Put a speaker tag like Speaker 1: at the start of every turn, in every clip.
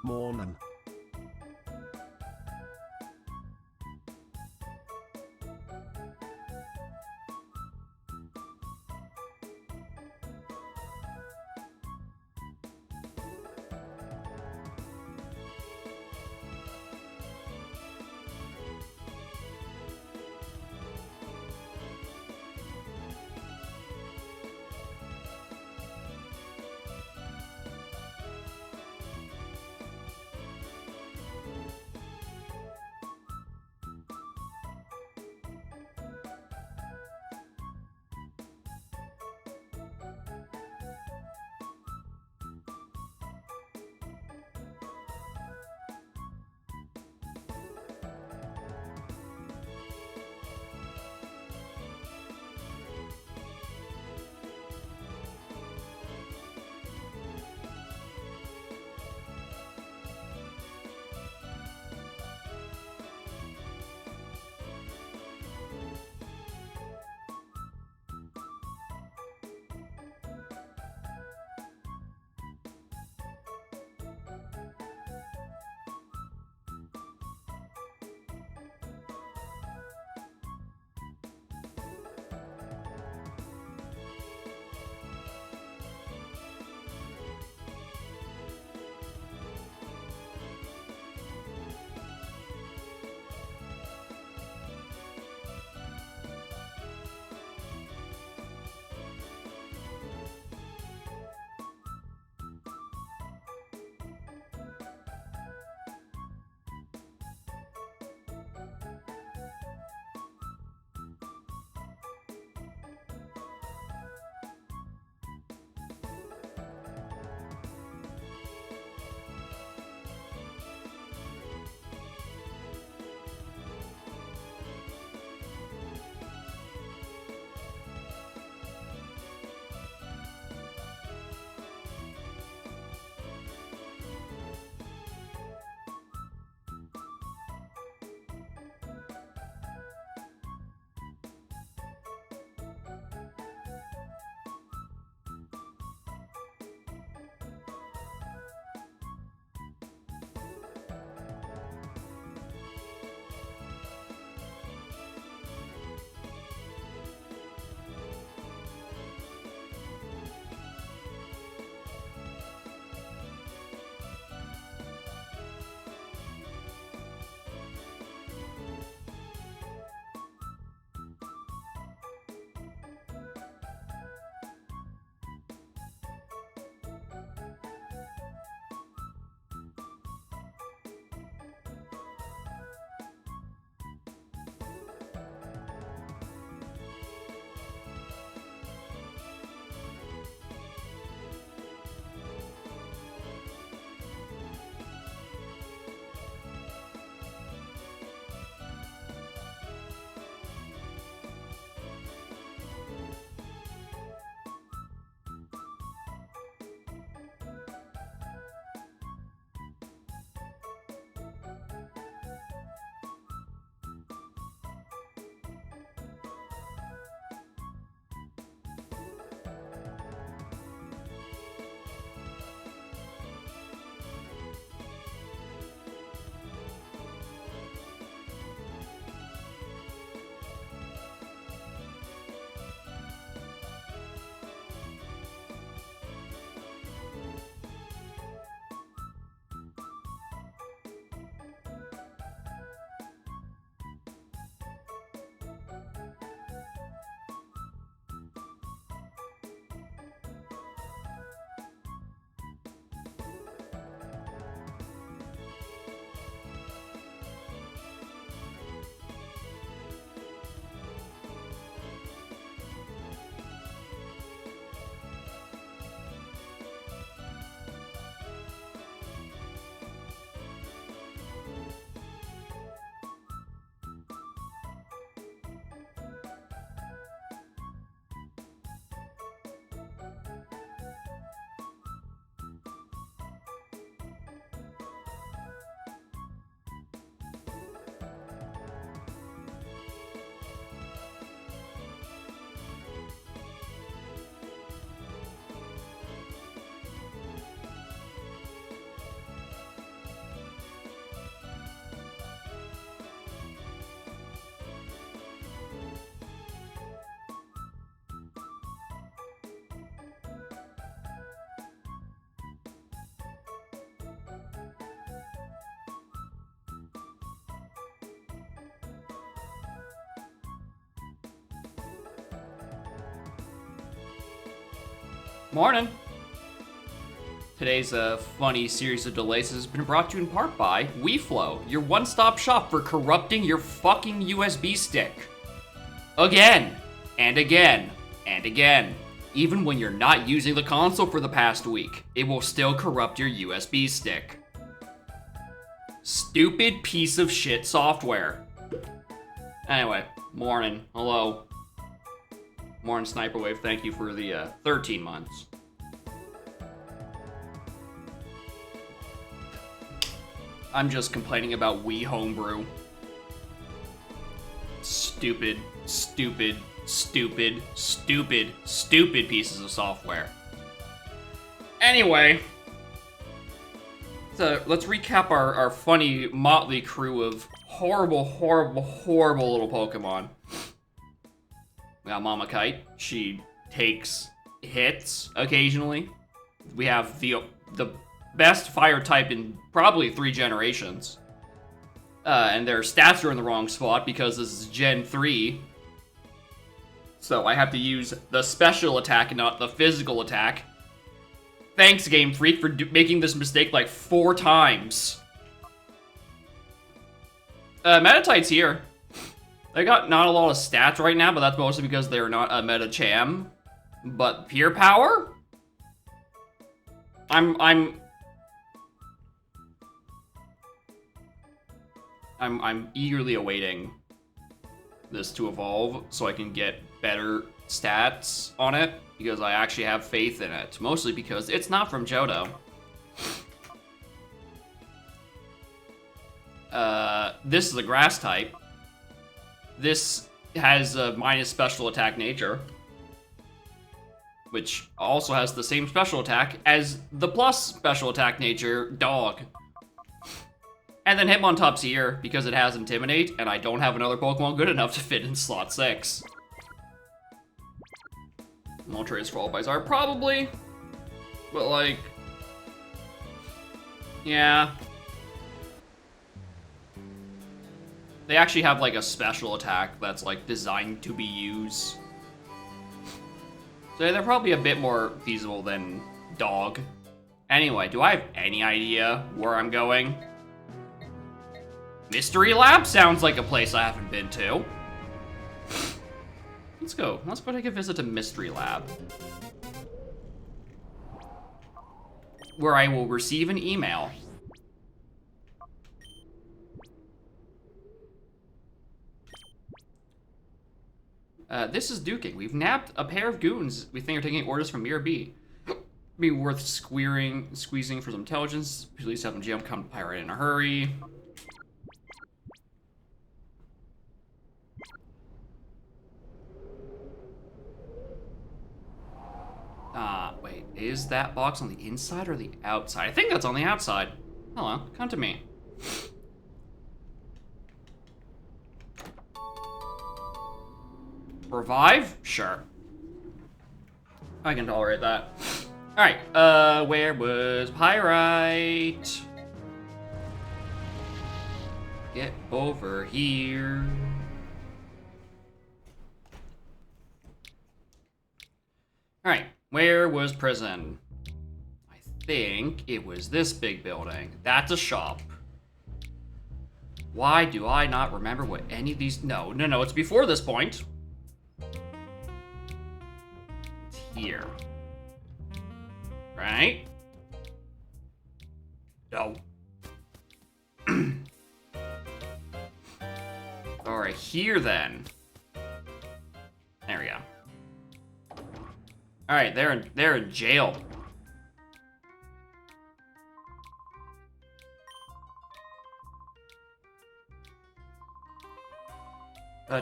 Speaker 1: Morning. Morning. Today's funny series of delays has been brought to you in part by WeFlow, your one-stop shop for corrupting your fucking USB stick. Again, and again, and again. Even when you're not using the console for the past week, it will still corrupt your USB stick. Stupid piece of shit software. Anyway, morning, hello. Morning, Sniper Wave, thank you for the 13 months. I'm just complaining about Wii Homebrew. Stupid, stupid, stupid, stupid, stupid pieces of software. Anyway, so let's recap our funny motley crew of horrible, horrible, horrible little Pokemon. We got Mama Kite. She takes hits occasionally. We have the best fire type in probably 3 generations. And their stats are in the wrong spot because this is Gen 3. So I have to use the special attack and not the physical attack. Thanks, Game Freak, for making this mistake like 4 times. Metatite's here. They got not a lot of stats right now, but that's mostly because they're not a Metacham. But Pure Power? I'm eagerly awaiting this to evolve so I can get better stats on it, because I actually have faith in it. Mostly because it's not from Johto. This is a grass type. This has a minus special attack nature, which also has the same special attack as the plus special attack nature dog. And then Hitmontop's here because it has Intimidate, and I don't have another Pokemon good enough to fit in slot 6. Moltres for all Bizarre, probably. But like, yeah. They actually have like a special attack that's like designed to be used. So they're probably a bit more feasible than Dog. Anyway, do I have any idea where I'm going? Mystery Lab sounds like a place I haven't been to. Let's go. Let's go take a visit to Mystery Lab, where I will receive an email. This is Duking. We've nabbed a pair of goons we think are taking orders from Mirror B. Be worth squeezing for some intelligence. Please have them jump, come pirate in a hurry. Wait, is that box on the inside or the outside? I think that's on the outside. Hello, come to me. Revive? Sure. I can tolerate that. Alright, where was Pyrite? Get over here. Alright, where was prison? I think it was this big building. That's a shop. Why do I not remember what any of these... No, it's before this point. It's here. Right? No. Alright, here then. There we go. Alright, they're in jail.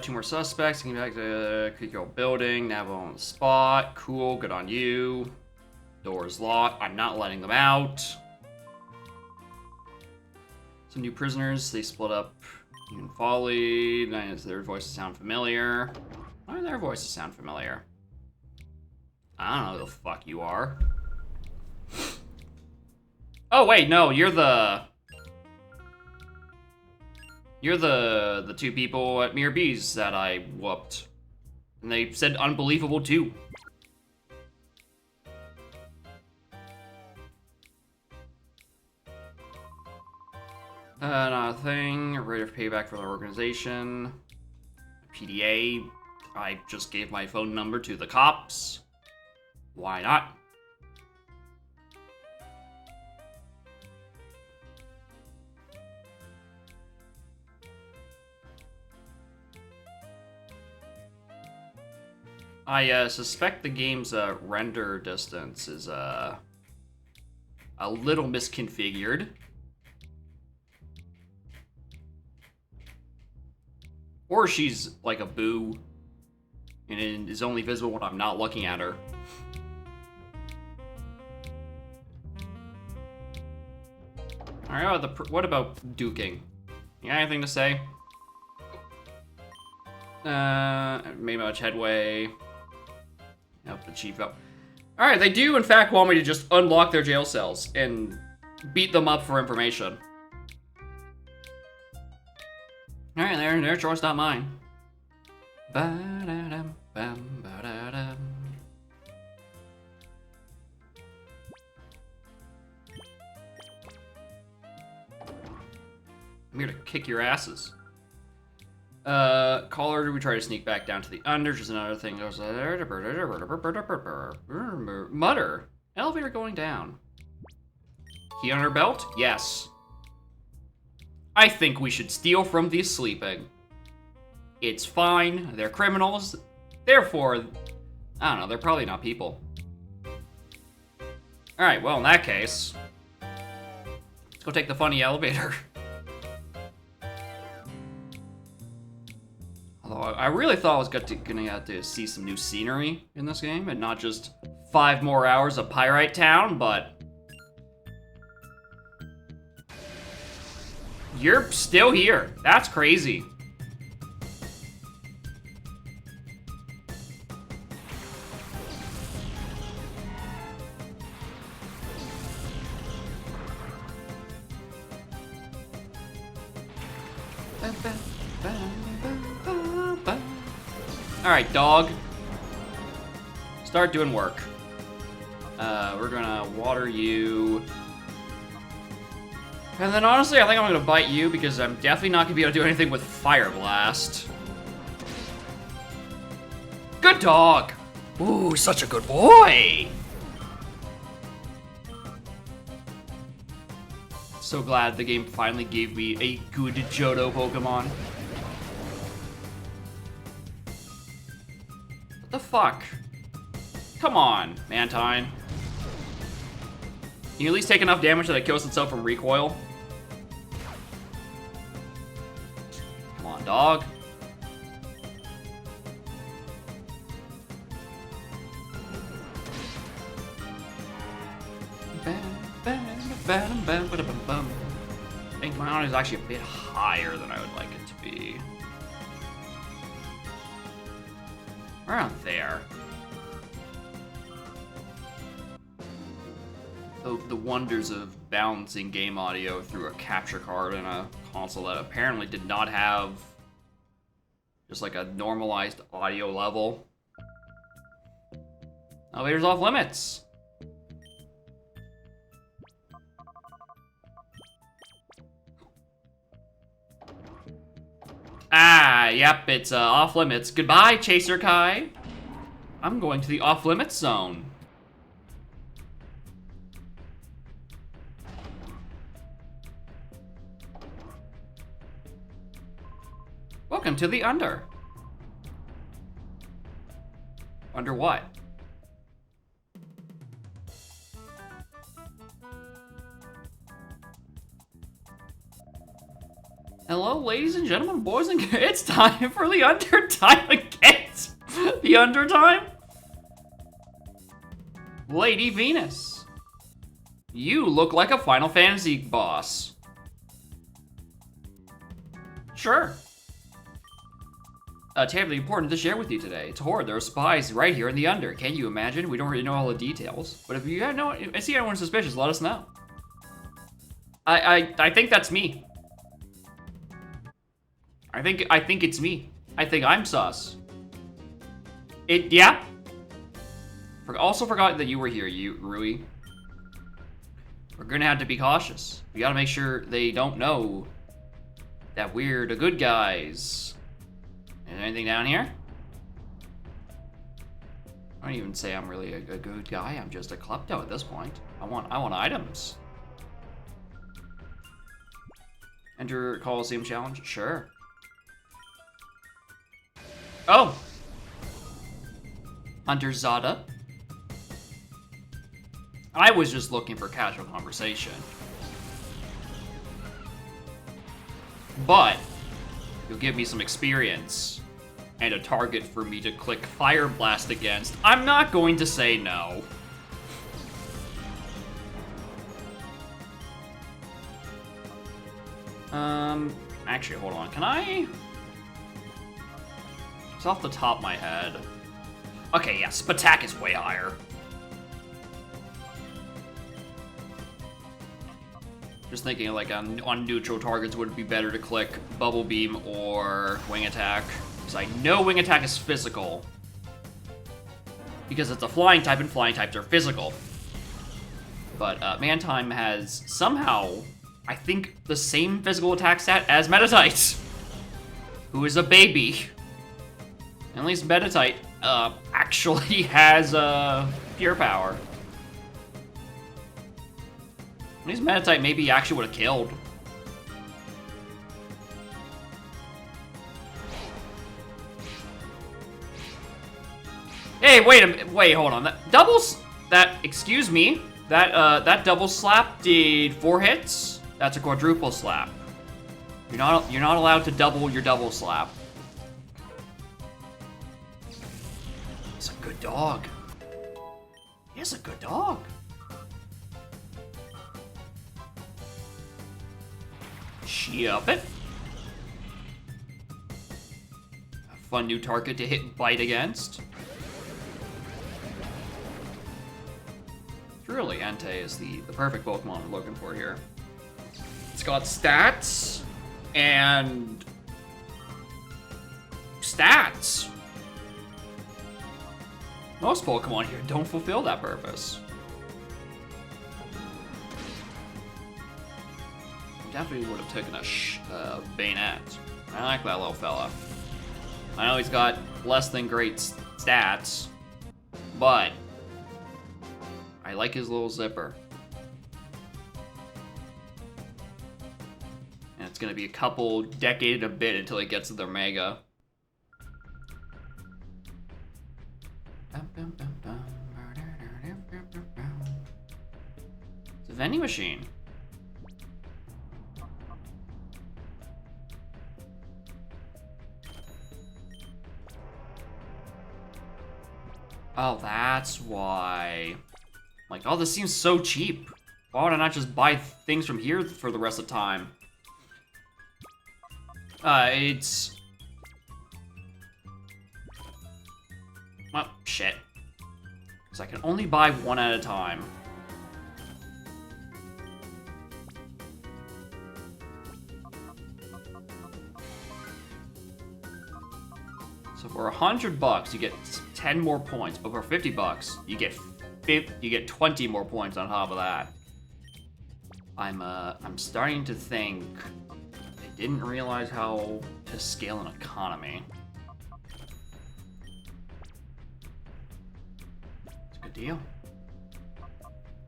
Speaker 1: Two more suspects. Getting back to the Creek building. Navo on the spot. Cool, good on you. Door's locked. I'm not letting them out. Some new prisoners. They split up. Human Folly. Their voices sound familiar. Why do their voices sound familiar? I don't know who the fuck you are. Oh wait, no, you're the two people at Mirror B's that I whooped. And they said unbelievable too. Not a thing. Rate of payback for the organization. PDA. I just gave my phone number to the cops. Why not? I suspect the game's render distance is a little misconfigured. Or she's like a boo and it is only visible when I'm not looking at her. Alright, what about duking? You got anything to say? Made much headway. Help the chief out. Alright, they do in fact want me to just unlock their jail cells and beat them up for information. Alright, their choice, not mine. Ba-da-dum, bam, ba-da-dum. I'm here to kick your asses. Caller, we try to sneak back down to the under, just another thing goes there. Mutter. Elevator going down. Key on her belt? Yes. I think we should steal from these sleeping. It's fine, they're criminals. Therefore, I don't know, they're probably not people. Alright, well in that case, let's go take the funny elevator. Although I really thought I was gonna have to see some new scenery in this game and not just 5 more hours of Pyrite Town, but you're still here. That's crazy. Alright, dog. Start doing work. We're gonna water you. And then honestly, I think I'm gonna bite you because I'm definitely not gonna be able to do anything with Fire Blast. Good dog! Ooh, such a good boy! So glad the game finally gave me a good Johto Pokemon. What the fuck? Come on, Mantine. Can you at least take enough damage that it kills itself from recoil? Come on, dog. I think my honor is actually a bit higher than I would like it to be. Around there. The wonders of balancing game audio through a capture card in a console that apparently did not have just like a normalized audio level. Elevator's off limits. Ah, yep, it's off limits. Goodbye, Chaser Kai. I'm going to the off limits zone. Welcome to the under. Under what? Hello, ladies and gentlemen, boys and girls. It's time for the under time again. The under time? Lady Venus. You look like a Final Fantasy boss. Sure. Terribly important to share with you today. It's horrid, there are spies right here in the under. Can you imagine? We don't really know all the details. But if you see anyone suspicious, let us know. I think that's me. I think it's me. I think I'm sus. Yeah. Also forgot that you were here, Rui. we're gonna have to be cautious. We gotta make sure they don't know that we're the good guys. Is there anything down here? I don't even say I'm really a good guy. I'm just a klepto at this point. I want items. Enter Coliseum Challenge? Sure. Oh! Hunter Zada. I was just looking for casual conversation. But, you'll give me some experience and a target for me to click Fire Blast against. I'm not going to say no. Actually, hold on. Can I? It's off the top of my head. Okay, yes, attack is way higher. Just thinking, like, on neutral targets, would it be better to click Bubble Beam or Wing Attack? Because I know Wing Attack is physical. Because it's a flying type, and flying types are physical. But Mantime has somehow, I think, the same physical attack stat as Metatite, who is a baby. At least Metatite actually has pure power. At least Metatite maybe actually would have killed. Hey, wait, hold on. Excuse me. That double slap did 4 hits. That's a quadruple slap. You're not allowed to double your double slap. He's a good dog. He's a good dog. Ship it. A fun new target to hit and bite against. Truly, Entei is the perfect Pokemon we're looking for here. It's got stats and stats. Most Pokemon here don't fulfill that purpose. Definitely would have taken a Bayonet. I like that little fella. I know he's got less than great stats, but I like his little zipper. And it's gonna be a couple decade a bit until he gets to their Mega. It's a vending machine. Oh, that's why. Like, oh, this seems so cheap. Why would I not just buy things from here for the rest of the time? It's... Oh, shit. So I can only buy one at a time. So for $100, you get 10 more points, but for $50, you get 20 more points on top of that. I'm starting to think I didn't realize how to scale an economy. It's a good deal.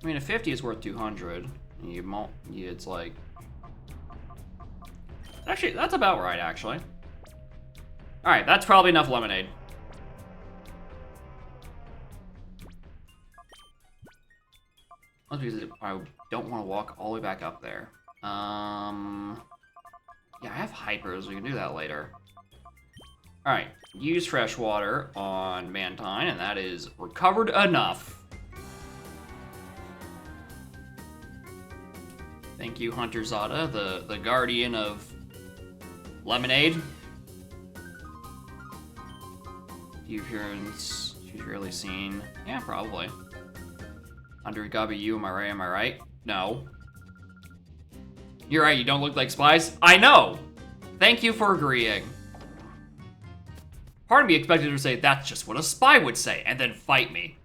Speaker 1: I mean, a 50 is worth 200. It's like... Actually, that's about right, actually. Alright, that's probably enough lemonade. Because I don't want to walk all the way back up there. Yeah, I have hypers. We can do that later. Alright, use fresh water on Mantine, and that is recovered enough. Thank you, Hunter Zada, the guardian of lemonade. Few appearance, she's rarely seen. Yeah, probably. Hunter, it gotta be you, am I right? No. You're right, you don't look like spies? I know! Thank you for agreeing. Part of me expected her to say, that's just what a spy would say, and then fight me.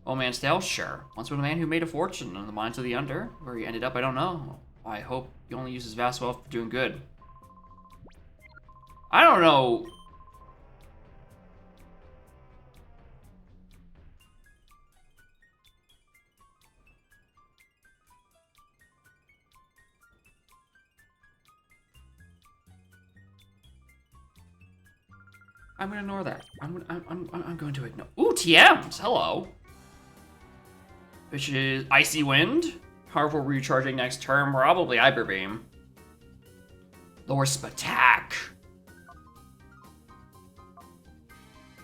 Speaker 1: Old man's tale? Sure. Once was a man who made a fortune in the mines of the under. Where he ended up, I don't know. I hope he only uses vast wealth for doing good. I don't know. I'm gonna ignore that. I'm going to ignore. Ooh, TMs. Hello. Which is Icy Wind. Powerful recharging next turn. Probably Hyper Beam. Lower Attack.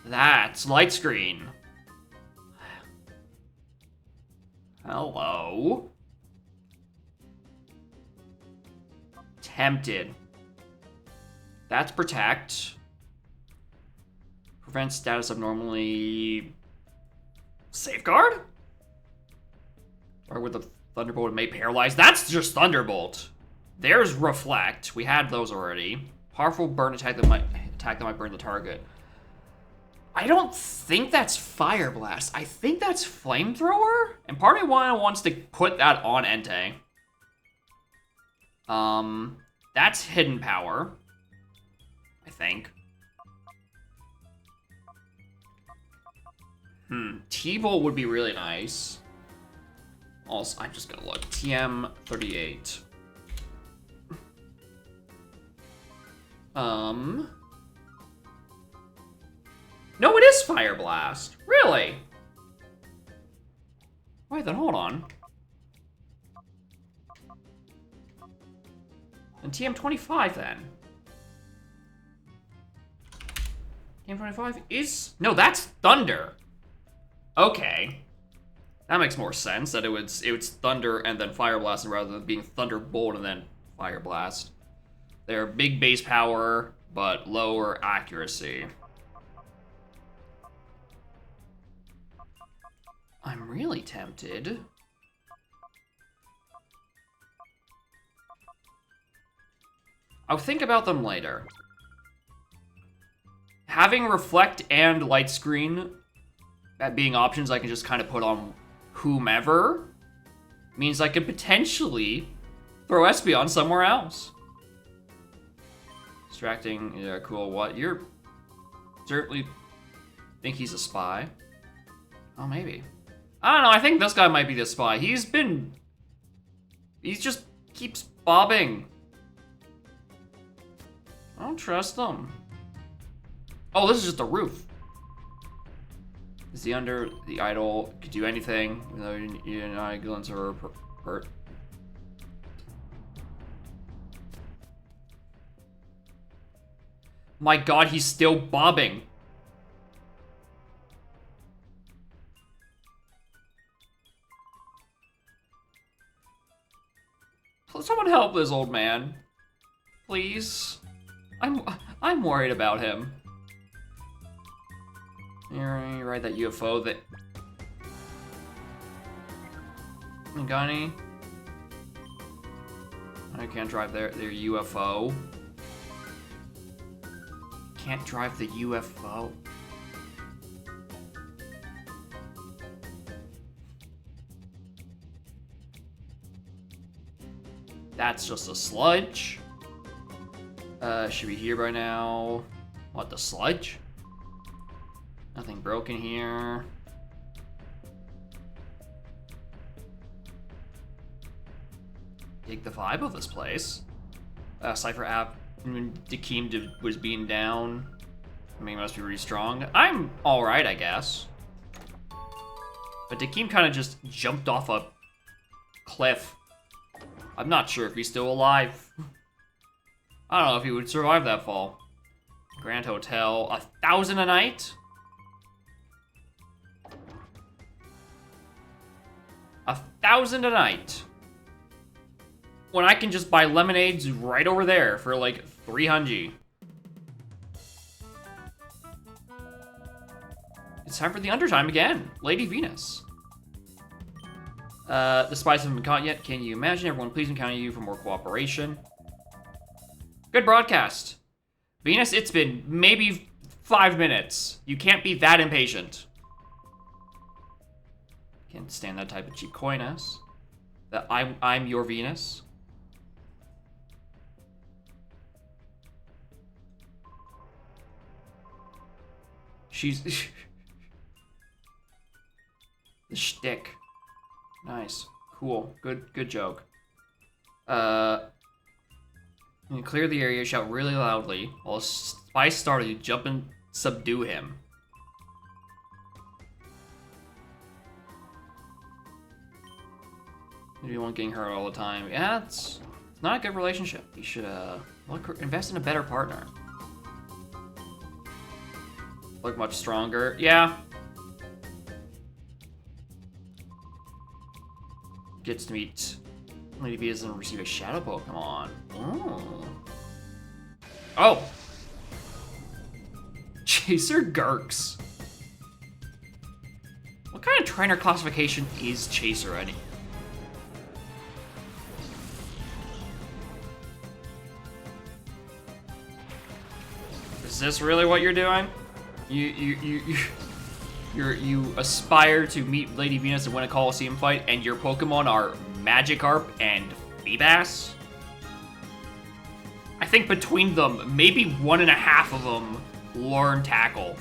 Speaker 1: That's Light Screen. Hello. Tempted. That's Protect. Prevent status abnormally. Safeguard? Or with the Thunderbolt, it may paralyze. That's just Thunderbolt. There's Reflect. We had those already. Powerful burn attack that might burn the target. I don't think that's Fire Blast. I think that's Flamethrower. And part of me wants to put that on Entei. That's Hidden Power. I think. T-Bolt would be really nice. Also, I'm just gonna look. TM38. No, it is Fire Blast. Really? Wait, then hold on. And TM25 then. TM25 is... No, that's Thunder. Okay. That makes more sense, that it's Thunder and then Fire Blast rather than being Thunderbolt and then Fire Blast. They're big base power, but lower accuracy. I'm really tempted. I'll think about them later. Having Reflect and Light Screen being options I can just kind of put on whomever means I could potentially throw Espeon somewhere else. Distracting, yeah, cool. What? You're certainly think he's a spy. Oh, maybe. I don't know, I think this guy might be the spy. He just keeps bobbing. I don't trust him. Oh, this is just the roof. Is the under the idol could do anything without you and I glance or hurt? My God, he's still bobbing. Someone help this old man, please. I'm worried about him. You ride that UFO that... Got any? I can't drive their UFO. Can't drive the UFO. That's just a sludge. Should be here by now. What, the sludge? Nothing broken here. Dig the vibe of this place. Cypher app when Dakeem was being down. I mean, he must be really strong. I'm alright, I guess. But Dakeem kind of just jumped off a cliff. I'm not sure if he's still alive. I don't know if he would survive that fall. Grand Hotel, 1,000 a night? 1,000 a night. When I can just buy lemonades right over there for like 300. It's time for the undertime again. Lady Venus. The spies haven't been caught yet. Can you imagine? Everyone, please encounter you for more cooperation. Good broadcast. Venus, it's been maybe 5 minutes. You can't be that impatient. Can't stand that type of cheap coyness. That I'm your Venus. She's the shtick. Nice. Cool. Good joke. You clear the area, shout really loudly. While a spy startle, you jump and subdue him. Maybe you want getting hurt all the time. Yeah, it's not a good relationship. You should invest in a better partner. Look much stronger. Yeah. Gets to meet Lady V doesn't receive a shadow Pokemon. Oh. Chaser Gurks. What kind of trainer classification is Chaser any? Is this really what you're doing? You aspire to meet Lady Venus and win a Coliseum fight, and your Pokemon are Magikarp and Feebas? I think between them, maybe 1.5 of them learn Tackle.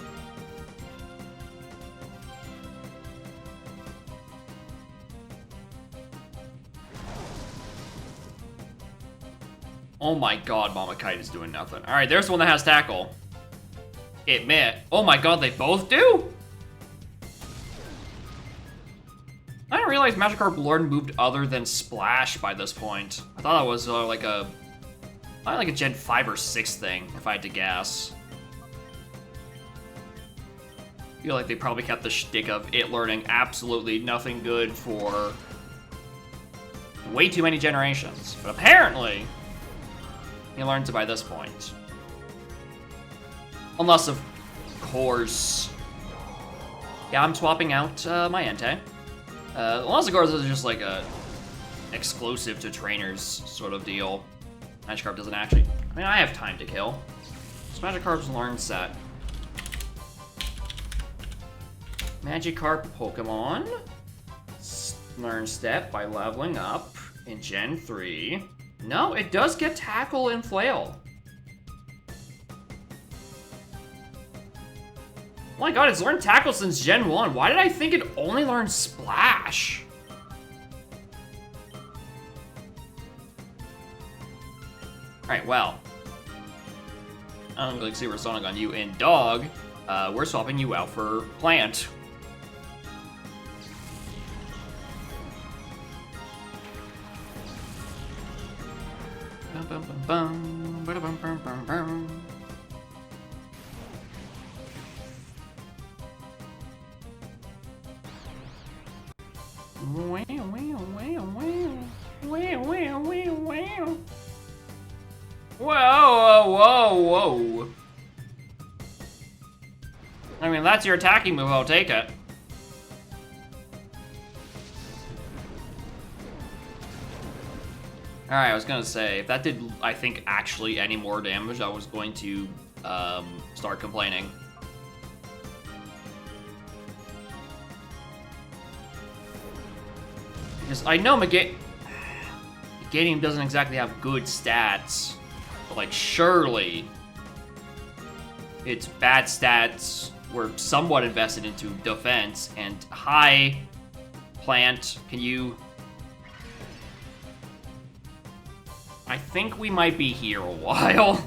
Speaker 1: Oh my god, Mama Kite is doing nothing. Alright, there's one that has Tackle. Admit. Oh my god, they both do? I didn't realize Magikarp learned moved other than Splash by this point. I thought that was like a Gen 5 or 6 thing, if I had to guess. I feel like they probably kept the shtick of it learning absolutely nothing good for way too many generations. But apparently, he learns it by this point. Unless, of course... Yeah, I'm swapping out my Entei. Unless, of course, this is just like a exclusive to trainers sort of deal. Magikarp doesn't actually... I mean, I have time to kill. It's Magikarp's learn set. Magikarp Pokemon. Learn step by leveling up in Gen 3. No, it does get Tackle and Flail. Oh my god, it's learned Tackle since Gen 1. Why did I think it only learned Splash? Alright, well. I don't really see Sonic on you. And Dog, we're swapping you out for Plant. Bum, bum, bum, bum, bum, bum, bum, bum. Whoa. I mean, that's your attacking move, I'll take it. Alright, I was gonna say, if that did, I think, actually any more damage, I was going to start complaining. Because I know Meganium doesn't exactly have good stats, but like surely its bad stats were somewhat invested into defense. And hi, Plant, can you... I think we might be here a while.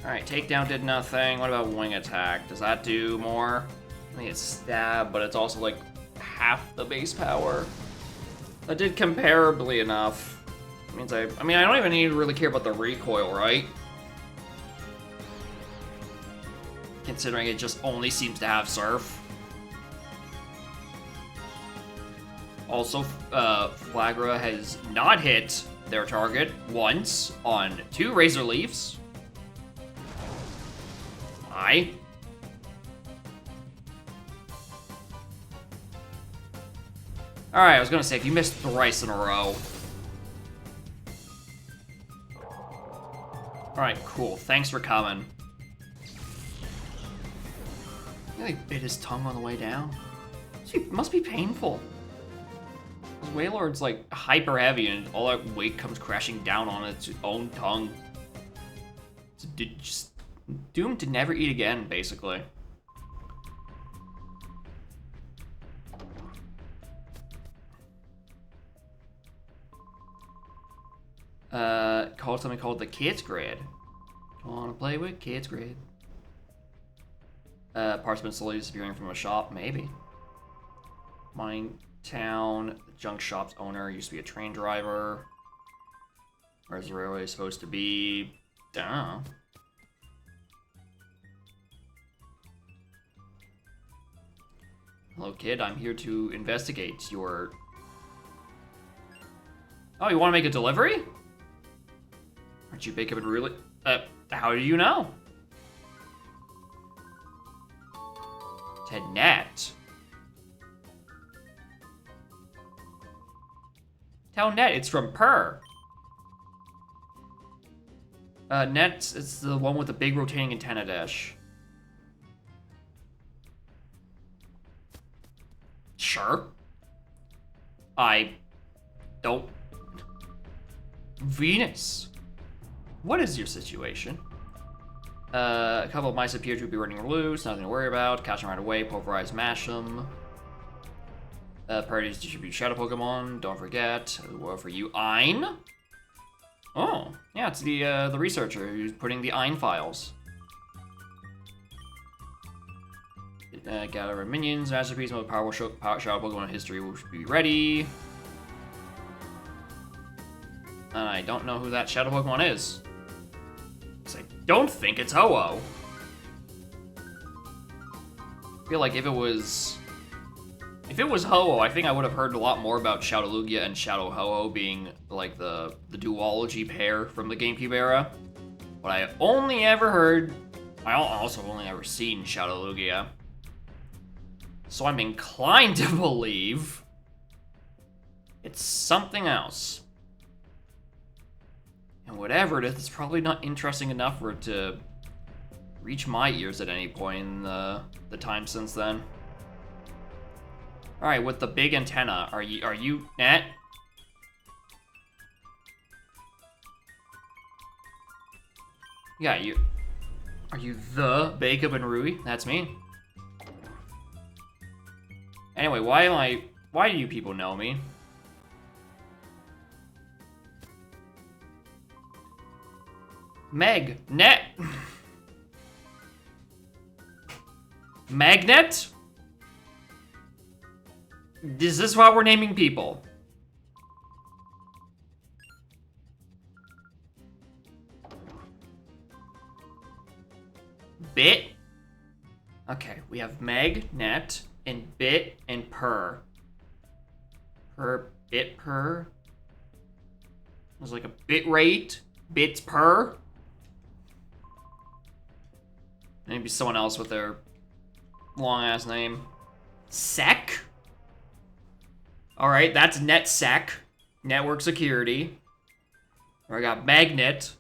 Speaker 1: Alright, takedown did nothing. What about wing attack? Does that do more? I think it's stab, but it's also like half the base power. That did comparably enough. It means I mean, I don't even need to really care about the recoil, right? Considering it just only seems to have Surf. Also, Flagra has not hit their target once on 2 Razor Leafs. Alright, I was gonna say, if you missed thrice in a row, Alright, cool. Thanks for coming. He like bit his tongue on the way down. It must be painful. This Wailord's like hyper heavy and all that weight comes crashing down on its own tongue. It's just doomed to never eat again, basically. Called something called the Kids Grid. Wanna play with Kids Grid? Parts been slowly disappearing from a shop, maybe. Mine town, the junk shop's owner used to be a train driver. Where's the railway supposed to be? Duh. Hello, kid. I'm here to investigate your... Oh, you want to make a delivery? Aren't you Jacob and really? How do you know? To Net. Tell Net it's from Purr. Net, it's the one with the big rotating antenna dish. Sure. I don't... Venus. What is your situation? A couple of mice appear to be running loose, nothing to worry about. Catch them right away, pulverize, mash them. Parties distribute shadow Pokemon, don't forget. Well, for you, Ein? Oh, yeah, it's the researcher who's putting the Ein files. Gather minions, masterpiece, most powerful shadow Pokemon in history will be ready. And I don't know who that shadow Pokemon is. Because I don't think it's Ho-Oh. I feel like if it was Ho-Oh, I think I would have heard a lot more about Shadow Lugia and Shadow Ho-Oh being like the duology pair from the GameCube era. But I only ever seen Shadow Lugia. So I'm inclined to believe it's something else. And whatever it is, it's probably not interesting enough for it to reach my ears at any point in the time since then. All right, with the big antenna, are you Net? Yeah, are you the Jacob and Rui? That's me. Anyway, why do you people know me? Net. Magnet? Is this why we're naming people? Bit? Okay, we have Magnet and Bit and Purr. Purr. There's like a bit rate. Bits per. Maybe someone else with their long ass name. Sec? Alright, that's NetSec. Network security. I got Magnet,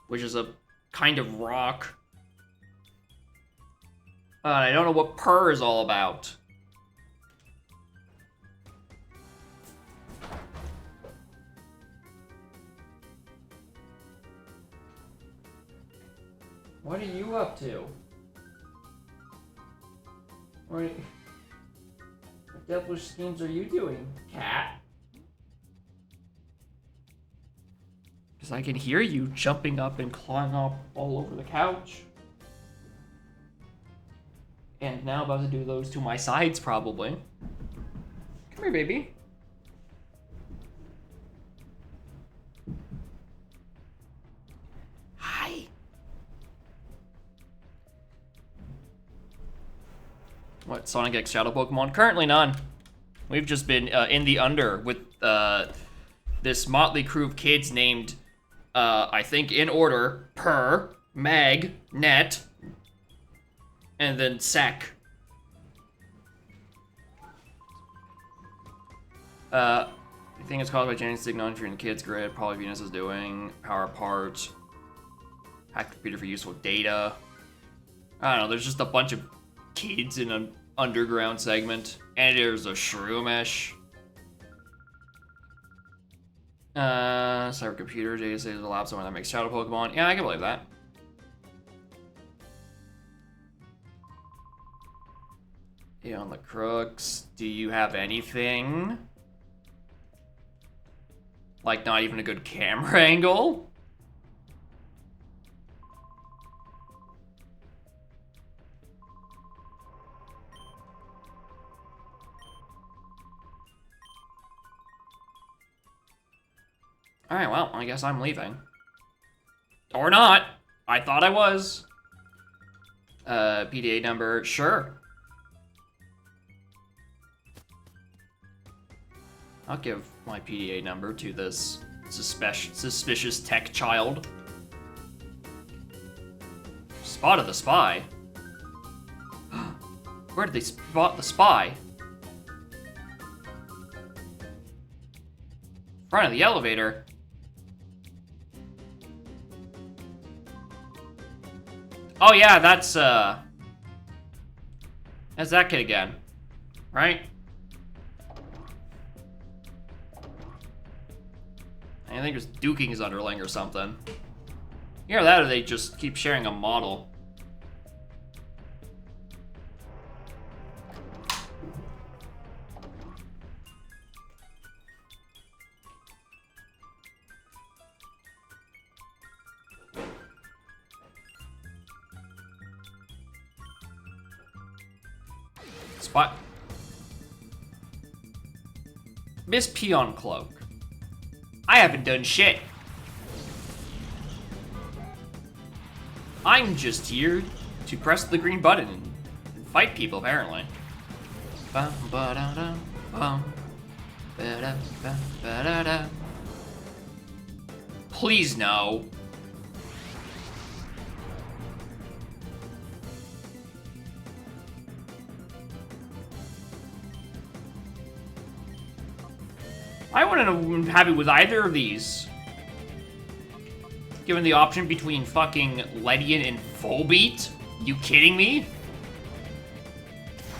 Speaker 1: which is a kind of rock. I don't know what Purr is all about. What are you up to? What devilish schemes are you doing, cat? Because I can hear you jumping up and clawing up all over the couch. And now about to do those to my sides, probably. Come here, baby. Hi. What, Sonic X Shadow Pokemon? Currently none. We've just been in the under with this motley crew of kids named, I think in order, Purr, Mag, Net, and then Sec. I think it's caused by genetic signaling in the Kids Grid. Probably Venus is doing. Power apart. Hack the computer for useful data. I don't know, there's just a bunch of kids in an underground segment. And there's a shroomish. Cyber computer, data saves the lab somewhere that makes shadow Pokemon. Yeah, I can believe that. Yeah, on the crooks. Do you have anything? Like, not even a good camera angle? Alright, well, I guess I'm leaving. Or not. I thought I was. PDA number, sure. I'll give my PDA number to this suspicious tech child. Spotted the spy. Where did they spot the spy? Front of the elevator. Oh yeah, that's that kid again, right? I think it's duking his underling or something. Either that or they just keep sharing a model. Spot. Miss Peon Cloak. I haven't done shit. I'm just here to press the green button and fight people, apparently. Bum, ba-da-dum, bum, ba-da, bum, ba-da-da. Please no. I wouldn't have been happy with either of these. Given the option between fucking Ledian and Volbeat? You kidding me?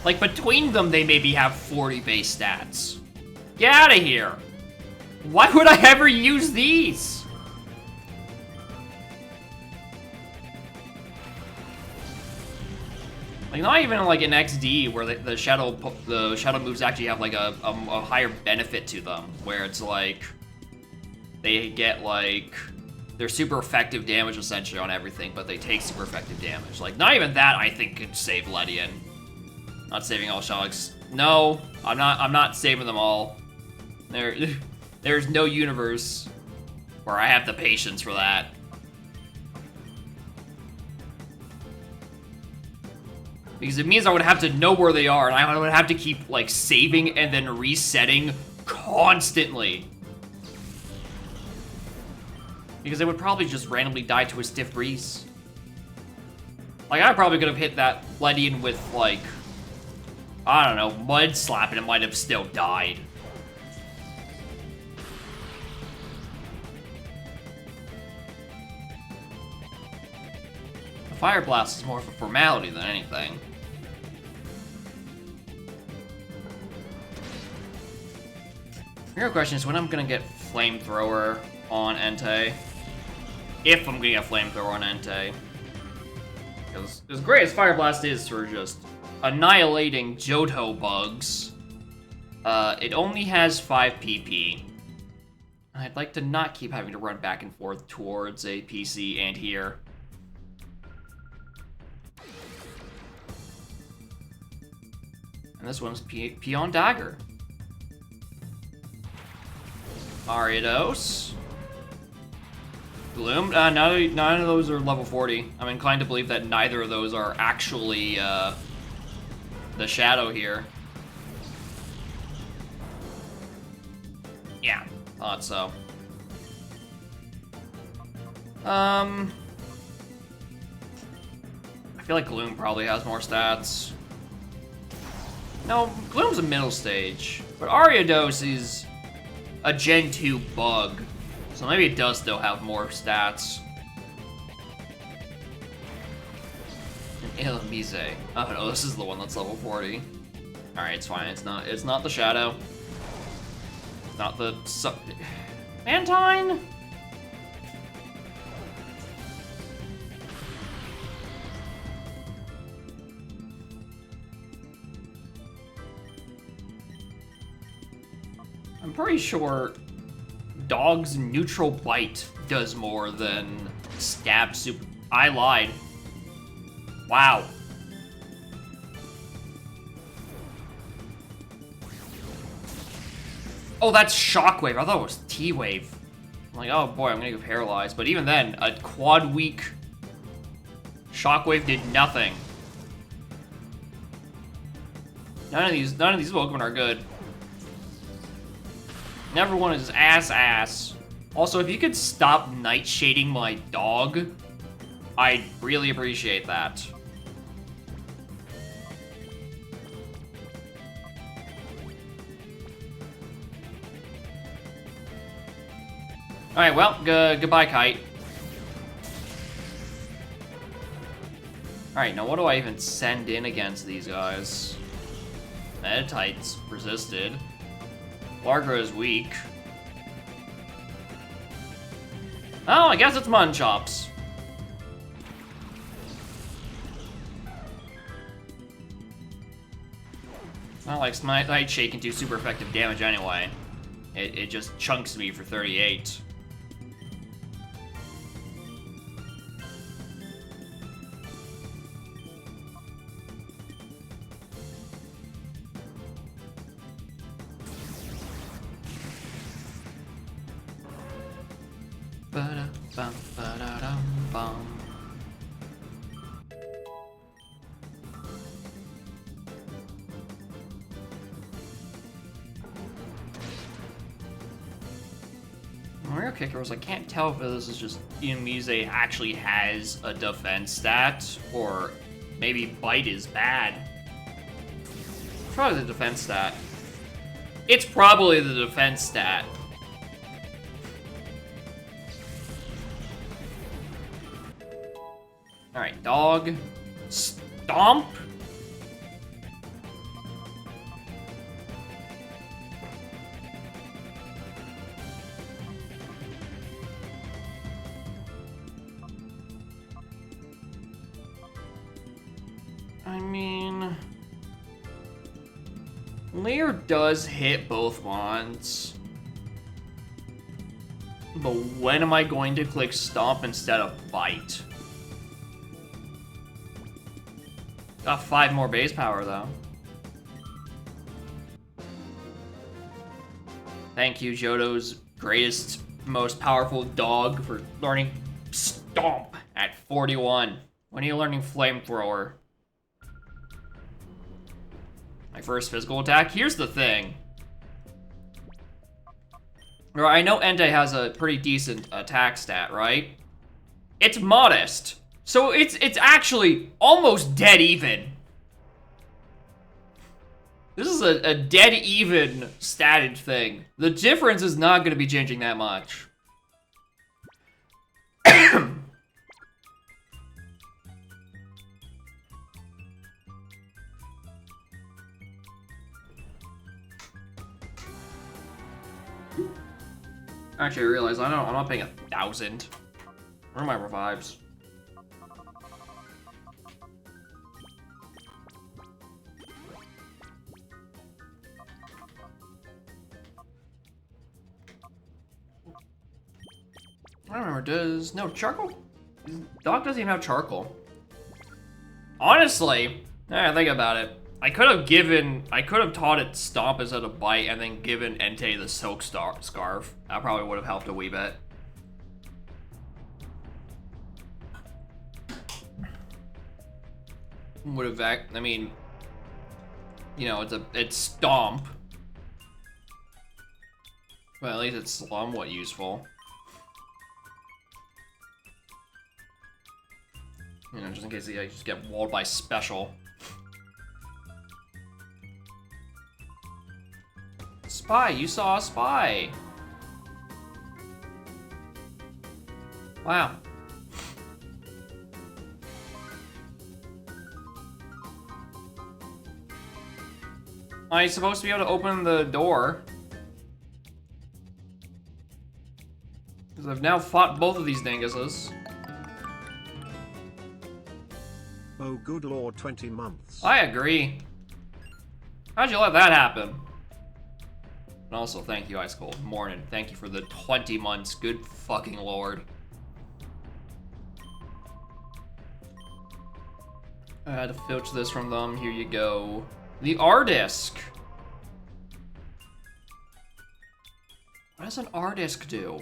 Speaker 1: Like, between them, they maybe have 40 base stats. Get out of here. Why would I ever use these? Like, not even like an XD where the shadow moves actually have like a higher benefit to them, where it's like they get like they're super effective damage essentially on everything, but they take super effective damage. Like, not even that I think could save Ledian. Not saving all Shelix. No, I'm not saving them all. There's no universe where I have the patience for that. Because it means I would have to know where they are, and I would have to keep, like, saving and then resetting constantly. Because they would probably just randomly die to a stiff breeze. Like, I probably could have hit that Ledian with, like, I don't know, Mud Slap, and it might have still died. The Fire Blast is more of a formality than anything. The real question is when I'm gonna get Flamethrower on Entei. If I'm gonna get Flamethrower on Entei. Because as great as Fire Blast is for just annihilating Johto bugs, it only has 5 PP. I'd like to not keep having to run back and forth towards a PC and here. And this one's Peon Dagger. Ariados. Gloom. None of those are level 40. I'm inclined to believe that neither of those are actually the Shadow here. Yeah, thought so. I feel like Gloom probably has more stats. No, Gloom's a middle stage, but Ariados is a Gen 2 bug, so maybe it does still have more stats. Il Mise. Oh no, this is the one that's level 40. Alright, it's fine. It's not the Shadow. It's not the Mantine? I'm pretty sure Dog's neutral bite does more than stab super. I lied. Wow. Oh, that's Shockwave. I thought it was T-Wave. I'm like, oh boy, I'm gonna go paralyzed. But even then, a quad weak Shockwave did nothing. None of these Pokemon are good. Number one is ass. Also, if you could stop nightshading my dog, I'd really appreciate that. Alright, well, goodbye, Kite. Alright, now what do I even send in against these guys? Meditite's resisted. Largra is weak. Oh, I guess it's Munchops. Not like Nightshade can do super effective damage anyway. It just chunks me for 38. Ba-da-bum-ba-da-dum-bum. Mario Kicker was, I can't tell if this is just Mise actually has a defense stat, or maybe Bite is bad. It's probably the defense stat. It's probably the defense stat. Alright, Dog. Stomp? I mean... Lair does hit both wands. But when am I going to click Stomp instead of Bite? Got 5 more base power, though. Thank you, Johto's greatest, most powerful dog, for learning Stomp at 41. When are you learning Flamethrower? My first physical attack? Here's the thing. I know Entei has a pretty decent attack stat, right? It's modest. So it's actually almost dead even. This is a dead even statted thing. The difference is not going to be changing that much. Actually, I realize I'm not paying 1,000. Where are my revives? I don't remember, does... No, charcoal? Dog doesn't even have charcoal. Honestly, think about it. I could have taught it Stomp instead of Bite and then given Entei the Silk Scarf. That probably would have helped a wee bit. Would have, I mean, you know, it's Stomp. Well, at least it's somewhat useful. You know, just in case they just get walled by special. Spy, you saw a spy. Wow. I'm supposed to be able to open the door. Because I've now fought both of these dinguses.
Speaker 2: Oh good lord, 20 months.
Speaker 1: I agree. How'd you let that happen? And also, thank you, Ice Cold. Morning. Thank you for the 20 months. Good fucking lord. I had to filch this from them. Here you go. The R-Disc. What does an R-Disc do?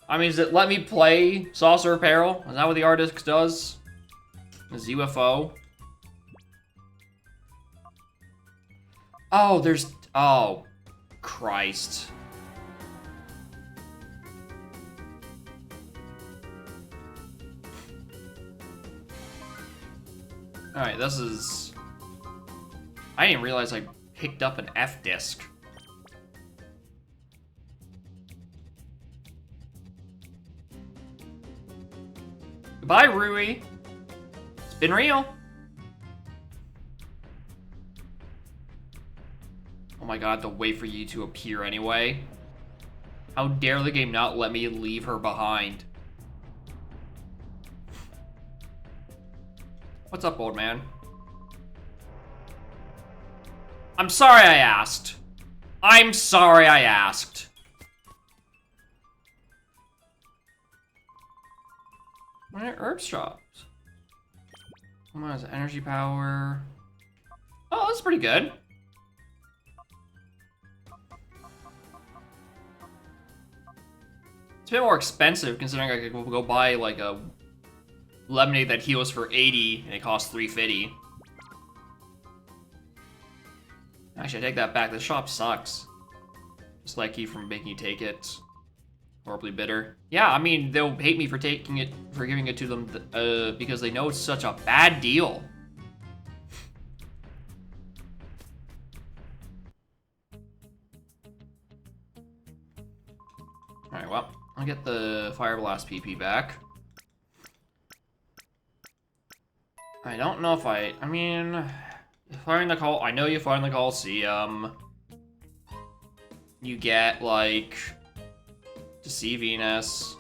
Speaker 1: I mean, does it let me play Saucer Apparel? Is that what the R-Disc does? Is UFO? Oh, there's... Oh. Christ. Alright, this is... I didn't realize I picked up an F-disc. Goodbye, Rui. It's been real. Oh my god, to wait for you to appear anyway. How dare the game not let me leave her behind? What's up, old man? I'm sorry I asked. I'm sorry I asked. What are herb shops? Come on, is it energy power? Oh, that's pretty good. It's a bit more expensive considering I could go buy like a lemonade that heals for 80 and it costs 350. Actually, I take that back. The shop sucks. Just like you from making you take it. Horribly bitter. Yeah, I mean, they'll hate me for taking it, for giving it to them, because they know it's such a bad deal. Alright, well, I'll get the Fire Blast PP back. I don't know if I mean, firing the call, I know you find the Coliseum. You get, like, to see Venus.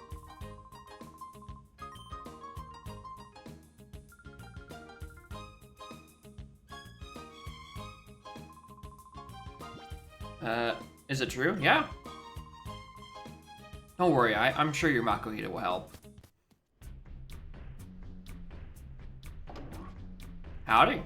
Speaker 1: Is it true? Yeah. Don't worry, I'm sure your Makuhita will help. Howdy.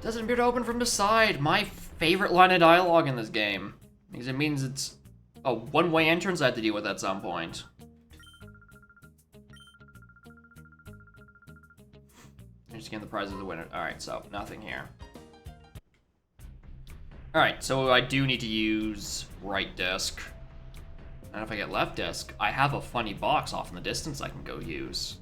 Speaker 1: Doesn't appear to open from the side. My favorite line of dialogue in this game. Because it means it's a one-way entrance I have to deal with at some point. I just gain the prize of the winner. Alright, so nothing here. Alright, so I do need to use right disc. And if I get left disc, I have a funny box off in the distance I can go use.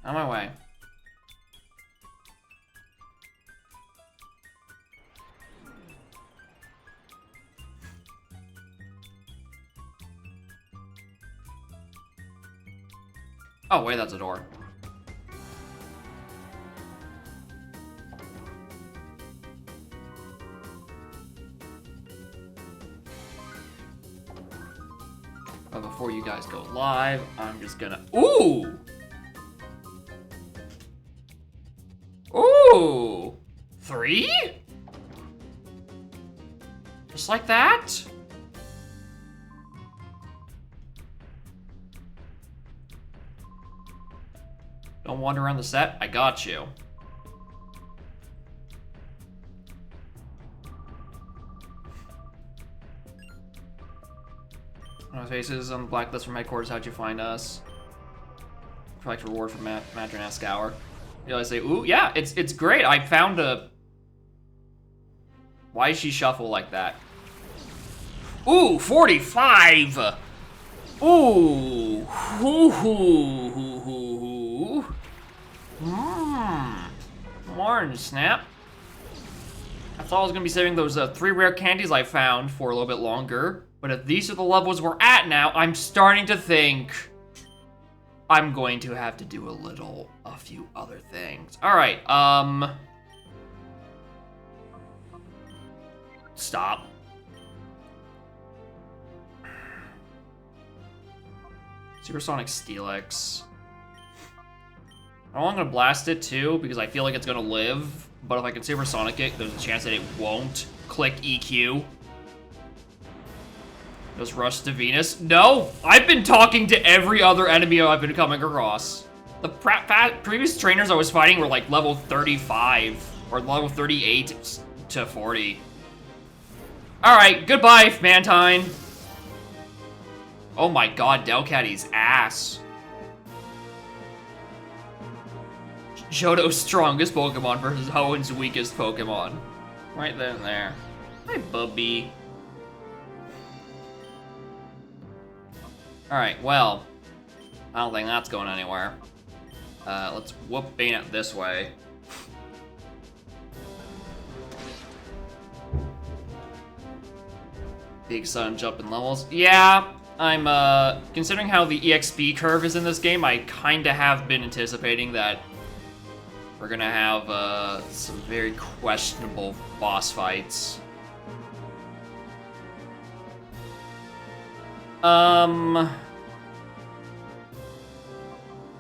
Speaker 1: On my way. Oh, wait, that's a door. But before you guys go live, I'm just gonna... Ooh! Ooh! 3? Just like that? Don't wander around the set. I got you. No faces on the blacklist from headquarters. How'd you find us? Collect reward from Madron Scour. You know, I say, ooh, yeah, it's great. I found a... Why is she shuffle like that? Ooh, 45! Ooh! Ooh! Orange snap. I thought I was gonna be saving those 3 rare candies I found for a little bit longer, but if these are the levels we're at now, I'm starting to think I'm going to have to do a few other things. All right, stop. Supersonic Steelix. I'm gonna blast it too, because I feel like it's gonna live, but if I can Supersonic it, there's a chance that it won't. Click EQ. Does Rush to Venus? No! I've been talking to every other enemy I've been coming across. The previous trainers I was fighting were like level 35, or level 38 to 40. Alright, goodbye, Mantine. Oh my god, Delcatty's ass. Johto's strongest Pokemon versus Hoenn's weakest Pokemon. Right then and there. Hi, Bubby. Alright, well. I don't think that's going anywhere. Let's whoop Bayonet this way. Big sudden jump in levels. Yeah, I'm, considering how the EXP curve is in this game, I kinda have been anticipating that we're gonna have, some very questionable boss fights.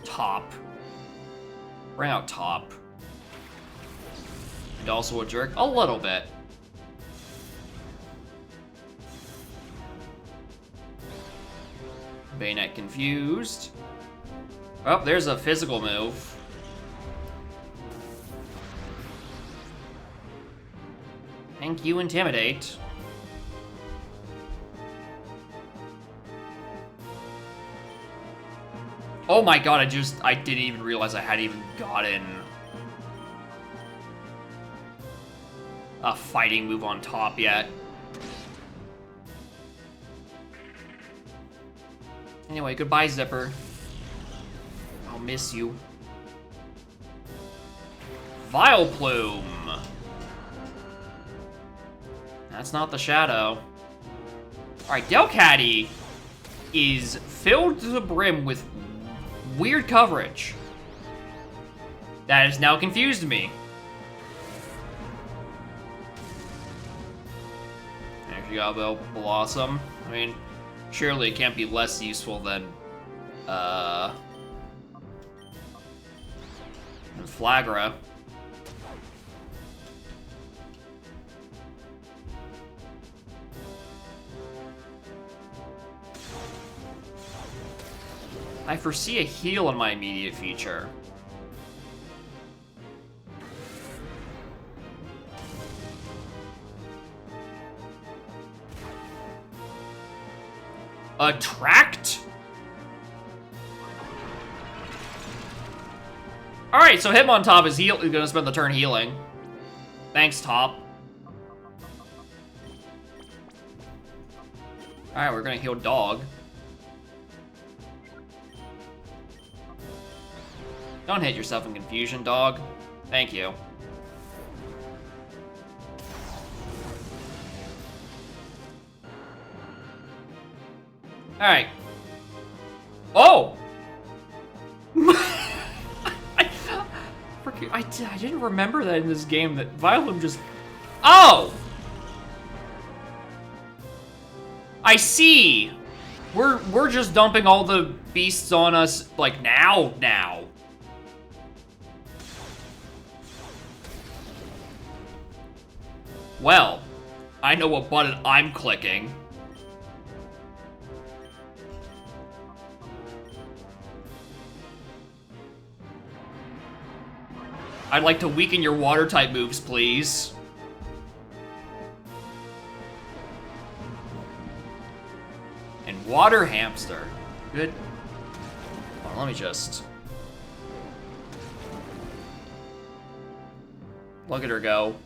Speaker 1: Top. Bring out Top. And also a jerk, a little bit. Bayonet confused. Oh, there's a physical move. Thank you, Intimidate. Oh my god, I didn't even realize I hadn't even gotten a fighting move on Top yet. Anyway, goodbye, Zipper. I'll miss you. Vileplume. That's not the Shadow. Alright, Delcatty is filled to the brim with weird coverage. That has now confused me. Actually got a Blossom. I mean, surely it can't be less useful than Flagra. I foresee a heal in my immediate future. Attract? Alright, so Hitmontop is gonna spend the turn healing. Thanks, Top. Alright, we're gonna heal Dog. Don't hit yourself in confusion, Dog. Thank you. Alright. Oh! I didn't remember that in this game, that Vileplume just... Oh! I see! We're just dumping all the beasts on us, like, now. Well, I know what button I'm clicking. I'd like to weaken your water-type moves, please. And Water Hamster. Good. Hold on, let me just... Look at her go.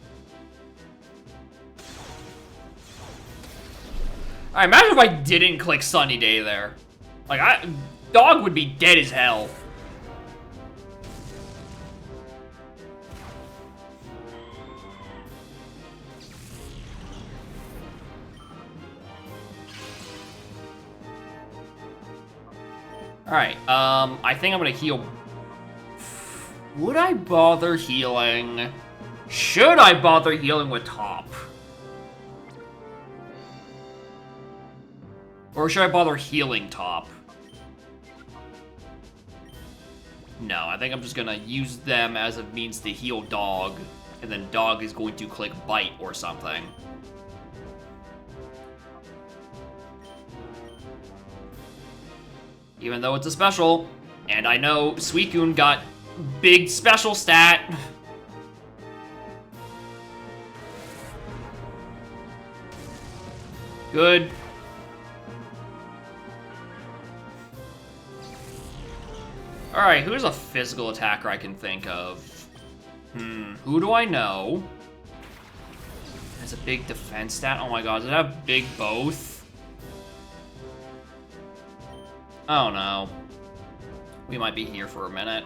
Speaker 1: Alright, imagine if I didn't click Sunny Day there. Like, Dog would be dead as hell. Alright, I think I'm gonna heal. Would I bother healing? Should I bother healing with top? Or should I bother healing top? No, I think I'm just gonna use them as a means to heal dog, and then dog is going to click bite or something. Even though it's a special, and I know Suicune got big special stat. Good. Alright, who's a physical attacker I can think of? Who do I know? Has a big defense stat? Oh my god, does it have big both? Oh no. We might be here for a minute.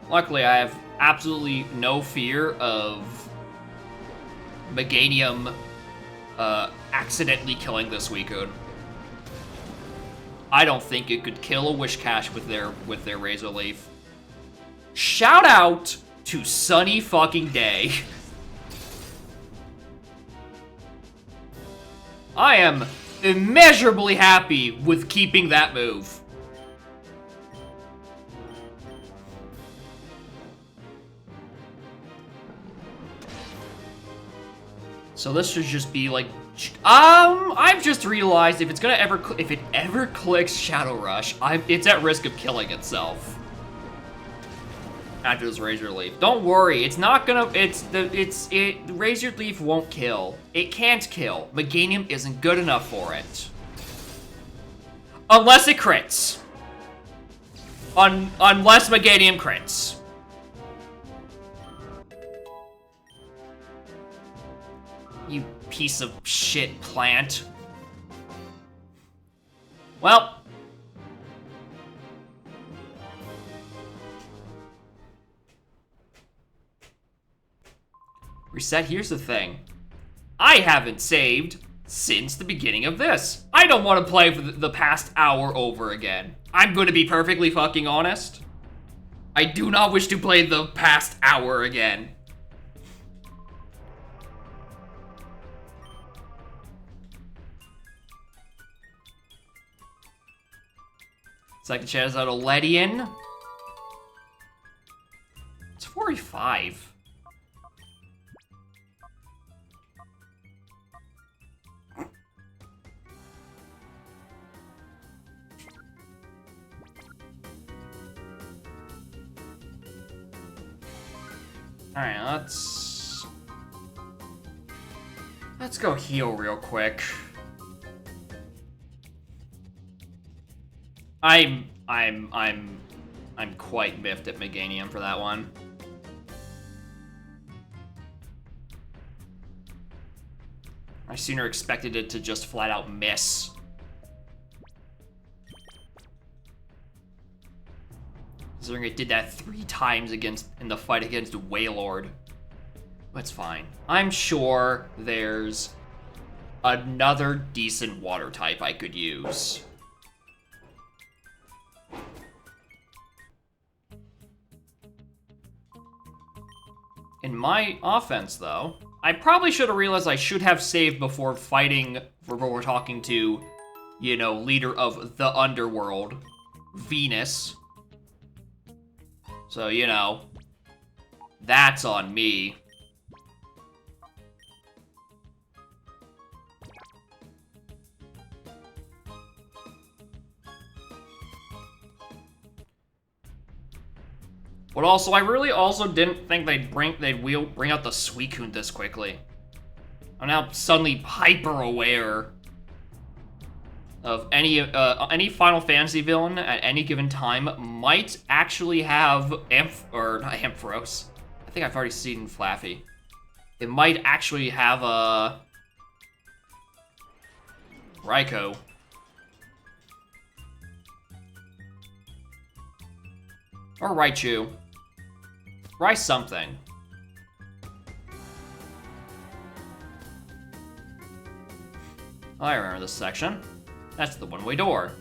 Speaker 1: Luckily, I have absolutely no fear of Meganium accidentally killing this Suicune. I don't think it could kill a Wish Cache with their Razor Leaf. Shout out to Sunny fucking Day. I am immeasurably happy with keeping that move. So this should just be like, I've just realized if it ever clicks Shadow Rush, it's at risk of killing itself. After this Razor Leaf. Don't worry, it's not gonna, the Razor Leaf won't kill. It can't kill. Meganium isn't good enough for it. Unless it crits. Unless Meganium crits. You piece of shit plant. Well. Reset, here's the thing. I haven't saved since the beginning of this. I don't want to play for the past hour over again. I'm going to be perfectly fucking honest. I do not wish to play the past hour again. Second chance out of Ledian. It's 45. Alright, let's go heal real quick. I'm quite miffed at Meganium for that one. I sooner expected it to just flat out miss. Considering it did that 3 times in the fight against Wailord. That's fine. I'm sure there's another decent water type I could use. In my offense, though, I probably should have realized I should have saved before fighting, before we're talking to, you know, leader of the underworld, Venus. So, you know, that's on me. But also, I really also didn't think they'd bring out the Suicune this quickly. I'm now suddenly hyper aware of any Final Fantasy villain at any given time might actually have not Ampharos. I think I've already seen Flaffy. It might actually have a Raikou. Or Raichu. Try something. I remember this section. That's the one-way door.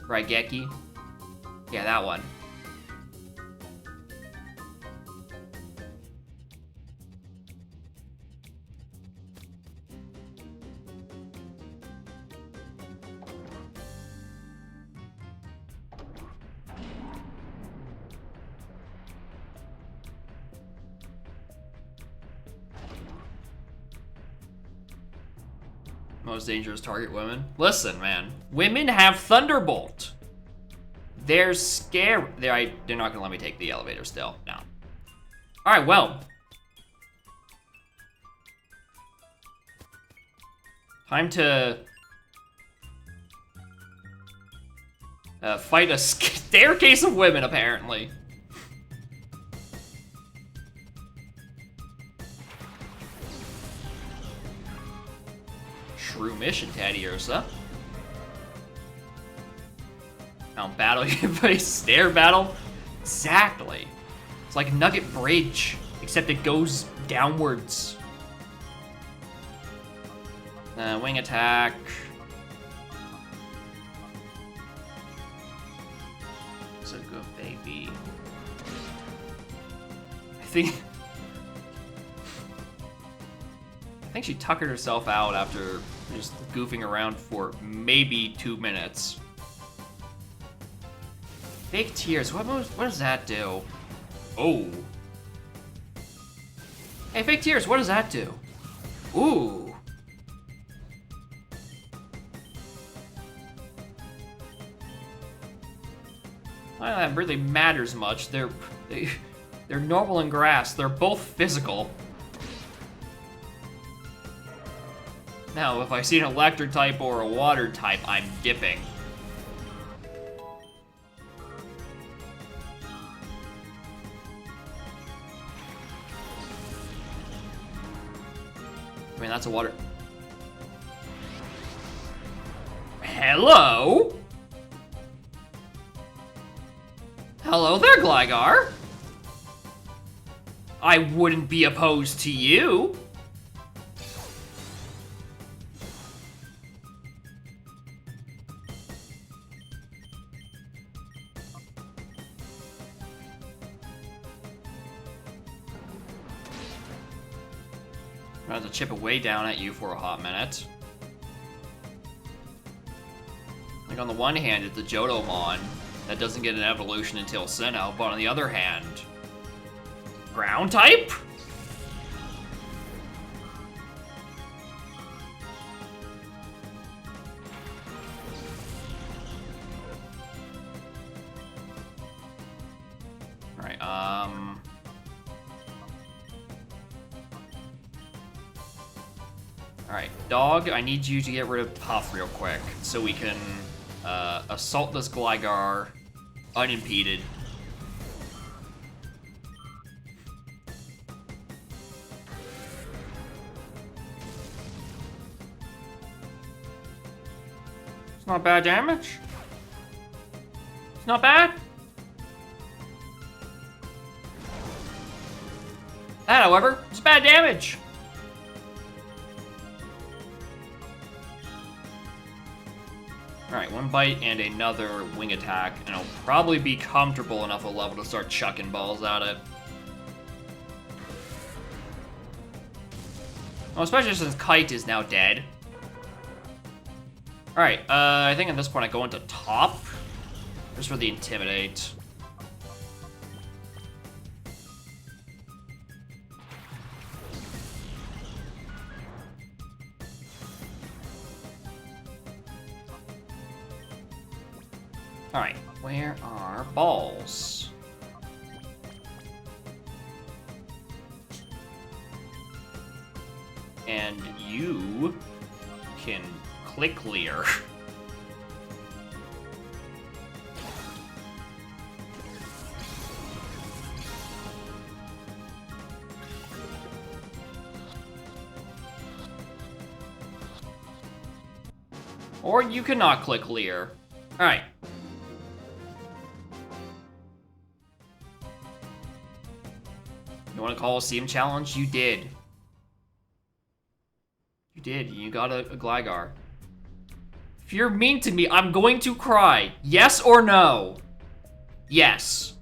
Speaker 1: Raigeki. Yeah, that one. Most dangerous target, women. Listen, man. Women have Thunderbolt. They're scary. They're not gonna let me take the elevator still. No. Alright, well. Time to fight a staircase of women, apparently. True mission, Tadiosa. Now battle, you play stair battle? Exactly. It's like Nugget Bridge, except it goes downwards. Wing attack. It's a good baby. I think she tuckered herself out after just goofing around for maybe 2 minutes. Fake tears. What does that do? Oh. Hey, fake tears. What does that do? Ooh. Well, that really matters much. They're normal and grass. They're both physical. Now, if I see an electric type or a water type, I'm dipping. I mean, that's a water. Hello? Hello there, Gligar. I wouldn't be opposed to you. I'm gonna have to chip away down at you for a hot minute. Like, on the one hand, it's the Jodomon that doesn't get an evolution until Sinnoh, but on the other hand, ground type? Alright, Alright, dog, I need you to get rid of Puff real quick so we can assault this Gligar unimpeded. It's not bad damage. It's not bad. That, however, is bad damage. Alright, one bite and another wing attack, and I'll probably be comfortable enough a level to start chucking balls at it. Well, especially since Kite is now dead. Alright, I think at this point I go into top, just for the Intimidate. Alright, where are balls? And you can click clear. Or you cannot click clear. Alright. You want to call a Coliseum challenge? You did. You did. You got a Gligar. If you're mean to me, I'm going to cry. Yes or no? Yes.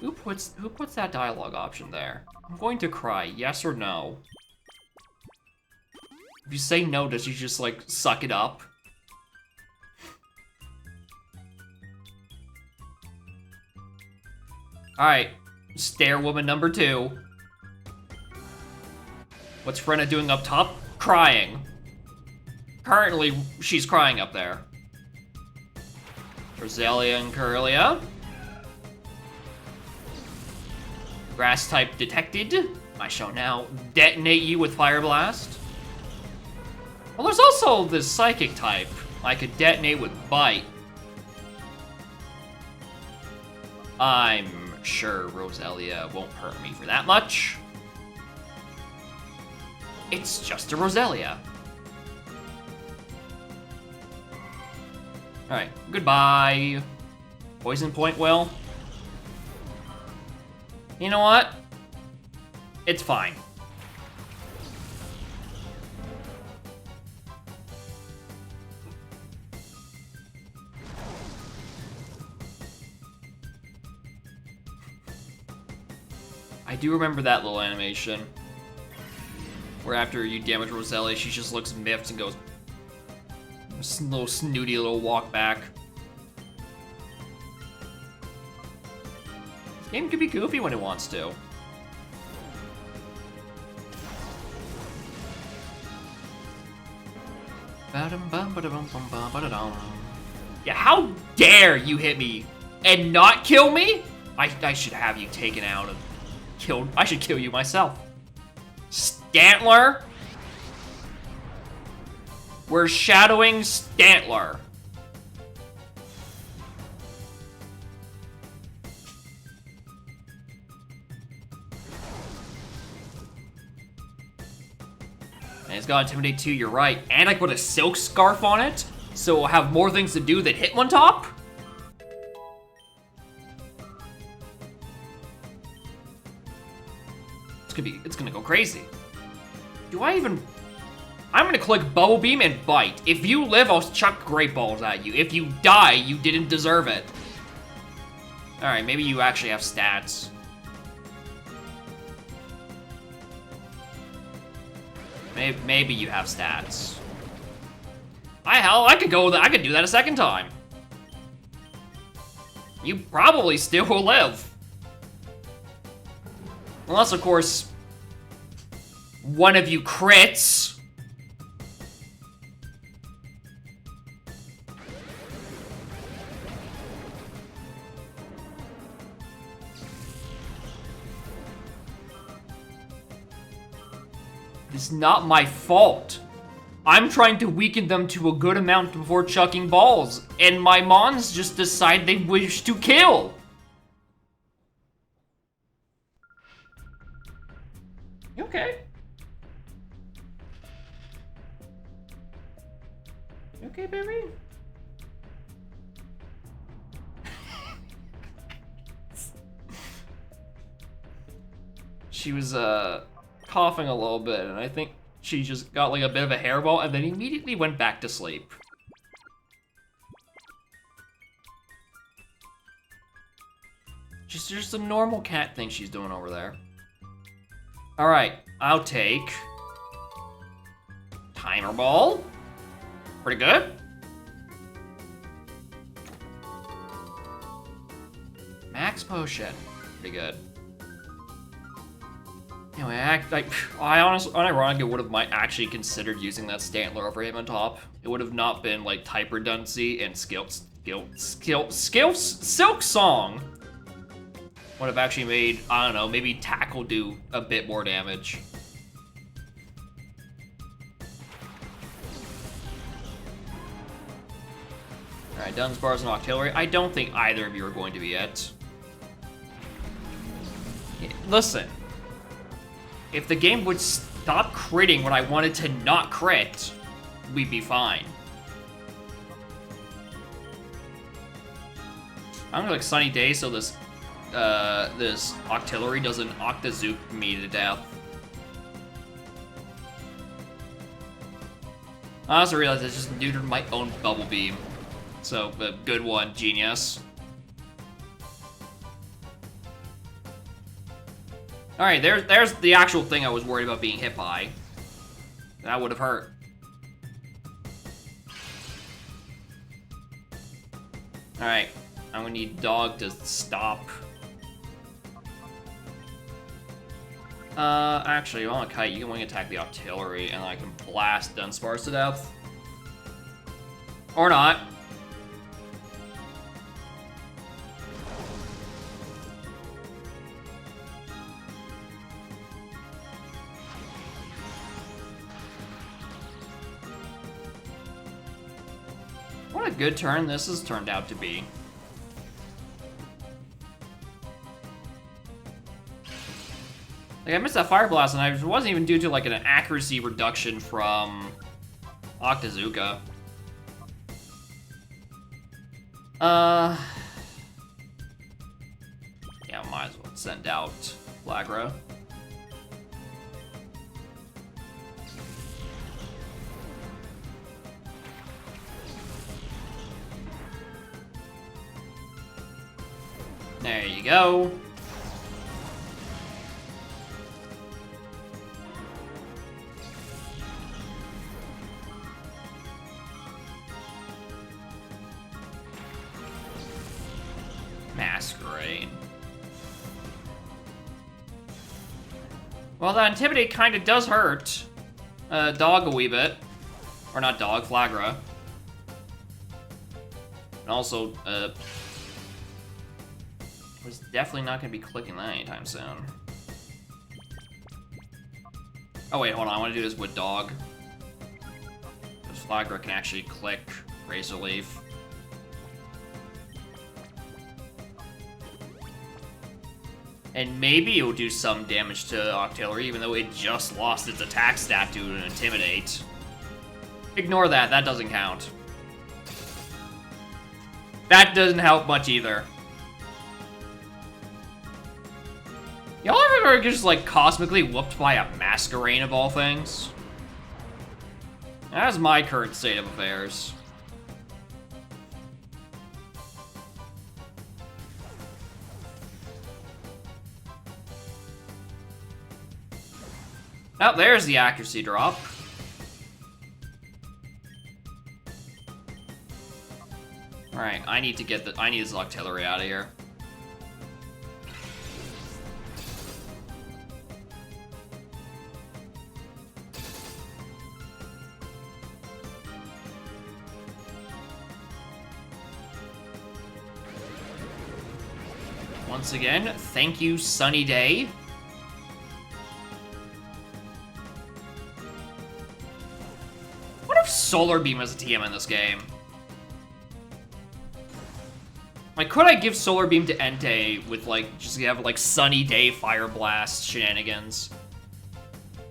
Speaker 1: Who puts that dialogue option there? I'm going to cry. Yes or no? If you say no, does she just, like, suck it up? Alright. Stare woman number 2. What's Frenna doing up top? Crying. Currently, she's crying up there. Roselia and Corellia. Grass type detected. I shall now detonate you with Fire Blast. Well, there's also this psychic type I could detonate with Bite. I'm sure Roselia won't hurt me for that much. It's just a Roselia. Alright, goodbye. Poison Point, Will. You know what? It's fine. I do remember that little animation. Where after you damage Roselia, she just looks miffed and goes... little snooty little walk back. This game could be goofy when it wants to. Yeah, how dare you hit me and not kill me? I should have you taken out and killed. I should kill you myself. Stantler? We're shadowing Stantler. And it's got Intimidate too, you're right. And I put a Silk Scarf on it, so we'll have more things to do than Hitmontop? It's gonna go crazy. Do I even... I'm gonna click Bubble Beam and Bite. If you live, I'll chuck Great Balls at you. If you die, you didn't deserve it. Alright, maybe you actually have stats. Maybe you have stats. I could go with that. I could do that a second time. You probably still will live. Unless, of course, one of you crits. It's not my fault. I'm trying to weaken them to a good amount before chucking balls, and my mons just decide they wish to kill. You okay? You okay, baby? She was, coughing a little bit, and I think she just got like a bit of a hairball and then immediately went back to sleep. Just a normal cat thing she's doing over there. Alright, I'll take Timer Ball. Pretty good. Max Potion. Pretty good. Anyway, I honestly, unironically would have might actually considered using that Stantler over Hitmontop. It would have not been like type redundancy and Silk Song would have actually made, I don't know, maybe Tackle do a bit more damage. Alright, Dunsparce and Octillery. I don't think either of you are going to be it. Listen. If the game would stop critting when I wanted to not crit, we'd be fine. I'm gonna like Sunny Day so this this Octillery doesn't Octazook me to death. I also realized I just neutered my own Bubble Beam. So, good one, genius. Alright, there's the actual thing I was worried about being hit by. That would have hurt. Alright, I'm gonna need Dog to stop. Actually, on a Kite, you can wing attack the Artillery, and I can blast Dunsparce to death. Or not. What a good turn this has turned out to be. Like, I missed that Fire Blast, and it wasn't even due to, like, an accuracy reduction from Octazooka. Yeah, might as well send out Flagra. There you go. Masquerade. Well, that Intimidate kind of does hurt Dog a wee bit. Or not Dog, Flagra. And also, was definitely not going to be clicking that anytime soon. Oh wait, hold on, I want to do this with Dog. Because Flagra can actually click Razor Leaf. And maybe it will do some damage to Octillery, even though it just lost its attack stat to an Intimidate. Ignore that, that doesn't count. That doesn't help much either. Y'all ever get just, like, cosmically whooped by a Masquerade of all things? That's my current state of affairs. Oh, there's the accuracy drop. Alright, I need this Octillery out of here. Once again, thank you, Sunny Day. What if Solar Beam is a TM in this game? Like, could I give Solar Beam to Entei with, like, just have, like, Sunny Day Fire Blast shenanigans?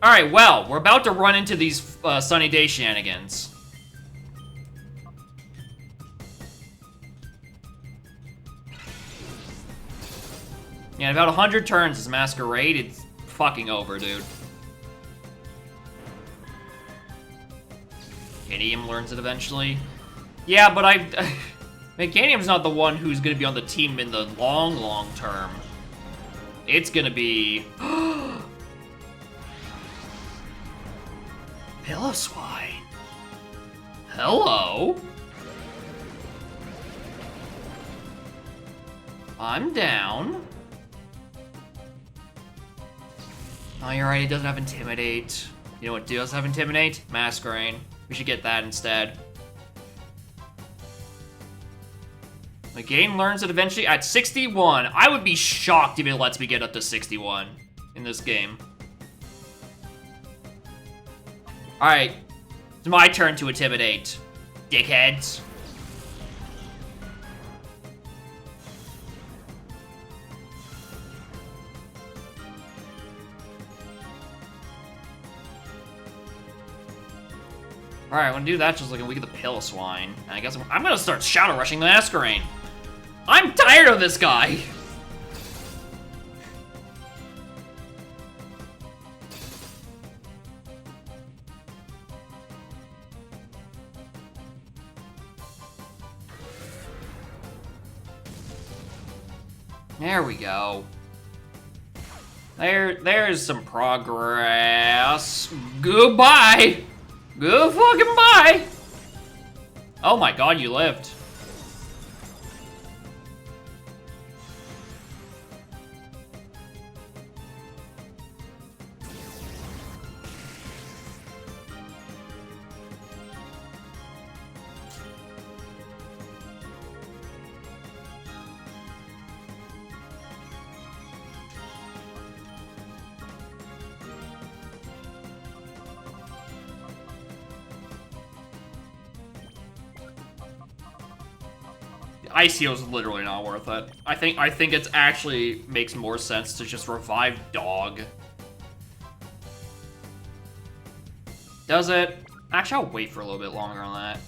Speaker 1: Alright, well, we're about to run into these Sunny Day shenanigans. Yeah, in about 100 turns as Masquerade, it's fucking over, dude. Meganium learns it eventually. Yeah, but Meganium's not the one who's gonna be on the team in the long term. It's gonna be... Piloswine. Hello? I'm down. Oh, you're right, it doesn't have Intimidate. You know what does have Intimidate? Masquerade. We should get that instead. The game learns it eventually at 61. I would be shocked if it lets me get up to 61 in this game. Alright, it's my turn to Intimidate, dickheads. Alright, I'm gonna do that just like a week of the Piloswine. And I guess I'm gonna start Shadow Rushing the Masquerade. I'm tired of this guy! There we go. There's some progress. Goodbye! Good fucking bye! Oh my god, you lived. Icio's literally not worth it. I think it's actually makes more sense to just revive Dog. Does it? Actually, I'll wait for a little bit longer on that.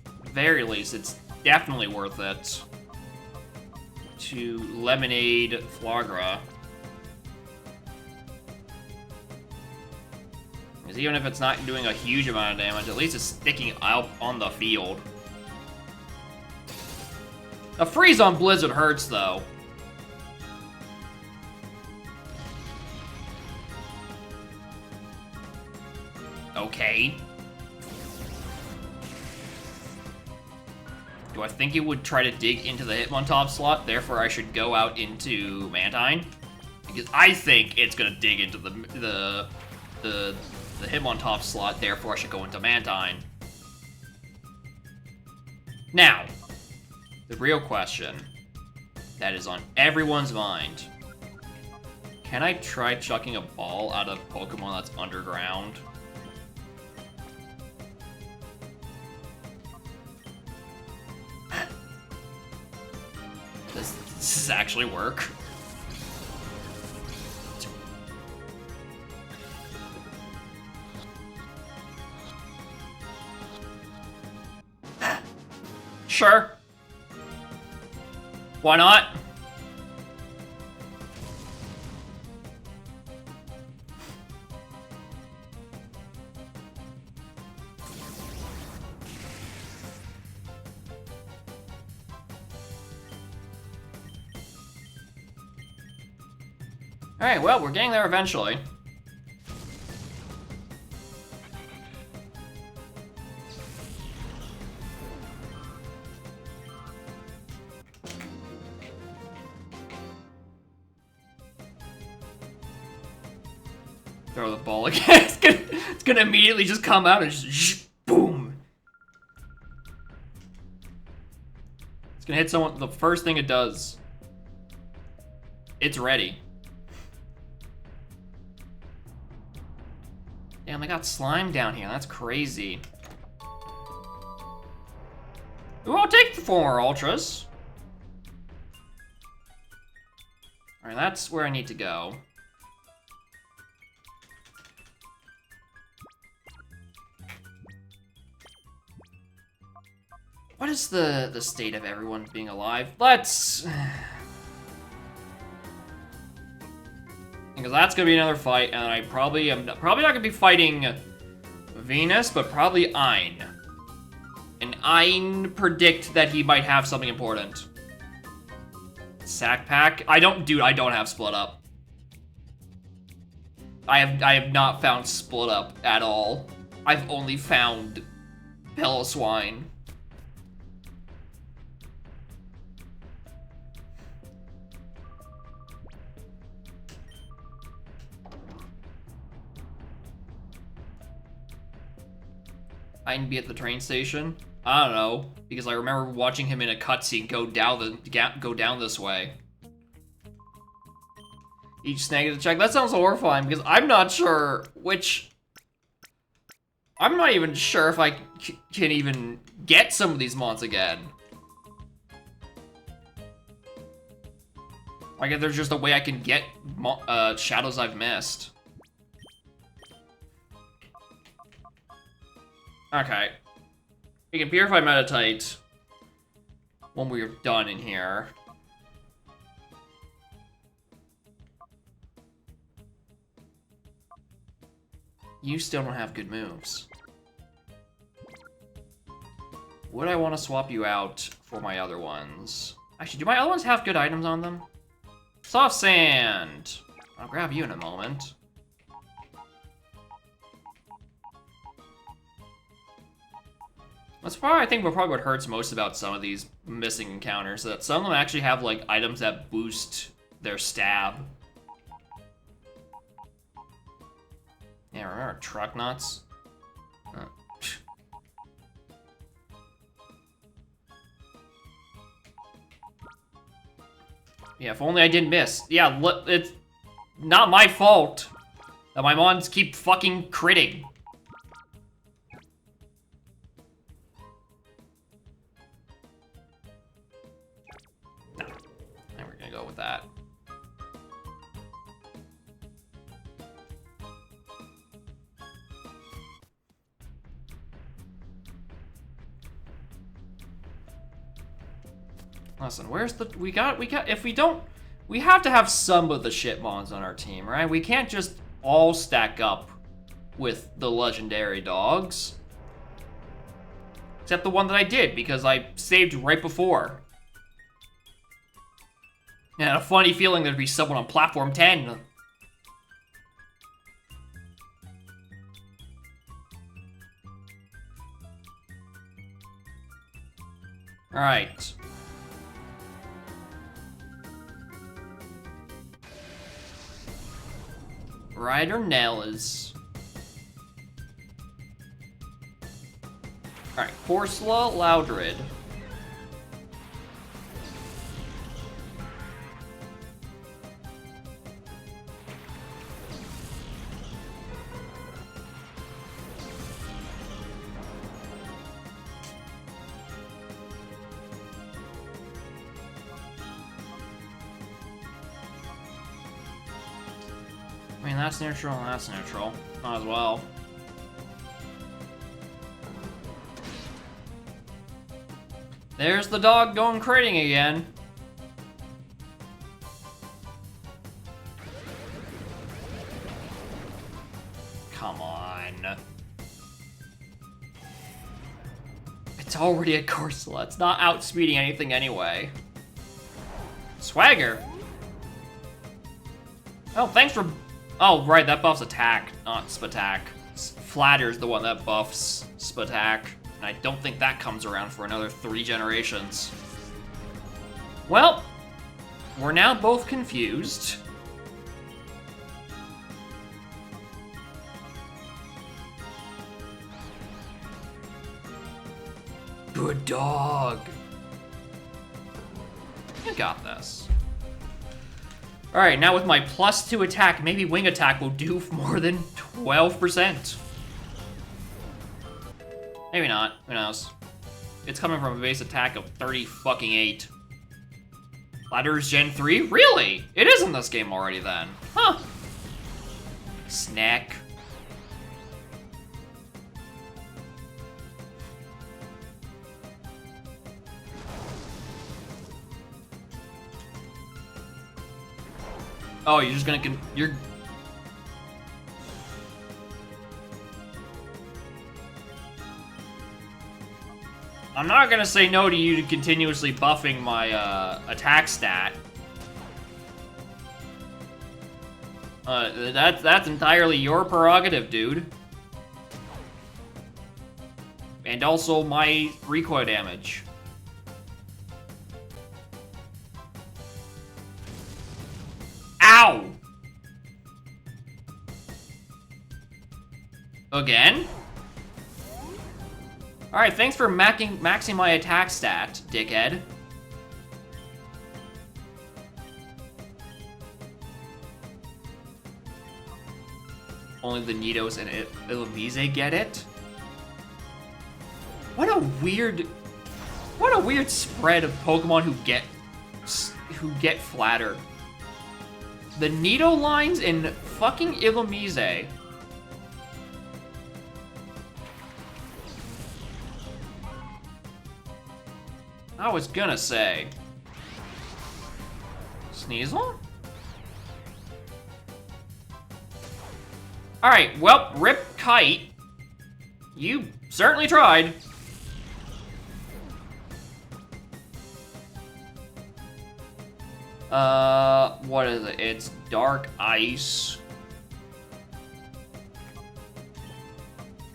Speaker 1: At the very least, it's definitely worth it to Lemonade Flagra. Because even if it's not doing a huge amount of damage, at least it's sticking out on the field. A freeze on Blizzard hurts, though. Okay. Do I think it would try to dig into the Hitmontop slot, therefore I should go out into Mantine? Because I think it's gonna dig into the Hitmontop slot, therefore I should go into Mantine. Now, the real question that is on everyone's mind. Can I try chucking a ball at a Pokemon that's underground? Does this actually work? Sure. Why not? Alright, well, we're getting there eventually. Throw the ball again. It's gonna immediately just come out and just boom. It's gonna hit someone. The first thing it does. It's ready. Damn, I got slime down here. That's crazy. Ooh, I'll take the 4 Ultras. Alright, that's where I need to go. What is the state of everyone being alive? Let's... Because that's gonna be another fight, and I probably am probably not gonna be fighting Venus, but probably Ein. And Ein predict that he might have something important. Sack Pack? Dude, I don't have Split Up. I have not found Split Up at all. I've only found Piloswine. I can be at the train station. I don't know, because I remember watching him in a cutscene go down this way. Each snag is a check. That sounds horrifying because I'm not sure which. I'm not even sure if I can even get some of these mons again. Like if there's just a way I can get shadows I've missed. Okay. We can Purify Meditate. when we're done in here. You still don't have good moves. Would I want to swap you out for my other ones? Actually, do my other ones have good items on them? Soft Sand! I'll grab you in a moment. That's probably, I think, probably what hurts most about some of these missing encounters, that some of them actually have, like, items that boost their stab. Yeah, remember truck nuts? Yeah, if only I didn't miss. Yeah, it's not my fault that my mons keep fucking critting. No. And we're gonna go with that. Listen, where's the... We got... If we don't... We have to have some of the shit mons on our team, right? We can't just all stack up with the legendary dogs. Except the one that I did, because I saved right before. And I had a funny feeling there'd be someone on platform 10. Alright. Ryder Nell is... Alright, Corsola, Loudred. I mean, that's neutral and that's neutral. Might as well. There's the dog going critting again. Come on. It's already a Corsola. It's not outspeeding anything anyway. Swagger. Oh, thanks for... Oh, right, that buffs attack, not Spatak. Flatter's the one that buffs Spatak, and I don't think that comes around for another 3 generations. Well, we're now both confused. Good dog. You got this. Alright, now with my +2 attack, maybe wing attack will do more than 12%. Maybe not, who knows. It's coming from a base attack of 30-fucking-8. Ladder's Gen 3? Really? It is in this game already then. Huh. Snack. Oh, you're just gonna you're... I'm not gonna say no to you continuously buffing my attack stat. That's entirely your prerogative, dude. And also my recoil damage. Ow! Again? Alright, thanks for maxing my attack stat, dickhead. Only the Nidos and Illumise get it? What a weird spread of Pokemon who get flatter. The Nido lines in fucking Illumise. I was gonna say. Sneasel? Alright, well, Rip Kite. You certainly tried. What is it? It's Dark Ice.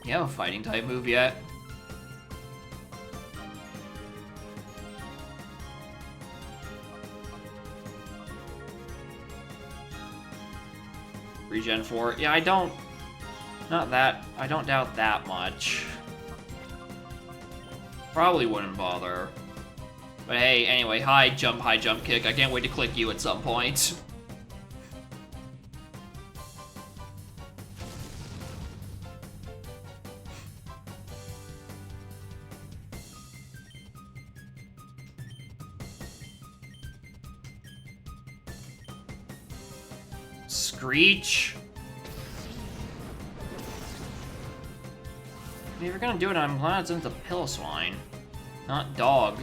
Speaker 1: You have a fighting type move yet? Regen 4. Yeah, I don't doubt that much. Probably wouldn't bother. But hey, anyway, high jump kick. I can't wait to click you at some point. Screech. If you're gonna do it, I'm glad it's into Piloswine, not Dog.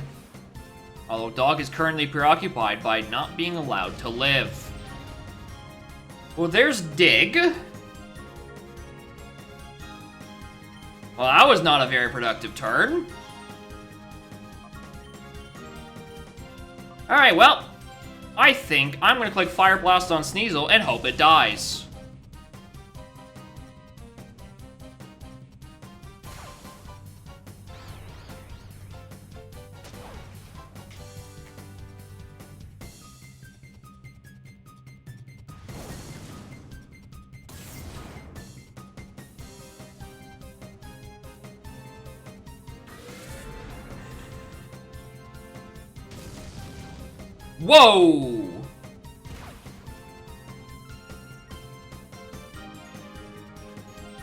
Speaker 1: Although Dog is currently preoccupied by not being allowed to live. Well, there's Dig. Well, that was not a very productive turn. Alright, well, I think I'm gonna click Fire Blast on Sneasel and hope it dies. Whoa!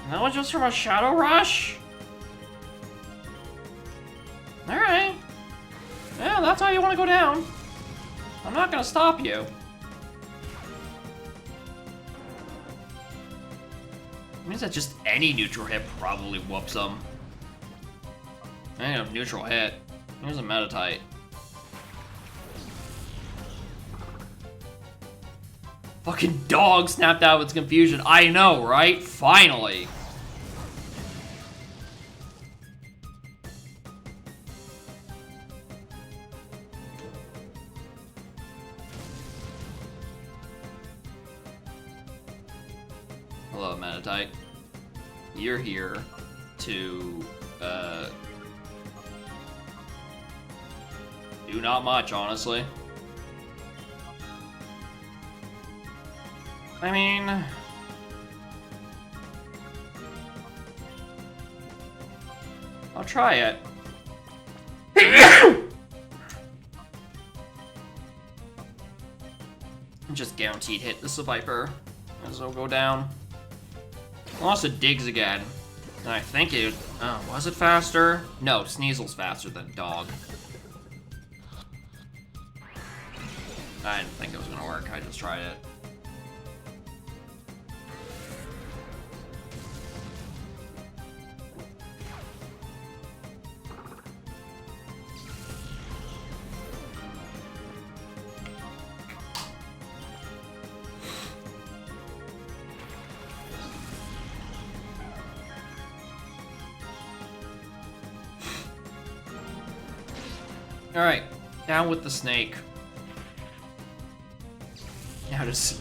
Speaker 1: That was just from a Shadow Rush? Alright. Yeah, that's how you want to go down. I'm not gonna stop you. Means that just any neutral hit probably whoops them. I ain't a neutral hit. Here's a Metatite. Fucking Dog snapped out of its confusion. I know, right? Finally. Hello, Metatite. You're here to, do not much, honestly. I mean... I'll try it. Just guaranteed hit the Viper. As it'll go down. Unless it digs again. And I think it... Oh, was it faster? No, Sneasel's faster than Dog. I didn't think it was gonna work, I just tried it. Alright, down with the snake. Now does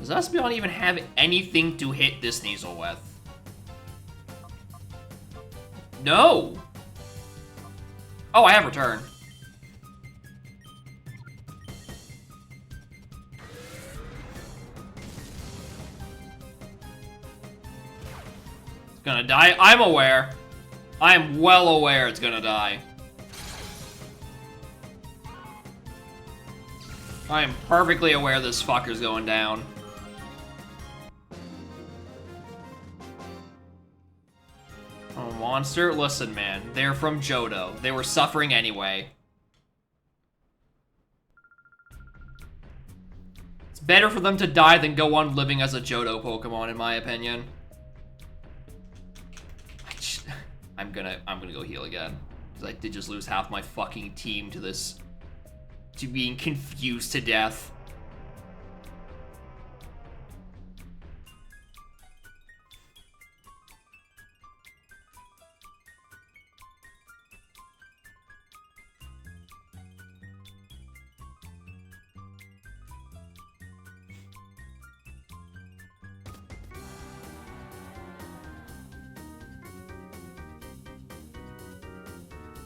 Speaker 1: Espeon even have anything to hit this Sneasel with? No! Oh, I have Return. It's gonna die. I'm aware. I'm well aware it's gonna die. I am perfectly aware this fucker's going down. Oh, Monster? Listen, man. They're from Johto. They were suffering anyway. It's better for them to die than go on living as a Johto Pokemon, in my opinion. I'm gonna go heal again. Because I did just lose half my fucking team to this... to being confused to death.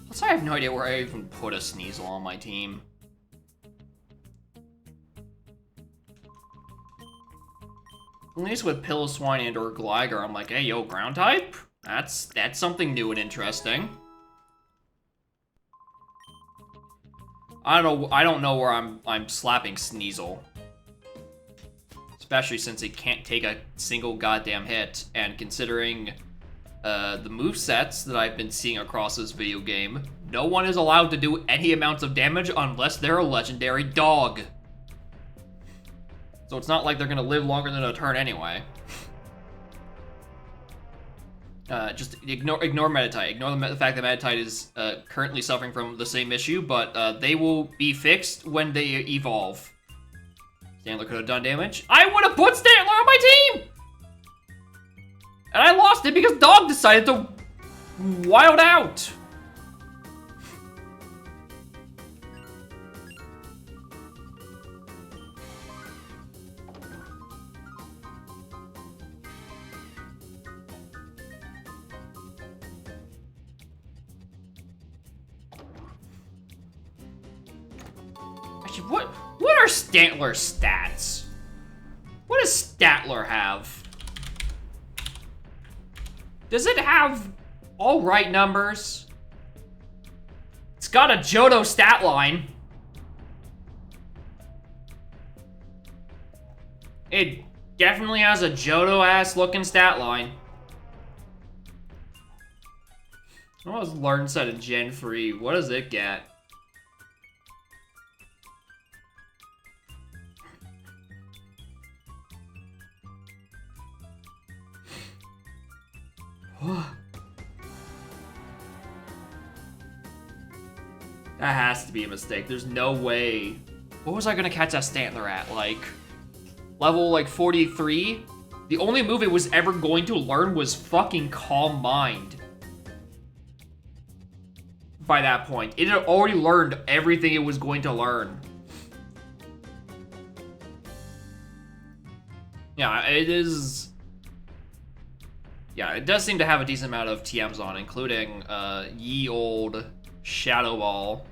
Speaker 1: Plus, I have no idea where I even put a Sneasel on my team. At least with Piloswine and or Gligar, I'm like, hey, yo, ground type? That's something new and interesting. I don't know where I'm slapping Sneasel. Especially since it can't take a single goddamn hit, and considering the movesets that I've been seeing across this video game, no one is allowed to do any amounts of damage unless they're a legendary dog. So it's not like they're gonna live longer than a turn anyway. Just ignore Meditite. Ignore the fact that Meditite is currently suffering from the same issue, but they will be fixed when they evolve. Stantler could have done damage. I would have put Stantler on my team! And I lost it because Dog decided to wild out. Actually, what are Stantler's stats? What does Statler have? Does it have all right numbers? It's got a Johto stat line. It definitely has a Johto-ass looking stat line. What was Learn Set in Gen 3? What does it get? That has to be a mistake. There's no way. What was I gonna catch that Stantler at? Like, level like 43? The only move it was ever going to learn was fucking Calm Mind. By that point, it had already learned everything it was going to learn. Yeah, it is... Yeah, it does seem to have a decent amount of TMs on, including ye old Shadow Ball,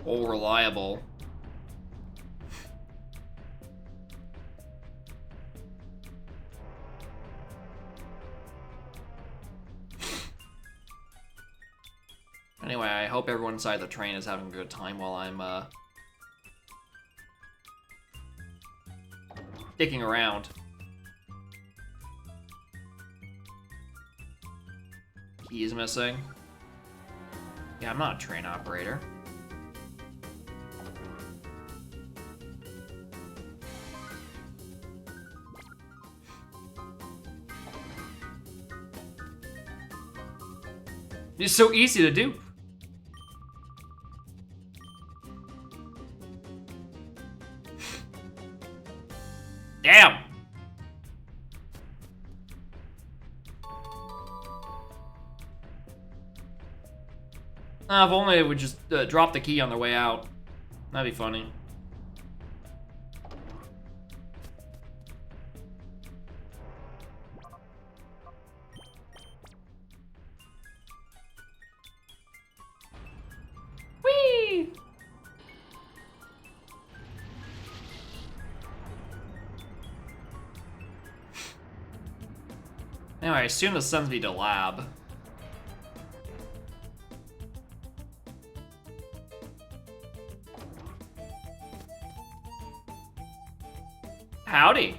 Speaker 1: old reliable. Anyway, I hope everyone inside the train is having a good time while I'm dicking around. Key is missing. Yeah, I'm not a train operator. It's so easy to do. Damn! If only it would just drop the key on their way out. That'd be funny. Whee! Anyway, I assume this sends me to lab. Howdy.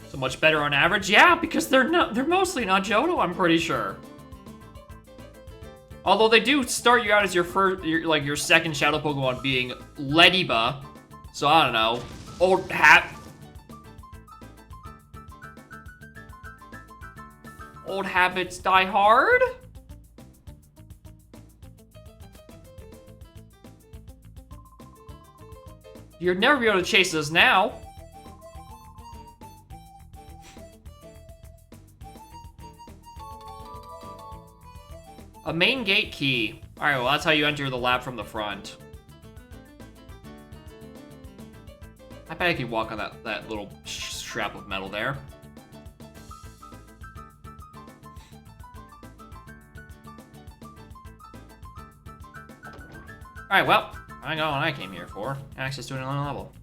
Speaker 1: So much better on average? Yeah, because they're mostly not Johto, I'm pretty sure. Although they do start you out as your first, your second Shadow Pokemon being Lediba. So I don't know. Old hat. Old habits die hard. You'd never be able to chase us now. A main gate key. Alright, well, that's how you enter the lab from the front. I bet I could walk on that little strap of metal there. Alright, well, I got what I came here for. Access to another level.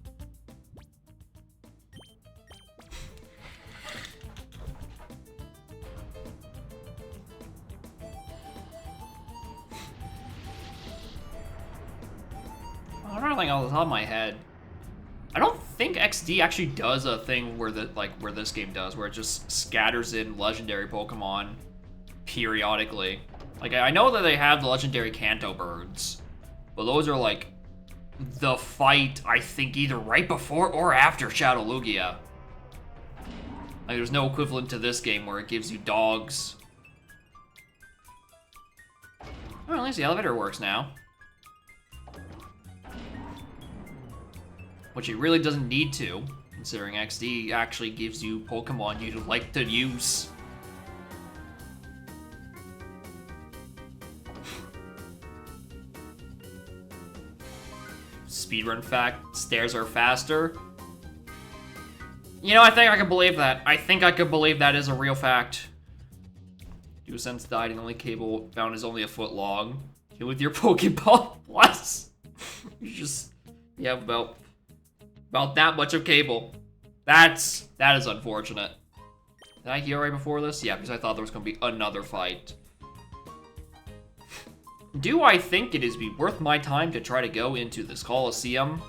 Speaker 1: I'm not like off the top of my head. I don't think XD actually does a thing where where this game does, where it just scatters in legendary Pokemon periodically. Like, I know that they have the legendary Kanto birds, but those are like the fight, I think, either right before or after Shadow Lugia. Like, there's no equivalent to this game where it gives you dogs. Well, at least the elevator works now. Which it really doesn't need to, considering XD actually gives you Pokemon you like to use. Speedrun fact, stairs are faster. You know, I think I can believe that. I think I could believe that is a real fact. Dusense died and the only cable found is only a foot long. Deal with your Pokeball Plus. You have about that much of cable. That is unfortunate. Did I heal right before this? Yeah, because I thought there was going to be another fight. Do I think it is worth my time to try to go into this Coliseum?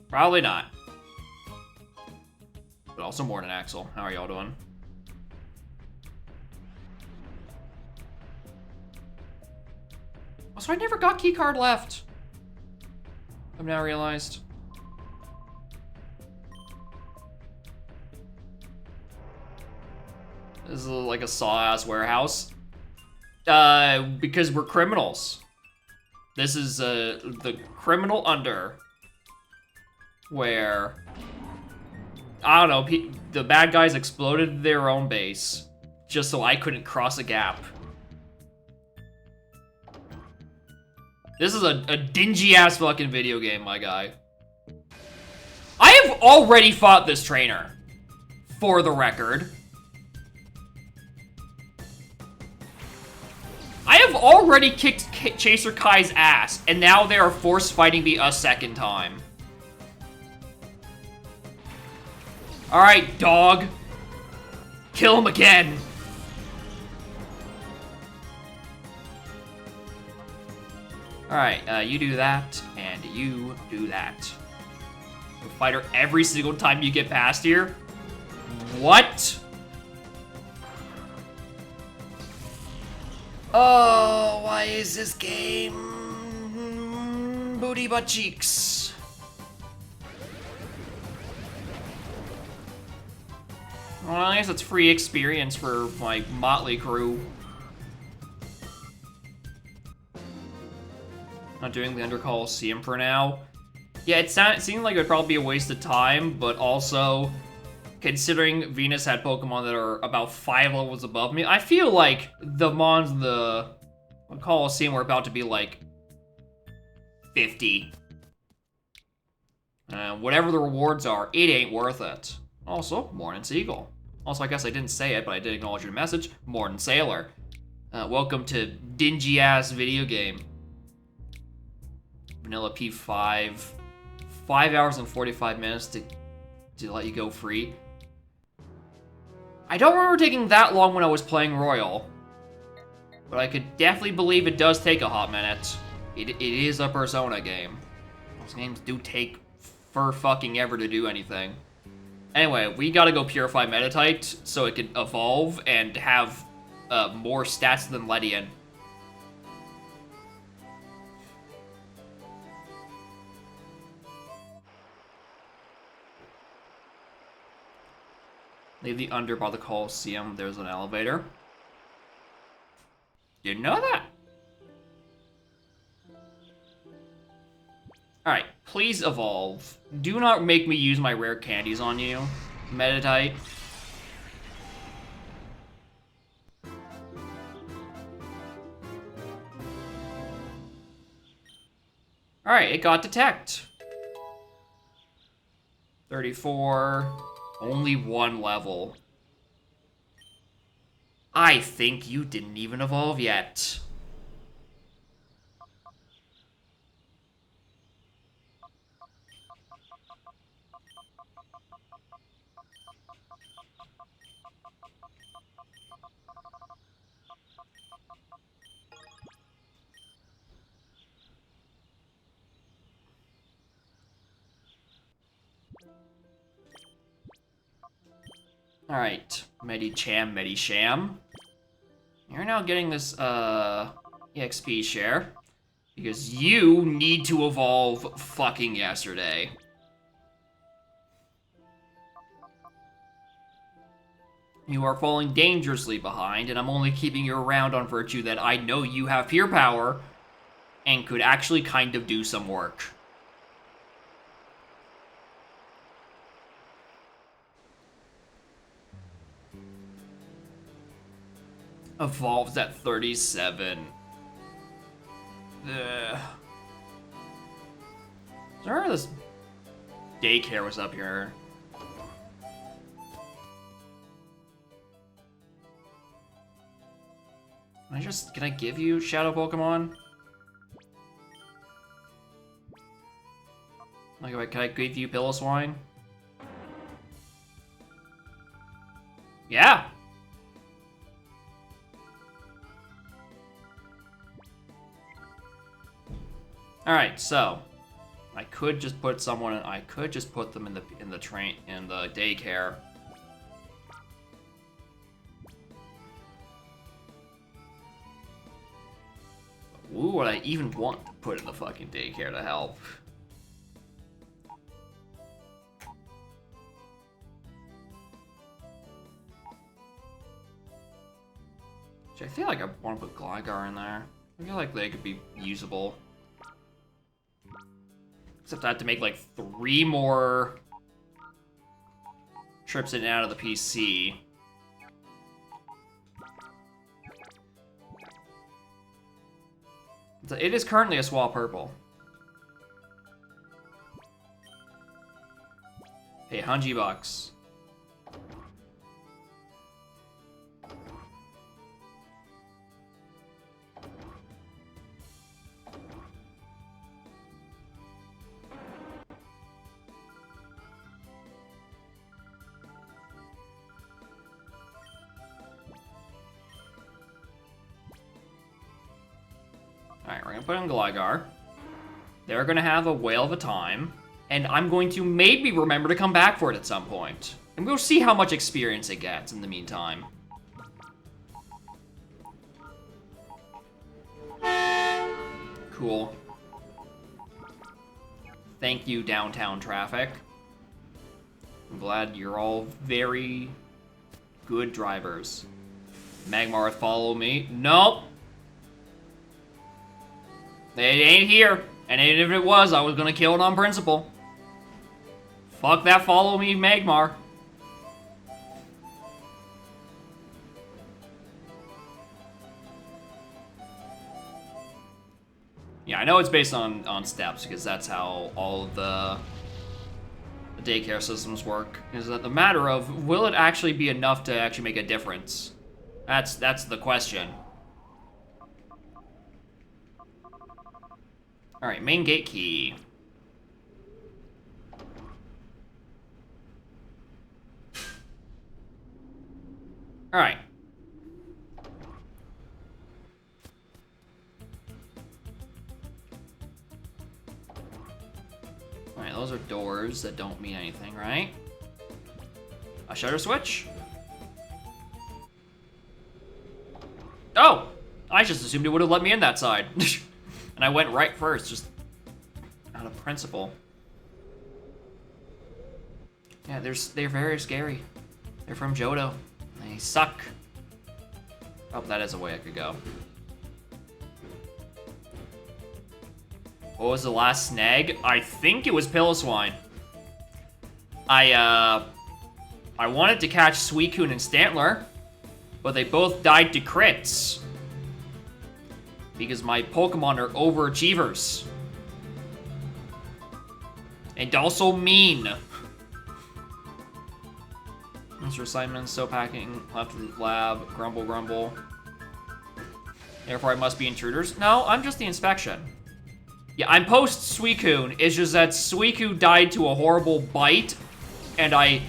Speaker 1: Probably not. But also morning, Axel. How are y'all doing? So I never got keycard left. I've now realized. This is like a saw-ass warehouse. Because we're criminals. This is the criminal under. Where, I don't know, the bad guys exploded their own base. Just so I couldn't cross a gap. This is a dingy-ass fucking video game, my guy. I have already fought this trainer. For the record. I have already kicked Chaser Kai's ass, and now they are force fighting me a second time. Alright, dog. Kill him again. Alright, you do that, and you do that. You fight her every single time you get past here? What? Oh, why is this game booty butt cheeks? Well, I guess it's free experience for my motley crew. Not doing the Under Coliseum for now. Yeah, it seemed like it would probably be a waste of time, but also, considering Venus had Pokemon that are about 5 levels above me, I feel like the mons in the Coliseum were about to be like 50. Whatever the rewards are, it ain't worth it. Also, Morning Seagull. Also, I guess I didn't say it, but I did acknowledge your message. Morning Sailor. Welcome to dingy-ass video game. Vanilla P5. 5 hours and 45 minutes to let you go free. I don't remember taking that long when I was playing Royal. But I could definitely believe it does take a hot minute. It is a Persona game. Those games do take for fucking ever to do anything. Anyway, we gotta go purify Metatite so it can evolve and have more stats than Ledian. Leave the under by the Coliseum. There's an elevator. Didn't know that. Alright, please evolve. Do not make me use my rare candies on you, Meditite. Alright, it got detect. 34. Only one level. I think you didn't even evolve yet. Alright, Medicham, Medisham. You're now getting this, EXP share. Because you need to evolve fucking yesterday. You are falling dangerously behind, and I'm only keeping you around on virtue that I know you have peer power and could actually kind of do some work. Evolves at 37. Ugh. Sorry, this daycare was up here. Can I give you Shadow Pokemon? Like, can I give you Piloswine? Yeah! Alright, so I could just put someone in, I could just put them in the daycare. Ooh, would I even want to put in the fucking daycare to help? I feel like I want to put Gligar in there. I feel like they could be usable. Except I have to make like 3 more trips in and out of the PC. It is currently a Swap Purple. Hey, $100. Alright, we're gonna put in Gligar. They're gonna have a whale of a time, and I'm going to maybe remember to come back for it at some point. And we'll see how much experience it gets in the meantime. Cool. Thank you, downtown traffic. I'm glad you're all very good drivers. Magmar, follow me. Nope. It ain't here. And even if it was, I was gonna kill it on principle. Fuck that follow me, Magmar. Yeah, I know it's based on steps, because that's how all of the daycare systems work. Is that the matter of, will it actually be enough to actually make a difference? That's the question. Alright, main gate key. Alright. Alright, those are doors that don't mean anything, right? A shutter switch? Oh! I just assumed it would have let me in that side. And I went right first, just out of principle. Yeah, they're very scary. They're from Johto. They suck. Oh, that is a way I could go. What was the last snag? I think it was Pilliswine. I wanted to catch Suicune and Stantler, but they both died to crits. Because my Pokemon are overachievers. And also mean. Mr. Simon, so packing, left of the lab, grumble, grumble. Therefore I must be intruders. No, I'm just the inspection. Yeah, I'm post Suicune. It's just that Suicune died to a horrible bite, and I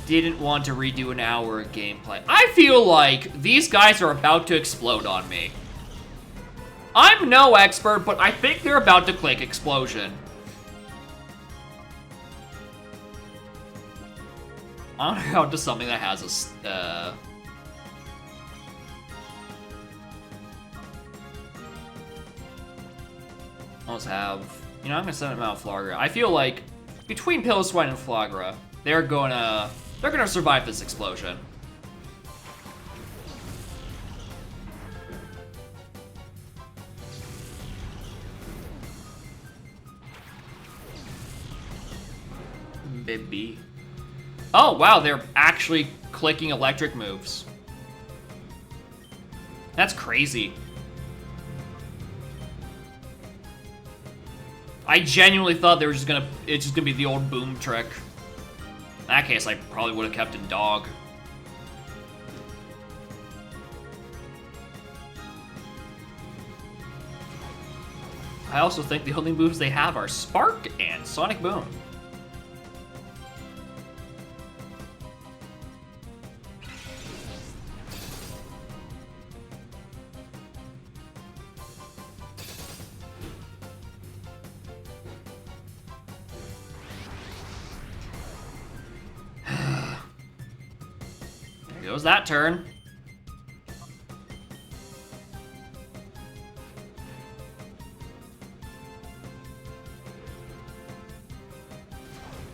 Speaker 1: didn't want to redo an hour of gameplay. I feel like these guys are about to explode on me. I'm no expert, but I think they're about to click explosion. I don't know how to something that has a, let's have, you know, I'm gonna send him out Flagra. I feel like between Pilliswine and Flagra, they're gonna survive this explosion. Baby. Oh wow, they're actually clicking electric moves. That's crazy. I genuinely thought they were it's just gonna be the old boom trick. In that case, I probably would have kept in dog. I also think the only moves they have are Spark and Sonic Boom. There goes that turn.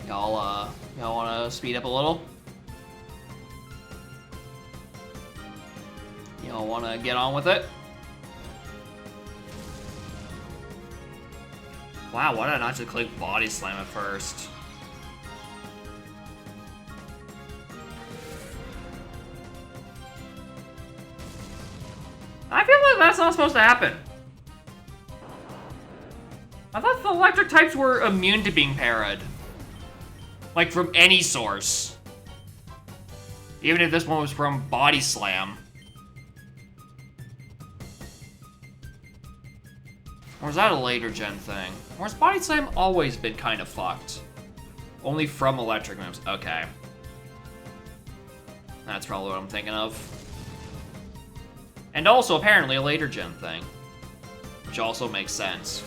Speaker 1: Y'all wanna speed up a little? Y'all wanna get on with it? Wow, why did I not just click Body Slam at first? I feel like that's not supposed to happen. I thought the electric types were immune to being parried. Like, from any source. Even if this one was from Body Slam. Or is that a later gen thing? Or has Body Slam always been kind of fucked? Only from electric moves. Okay. That's probably what I'm thinking of. And also, apparently, a later gen thing. Which also makes sense.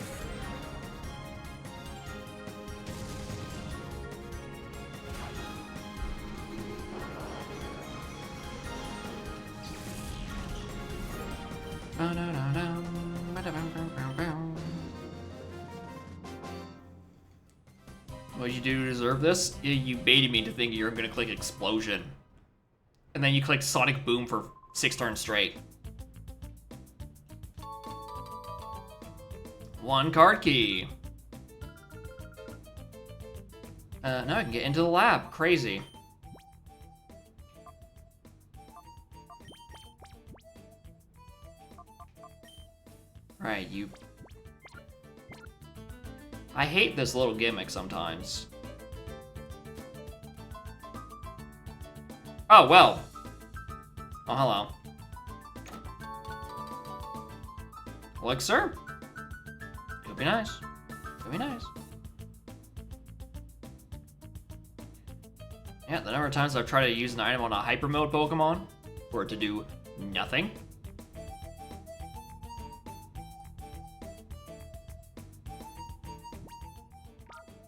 Speaker 1: What did you do to deserve this? You baited me to think you were gonna click Explosion. And then you click Sonic Boom for 6 turns straight. 1 card key. Now I can get into the lab. Crazy. Right, you... I hate this little gimmick sometimes. Oh, well. Oh, hello. Elixir? Could be nice. Could be nice. Yeah, the number of times I've tried to use an item on a Hyper Mode Pokemon for it to do nothing.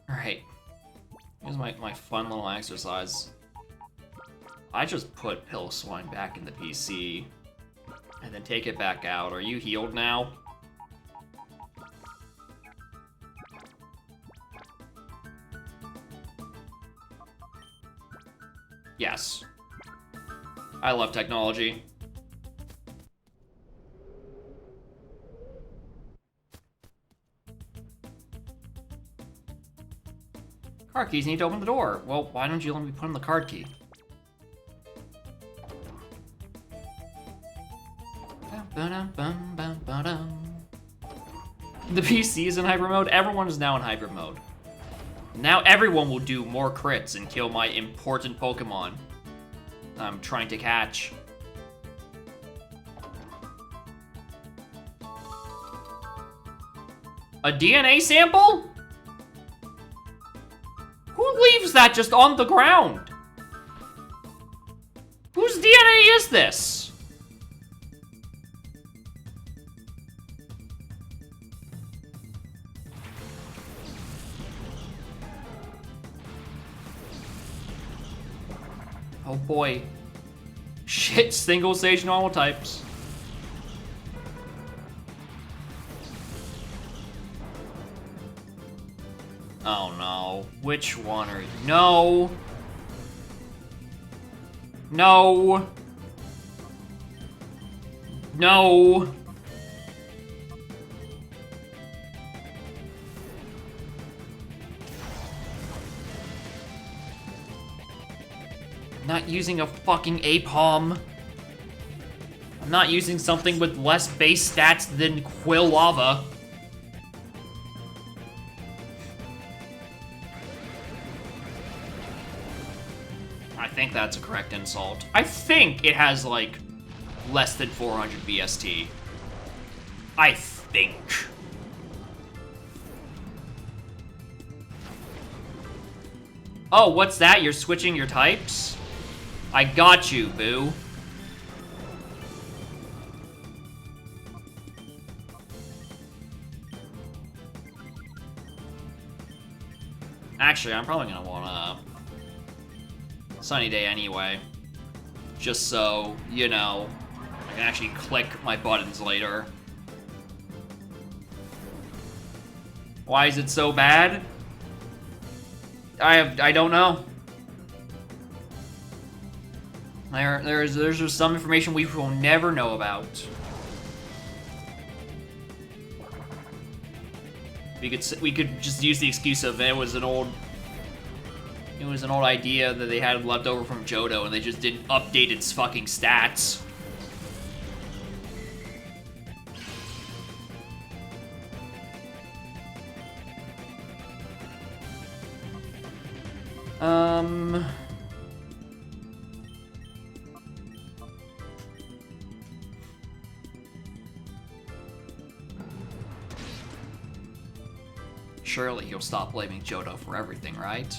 Speaker 1: Alright. Here's my fun little exercise. I just put Pilliswine back in the PC and then take it back out. Are you healed now? Yes. I love technology. Card keys need to open the door. Well, why don't you let me put in the card key? The PC is in hyper mode. Everyone is now in hyper mode. Now everyone will do more crits and kill my important Pokemon I'm trying to catch. A DNA sample? Who leaves that just on the ground? Whose DNA is this? Oh boy. Shit, single stage normal types. Oh no. Which one are you? No. No. No. I'm not using a fucking Apom. I'm not using something with less base stats than Quillava. I think that's a correct insult. I think it has, like, less than 400 BST. I think. Oh, what's that? You're switching your types? I got you, boo. Actually, I'm probably gonna want a Sunny Day anyway. Just so, you know, I can actually click my buttons later. Why is it so bad? I don't know. There's just some information we will never know about. We could just use the excuse of it was an old idea that they had left over from Johto and they just didn't update its fucking stats. Surely he'll stop blaming Johto for everything, right?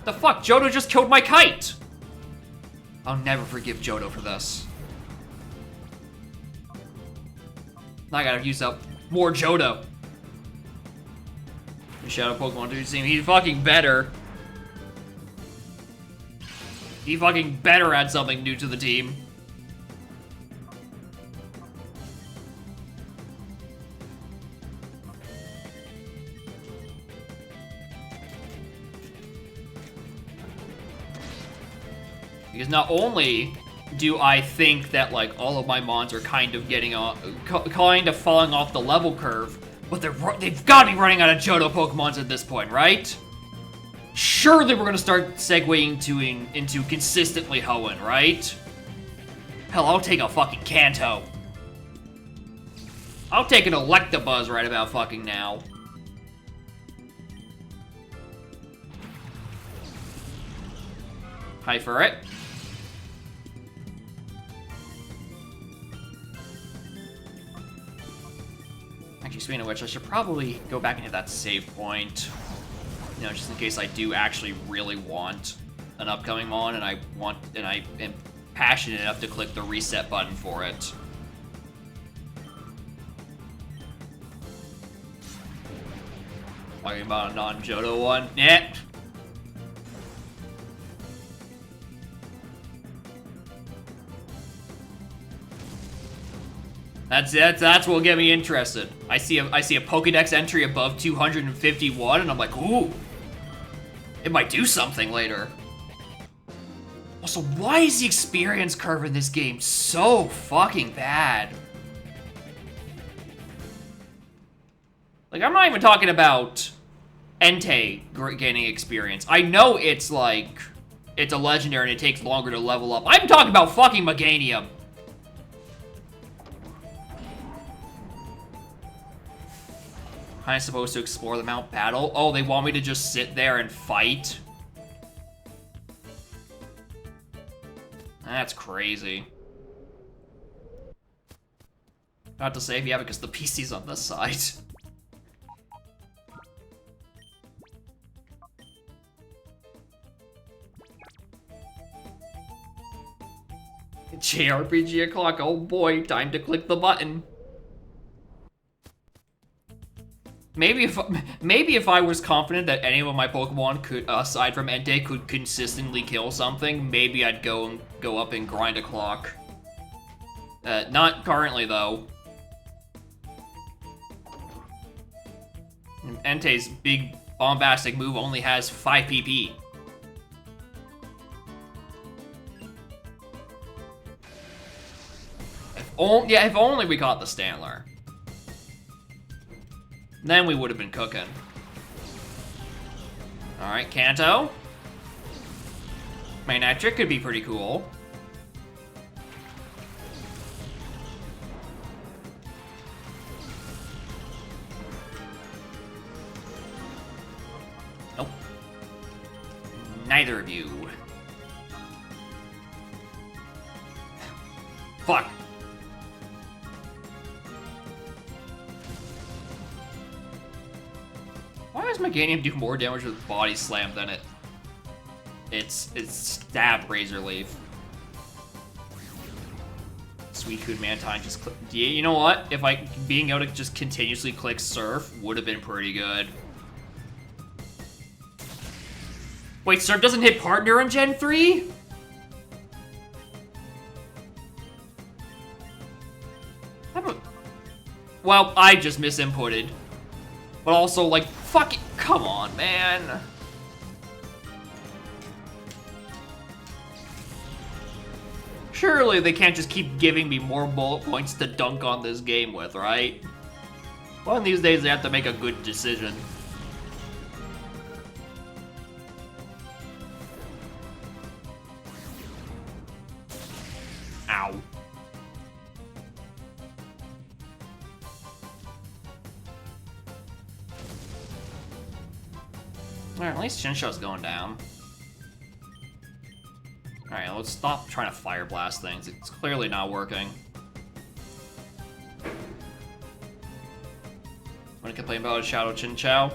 Speaker 1: The fuck? Johto just killed my kite! I'll never forgive Johto for this. Now I gotta use up more Johto. Shadow Pokemon Dude Team, he's fucking better. He fucking better add something new to the team. Because not only do I think that, like, all of my mons are kind of getting kind of falling off the level curve, but they've got to be running out of Johto Pokemons at this point, right? Surely we're gonna start segueing into consistently Hoenn, right? Hell, I'll take a fucking Kanto. I'll take an Electabuzz right about fucking now. Hi for it. Actually, speaking of which, I should probably go back into that save point. You know, just in case I do actually really want an upcoming mon and I am passionate enough to click the reset button for it. Talking about a non-Johto one? Yeah. That's what'll get me interested. I see a Pokédex entry above 251, and I'm like, ooh, it might do something later. Also, why is the experience curve in this game so fucking bad? Like, I'm not even talking about Entei gaining experience. I know it's like, it's a legendary and it takes longer to level up. I'm talking about fucking Meganium. I'm supposed to explore the Mount Battle? Oh, they want me to just sit there and fight? That's crazy. Not to save, yeah, because the PC's on this side. JRPG o'clock, oh boy, time to click the button. Maybe if I was confident that any of my Pokemon could, aside from Entei, could consistently kill something, maybe I'd go up and grind a clock. Not currently though. Entei's big bombastic move only has 5 PP. If only we caught the Stantler. Then we would have been cooking. Alright, Kanto. Manectric could be pretty cool. Nope. Neither of you. Fuck. Why does Meganium do more damage with Body Slam than its stab Razor Leaf? Suicune Mantine just click. Yeah, you know what? If being able to just continuously click Surf would have been pretty good. Wait, Surf doesn't hit Partner in Gen 3? Well, I just misinputted. But also, like, fuck it. Come on, man. Surely they can't just keep giving me more bullet points to dunk on this game with, right? One of these days they have to make a good decision. Ow. Alright, at least Shinsho's going down. Alright, let's stop trying to Fire Blast things. It's clearly not working. Wanna complain about a Shadow Chinchou?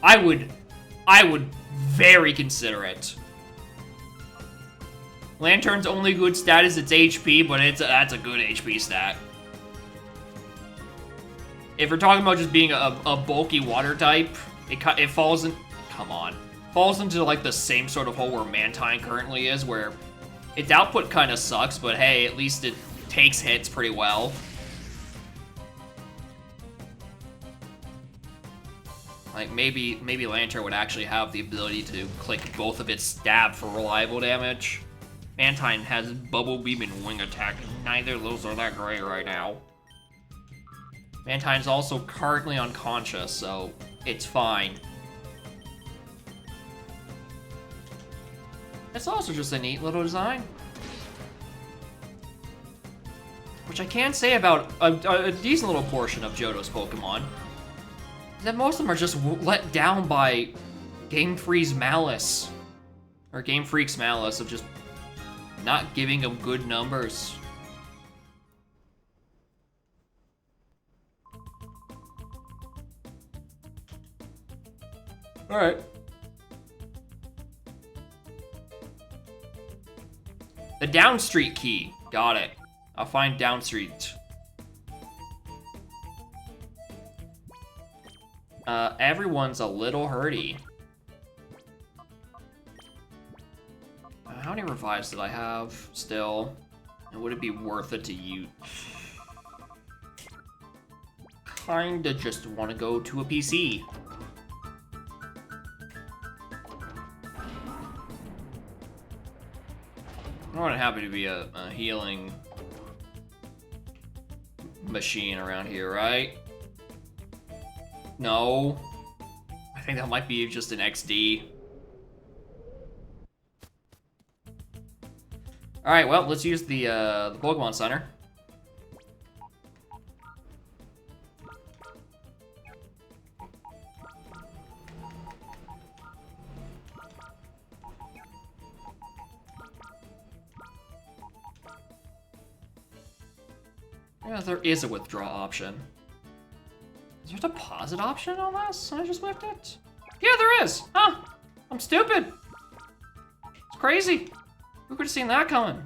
Speaker 1: I would very consider it. Lantern's only good stat is its HP, but that's a good HP stat. If we're talking about just being a bulky water type, it falls in. Come on, falls into like the same sort of hole where Mantine currently is, where its output kind of sucks, but hey, at least it takes hits pretty well. Like maybe Lantern would actually have the ability to click both of its stab for reliable damage. Mantine has Bubble Beam and Wing Attack, and neither of those are that great right now. Mantine's also currently unconscious, so it's fine. It's also just a neat little design. Which I can say about a decent little portion of Johto's Pokemon. That most of them are just let down by Game Freak's malice. Or Game Freak's malice of just not giving them good numbers. Alright. The Down Street key. Got it. I'll find Down Street. Everyone's a little hurty. How many revives did I have still? And would it be worth it to use? Kinda just want to go to a PC. I'm more than happy to be a healing machine around here, right? No. I think that might be just an XD. Alright, well, let's use the Pokemon Center. Yeah, there is a withdraw option. Is there a deposit option on this? I just whipped it? Yeah, there is! Huh! I'm stupid! It's crazy! Who could have seen that coming?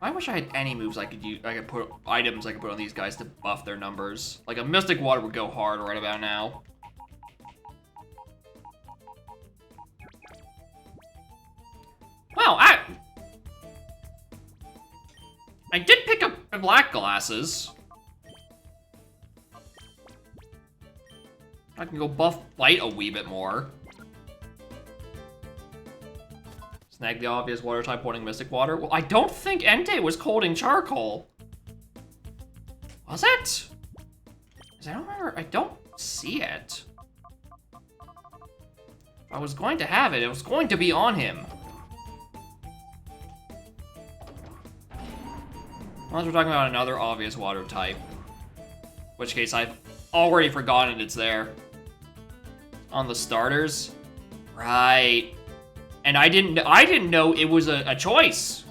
Speaker 1: I wish I had any moves I could use. I could put items I could put on these guys to buff their numbers. Like a Mystic Water would go hard right about now. Wow, I did pick up black glasses. I can go buff light a wee bit more. Snag the obvious water type holding Mystic Water. Well, I don't think Entei was holding Charcoal. Was it? 'Cause I don't remember. I don't see it. If I was going to have it, it was going to be on him. Unless we're talking about another obvious water type. In which case, I've already forgotten it's there. On the starters? Right. And I didn't know it was a choice.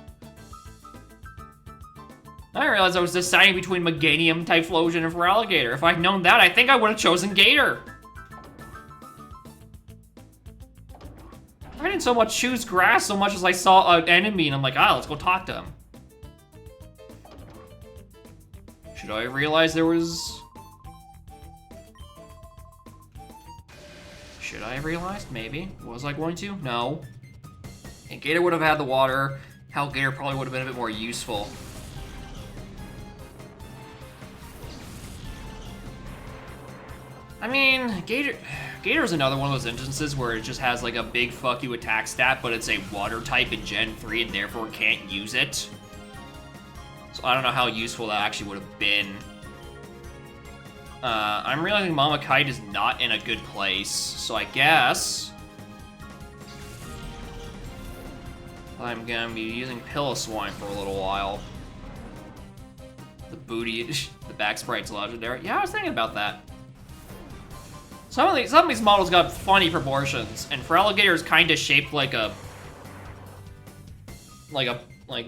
Speaker 1: I didn't realize I was deciding between Meganium, Typhlosion, and Feraligatr. If I'd known that, I think I would have chosen Gator. I didn't so much choose Grass so much as I saw an enemy and I'm like, let's go talk to him. Should I realize there was... Should I have realized? Maybe. Was I going to? No. And Gator would have had the water. Hell, Gator probably would have been a bit more useful. I mean, Gator's another one of those instances where it just has like a big fuck you attack stat, but it's a water type in Gen 3 and therefore can't use it. So I don't know how useful that actually would have been. I'm realizing Mama Kite is not in a good place, so I guess I'm gonna be using Piloswine for a little while. The booty, the back sprite's legendary. Yeah, I was thinking about that. Some of these models got funny proportions, and Feraligatr is kind of shaped like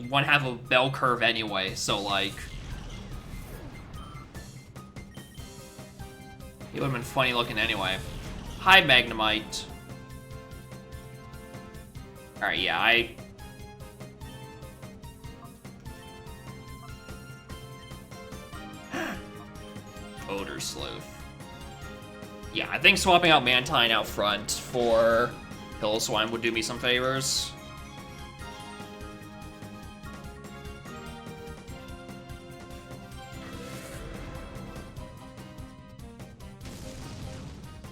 Speaker 1: one half of a bell curve anyway. So like, it would have been funny looking anyway. Hi, Magnemite. All right, yeah, Odor Sleuth. Yeah, I think swapping out Mantine out front for Piloswine would do me some favors.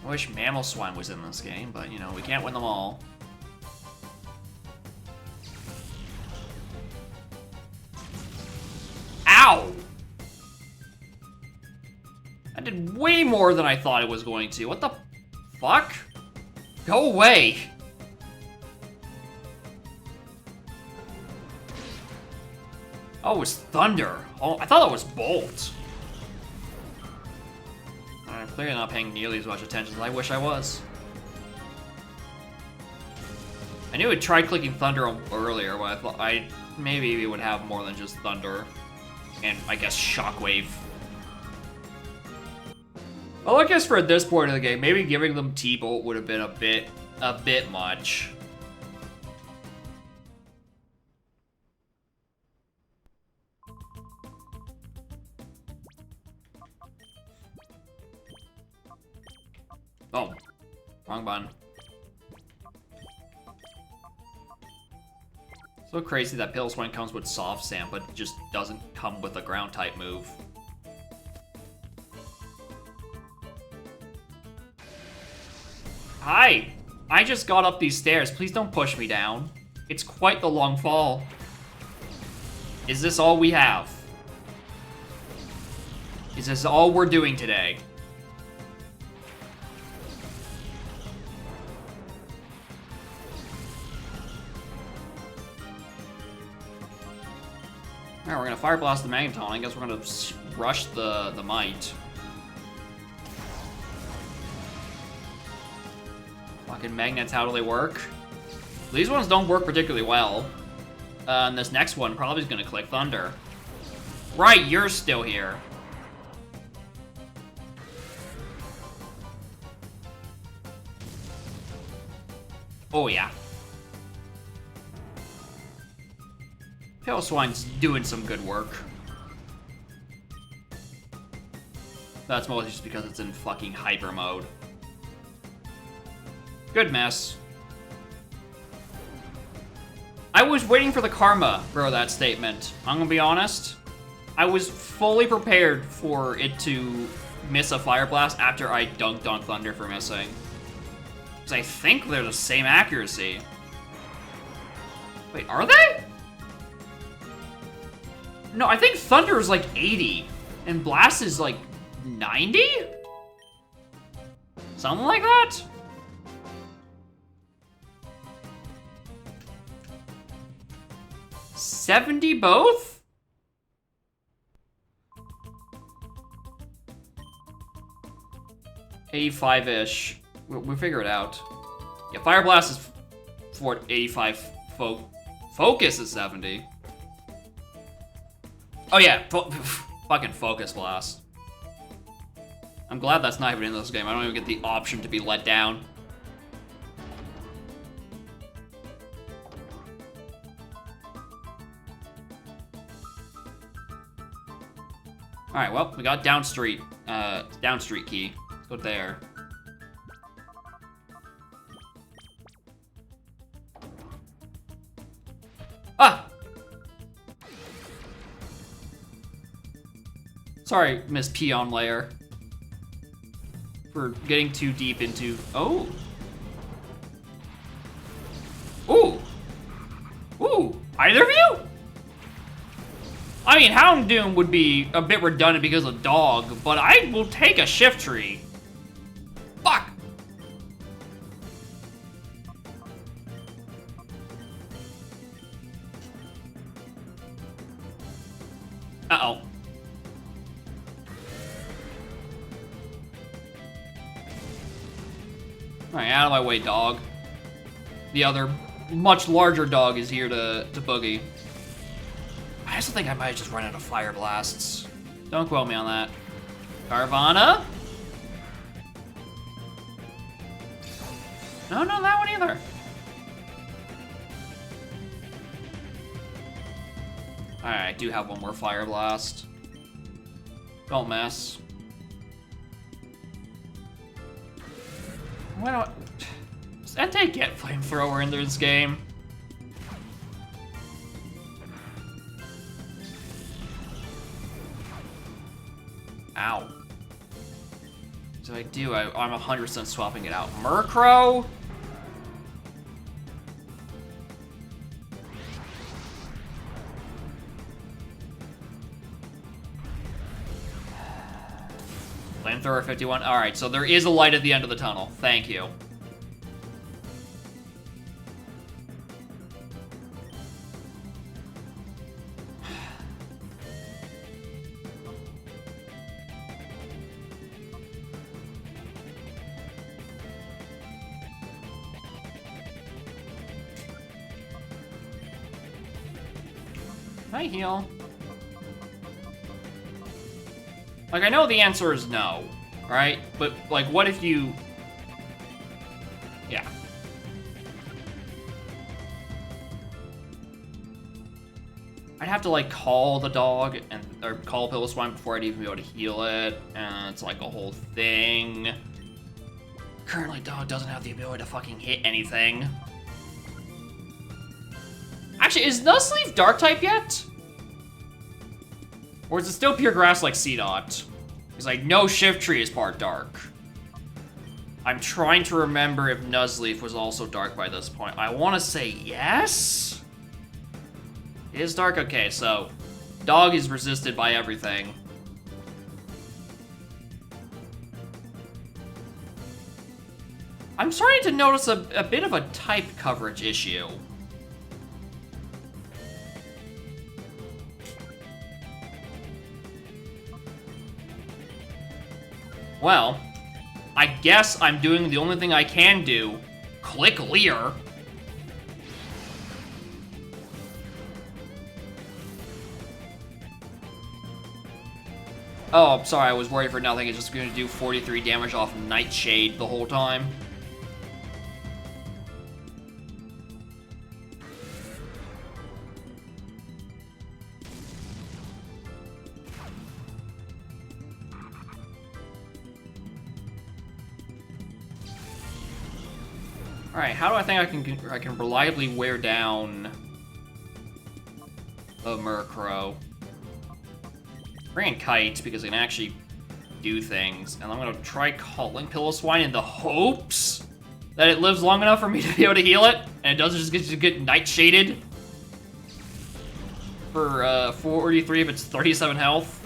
Speaker 1: I wish Mamoswine was in this game, but you know, we can't win them all. Ow! I did way more than I thought it was going to. What the fuck? Go away! Oh, it was Thunder. Oh, I thought it was Bolt. I'm clearly not paying nearly as much attention as I wish I was. I knew it tried clicking Thunder earlier, but I thought maybe it would have more than just Thunder. And I guess Shockwave. Well, I guess for this point of the game, maybe giving them T-Bolt would have been a bit much. Oh, wrong button. So crazy that Piloswine comes with Soft Sand, but just doesn't come with a ground type move. Hi! I just got up these stairs. Please don't push me down. It's quite the long fall. Is this all we have? Is this all we're doing today? Alright, we're gonna Fire Blast the Magneton. I guess we're gonna rush the Might. Fucking magnets, how do they work? These ones don't work particularly well. And this next one probably is gonna click Thunder. Right, you're still here. Oh yeah. Pilswine's doing some good work. That's mostly just because it's in fucking hyper mode. Good mess. I was waiting for the karma for that statement. I'm gonna be honest. I was fully prepared for it to miss a Fire Blast after I dunked on Thunder for missing. Because I think they're the same accuracy. Wait, are they? No, I think Thunder is like 80, and Blast is like 90? Something like that? $70 both? $85-ish. We'll figure it out. Yeah, Fire Blast is for 85. Focus is 70. Oh yeah, fucking Focus Blast. I'm glad that's not even in this game. I don't even get the option to be let down. Alright, well, we got down street key. Let's go there. Ah! Sorry, Miss Peon Layer. For getting too deep into... Oh! Ooh! Ooh! Either of you? I mean, Houndoom would be a bit redundant because of dog, but I will take a Shift Tree. Fuck! Uh-oh. Alright, out of my way, dog. The other, much larger dog is here to boogie. I also think I might just run out of Fire Blasts. Don't quote me on that. Carvana? No, not that one either. Alright, I do have one more Fire Blast. Don't mess. Why don't... Does Entei get Flamethrower in this game? Ow. So I do, I'm 100% swapping it out. Murkrow? Flamethrower 51. Alright, so there is a light at the end of the tunnel. Thank you. Can I heal? Like, I know the answer is no, right? But, like, what if you... Yeah. I'd have to, like, call the dog, or call Piloswine before I'd even be able to heal it, and it's, like, a whole thing. Currently, dog doesn't have the ability to fucking hit anything. Actually, is Nuzleaf Dark-type yet? Or is it still pure grass like Seedot? Because I know Shift Tree is part dark. I'm trying to remember if Nuzleaf was also dark by this point. I want to say yes? It is dark? Okay, so dog is resisted by everything. I'm starting to notice a bit of a type coverage issue. Well, I guess I'm doing the only thing I can do. Click Leer. Oh, I'm sorry, I was worried for nothing. It's just going to do 43 damage off Nightshade the whole time. Alright, how do I think I can reliably wear down a Murkrow? Bring in Kite, because it can actually do things. And I'm gonna try calling Piloswine in the hopes that it lives long enough for me to be able to heal it, and it doesn't just get Nightshaded for 43 if it's 37 health.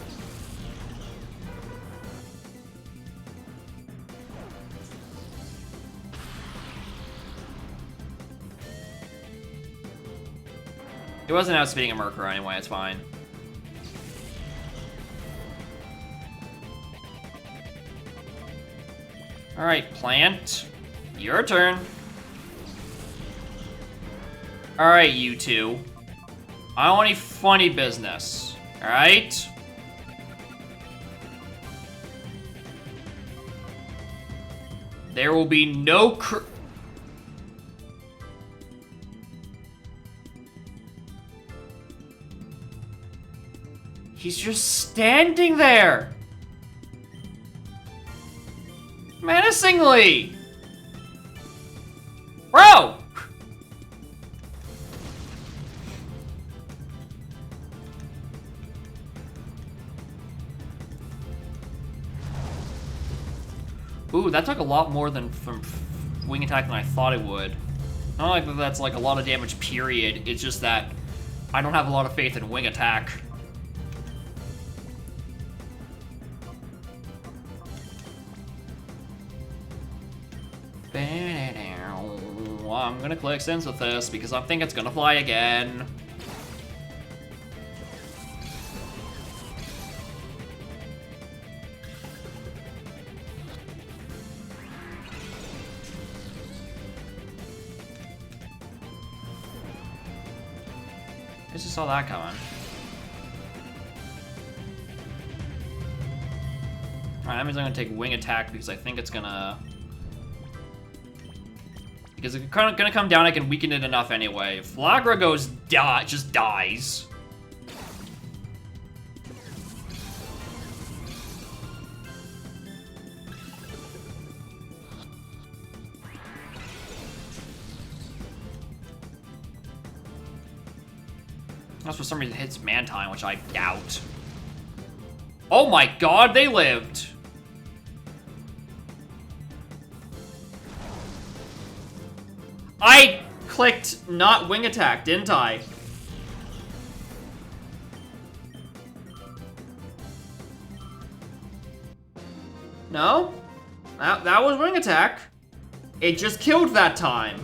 Speaker 1: It wasn't outspeeding a Murkrow anyway, it's fine. Alright, Plant. Your turn. Alright, you two. I don't want any funny business. Alright? There will be no He's just standing there! Menacingly! Bro! Ooh, that took a lot more than from Wing Attack than I thought it would. Not like that's like a lot of damage, period. It's just that I don't have a lot of faith in Wing Attack. I'm gonna click Synthesis because I think it's gonna fly again. I just saw that coming. Alright, that means I'm gonna take Wing Attack because I think it's gonna... Because it's gonna come down, I can weaken it enough anyway. Flagra goes just dies. Unless for some reason it hits Mantine, which I doubt. Oh my god, they lived! I clicked not Wing Attack, didn't I? No? That was Wing Attack. It just killed that time.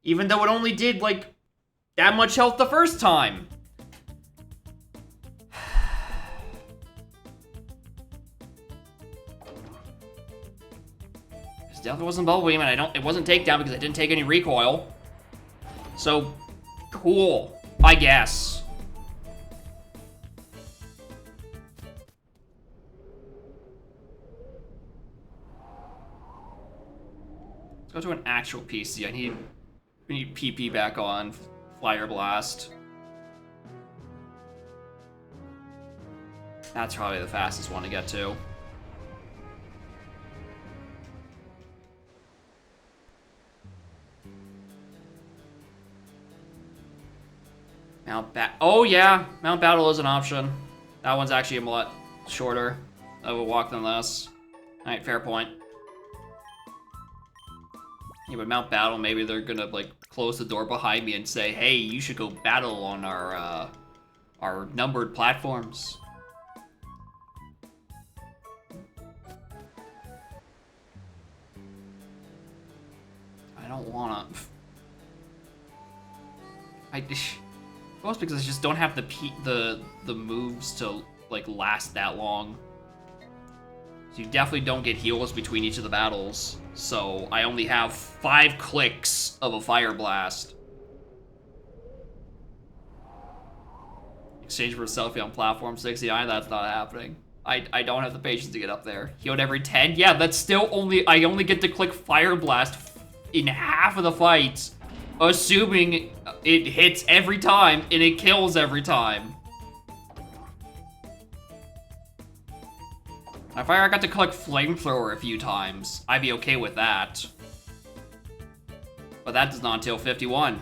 Speaker 1: Even though it only did, like, that much health the first time. Definitely wasn't Bubble Beam, and it wasn't Takedown because I didn't take any recoil. So, cool, I guess. Let's go to an actual PC. We need PP back on. Flyer Blast. That's probably the fastest one to get to. Oh yeah, Mount Battle is an option. That one's actually a lot shorter of a walk than this. Alright, fair point. Yeah, but Mount Battle, maybe they're gonna like close the door behind me and say, hey, you should go battle on our numbered platforms. don't wanna. Most because I just don't have the moves to like last that long. So you definitely don't get heals between each of the battles. So I only have 5 clicks of a Fire Blast. Exchange for a selfie on platform 69, that's not happening. I don't have the patience to get up there. Healed every 10? Yeah, that's still I only get to click Fire Blast in half of the fights, assuming it hits every time and it kills every time. If I got to click Flamethrower a few times, I'd be okay with that. But that does not until 51.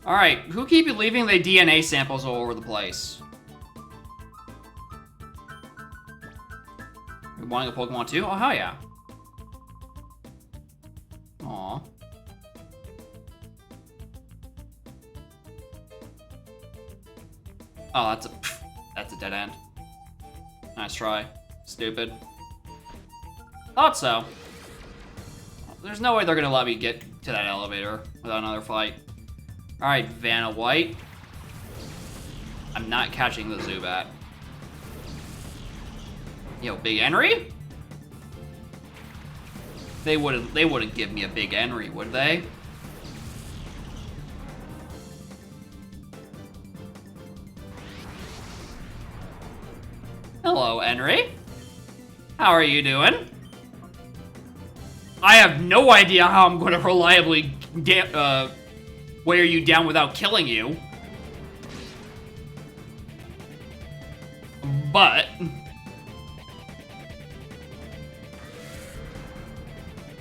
Speaker 1: Alright, who keep leaving the DNA samples all over the place? You wanting a Pokemon too? Oh, hell yeah. Aw. Oh, that's a dead end. Nice try. Stupid. Thought so. There's no way they're gonna let me get to that elevator without another fight. Alright, Vanna White. I'm not catching the Zubat. Yo, Big Henry? They wouldn't give me a Big Henry, would they? Hello, Henry. How are you doing? I have no idea how I'm going to reliably wear you down without killing you. But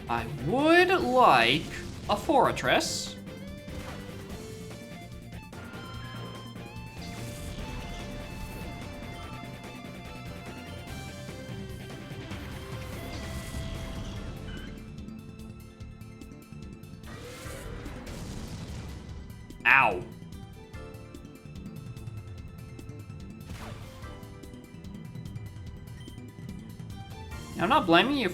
Speaker 1: I would like a Fortress. Ow. I'm not blaming you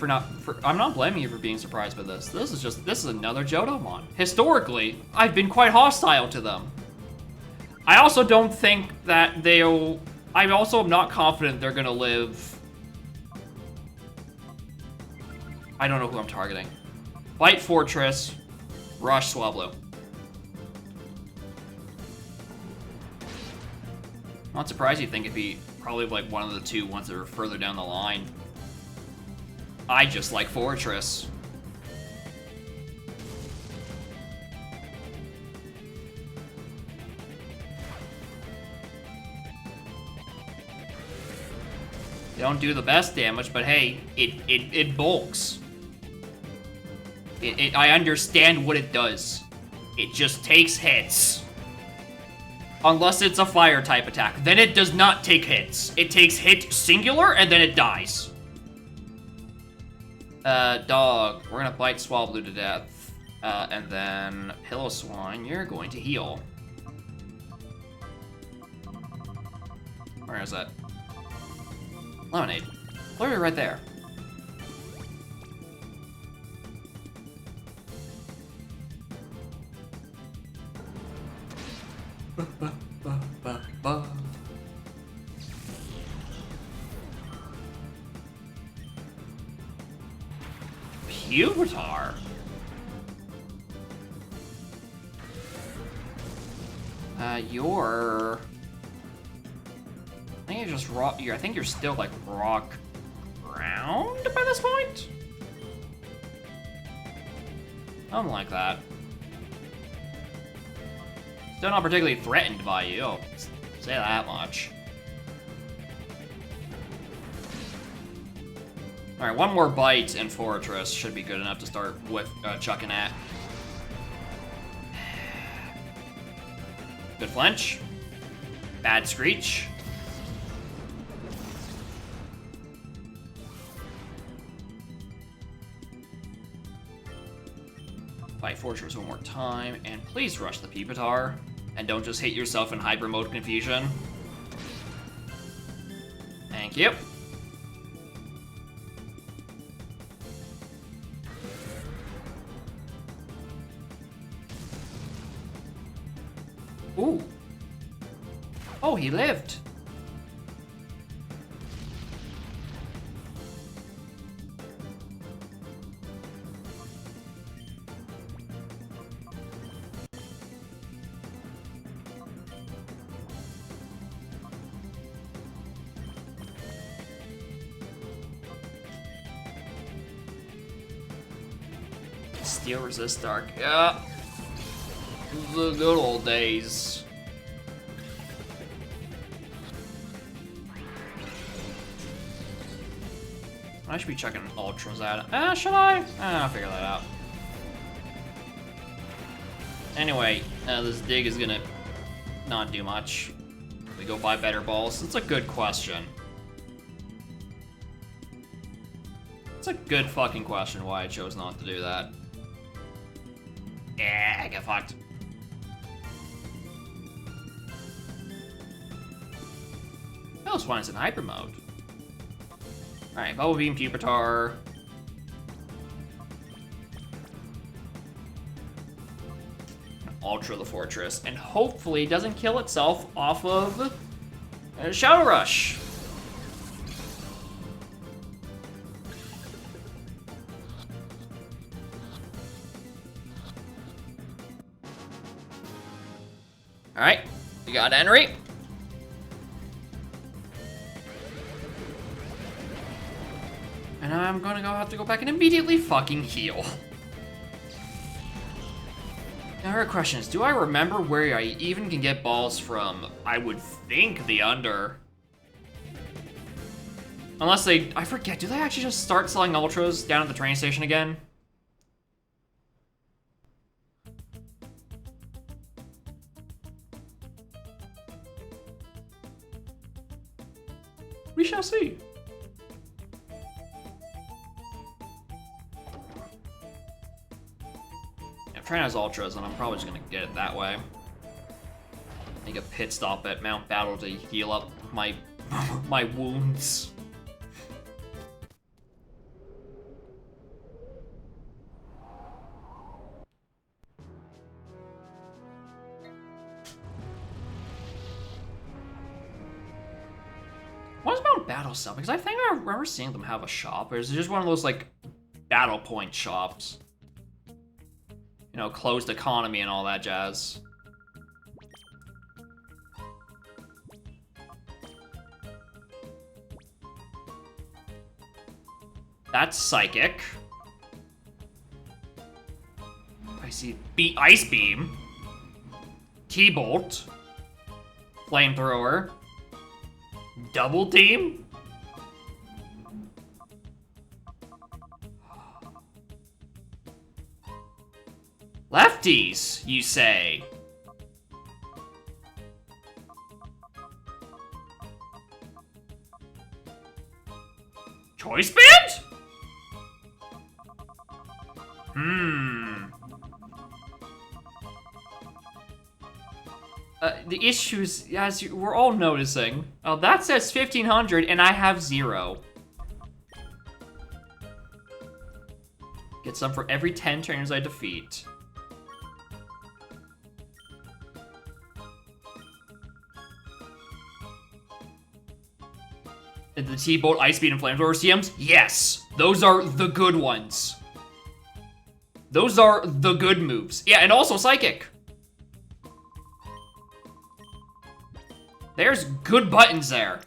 Speaker 1: I'm not blaming you for being surprised by this. This is another Johtomon. Historically, I've been quite hostile to them. I also don't think that I also am not confident they're gonna live. I don't know who I'm targeting. Fight Fortress, Rush Swablu. I'm not surprised you think it'd be probably like one of the two ones that are further down the line. I just like Fortress. They don't do the best damage, but hey, it bulks. I understand what it does. It just takes hits. Unless it's a fire type attack. Then it does not take hits. It takes hit singular and then it dies. Dog, we're gonna bite Swablu to death. And then Piloswine, you're going to heal. Where is it? Lemonade. Literally right there. Pupitar. You're. I think you're just rock. I think you're still like rock ground by this point. Something like that. Still not particularly threatened by you. I'll say that much. All right, one more bite and Fortress should be good enough to start with chucking at. Good flinch. Bad screech. Fight Fortress one more time, and please rush the Pupitar, and don't just hit yourself in hyper mode confusion. Thank you. Ooh. Oh, he lived. Steel resist dark. Yeah. The good old days. I should be checking ultras at. Should I? I'll figure that out. Anyway, this dig is gonna not do much. We go buy better balls. It's a good question. It's a good fucking question why I chose not to do that. Yeah, I get fucked. Those one's in hyper mode. Alright, Bubble Beam, Pupitar. Ultra the Fortress. And hopefully it doesn't kill itself off of Shadow Rush. Alright, we got Henry. And I'm gonna have to go back and immediately fucking heal. Now her question is, do I remember where I even can get balls from? I would think the under. Unless they, I forget, do they actually just start selling ultras down at the train station again? We shall see. Train has ultras, and I'm probably just gonna get it that way. Make a pit stop at Mount Battle to heal up my my wounds. What does Mount Battle sell? Because I think I remember seeing them have a shop, or is it just one of those like battle point shops? You know, closed economy and all that jazz. That's Psychic. I see Ice Beam. T-Bolt. Flamethrower. Double Team? Lefties, you say? Choice band? The issues, as we're all noticing, that says 1500 and I have 0. Get some for every 10 trainers I defeat. The T-Bolt, Ice Beam, and Flamethrower CMs? Yes! Those are the good ones. Those are the good moves. Yeah, and also Psychic. There's good buttons there.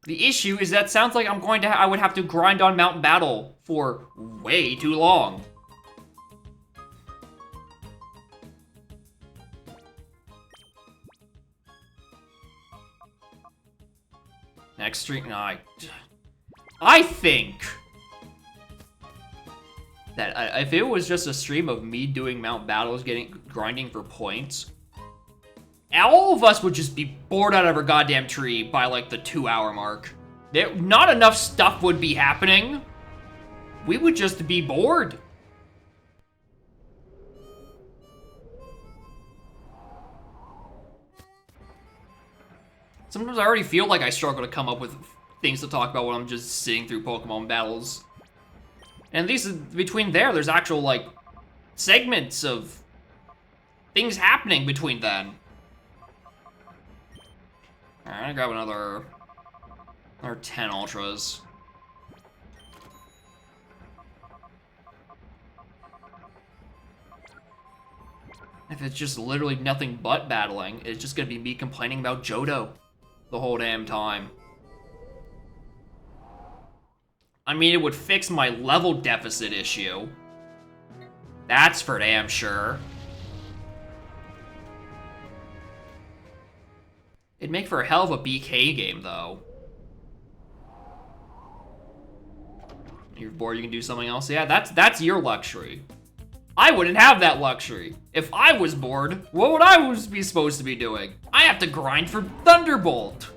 Speaker 1: The issue is that sounds like I would have to grind on Mountain Battle for way too long. Next stream, no, I think that if it was just a stream of me doing Mount Battles, grinding for points, all of us would just be bored out of our goddamn tree by like the 2-hour mark. Not enough stuff would be happening. We would just be bored. Sometimes I already feel like I struggle to come up with things to talk about when I'm just sitting through Pokemon battles. And at least between there's actual, like, segments of things happening between then. Alright, I'm gonna grab another 10 ultras. If it's just literally nothing but battling, it's just gonna be me complaining about Johto the whole damn time. I mean, it would fix my level deficit issue. That's for damn sure. It'd make for a hell of a BK game, though. You're bored, you can do something else? Yeah, that's your luxury. I wouldn't have that luxury. If I was bored, what would I be supposed to be doing? I have to grind for Thunderbolt.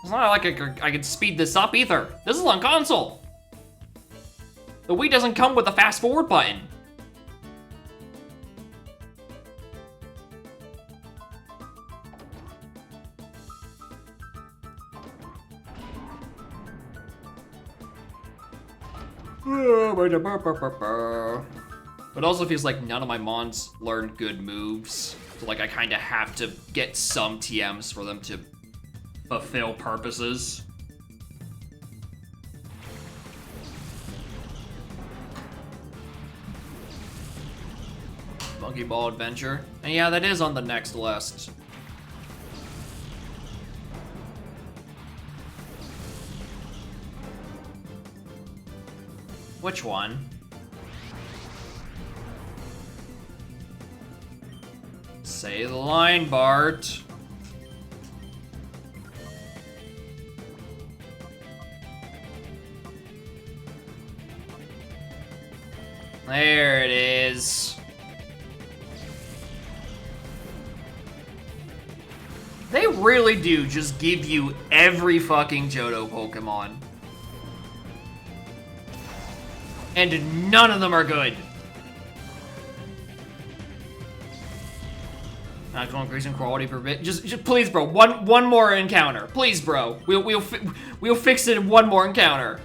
Speaker 1: It's not like I could speed this up either. This is on console. The Wii doesn't come with a fast forward button. But it also feels like none of my mons learned good moves. So like I kind of have to get some TMs for them to fulfill purposes. Monkey Ball Adventure. And yeah, that is on the next list. Which one? Say the line, Bart. There it is. They really do just give you every fucking Johto Pokemon. And none of them are good. Actual increase in quality per bit. Just please, bro. One more encounter, please, bro. We'll fix it in one more encounter.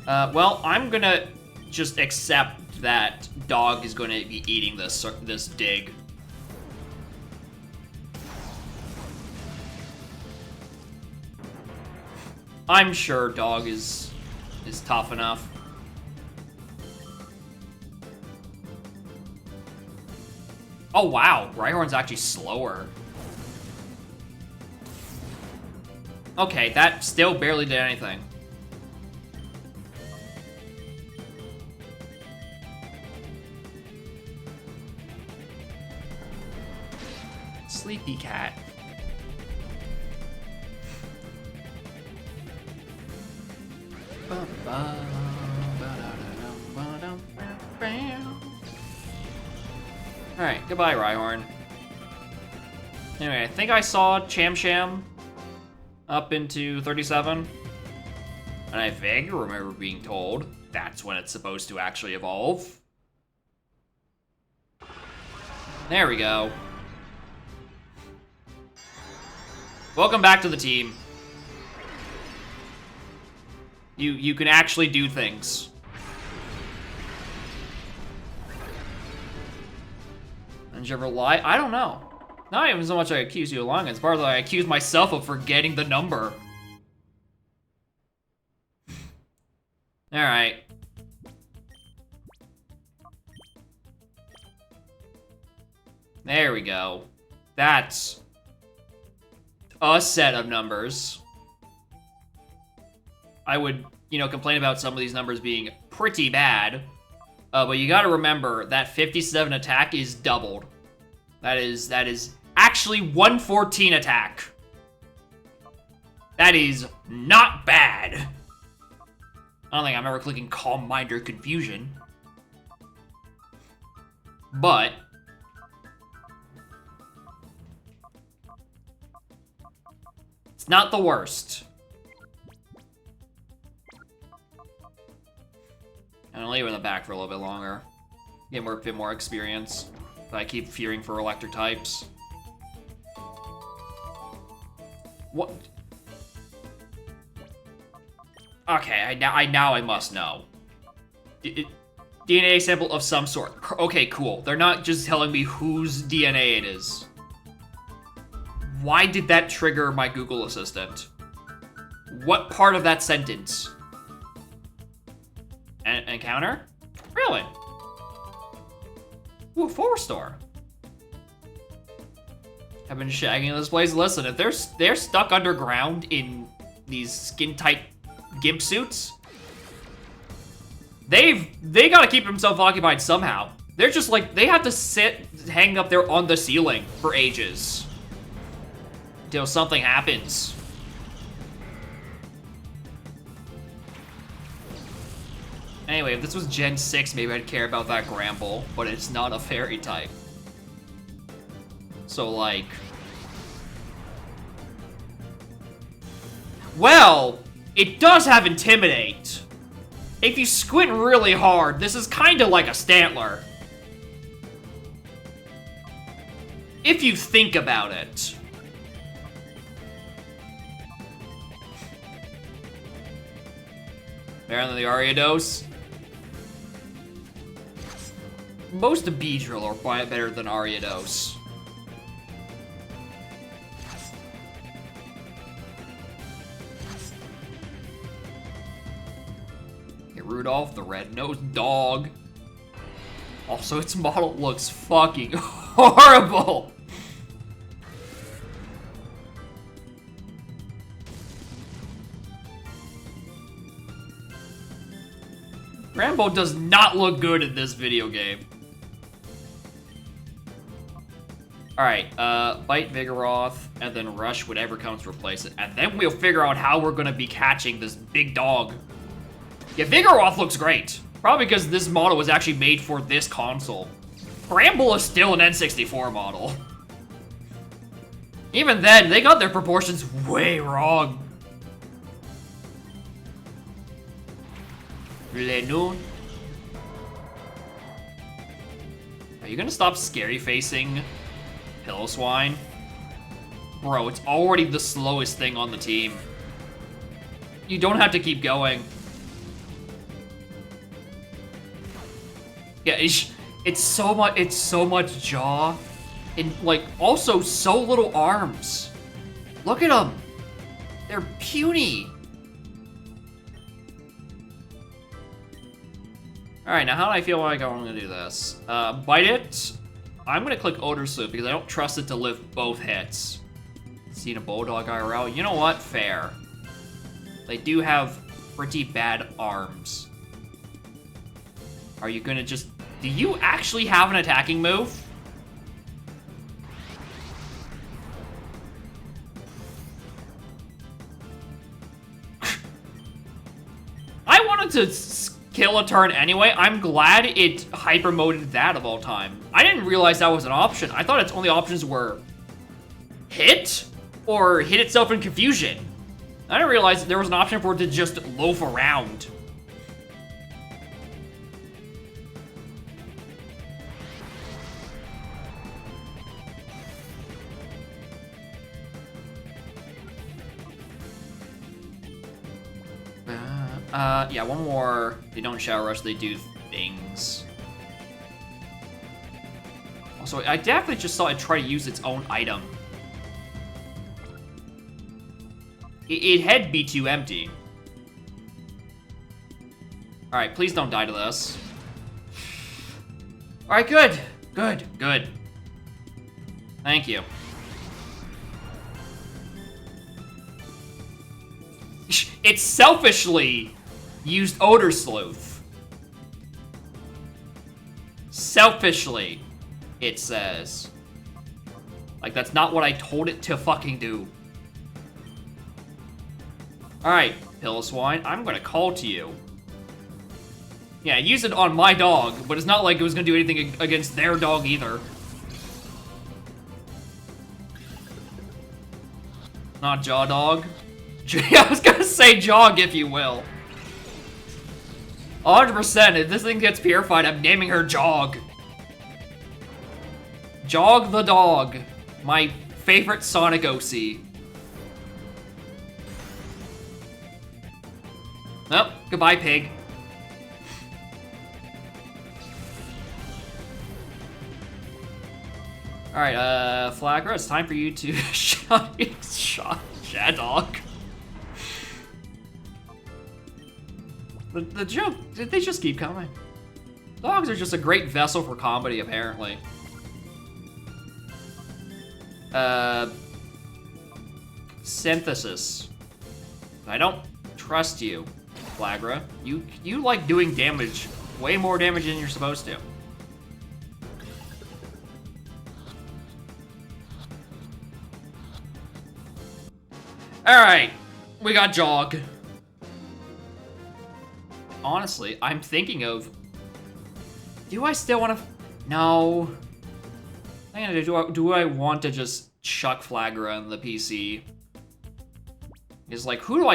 Speaker 1: Well, I'm gonna just accept that Dog is gonna be eating this dig. I'm sure Dog is tough enough. Oh wow, Rhyhorn's actually slower. Okay, that still barely did anything. Sleepy cat. Alright, goodbye, Rhyhorn. Anyway, I think I saw Cham Cham up into 37. And I vaguely remember being told that's when it's supposed to actually evolve. There we go. Welcome back to the team. You can actually do things. Did you ever lie? I don't know. Not even so much I accuse you of lying, it's part of I accuse myself of forgetting the number. Alright. There we go. That's a set of numbers. I would, complain about some of these numbers being pretty bad. But you gotta remember that 57 attack is doubled. That is actually 114 attack. That is not bad. I don't think I'm ever clicking Calm Mind or Confusion. But it's not the worst. I'm gonna leave her in the back for a little bit longer. Get a bit more experience. I keep fearing for electric types. What? Okay, now I must know. DNA sample of some sort. Okay, cool. They're not just telling me whose DNA it is. Why did that trigger my Google Assistant? What part of that sentence? An encounter? Really? Ooh, 4-star. I've been shagging this place. Listen, if they're stuck underground in these skin-tight gimp suits, they gotta keep themselves occupied somehow. They're just like, they have to sit hanging up there on the ceiling for ages. Until something happens. Anyway, if this was Gen 6, maybe I'd care about that Gramble, but it's not a fairy type. So, like... Well, it does have Intimidate. If you squint really hard, this is kinda like a Stantler. If you think about it. Better than the Ariados. Most of Beedrill are quite better than Ariados. Hey, Rudolph, the red-nosed dog. Also, its model looks fucking horrible. Rambo does not look good in this video game. Alright, bite Vigoroth, and then rush whatever comes to replace it. And then we'll figure out how we're gonna be catching this big dog. Yeah, Vigoroth looks great. Probably because this model was actually made for this console. Bramble is still an N64 model. Even then, they got their proportions way wrong. Are you gonna stop scary facing Pillowswine? Bro, it's already the slowest thing on the team. You don't have to keep going. Yeah, it's so much jaw, and like also so little arms. Look at them. They're puny. Alright, now how do I feel like I'm gonna do this? Bite it. I'm gonna click Odor Sloop because I don't trust it to live both hits. Seen a Bulldog IRL? You know what? Fair. They do have pretty bad arms. Are you gonna just... Do you actually have an attacking move? I wanted to kill a turn anyway. I'm glad it hyper moded that of all time. I didn't realize that was an option. I thought its only options were hit or hit itself in confusion. I didn't realize there was an option for it to just loaf around. Yeah, one more. They don't shower rush, they do things. Also, I definitely just saw it try to use its own item. It had B2 empty. Alright, please don't die to this. Alright, good. Good, good. Thank you. It selfishly used Odor Sleuth. Selfishly, it says. Like, that's not what I told it to fucking do. Alright, Pillowswine, I'm gonna call to you. Yeah, use it on my dog, but it's not like it was gonna do anything against their dog either. Not Jaw Dog. I was gonna say Jog, if you will. 100%, if this thing gets purified, I'm naming her Jog. Jog the dog. My favorite Sonic OC. Oh, goodbye, pig. Alright, Flagra, it's time for you to shot Shaddog. The joke, they just keep coming. Dogs are just a great vessel for comedy, apparently. Synthesis. I don't trust you, Flagra. You like doing damage, way more damage than you're supposed to. Alright, we got Jog. Honestly, I'm thinking of... Do I still want to... No. Do I want to just chuck Flagra on the PC? Is like, who do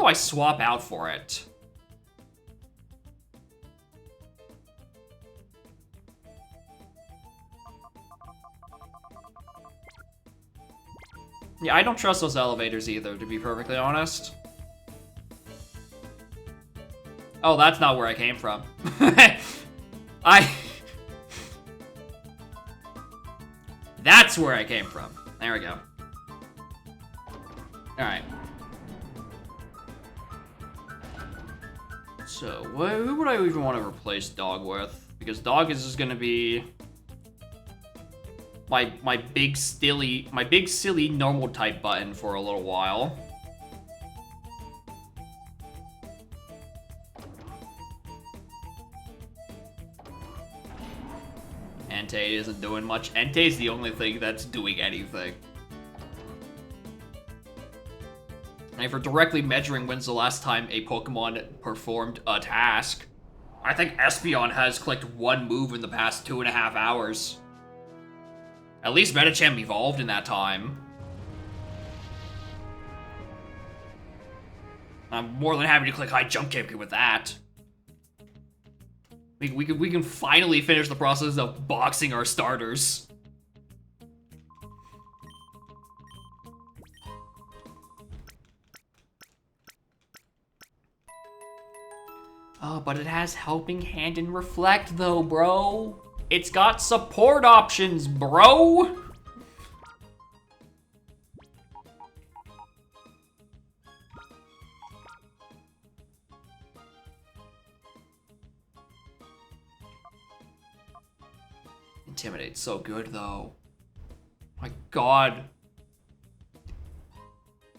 Speaker 1: I swap out for it? Yeah, I don't trust those elevators either, to be perfectly honest. Oh, that's not where I came from. That's where I came from. There we go. Alright. So, who would I even want to replace Dog with? Because Dog is just gonna be... my big silly normal type button for a little while. Entei isn't doing much. Entei's the only thing that's doing anything. And if we're directly measuring when's the last time a Pokemon performed a task, I think Espeon has clicked one move in the past 2.5 hours. At least Medicham evolved in that time. I'm more than happy to click high jump kick with that. We can finally finish the process of boxing our starters. Oh, but it has Helping Hand and Reflect though, bro. It's got support options, bro. Intimidate's so good, though. My God.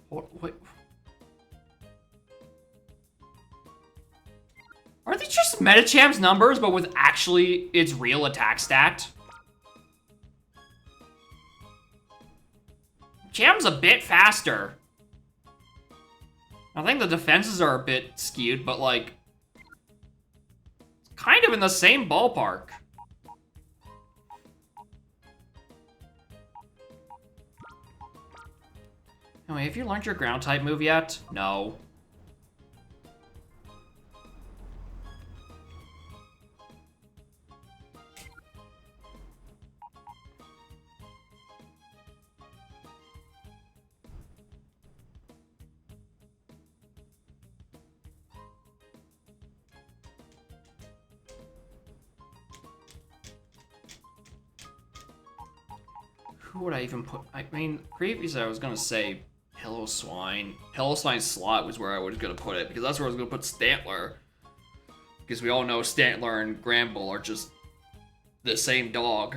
Speaker 1: What? Are these just Metacham's numbers, but with actually its real attack stat? Cham's a bit faster. I think the defenses are a bit skewed, but like... kind of in the same ballpark. Anyway, have you learned your ground type move yet? No. Who would I even put? I mean, previously I was gonna say Pillow-Swine. Pillow-Swine's slot was where I was gonna put it, because that's where I was gonna put Stantler. Because we all know Stantler and Gramble are just the same dog.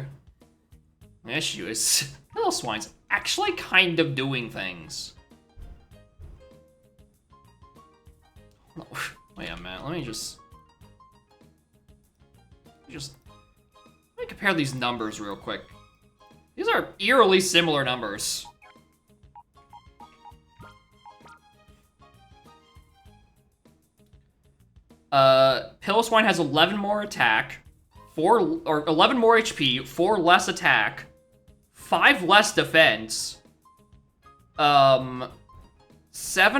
Speaker 1: The issue is, Pillow-Swine's actually kind of doing things. Wait a minute, let me compare these numbers real quick. These are eerily similar numbers. Pillow-Swine has 11 more attack, 11 more HP, 4 less attack, 5 less defense, 7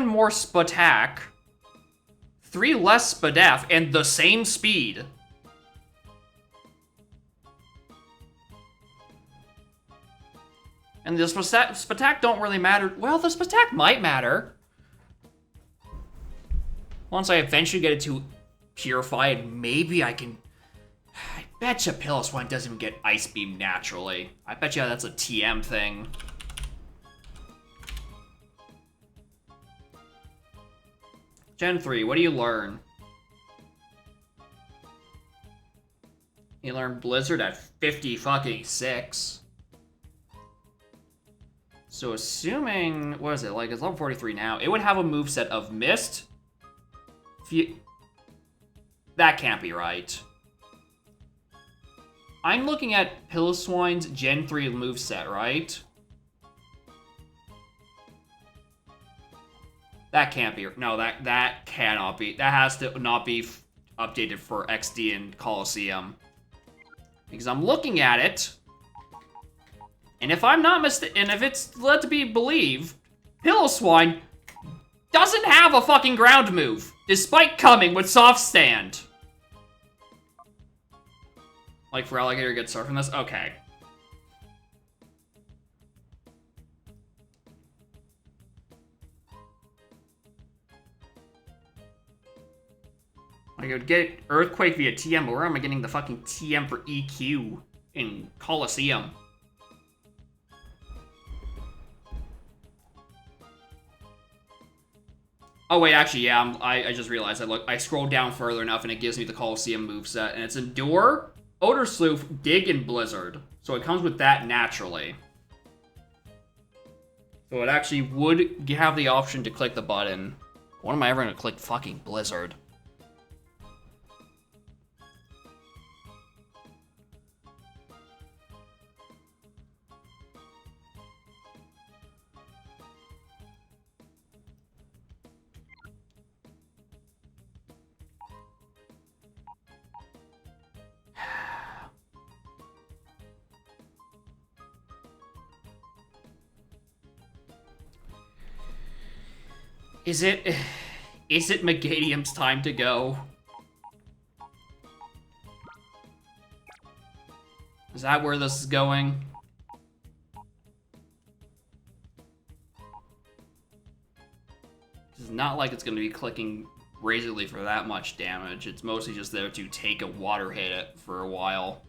Speaker 1: more Spatak, 3 less Spadef, and the same speed. And the Spatak don't really matter. Well, the Spatak might matter. Once I eventually get it to Purified, maybe I can... I bet you Piloswine doesn't even get Ice Beam naturally. I bet you that's a TM thing. Gen 3, what do you learn? You learn Blizzard at 50 fucking 6. So assuming, what is it, like it's level 43 now, it would have a moveset of Mist. That can't be right. I'm looking at Piloswine's Gen 3 moveset, right? That can't be, no, that cannot be, that has to not be updated for XD and Coliseum. Because I'm looking at it, and if I'm not mistaken, and if it's led to be believed, Piloswine doesn't have a fucking ground move, despite coming with soft stand. Like for Alligator gets surf from this? Okay. I could get Earthquake via TM, but where am I getting the fucking TM for EQ in Coliseum? Oh wait, actually, yeah, I just realized I scrolled down further enough and it gives me the Coliseum moveset, and it's Endure, Odor Sleuth, Dig, and Blizzard. So it comes with that naturally. So it actually would have the option to click the button. When am I ever gonna click fucking Blizzard? Is it Megadium's time to go? Is that where this is going? It's not like it's going to be clicking Razorleaf for that much damage. It's mostly just there to take a water hit for a while.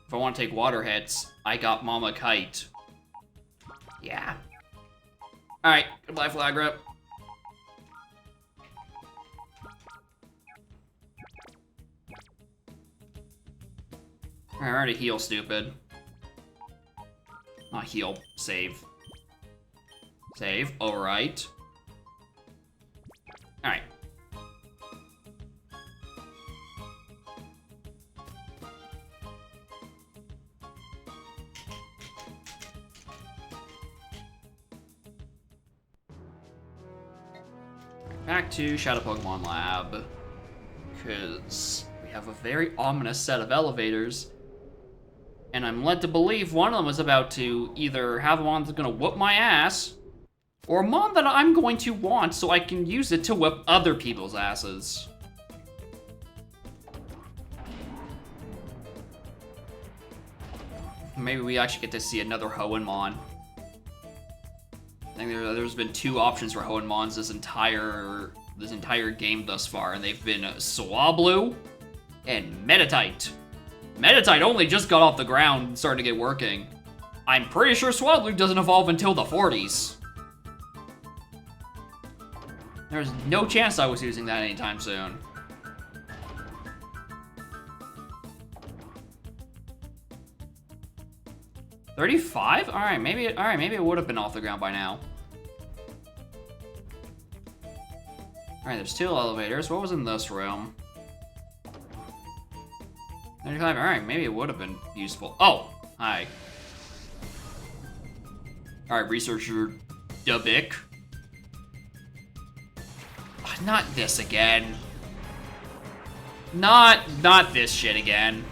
Speaker 1: If I want to take water hits, I got Mama Kite. Yeah. Alright, goodbye, Flag Rep. Alright, already heal, stupid. Not heal, save. Save, alright. Alright. Back to Shadow Pokemon Lab. Because we have a very ominous set of elevators. And I'm led to believe one of them is about to either have a mon that's gonna whoop my ass, or a mon that I'm going to want so I can use it to whip other people's asses. Maybe we actually get to see another Hoenmon. I think there's been two options for Hoenmons this entire game thus far, and they've been Swablu and Meditite. Meditite only just got off the ground and started to get working. I'm pretty sure Swablu doesn't evolve until the 40s. There's no chance I was using that anytime soon. $35? Alright, maybe it would have been off the ground by now. Alright, there's two elevators. What was in this room? 35, alright, maybe it would have been useful. Oh, hi. Alright, researcher Dubik. Oh, not this again. Not this shit again.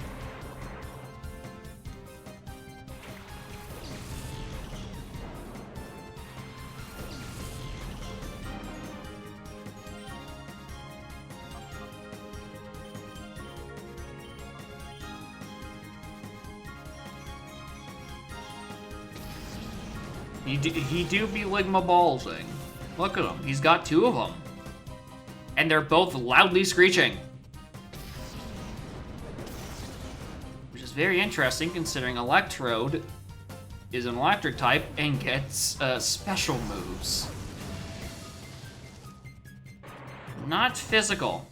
Speaker 1: He do be Ligma ballsing. Look at him. He's got 2 of them. And they're both loudly screeching. Which is very interesting considering Electrode is an electric type and gets special moves. Not physical.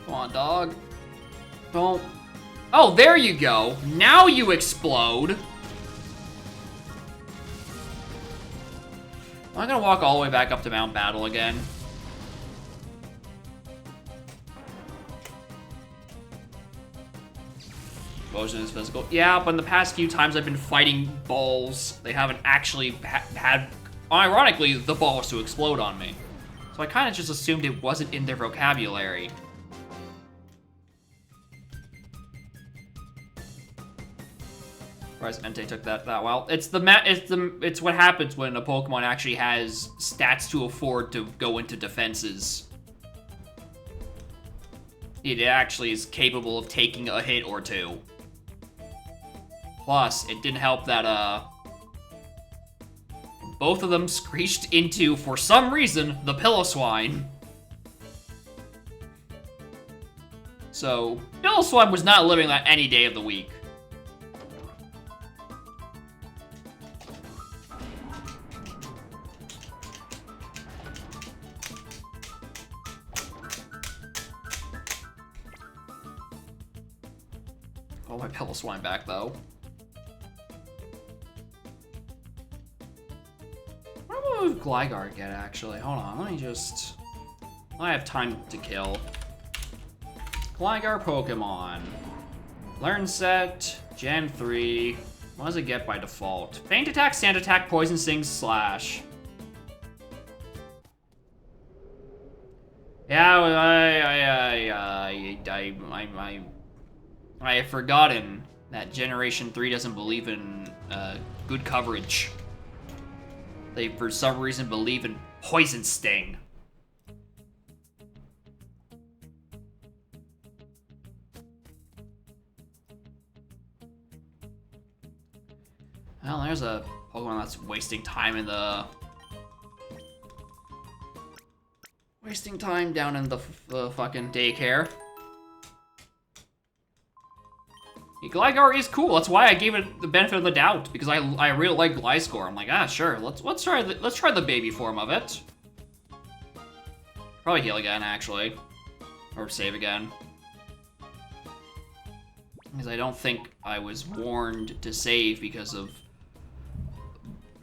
Speaker 1: Come on, dog. Don't. Oh, there you go. Now you explode. I'm gonna walk all the way back up to Mount Battle again. Explosion is physical. Yeah, but in the past few times I've been fighting balls, they haven't actually had, ironically, the balls to explode on me. So I kind of just assumed it wasn't in their vocabulary. Surprised Entei took that well. It's what happens when a Pokemon actually has stats to afford to go into defenses. It actually is capable of taking a hit or 2. Plus, it didn't help that both of them screeched into, for some reason, the Piloswine. So, Piloswine was not living that any day of the week. Oh, my Piloswine back, though. What would Gligar get, actually? Hold on, let me just... I have time to kill. Gligar Pokemon. Learn Set, Gen 3. What does it get by default? Feint Attack, Sand Attack, Poison Sting, Slash. Yeah, I have forgotten that Generation 3 doesn't believe in good coverage. They, for some reason, believe in Poison Sting. Well, there's a Pokemon that's wasting time in the... Wasting time down in the fucking daycare. Gligar is cool. That's why I gave it the benefit of the doubt, because I really like Gliscor. I'm like, ah, sure. Let's try the baby form of it. Probably heal again, actually, or save again, because I don't think I was warned to save because of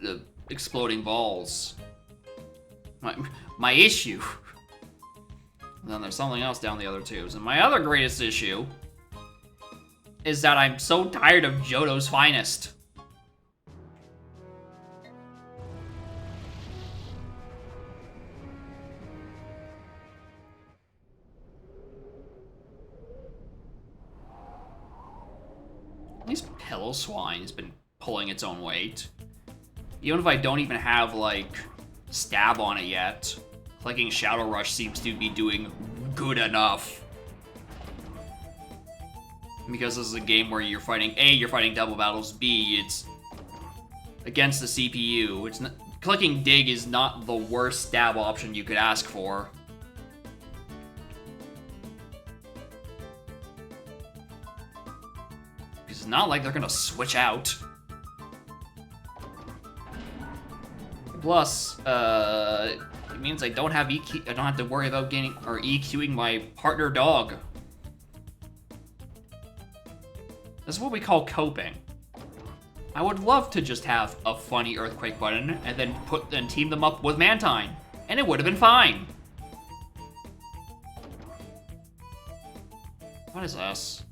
Speaker 1: the exploding balls. My issue. And then there's something else down the other tubes, and my other greatest issue is that I'm so tired of Johto's Finest. At least Piloswine has been pulling its own weight. Even if I don't even have, like, Stab on it yet, clicking Shadow Rush seems to be doing good enough. Because this is a game where you're fighting, A, you're fighting double battles, B, it's against the CPU. It's not, clicking Dig is not the worst stab option you could ask for. It's not like they're gonna switch out. Plus, it means I don't have EQ, I don't have to worry about getting, or EQing my partner dog. This is what we call coping. I would love to just have a funny Earthquake button and then team them up with Mantine, and it would have been fine. What is this?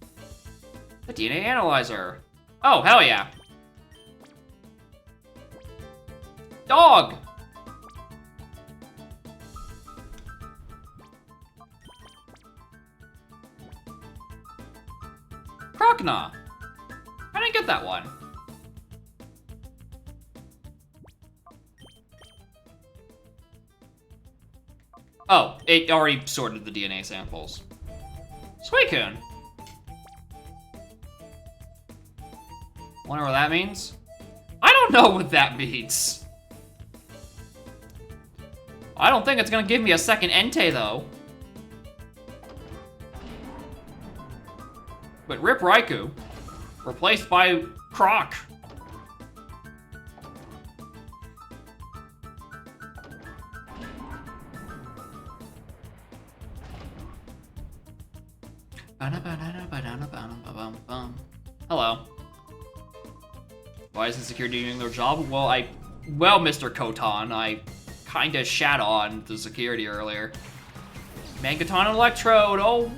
Speaker 1: The DNA analyzer. Oh, hell yeah. Dog! Arachna. I didn't get that one. Oh, it already sorted the DNA samples. Suicune. Wonder what that means? I don't know what that means. I don't think it's gonna give me a second Entei, though. But Rip Raikou, replaced by Croc. Hello. Why isn't security doing their job? Well, Mr. Kotan, I kinda shat on the security earlier. Megaton and Electrode, oh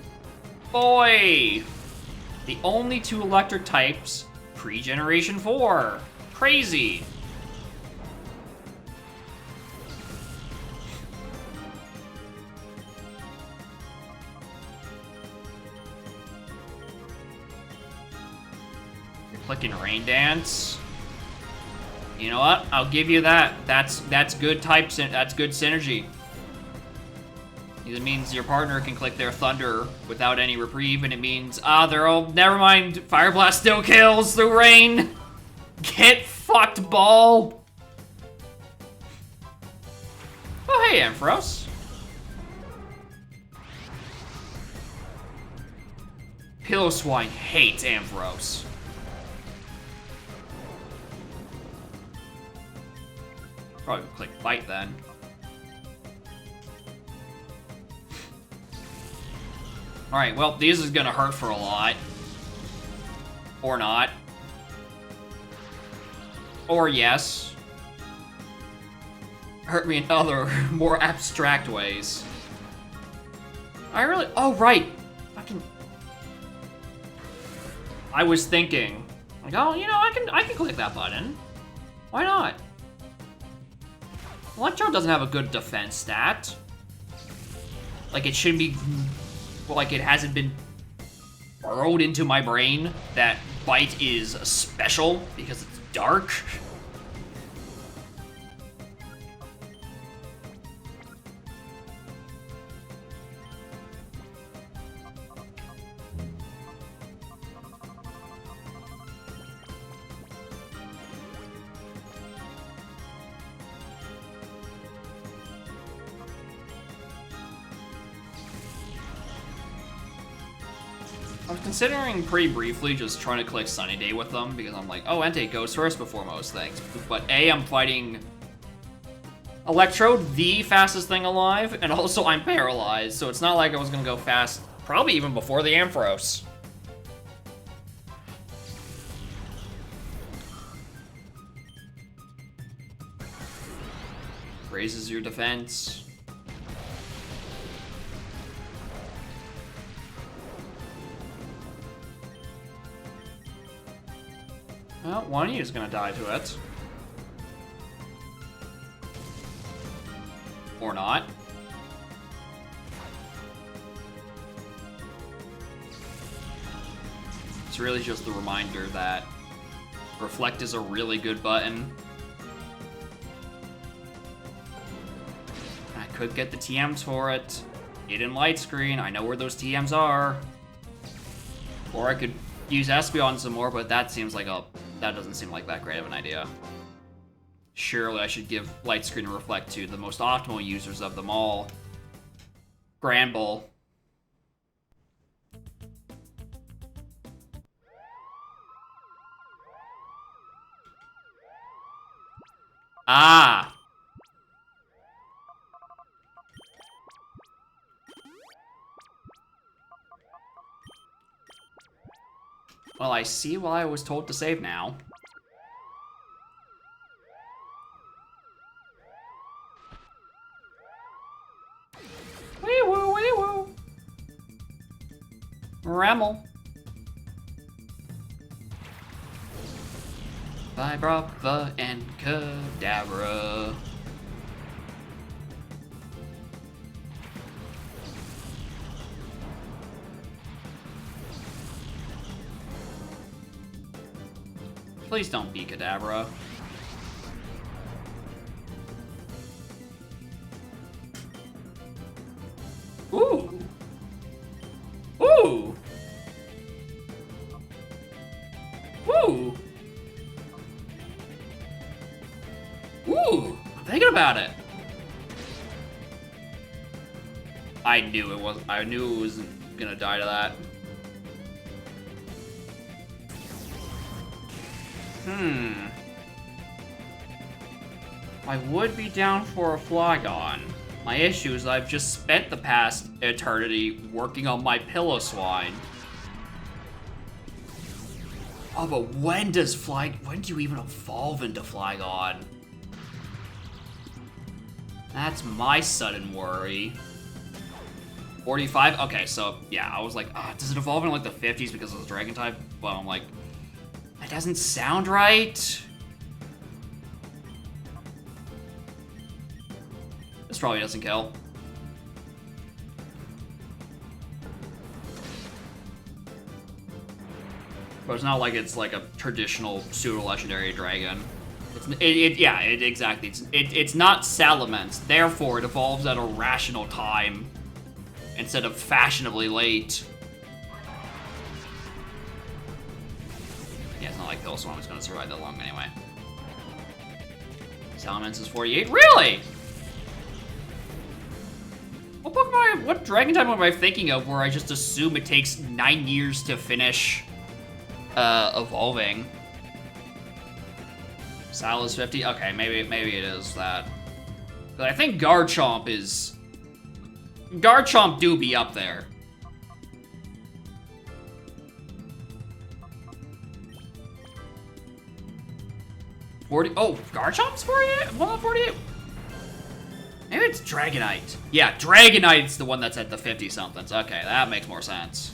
Speaker 1: boy! The only two electric types pre-Generation 4. Crazy. You're clicking Rain Dance. You know what? I'll give you that. That's good that's good synergy. It means your partner can click their Thunder without any reprieve, and it means, never mind, Fire Blast still kills through rain! Get fucked, ball! Oh, hey, Ampharos. Piloswine hates Ampharos. Probably click Fight then. Alright, well, these is gonna hurt for a lot. Or not. Or yes. Hurt me in other, more abstract ways. Oh, right! Fucking... I was thinking, like, oh, you know, I can click that button. Why not? Electro doesn't have a good defense stat. Like, it shouldn't be... Like, it hasn't been burrowed into my brain that Bite is special because it's dark. I was considering pretty briefly just trying to click Sunny Day with them because I'm like, oh, Entei goes first before most things. But A, I'm fighting Electrode, the fastest thing alive, and also I'm paralyzed, so it's not like I was gonna go fast, probably even before the Ampharos. Raises your defense. Well, one of you is gonna die to it. Or not. It's really just the reminder that Reflect is a really good button. I could get the TMs for it. Hidden Light Screen, I know where those TMs are. Or I could use Espeon some more, but that seems like that doesn't seem like that great of an idea. Surely I should give Light Screen and Reflect to the most optimal users of them all. Granbull. Ah! Well, I see why I was told to save now. Wee woo, wee woo. Ramel. Vibropha and Kadabra. Please don't be Kadabra. Ooh. Ooh. Ooh. Ooh. I'm thinking about it. I knew it wasn't gonna die to that. I would be down for a Flygon. My issue is I've just spent the past eternity working on my Piloswine. Oh, but when do you even evolve into Flygon? That's my sudden worry. 45? Okay, so, yeah, I was like, does it evolve in, like, the 50s because of the Dragon type? Well, I'm like, that doesn't sound right. This probably doesn't kill. But it's not like it's like a traditional pseudo-legendary dragon. Exactly. It's not Salamence, therefore it evolves at a rational time instead of fashionably late. Yeah, it's not like Piloswine was gonna survive that long anyway. Salamence is 48. Really? What dragon type am I thinking of where I just assume it takes 9 years to finish evolving? Sal is 50? Okay, maybe it is that. But I think Garchomp do be up there. Oh, Garchomp's 48? Well, 48? Maybe it's Dragonite. Yeah, Dragonite's the one that's at the 50-somethings. Okay, that makes more sense.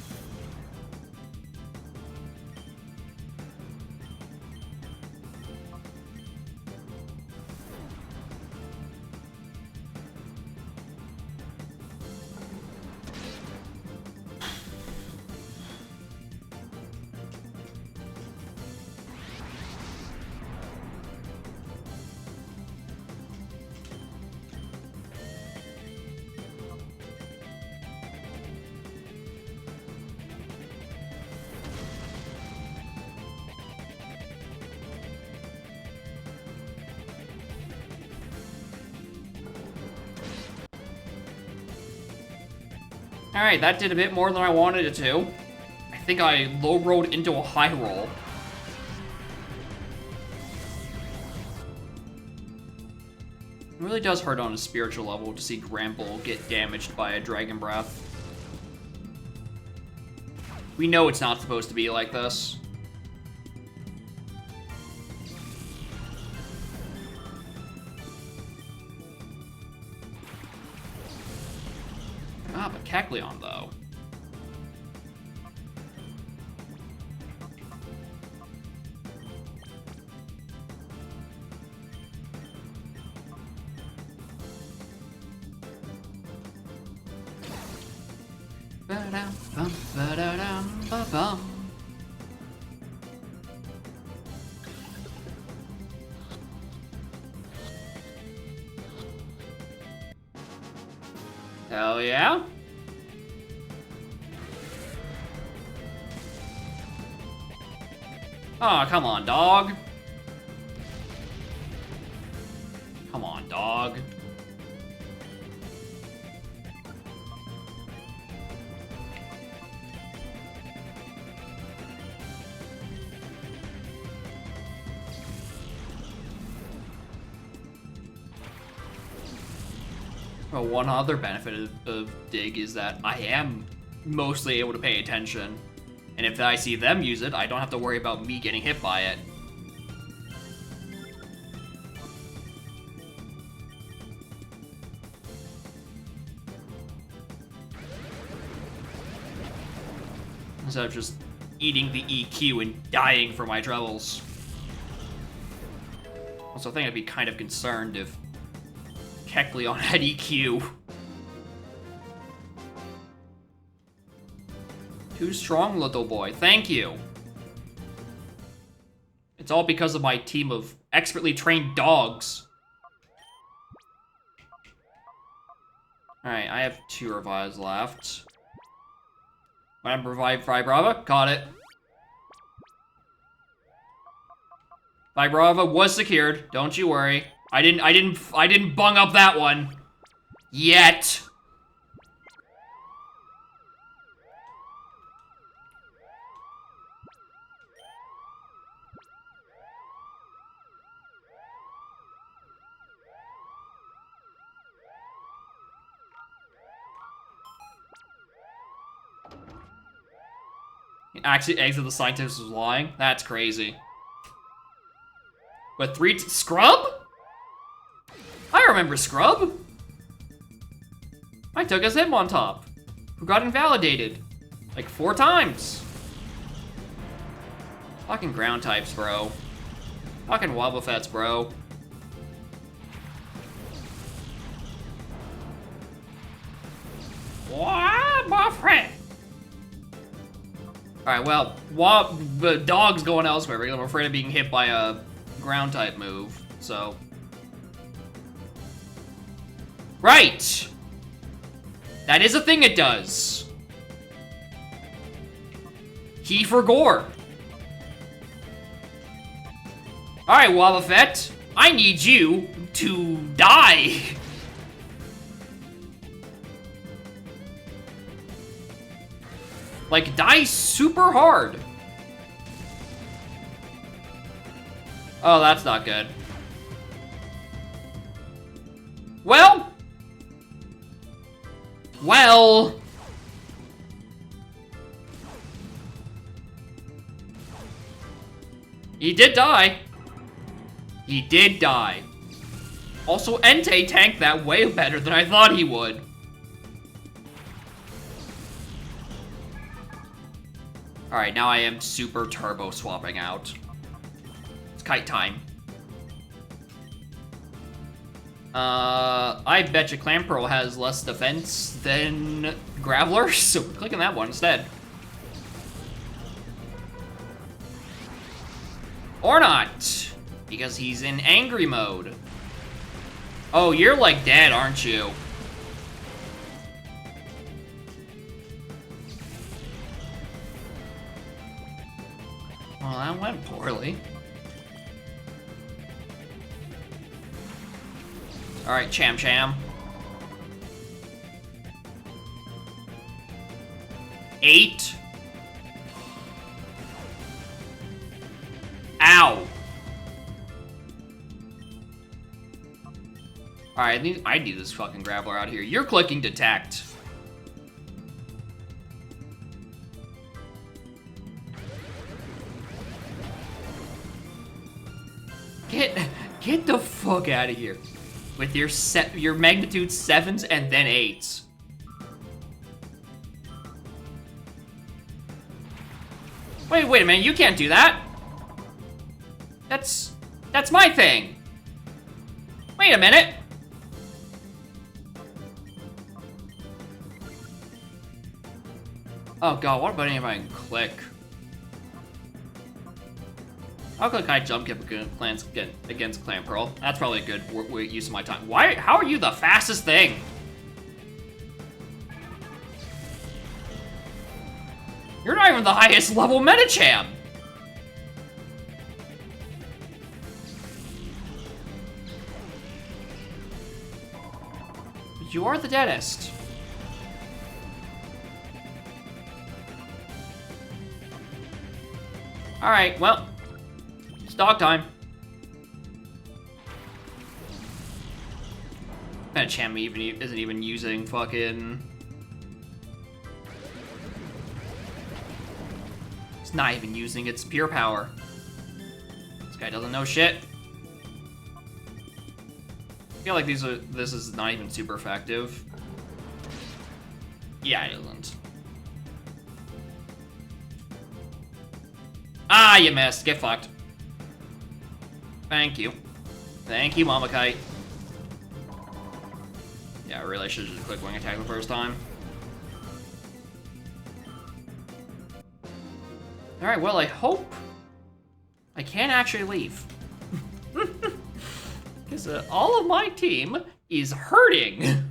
Speaker 1: Alright, that did a bit more than I wanted it to. I think I low-rolled into a high roll. It really does hurt on a spiritual level to see Gramble get damaged by a Dragon Breath. We know it's not supposed to be like this. Ah, but Kecleon, though. Ba-dum-bum, ba-da-dum-ba-bum. Hell yeah. Oh, come on, dog. Come on, dog. Well, one other benefit of Dig is that I am mostly able to pay attention. And if I see them use it, I don't have to worry about me getting hit by it. Instead of just eating the EQ and dying for my troubles. Also, I think I'd be kind of concerned if Kecleon had EQ. Too strong, little boy. Thank you. It's all because of my team of expertly trained dogs. Alright, I have 2 revives left. I'm revive Vibrava. Caught it. Vibrava was secured. Don't you worry. I didn't bung up that one. Yet. Actually, exit the scientist was lying? That's crazy. But Scrub? I remember Scrub. I took his Hitmontop, who got invalidated. Like 4 times. Fucking ground types, bro. Fucking Wobbuffets, bro. Wobbuffet! Alright, well, the dog's going elsewhere because I'm afraid of being hit by a ground type move, so. Right! That is a thing it does. He for gore. Alright, Wobbuffet, I need you to die. Like, die super hard. Oh, that's not good. Well. He did die. He did die. Also, Entei tanked that way better than I thought he would. Alright, now I am super turbo swapping out. It's kite time. I bet you Clamperl has less defense than Graveler, so we're clicking that one instead. Or not, because he's in angry mode. Oh, you're like dead, aren't you? Well, that went poorly. Alright, Cham Cham. 8. Ow. Alright, I need this fucking Graveler out here. You're clicking detect. Get the fuck out of here with your magnitude 7s and then 8s. Wait a minute, you can't do that. That's my thing. Wait a minute. Oh god, what about if I can click? How can I jump kick against Clamperl? That's probably a good use of my time. How are you the fastest thing? You're not even the highest level Medicham. But you are the deadest. Alright, well. It's dog time. Medicham isn't even using fucking... It's not even using its pure power. This guy doesn't know shit. I feel like this is not even super effective. Yeah, it isn't. Ah, you missed. Get fucked. Thank you. Thank you, Mama Kite. Yeah, I really should have just clicked wing attack the first time. Alright, well, I hope I can't actually leave. Because all of my team is hurting.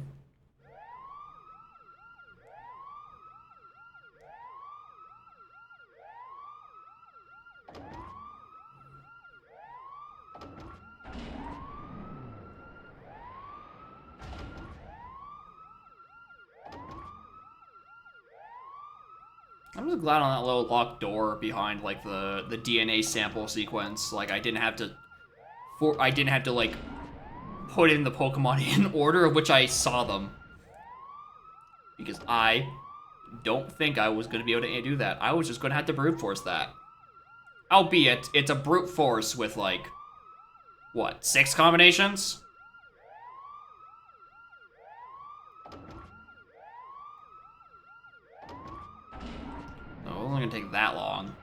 Speaker 1: I'm just glad on that little locked door behind like the DNA sample sequence. Like I didn't have to like put in the Pokemon in order of which I saw them. Because I don't think I was gonna be able to do that. I was just gonna have to brute force that. Albeit, it's a brute force with like, what, 6 combinations? Oh, it's only gonna take that long.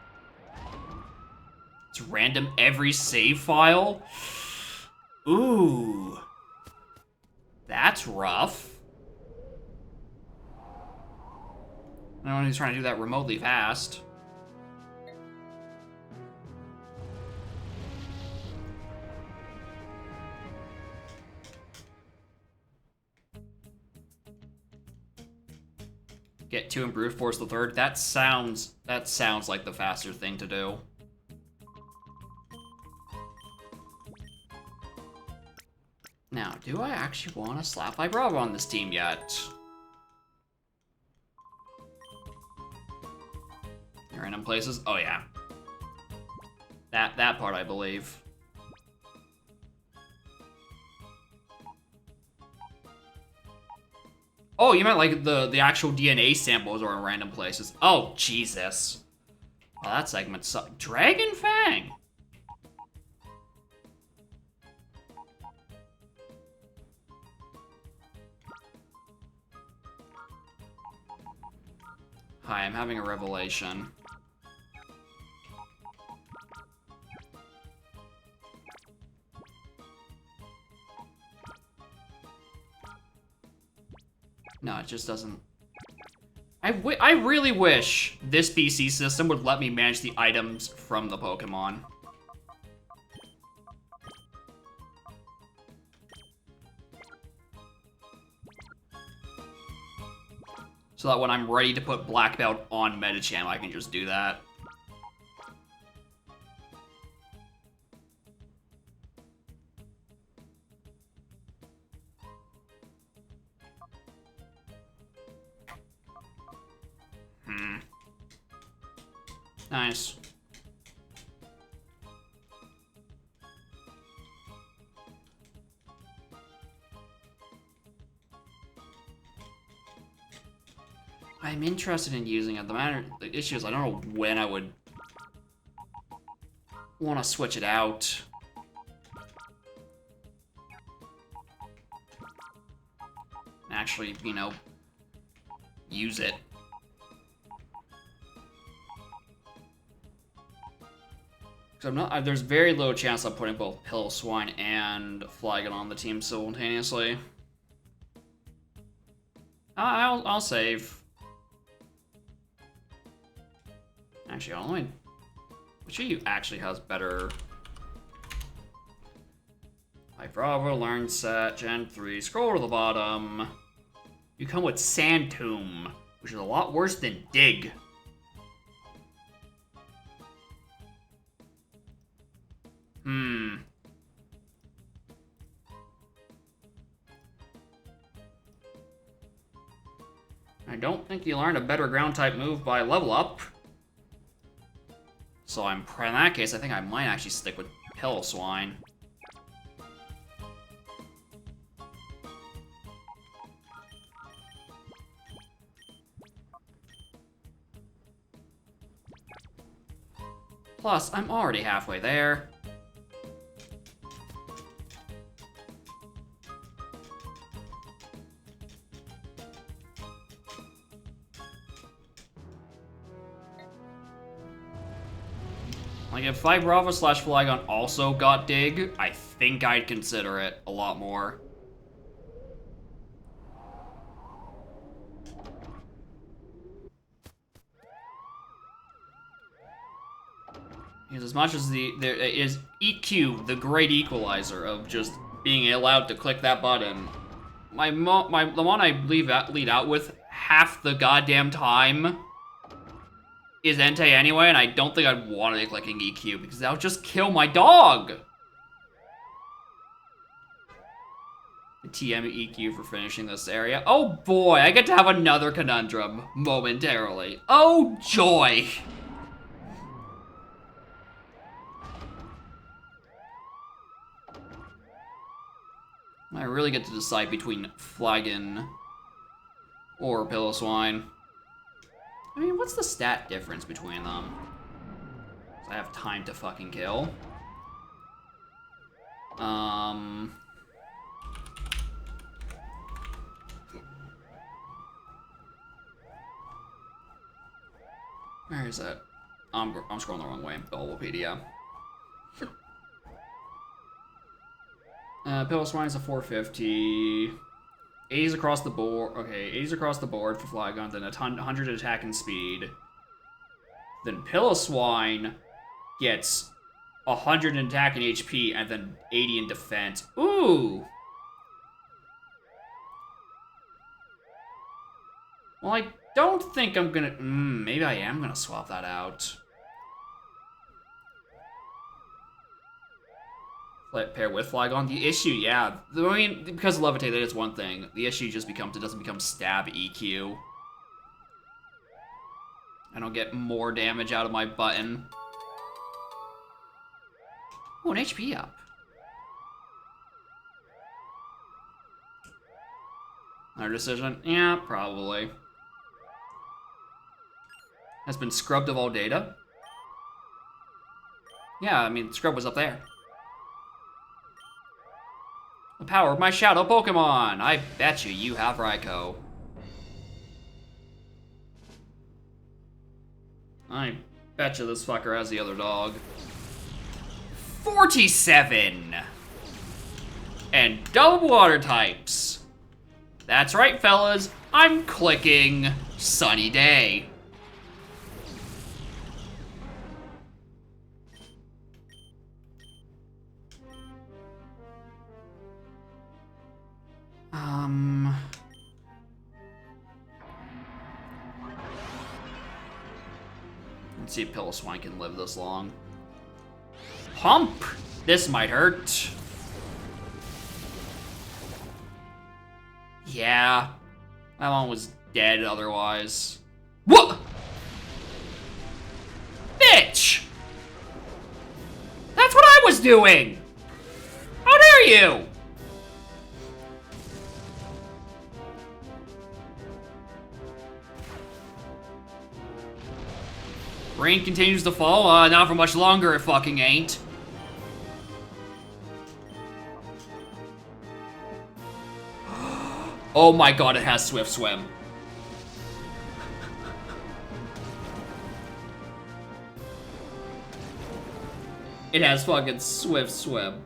Speaker 1: It's random every save file? Ooh. That's rough. I don't know he's trying to do that remotely fast. Get 2 and brute force the 3rd. That sounds like the faster thing to do. Now, do I actually want to slap my Bravo on this team yet? Random places? Oh yeah. That part I believe. Oh, you meant like the actual DNA samples are in random places. Oh, Jesus. Oh, that segment sucked. Dragon Fang! Hi, I'm having a revelation. No, it just doesn't... I really wish this PC system would let me manage the items from the Pokemon. So that when I'm ready to put Black Belt on Medicham, I can just do that. Nice. I'm interested in using it. The issue is I don't know when I would want to switch it out. Actually, you know, use it. Because there's very low chance I'm putting both Piloswine and Flygon on the team simultaneously. I'll save. Actually, which of you actually has better? Like Bravo, Learn Set, Gen 3. Scroll to the bottom. You come with Sand Tomb, which is a lot worse than Dig. I don't think you learned a better ground type move by level up. So in that case, I think I might actually stick with Piloswine. Plus, I'm already halfway there. Like, if Vibrava/Flygon also got Dig, I think I'd consider it a lot more. Because as much as there is EQ, the great equalizer of just being allowed to click that button, the one I lead out with half the goddamn time is Entei anyway, and I don't think I'd want to be clicking EQ because that would just kill my dog. The TM EQ for finishing this area. Oh boy, I get to have another conundrum momentarily. Oh joy. I really get to decide between Flagon or Piloswine. I mean, what's the stat difference between them? I have time to fucking kill. Where is that? I'm scrolling the wrong way. Bulbapedia. Piloswine's a 450. 80s across the board. Okay, 80s across the board for Flygon, then 100 attack and speed. Then Piloswine gets 100 in attack and HP, and then 80 in defense. Ooh! Well, I don't think I'm gonna... maybe I am gonna swap that out. Pair with Flygon. The issue, yeah. I mean, because of Levitate, that is one thing. The issue just becomes it doesn't become stab EQ. I don't get more damage out of my button. Oh, an HP up. Another decision? Yeah, probably. Has been scrubbed of all data? Yeah, I mean, scrub was up there. The power of my shadow Pokemon! I bet you have Raikou. I bet you this fucker has the other dog. 47! And double water types. That's right, fellas. I'm clicking Sunny Day. Let's see if Piloswine can live this long. Hump! This might hurt. Yeah. That one was dead otherwise. What? Bitch! That's what I was doing! How dare you! Rain continues to fall. Not for much longer, it fucking ain't. Oh my god, it has Swift Swim. It has fucking Swift Swim.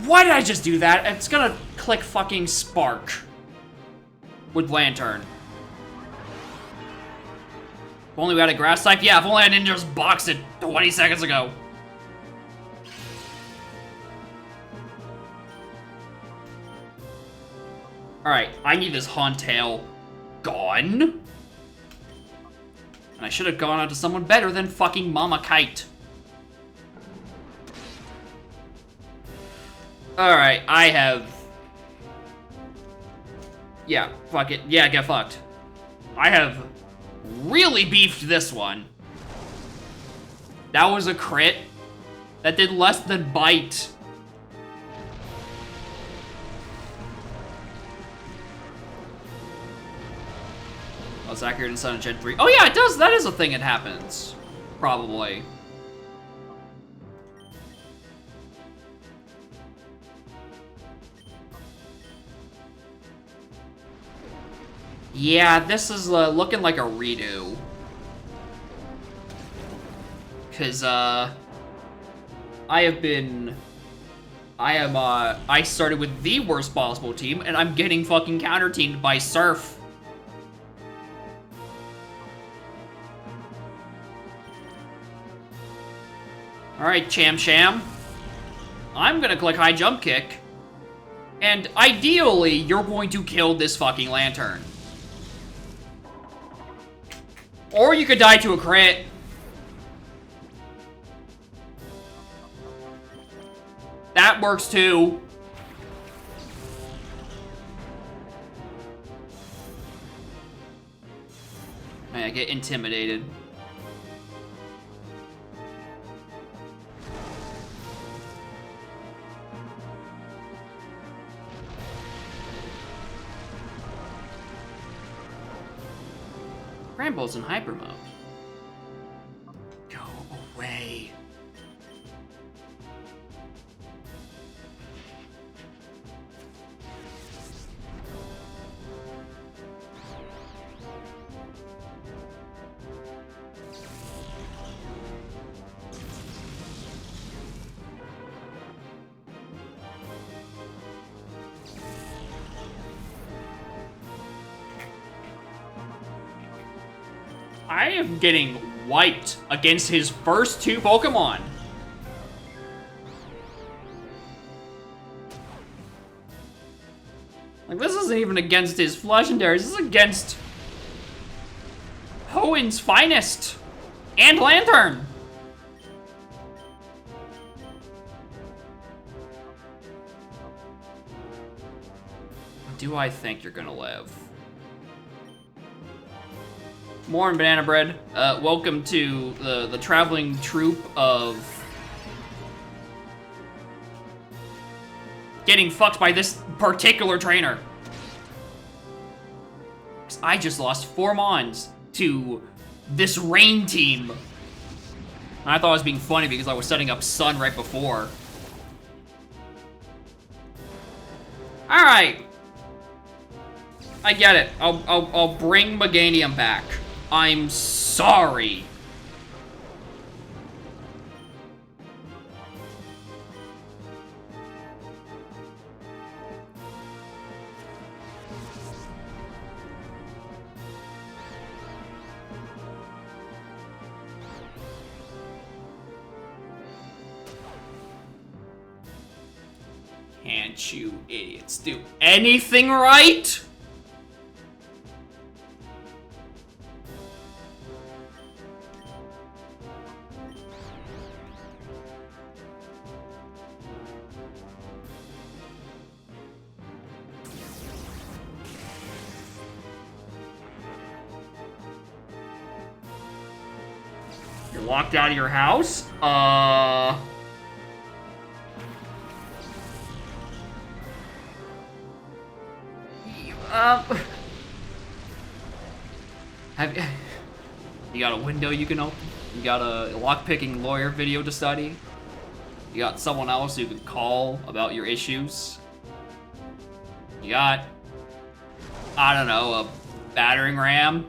Speaker 1: Why did I just do that? It's gonna click fucking Spark. With Lantern. If only we had a grass type. Yeah, if only I didn't just box it 20 seconds ago. Alright, I need this Hauntail gone. And I should have gone on to someone better than fucking Mama Kite. Alright, I have... Yeah, fuck it. Yeah, get fucked. I have really beefed this one. That was a crit. That did less than bite. Oh, it's accurate in Sun and Gen 3. Oh yeah, it does. That is a thing that happens. Probably. Yeah, this is looking like a redo. Cause, I started with the worst possible team, and I'm getting fucking counter-teamed by Surf. Alright, Cham Cham. I'm gonna click high jump kick. And ideally, you're going to kill this fucking lantern. Or you could die to a crit. That works too. I get intimidated. Rambo's in hyper mode. Go away. I am getting wiped against his first two Pokemon. Like, this isn't even against his legendaries. This is against Hoenn's finest and Lantern. Do I think you're gonna live? Morning, Banana Bread. Welcome to the traveling troupe of getting fucked by this particular trainer. I just lost 4 Mons to this rain team. And I thought I was being funny because I was setting up Sun right before. Alright. I get it. I'll bring Meganium back. I'm sorry. Can't you idiots do anything right? You're locked out of your house? You got a window you can open? You got a lockpicking lawyer video to study? You got someone else you can call about your issues? You got, I don't know, a battering ram?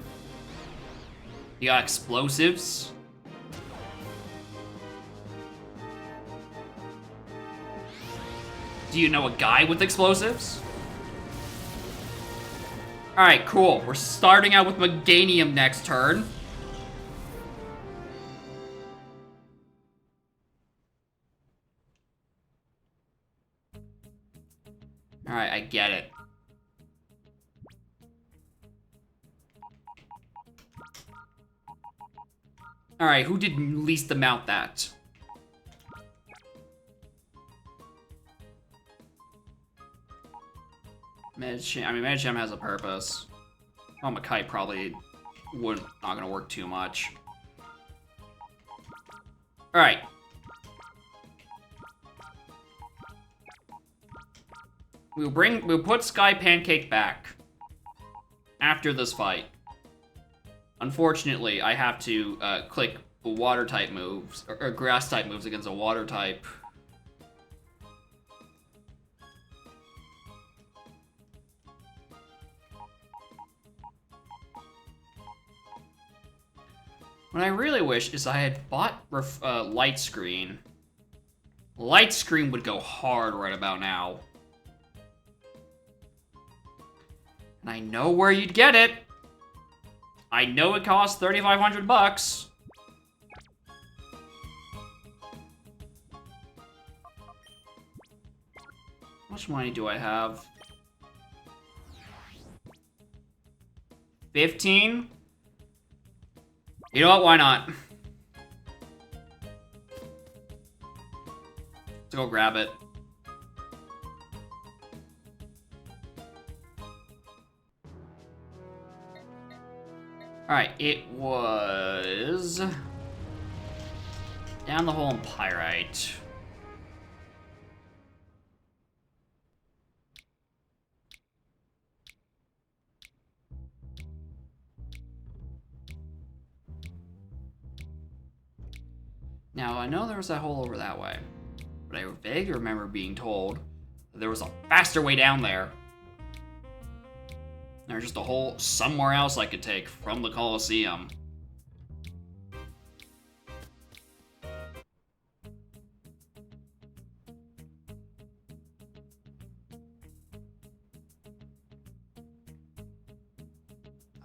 Speaker 1: You got explosives? Do you know a guy with explosives? Alright, cool. We're starting out with Meganium next turn. Alright, I get it. Alright, who did least amount that? Medicham has a purpose. Oh, Kite probably not gonna work too much. Alright. We'll put Sky Pancake back after this fight. Unfortunately, I have to click water type moves or grass type moves against a water type. What I really wish is I had bought light screen Light Screen would go hard right about now. And I know where you'd get it. I know it costs 3,500 bucks. How much money do I have? 15? You know what? Why not? Let's go grab it. Alright, it was... down the hole in Pyrite. Now, I know there was that hole over that way, but I vaguely remember being told that there was a faster way down there. There's just a hole somewhere else I could take from the Colosseum.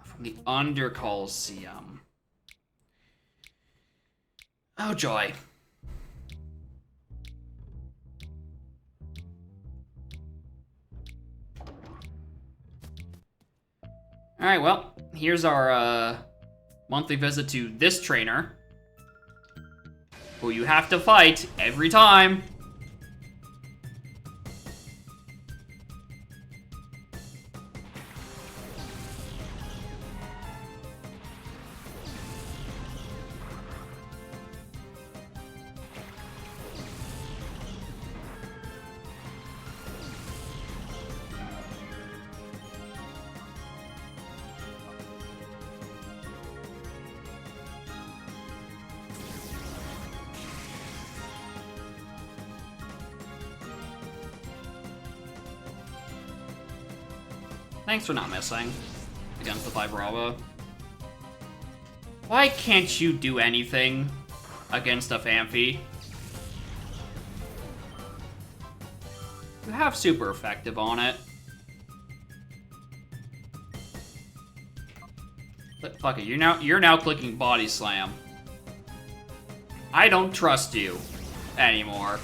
Speaker 1: From the Under Colosseum. Oh, joy. Alright, well, here's our monthly visit to this trainer, who you have to fight every time. Thanks for not missing against the Vibrava. Why can't you do anything against a Phanpy? You have super effective on it. But fuck it, you're now clicking Body Slam. I don't trust you anymore.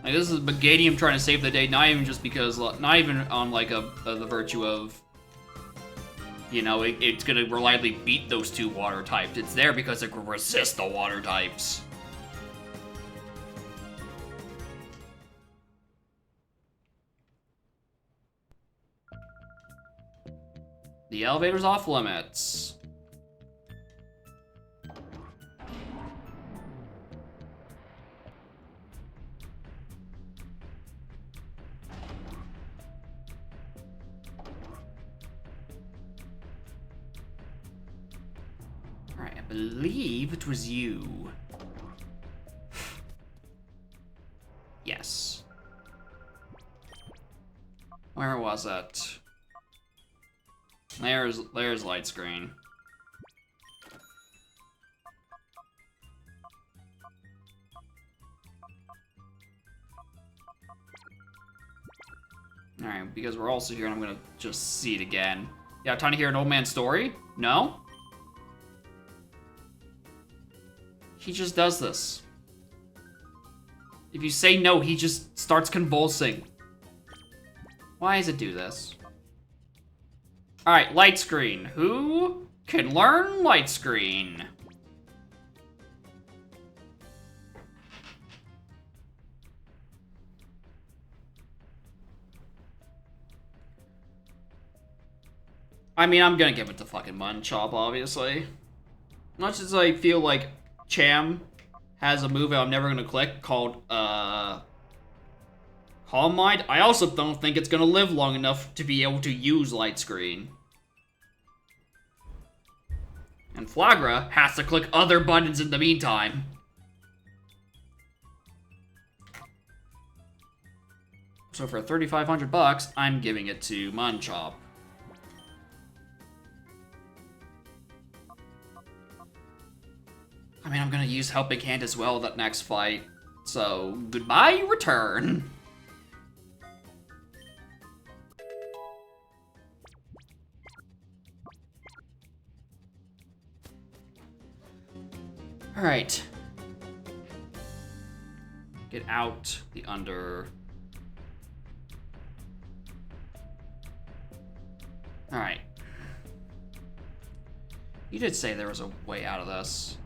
Speaker 1: Like, this is Bagadium trying to save the day, not even just because, not even on, like, the virtue of, you know, it's gonna reliably beat those two water types. It's there because it can resist the water types. The elevator's off limits. Alright, I believe it was you. Yes. Where was it? There's light screen. Alright, because we're also here and I'm gonna just see it again. Yeah, time to hear an old man's story? No? He just does this. If you say no, he just starts convulsing. Why does it do this? Alright, light screen. Who can learn light screen? I mean, I'm gonna give it to fucking Munchop, obviously. Much as I feel like Cham has a move I'm never gonna click called, Calm Mind, I also don't think it's gonna live long enough to be able to use light screen. And Flagra has to click other buttons in the meantime. So for 3,500 bucks, I'm giving it to Munchop. I mean, I'm gonna use Helping Hand as well that next fight. So, goodbye, return. Alright. Get out the under. Alright. You did say there was a way out of this.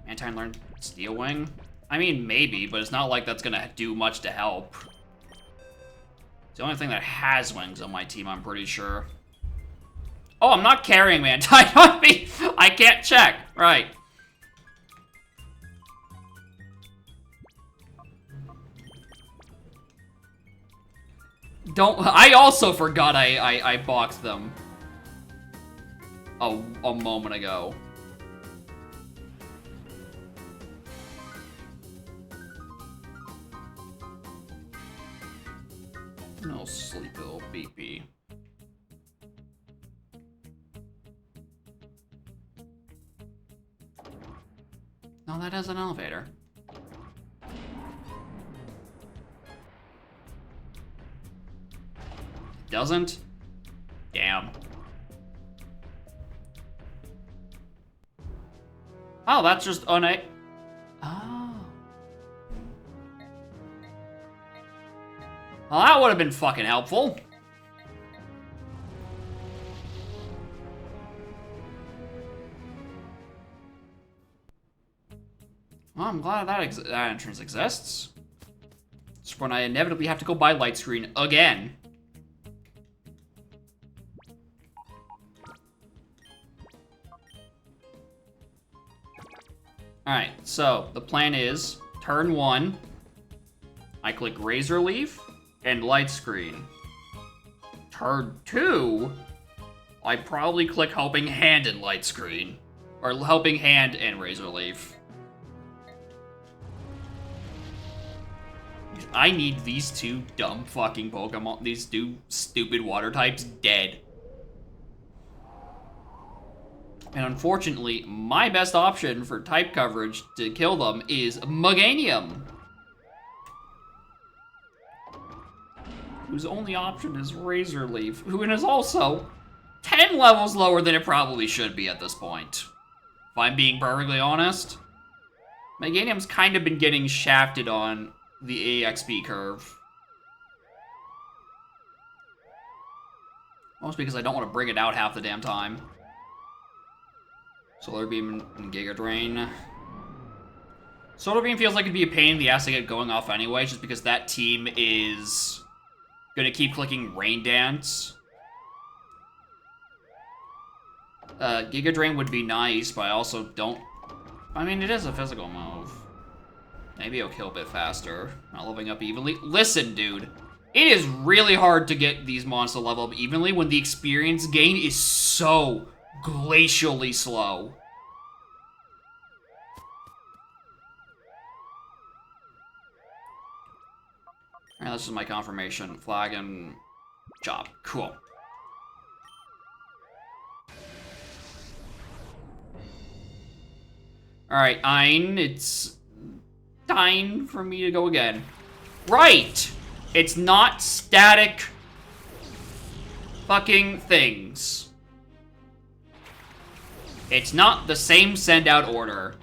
Speaker 1: Anti-learn Steel Wing? I mean, maybe, but it's not like that's gonna do much to help. It's the only thing that has wings on my team, I'm pretty sure. Oh, I'm not carrying Mantine on me! I can't check! Right. I also forgot I boxed them a moment ago. No sleep little BP. No, that has an elevator. Doesn't? Damn. Oh, that's just Oh. Well, that would have been fucking helpful. Well, I'm glad that entrance exists. It's when I inevitably have to go buy light screen again. Alright, so the plan is, turn 1, I click Razor Leaf and Light Screen. Turn 2, I probably click Helping Hand and Light Screen. Or Helping Hand and Razor Leaf. I need these two dumb fucking Pokemon, these two stupid water types dead. And unfortunately, my best option for type coverage to kill them is Meganium, whose only option is Razor Leaf, who is also 10 levels lower than it probably should be at this point. If I'm being perfectly honest, Meganium's kind of been getting shafted on the AXP curve. Mostly because I don't want to bring it out half the damn time. Solar Beam and Giga Drain. Solar Beam feels like it'd be a pain in the ass to get going off anyway, just because that team is gonna keep clicking Rain Dance. Giga Drain would be nice, but I also don't... I mean, it is a physical move. Maybe it'll kill a bit faster. Not leveling up evenly. Listen, dude. It is really hard to get these monsters to level up evenly when the experience gain is so glacially slow. Alright, this is my confirmation. Flag and Chop. Cool. Alright, Ein, it's time for me to go again. Right! It's not static fucking things. It's not the same send out order.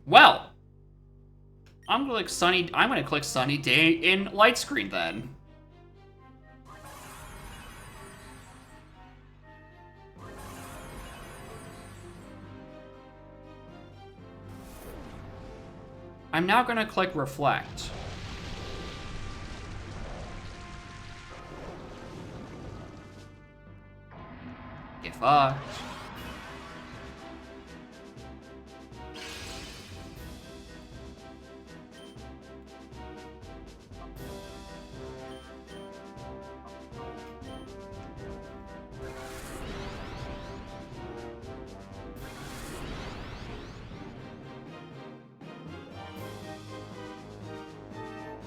Speaker 1: Well, I'm gonna click Sunny Day in Light Screen then. I'm now gonna click Reflect. Get fucked.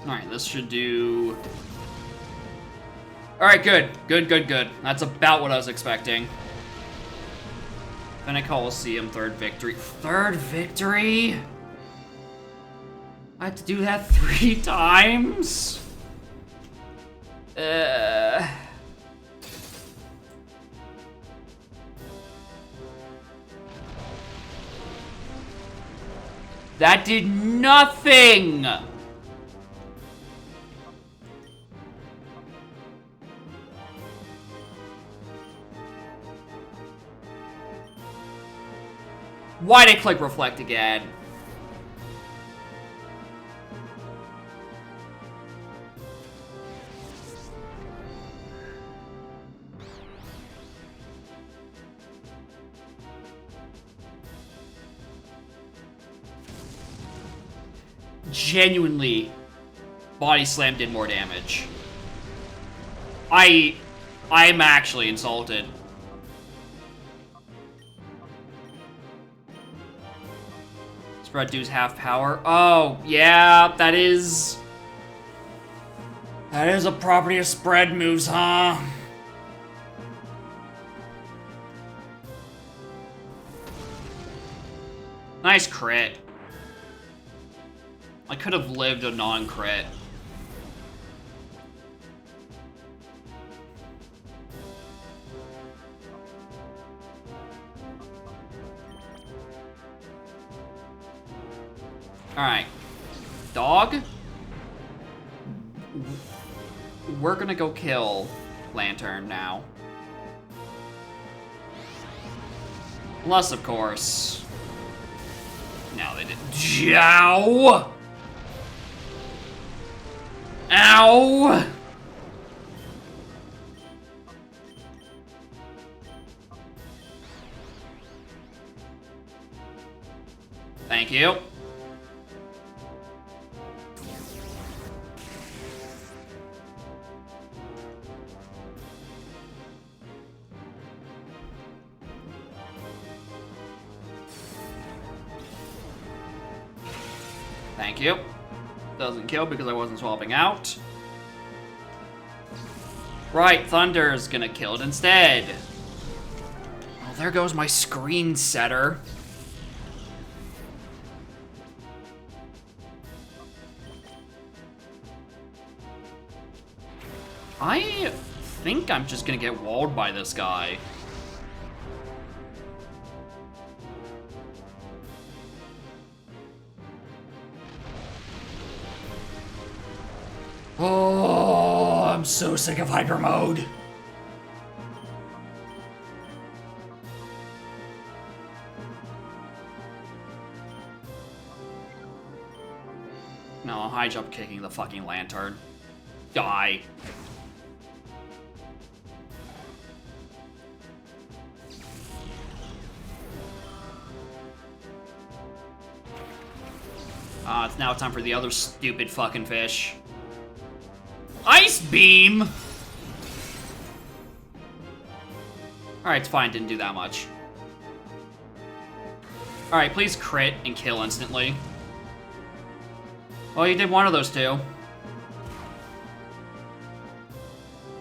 Speaker 1: Alright, this should do Alright, good. Good. That's about what I was expecting. Fennec Coliseum, third victory. Third victory? I had to do that 3 times? That did nothing! Why'd I click reflect again? Genuinely, Body Slam did more damage. I'm actually insulted. Spread dues half power. Oh, yeah, that is a property of spread moves, huh? Nice crit. I could have lived a non-crit. Alright. Dog? We're gonna go kill Lantern now. Unless, of course... No, they didn't. Jow! Ow! Thank you. Thank you. Doesn't kill because I wasn't swapping out. Right, Thunder's gonna kill it instead. Well, there goes my screen setter. I think I'm just gonna get walled by this guy. Oh, I'm so sick of hyper mode. No, high jump kicking the fucking lantern. Die. It's now time for the other stupid fucking fish. Ice beam! Alright, it's fine, didn't do that much. Alright, please crit and kill instantly. Well, you did one of those two.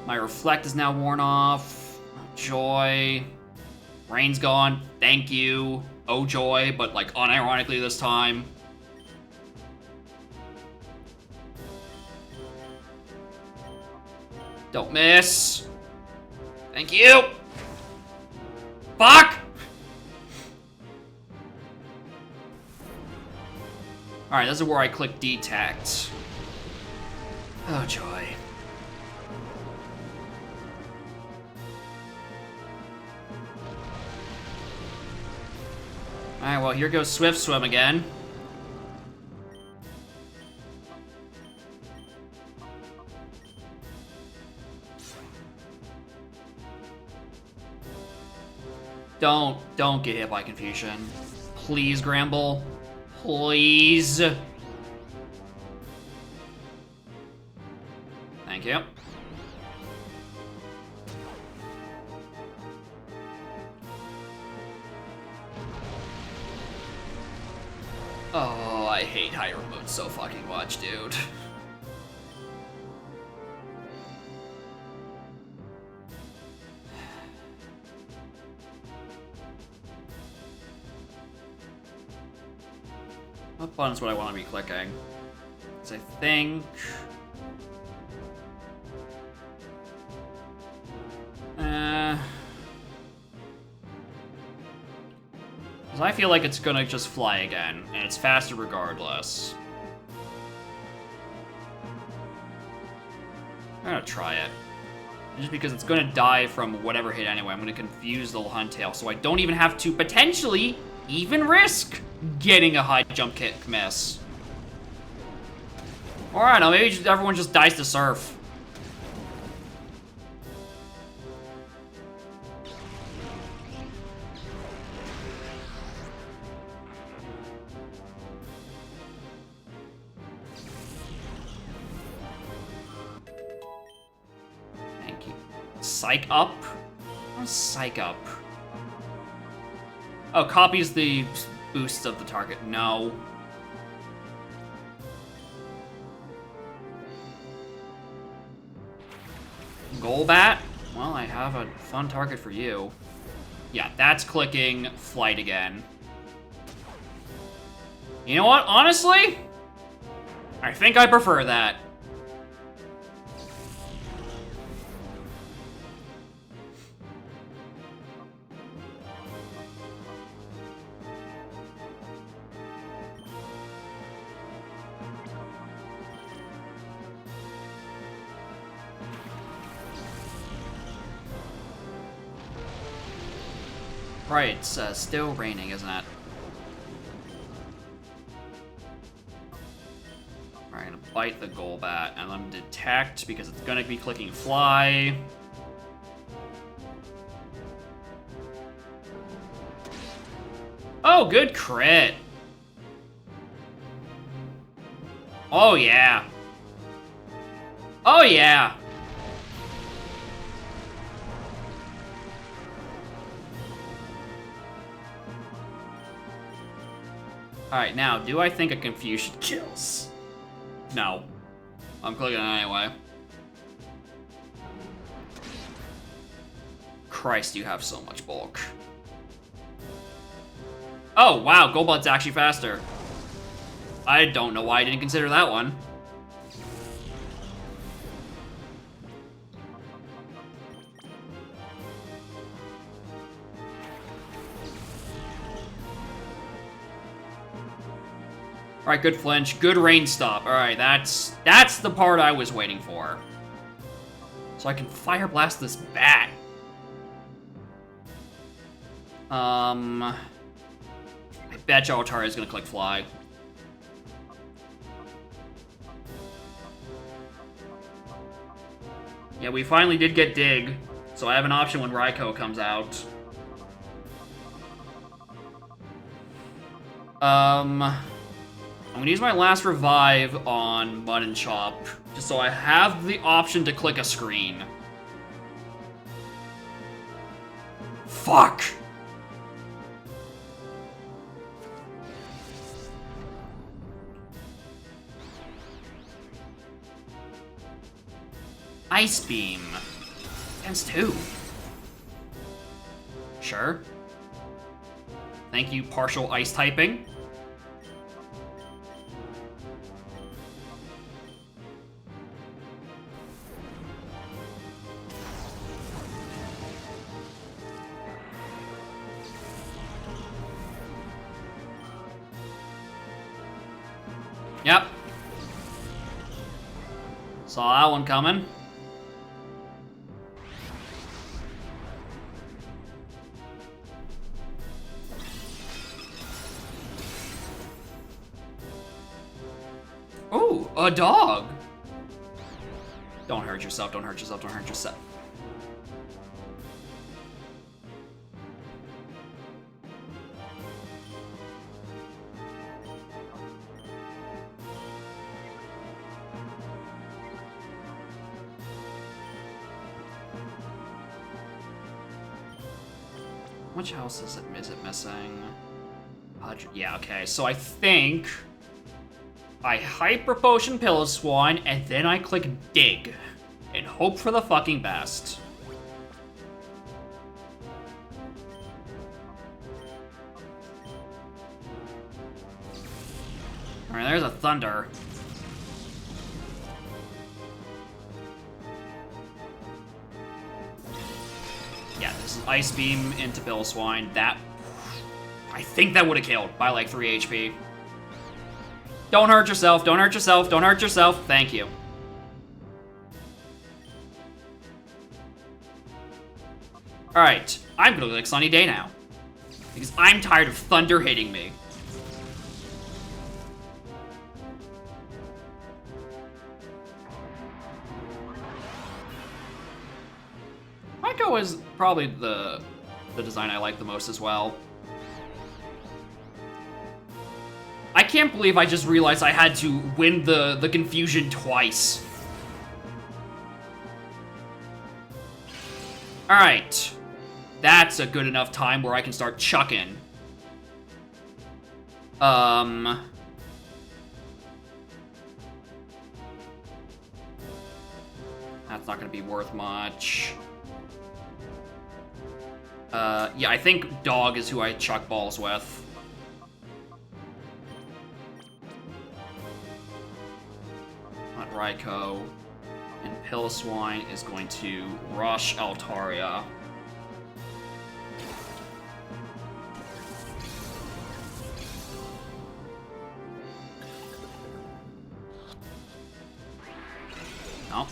Speaker 1: My reflect is now worn off. Joy. Rain's gone. Thank you. Oh, joy, but like unironically this time. Don't miss. Thank you. Fuck! Alright, this is where I click detect. Oh, joy. Alright, well, here goes Swift Swim again. Don't get hit by Confusion. Please, Gramble. Please. Thank you. Oh, I hate higher mode so fucking much, dude. What buttons would I want to be clicking? Because I think... Because I feel like it's gonna just fly again, and it's faster regardless. I'm gonna try it. Just because it's gonna die from whatever hit anyway. I'm gonna confuse the Huntail, so I don't even have to potentially even risk getting a high jump kick miss. Or I don't know, maybe everyone just dies to surf. Thank you. Psych up? What's psych up? Oh, copies the boosts of the target. No. Golbat? Well, I have a fun target for you. Yeah, that's clicking flight again. You know what? Honestly, I think I prefer that. Right, it's still raining, isn't it? Alright, I'm gonna bite the Golbat, and I'm gonna detect because it's gonna be clicking fly. Oh, good crit. Oh, yeah. Oh, yeah. Alright, now, do I think a confusion kills? No. I'm clicking it anyway. Christ, you have so much bulk. Oh, wow, Golbat's actually faster. I don't know why I didn't consider that one. Alright, good flinch, good rain stop. Alright, that's the part I was waiting for. So I can fire blast this bat. I bet Jawatari is gonna click fly. Yeah, we finally did get dig, so I have an option when Raikou comes out. I'm gonna use my last revive on Mud and Chop, just so I have the option to click a screen. Fuck! Ice Beam. Against who? Sure. Thank you, partial ice typing. Yep. Saw that one coming. Ooh, a dog. Don't hurt yourself, don't hurt yourself, don't hurt yourself. Which house is it missing? Yeah, okay, so I think I Hyper Potion Piloswine, and then I click Dig, and hope for the fucking best. Alright, there's a Thunder. Yeah, this is Ice Beam into Piloswine. That... I think that would have killed by like 3 HP. Don't hurt yourself, don't hurt yourself, don't hurt yourself. Thank you. Alright, I'm gonna click Sunny Day now. Because I'm tired of Thunder hitting me. Raikou is probably the design I like the most as well. I can't believe I just realized I had to win the confusion twice. Alright. That's a good enough time where I can start chucking. That's not gonna be worth much. Yeah, I think Dog is who I chuck balls with. Not Raikou. And Piloswine is going to rush Altaria. No.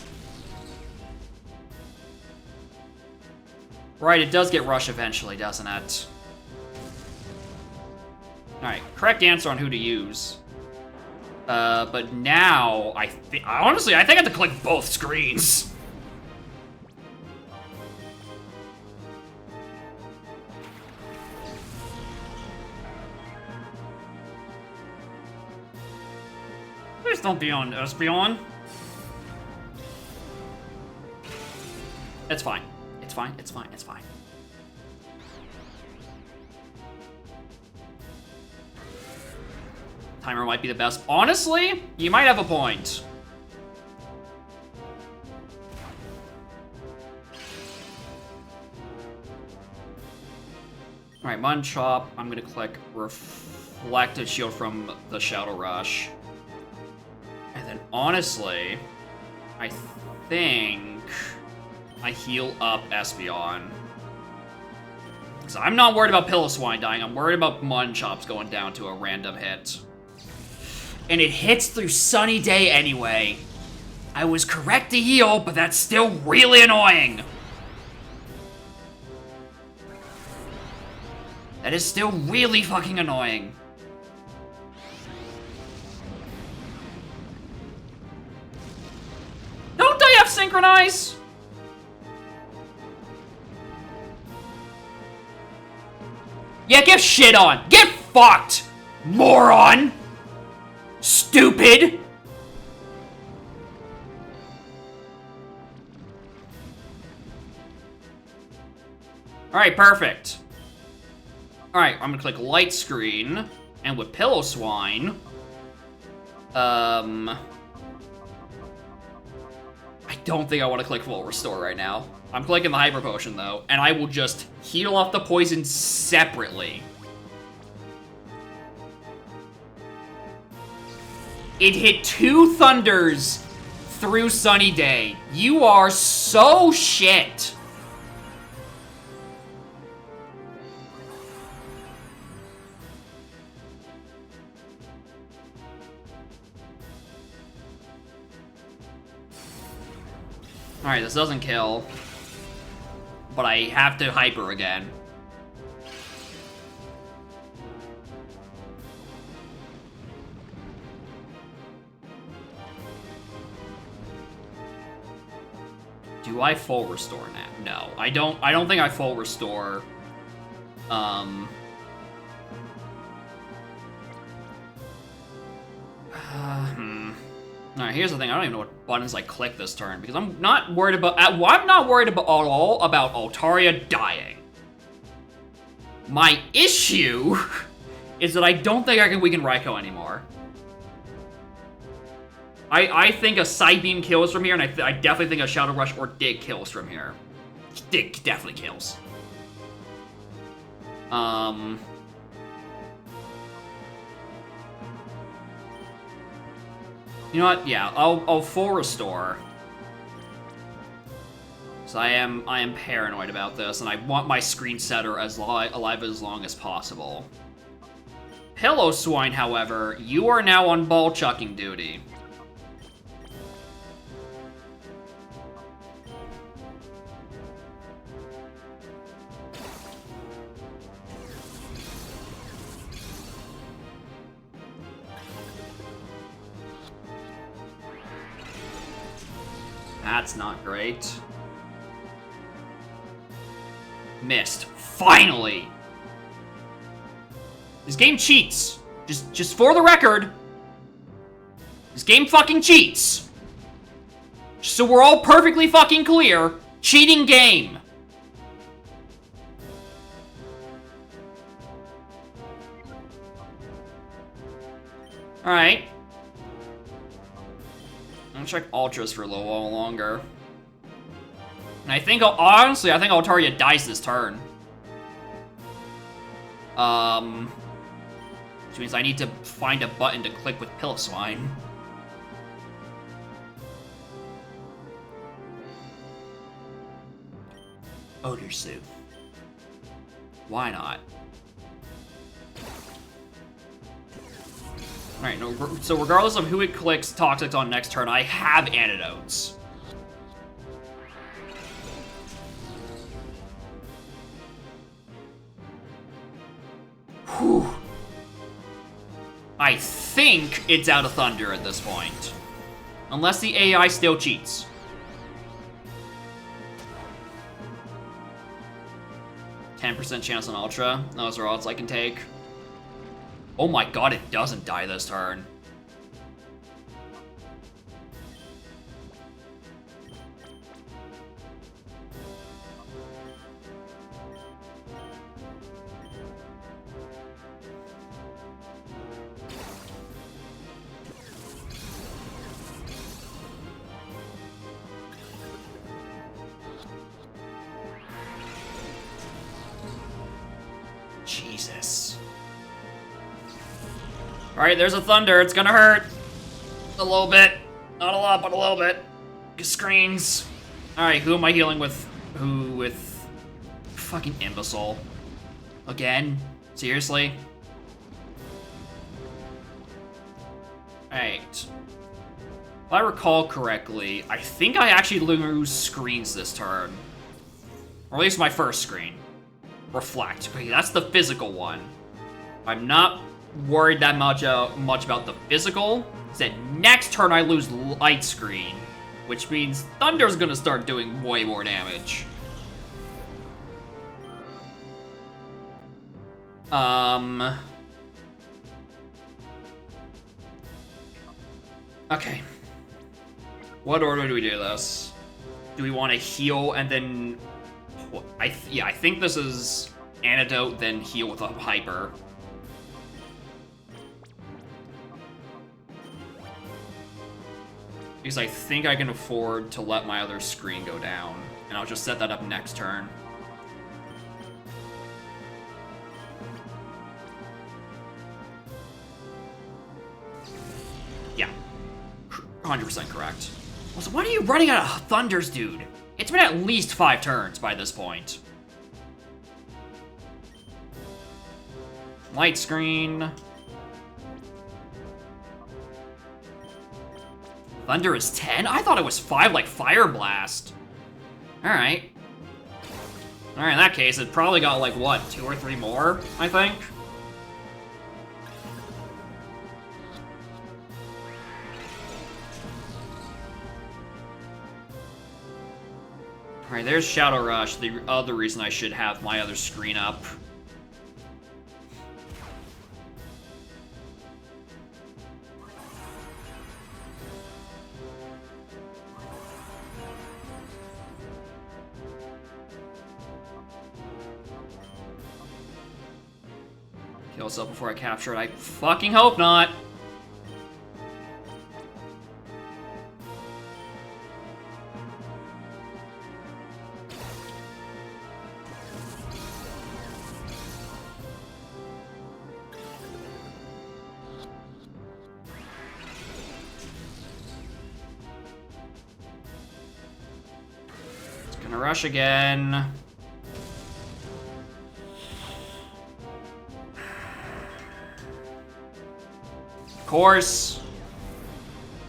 Speaker 1: Right, it does get Rush eventually, doesn't it? Alright, correct answer on who to use. But now, honestly, I think I have to click both screens. Please don't be on Espeon. It's fine. It's fine, it's fine, it's fine. Timer might be the best. Honestly, you might have a point. Alright, Munchop. I'm gonna click Reflective Shield from the Shadow Rush. And then, honestly, I think I heal up Espeon. Because I'm not worried about Piloswine dying, I'm worried about Munchops going down to a random hit. And it hits through Sunny Day anyway. I was correct to heal, but that's still really annoying. That is still really fucking annoying. Don't I have Synchronize? Yeah, get shit on. Get fucked, moron. Stupid. Alright, perfect. Alright, I'm gonna click Light Screen, and with Piloswine, I don't think I want to click Full Restore right now. I'm clicking the Hyper Potion, though, and I will just heal off the poison separately. It hit 2 Thunders through Sunny Day. You are so shit. Alright, this doesn't kill. But I have to Hyper again. Do I Full Restore now? No, I don't think I Full Restore. Alright, here's the thing. I don't even know what buttons I click this turn because I'm not worried about. I'm not worried about at all about Altaria dying. My issue is that I don't think I can weaken Raikou anymore. I think a Side Beam kills from here, and I definitely think a Shadow Rush or Dig kills from here. Dig definitely kills. You know what? Yeah, I'll full restore. So I am paranoid about this, and I want my screen setter as alive as long as possible. Pillow Swine, however, you are now on ball chucking duty. That's not great. Missed. Finally! This game cheats. Just for the record, this game fucking cheats. So we're all perfectly fucking clear, cheating game. Alright. I'm gonna check Ultras for a little while longer. And I think, honestly, I think Altaria dies this turn. Which means I need to find a button to click with Pillow Swine. Odor Soup. Why not? Alright, no, so regardless of who it clicks Toxic on next turn, I have antidotes. Whew. I think it's out of Thunder at this point. Unless the AI still cheats. %10 chance on Ultra. Those are odds I can take. Oh my god, it doesn't die this turn. Jesus. Alright, there's a Thunder. It's gonna hurt. A little bit. Not a lot, but a little bit. Screens. Alright, who am I healing with? Who with... Fucking Imbecile. Again? Seriously? Alright. If I recall correctly, I think I actually lose screens this turn. Or at least my first screen. Reflect. Okay, that's the physical one. I'm not worried that much about the physical. Said next turn I lose light screen, which means Thunder's gonna start doing way more damage. Okay. What order do we do this? Do we want to heal and then... I think this is Antidote, then heal with a Hyper. Because I think I can afford to let my other screen go down. And I'll just set that up next turn. Yeah. 100% correct. Also, why are you running out of Thunders, dude? It's been at least 5 turns by this point. Light screen. Thunder is 10? I thought it was 5, like Fire Blast. Alright. Alright, in that case, it probably got, like, what, 2 or 3 more, I think? Alright, there's Shadow Rush, the other reason I should have my other screen up. Kill myself before I capture it. I fucking hope not. Gonna rush again. Of course.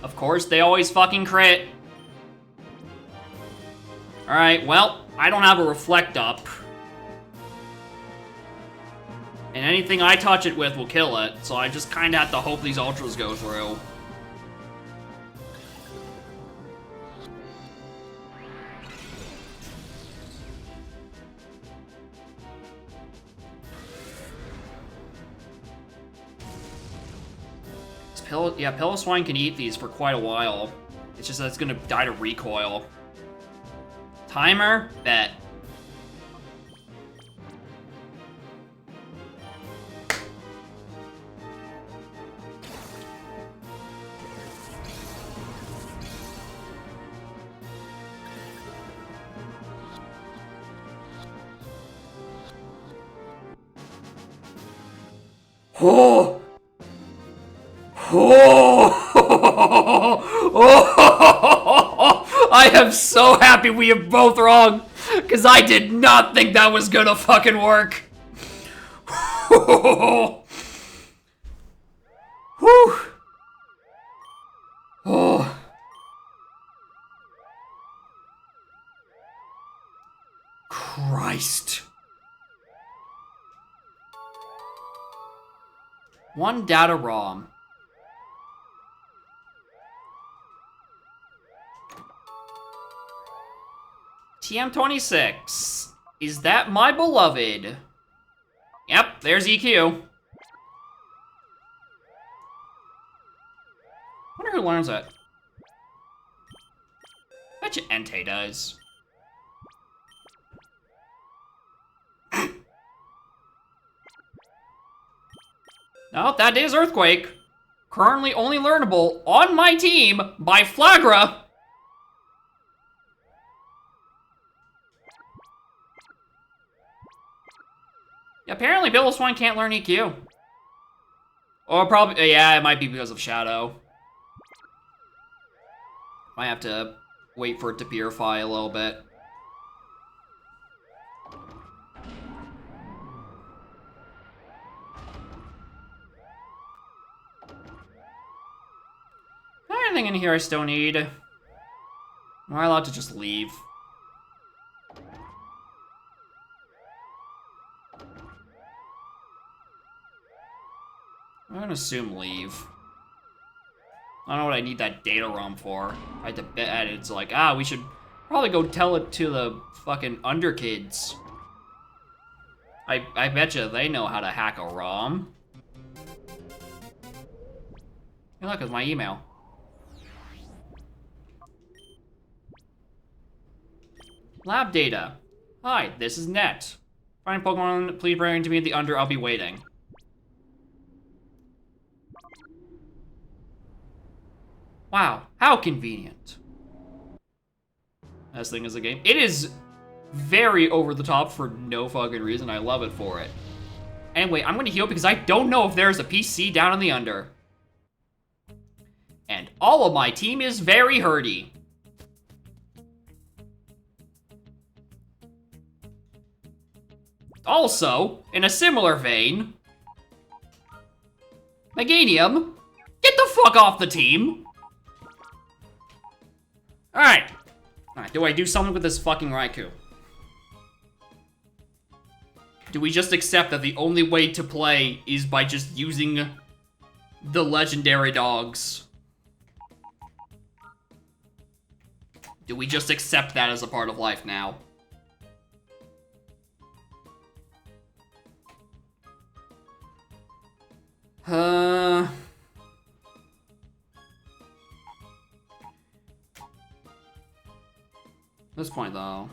Speaker 1: Of course, they always fucking crit. Alright, well, I don't have a reflect up. And anything I touch it with will kill it, so I just kinda have to hope these ultras go through. Yeah, Piloswine can eat these for quite a while. It's just that it's gonna die to recoil. Timer? Bet. Oh! Oh! I am so happy we are both wrong, because I did not think that was gonna fucking work. Whew. Oh. Christ. One data ROM. TM26. Is that my beloved? Yep, there's EQ. Wonder who learns it. Bet you Entei does. No, that is Earthquake. Currently only learnable on my team by Flagra. Apparently, Piloswine can't learn EQ. Or probably, yeah, it might be because of Shadow. Might have to wait for it to purify a little bit. Anything in here I still need? Am I allowed to just leave? I'm gonna assume leave. I don't know what I need that data ROM for. I had to bet it's like, we should probably go tell it to the fucking underkids. I bet you they know how to hack a ROM. Hey, look, it's my email. Lab data. Hi, this is Net. Find Pokemon, please bring it to me at the under, I'll be waiting. Wow, how convenient. This thing is a game. It is very over the top for no fucking reason. I love it for it. Anyway, I'm gonna heal because I don't know if there's a PC down in the under. And all of my team is very hurty. Also, in a similar vein, Meganium, get the fuck off the team. Alright. Alright, do I do something with this fucking Raikou? Do we just accept that the only way to play is by just using the legendary dogs? Do we just accept that as a part of life now? At this point, though,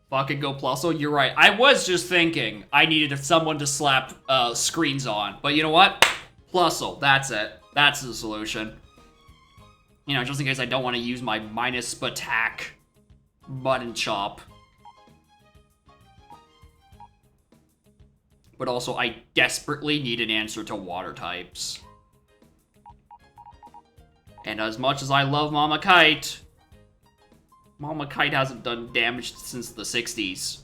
Speaker 1: Fucking go Plusle, you're right. I was just thinking I needed someone to slap screens on. But you know what? Plusle, that's it. That's the solution. You know, just in case I don't want to use my minus attack button chop. But also, I desperately need an answer to water types. And as much as I love Mama Kite hasn't done damage since the 60s.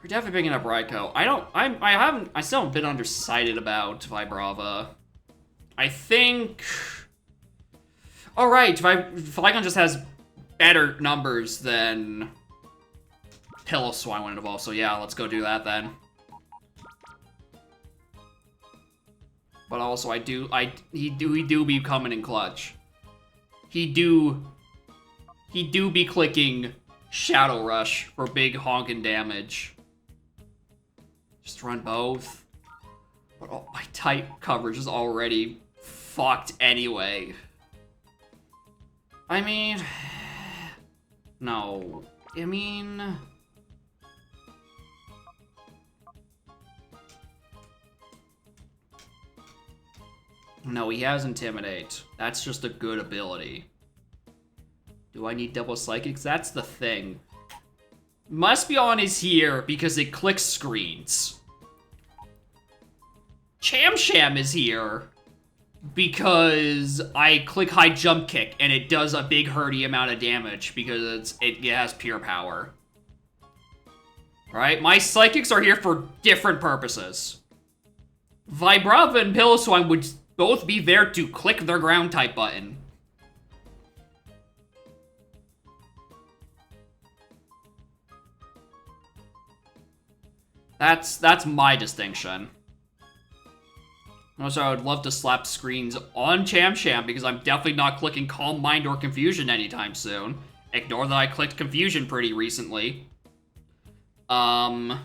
Speaker 1: We're definitely picking up Raikou. I still haven't been undecided about Vibrava. I think... Alright, Flygon just has better numbers than Piloswine when it evolves, so yeah, let's go do that then. But also, he do be coming in clutch. He do be clicking Shadow Rush for big honkin' damage. Just run both. But oh, my type coverage is already fucked anyway. I mean... No. I mean... No, he has Intimidate. That's just a good ability. Do I need double Psychics? That's the thing. Muspelon is here because it clicks screens. Chamsham is here because I click high jump kick and it does a big hurty amount of damage because it has pure power. Alright, my Psychics are here for different purposes. Vibrava and Piloswine would both be there to click their ground type button. That's my distinction. Also, I would love to slap screens on Chamsham because I'm definitely not clicking Calm Mind or Confusion anytime soon. Ignore that I clicked Confusion pretty recently. Cham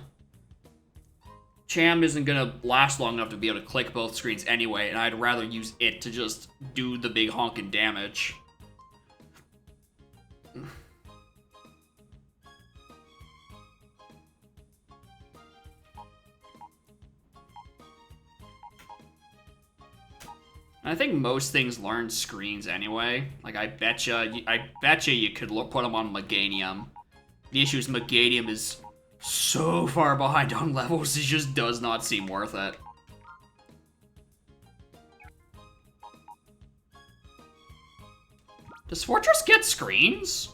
Speaker 1: isn't gonna last long enough to be able to click both screens anyway, and I'd rather use it to just do the big honkin' damage. I think most things learn screens anyway. Like, I betcha you could put them on Meganium. The issue is Meganium is so far behind on levels, it just does not seem worth it. Does Fortress get screens?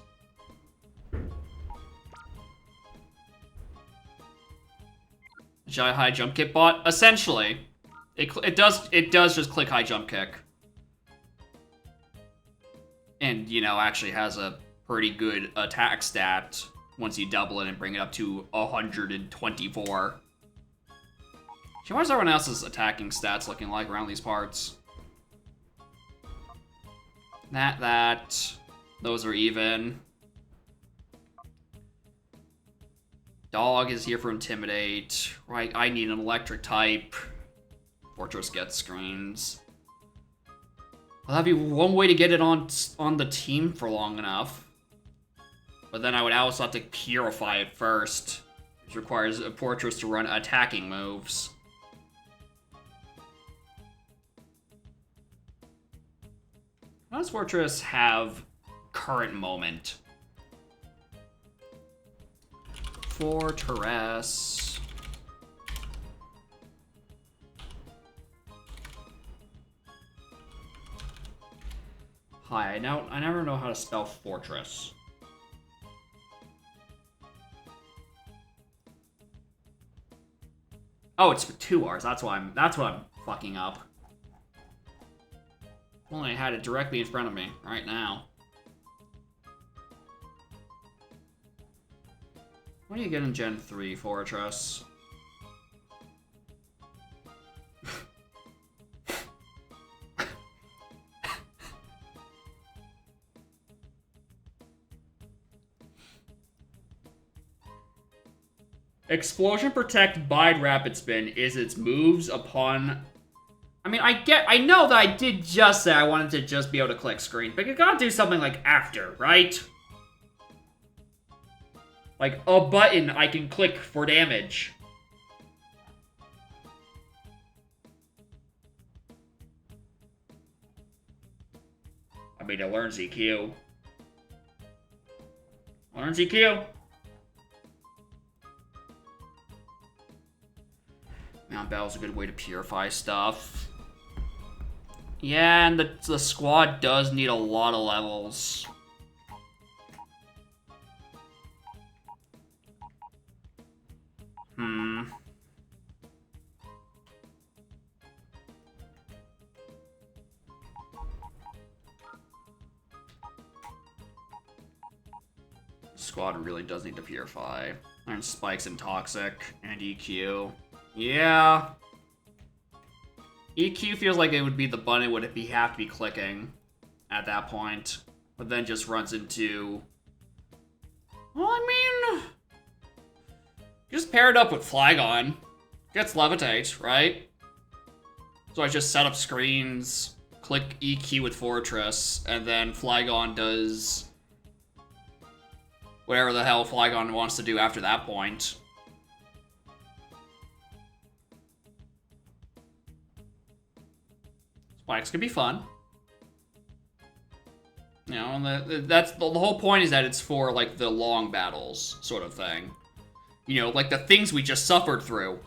Speaker 1: High jump kick bot? Essentially. It does just click high jump kick. And, you know, actually has a pretty good attack stat once you double it and bring it up to 124. What is everyone else's attacking stats looking like around these parts? Those are even. Dog is here for Intimidate. Right, I need an electric type. Fortress gets screens. Well, that'd be one way to get it on the team for long enough. But then I would also have to purify it first, which requires a Fortress to run attacking moves. How does Fortress have current moment? Fortress. Hi, I never know how to spell Fortress. Oh, it's with 2 R's. That's what I'm fucking up. If only I had it directly in front of me right now. What do you get in Gen 3, Fortress? Explosion, Protect, Bide, Rapid Spin is its moves upon... I mean, I know that I did just say I wanted to just be able to click screen, but you gotta do something like after, right? Like, a button I can click for damage. I mean, it learns EQ. Learn GQ. Mount Battle's a good way to purify stuff. Yeah, and the squad does need a lot of levels. Squad really does need to purify. Learn spikes and toxic and EQ. Yeah. EQ feels like it would be the button it would have to be clicking at that point, but then just runs into. Well, I mean, just pair it up with Flygon. Gets levitate, right? So I just set up screens, click EQ with Fortress, and then Flygon does whatever the hell Flygon wants to do after that point. Spikes could be fun. You know, and that's the whole point is that it's for, like, the long battles sort of thing. You know, like the things we just suffered through.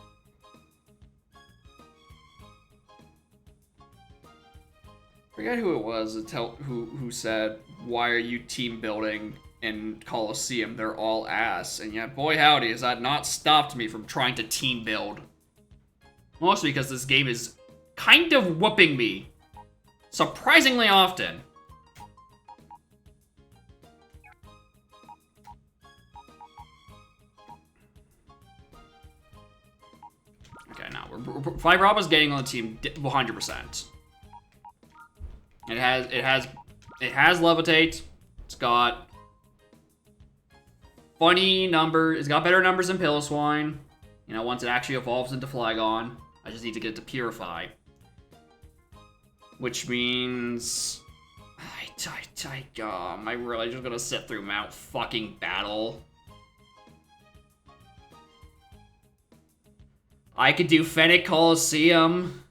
Speaker 1: Forget who it was who said, "Why are you team building in Coliseum? They're all ass." And yet, boy howdy, has that not stopped me from trying to team build. Mostly because this game is kind of whooping me surprisingly often. Okay, now Vibraba's getting on the team 100%. It has levitate. It's got funny numbers. It's got better numbers than Piloswine. You know, once it actually evolves into Flygon, I just need to get it to Purify, which means am I really just gonna sit through Mount fucking Battle? I could do Fennec Coliseum.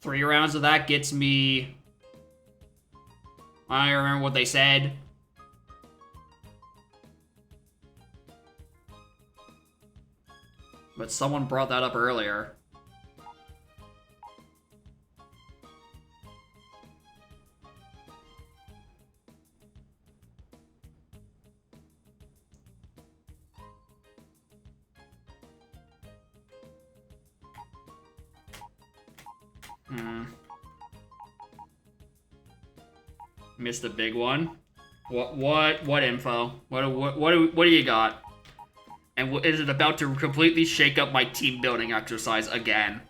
Speaker 1: 3 rounds of that gets me. I don't remember what they said. But someone brought that up earlier. Missed a big one. What info? What do you got? And is it about to completely shake up my team building exercise again?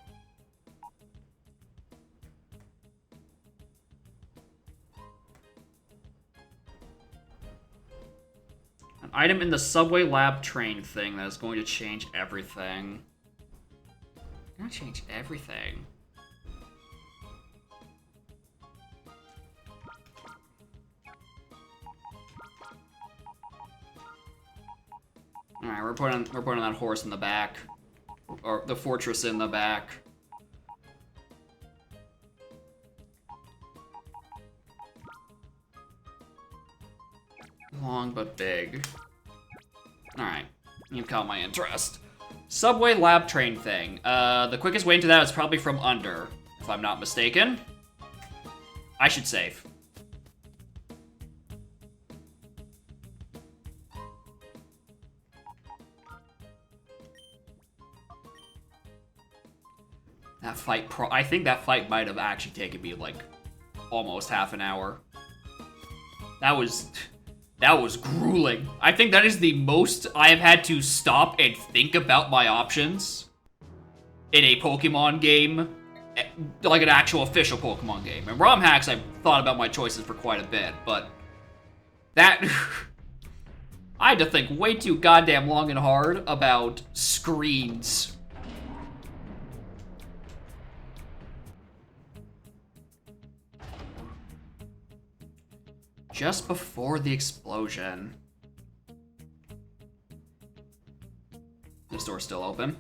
Speaker 1: An item in the subway lab train thing that is going to change everything. Gonna change everything. All right, we're putting that horse in the back, or the fortress in the back. Long but big. All right, you've caught my interest. Subway lab train thing. The quickest way into that is probably from under, if I'm not mistaken. I should save. That fight, I think that fight might have actually taken me, like, almost half an hour. That was grueling. I think that is the most I have had to stop and think about my options in a Pokemon game, like an actual official Pokemon game. In ROM hacks, I've thought about my choices for quite a bit, but that... I had to think way too goddamn long and hard about screens. Just before the explosion. This door's still open.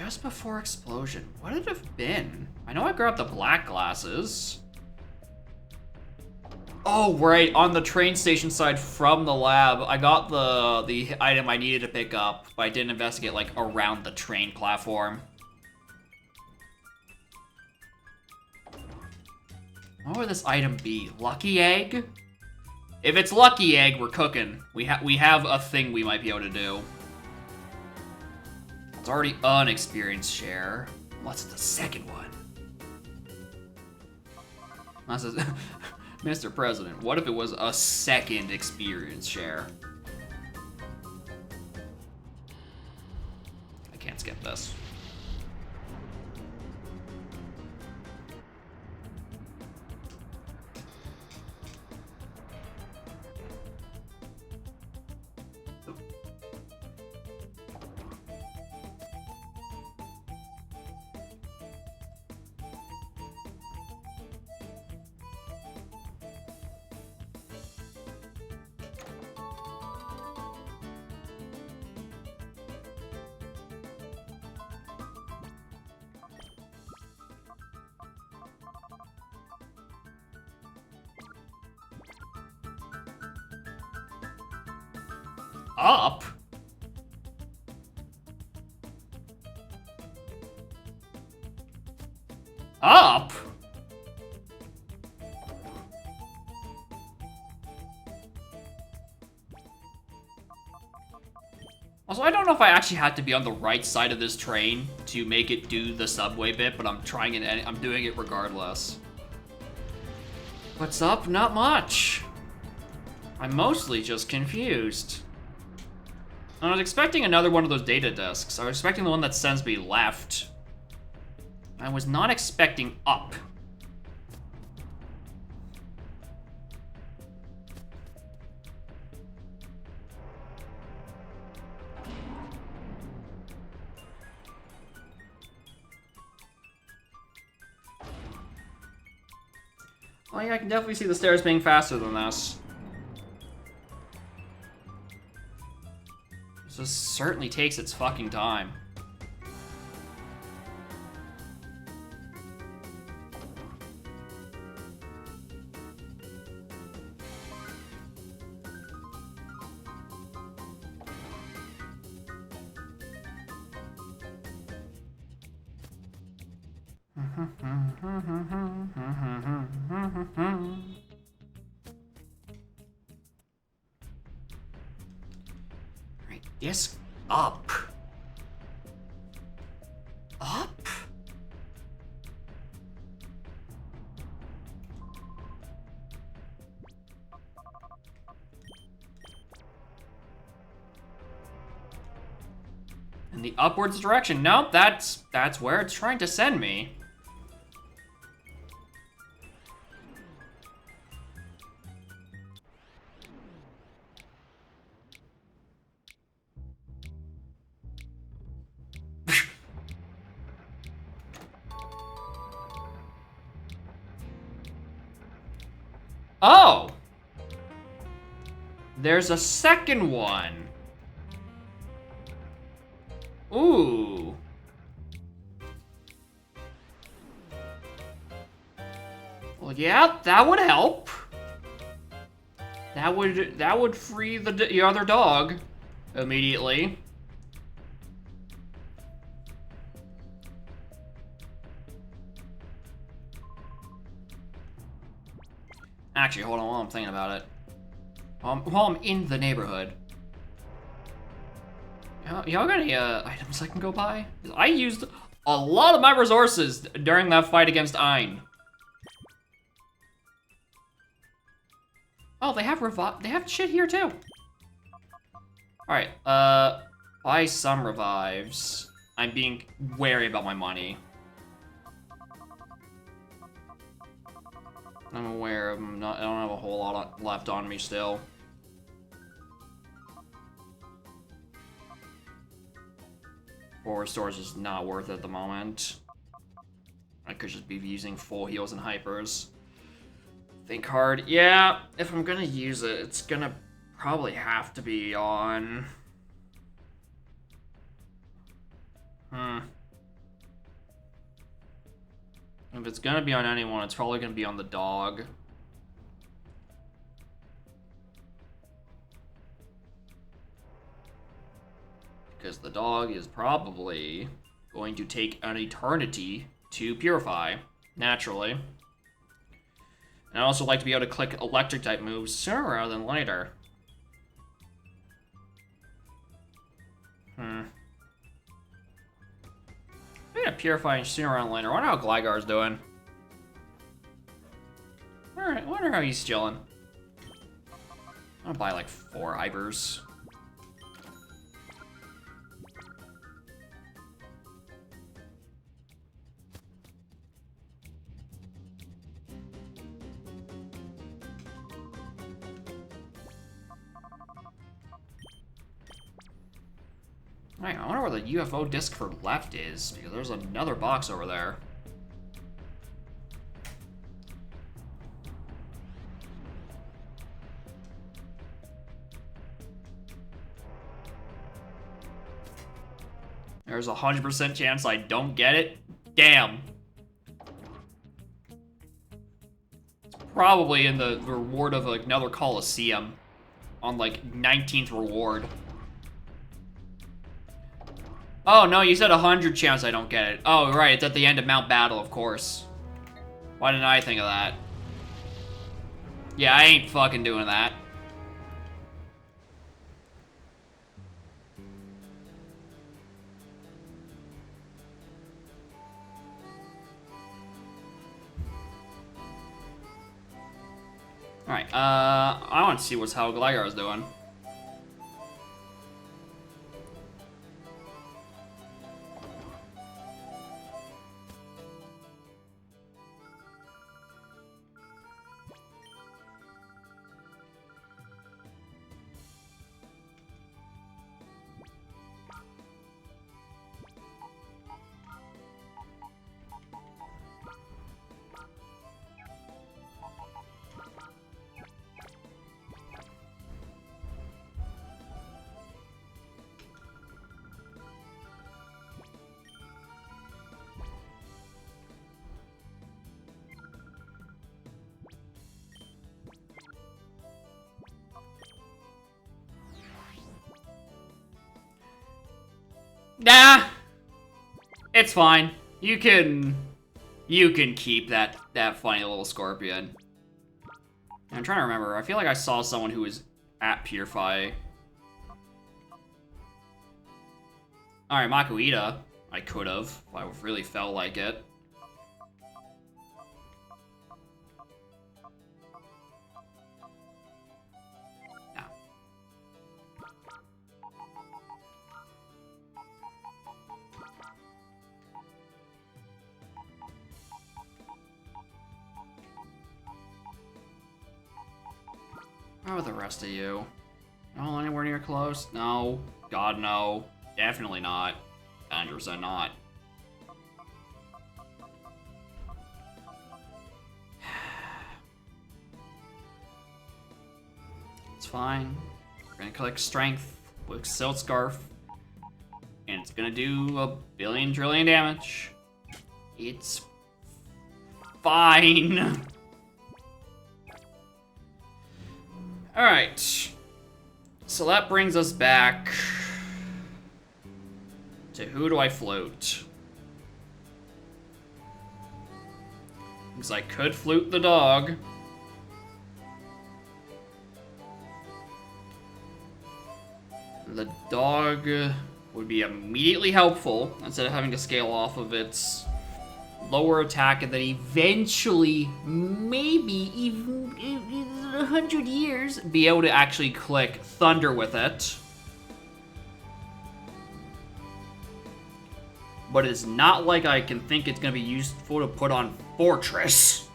Speaker 1: Just before explosion. What would it have been? I know I grabbed the black glasses. Oh, right, on the train station side from the lab, I got the item I needed to pick up, but I didn't investigate, like, around the train platform. What would this item be? Lucky egg? If it's lucky egg, we're cooking. We have a thing we might be able to do. It's already an experience share. What's the second one? That says, Mr. President, what if it was a second experience share? I can't skip this. Up? Up? Also, I don't know if I actually had to be on the right side of this train to make it do the subway bit, but I'm trying it and I'm doing it regardless. What's up? Not much. I'm mostly just confused. I was expecting another one of those data disks. I was expecting the one that sends me left. I was not expecting up. Oh yeah, I can definitely see the stairs being faster than this. This certainly takes its fucking time. Right, disc up. Up? In the upwards direction. Nope, that's where it's trying to send me. Oh! There's a second one. Ooh. Well, yeah, that would help. That would free the other dog immediately. Actually, hold on while I'm thinking about it. While I'm in the neighborhood. Y'all got any items I can go buy? I used a lot of my resources during that fight against Ein. Oh, they have shit here too. Alright, buy some revives. I'm being wary about my money. I'm aware I don't have a whole lot left on me still. Forward stores is not worth it at the moment. I could just be using full heals and hypers. Think hard. Yeah, if I'm gonna use it, it's gonna probably have to be on... If it's gonna be on anyone, it's probably gonna be on the dog. Because the dog is probably going to take an eternity to purify, naturally. And I also like to be able to click electric type moves sooner rather than later. Yeah, purifying sooner rather than later. I wonder how Gligar's doing. Alright, wonder how he's chilling. I'm gonna buy like 4 Ibers. Alright, I wonder where the UFO disc for left is, because there's another box over there. There's a 100% chance I don't get it. Damn. It's probably in the reward of like, another Coliseum on like 19th reward. Oh, no, you said 100 chance I don't get it. Oh, right, it's at the end of Mount Battle, of course. Why didn't I think of that? Yeah, I ain't fucking doing that. Alright, I want to see how Gligar is doing. Nah, it's fine. You can keep that funny little scorpion. I'm trying to remember. I feel like I saw someone who was at Purify. Alright, Makuhita. I could have, if I really felt like it. How are the rest of you? Oh, anywhere near close? No. God, no. Definitely not. 100% not. It's fine. We're gonna collect strength with Silt Scarf. And it's gonna do a billion trillion damage. It's fine. Alright. So that brings us back to who do I float? Because I could float the dog. The dog would be immediately helpful instead of having to scale off of its lower attack and then eventually, maybe even in 100 years, be able to actually click Thunder with it. But it's not like I can think it's going to be useful to put on Fortress.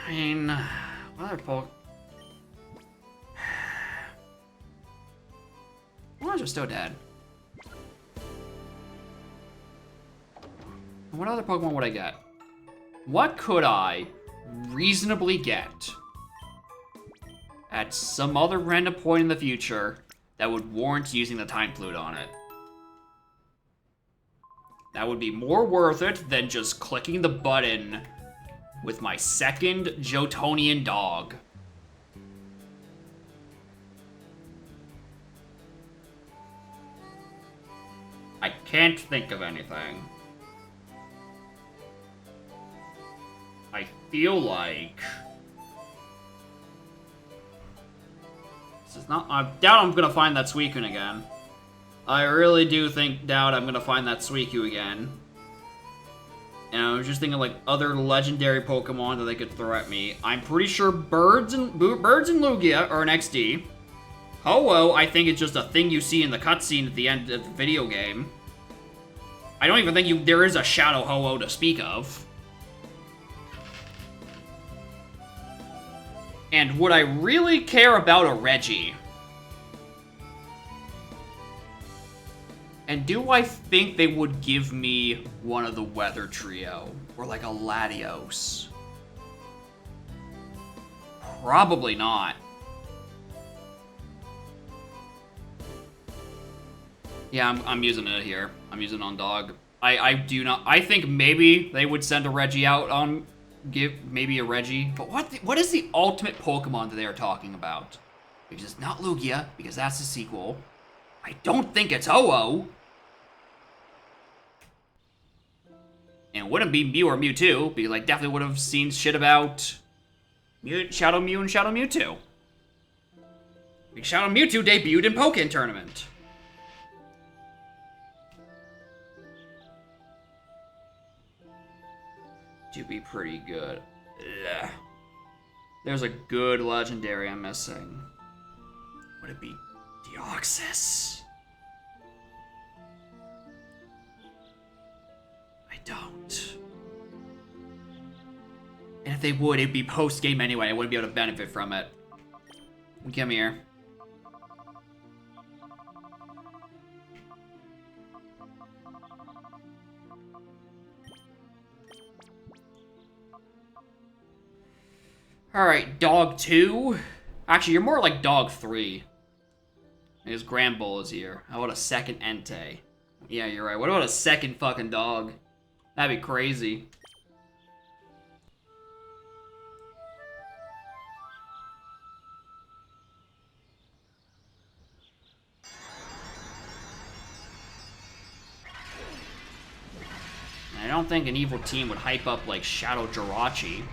Speaker 1: I mean, what other Pokemon? Ones are still dead. What other Pokemon would I get? What could I reasonably get at some other random point in the future that would warrant using the Time Flute on it? That would be more worth it than just clicking the button with my second Jotonian dog. I can't think of anything. I feel like... This is not... I doubt I'm gonna find that Suicune again. I really do doubt I'm gonna find that Suicune again. And I was just thinking like other legendary Pokemon that they could throw at me. I'm pretty sure Birds and Lugia are an XD. Ho-Oh, I think it's just a thing you see in the cutscene at the end of the video game. I don't even think there is a Shadow Ho-Oh to speak of. And would I really care about a Reggie? And do I think they would give me one of the Weather Trio? Or like a Latios? Probably not. Yeah, I'm using it here. I'm using it on dog. I do not... I think maybe they would send a Reggie out on... Give maybe a Reggie. But what is the ultimate Pokemon that they are talking about? Because it's not Lugia, because that's the sequel. I don't think it's Ho-Oh. And it wouldn't be Mew or Mewtwo, because I definitely would have seen shit about Shadow Mew and Shadow Mewtwo. Because Shadow Mewtwo debuted in Pokken Tournament. To be pretty good. Ugh. There's a good legendary I'm missing. Would it be Deoxys? I don't. And if they would, it'd be post-game anyway. I wouldn't be able to benefit from it. Come here. Alright, dog 2. Actually, you're more like dog 3. His Granbull is here. How about a second Entei? Yeah, you're right. What about a second fucking dog? That'd be crazy. I don't think an evil team would hype up like Shadow Jirachi.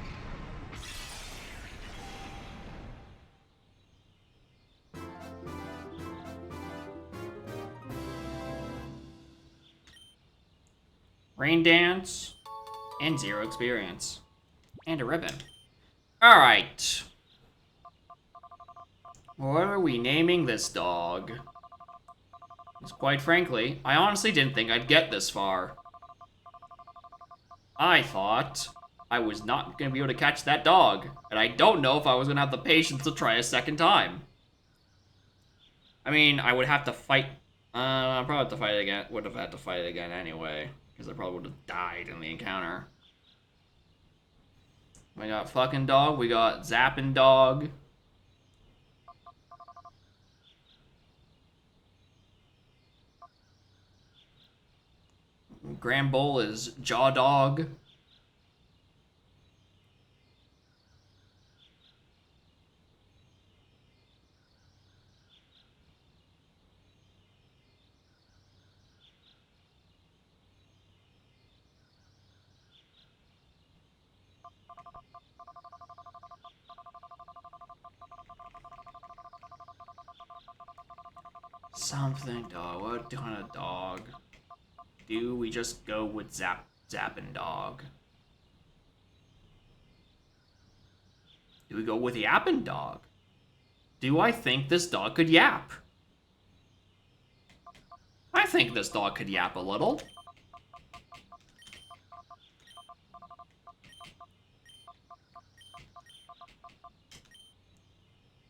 Speaker 1: Rain Dance, and 0 experience. And a ribbon. Alright. What are we naming this dog? Because quite frankly, I honestly didn't think I'd get this far. I thought I was not going to be able to catch that dog. And I don't know if I was going to have the patience to try a second time. I mean, I would have to fight... I'd probably have to fight it again. Would have had to fight it again anyway. Because I probably would have died in the encounter. We got fucking dog. We got zapping dog. Granbull is jaw dog. Something dog. What kind of dog? Do we just go with zapping dog? Do we go with yapping dog? Do I think this dog could yap? I think this dog could yap a little.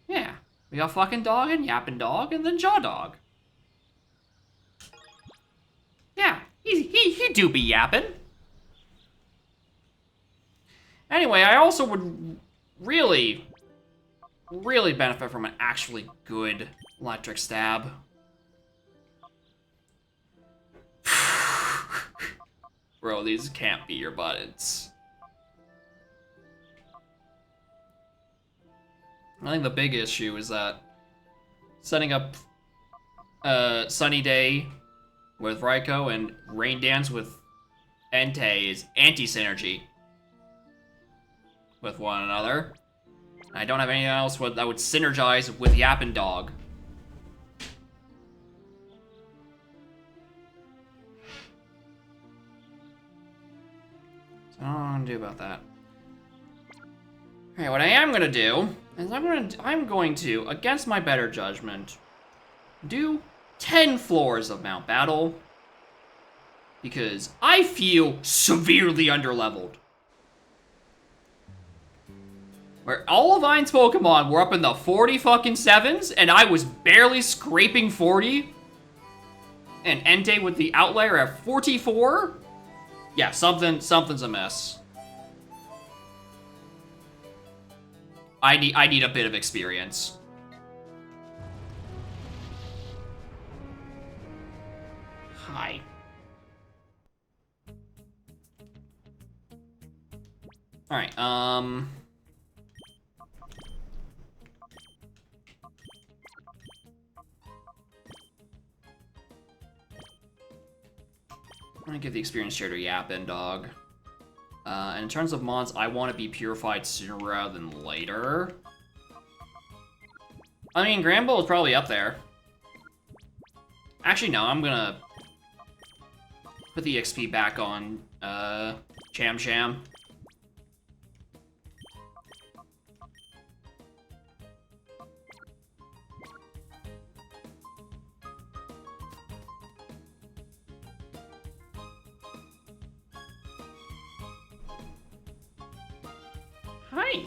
Speaker 1: Yeah. We got fucking dog and yapping dog and then jaw dog. Yeah, he do be yapping. Anyway, I also would really benefit from an actually good electric stab. Bro, these can't be your buttons. I think the big issue is that setting up Sunny Day with Raiko and Rain Dance with Entei is anti-synergy with one another. I don't have anything else that would synergize with Yappin' Dog. So I don't know what I'm gonna do about that. Alright, what I am gonna do is I'm going to, against my better judgment, do 10 floors of Mount Battle because I feel severely underleveled. Where all of Vine's Pokemon were up in the 40 fucking 7s and I was barely scraping 40. And Entei with the outlier at 44? Yeah, something's amiss. I need a bit of experience. Hi. Alright, I'm gonna give the experience share to Yappin' Dog. And in terms of mons, I want to be purified sooner rather than later. I mean, Granbull is probably up there. Actually, no, I'm gonna put the XP back on Cham Cham. Hi.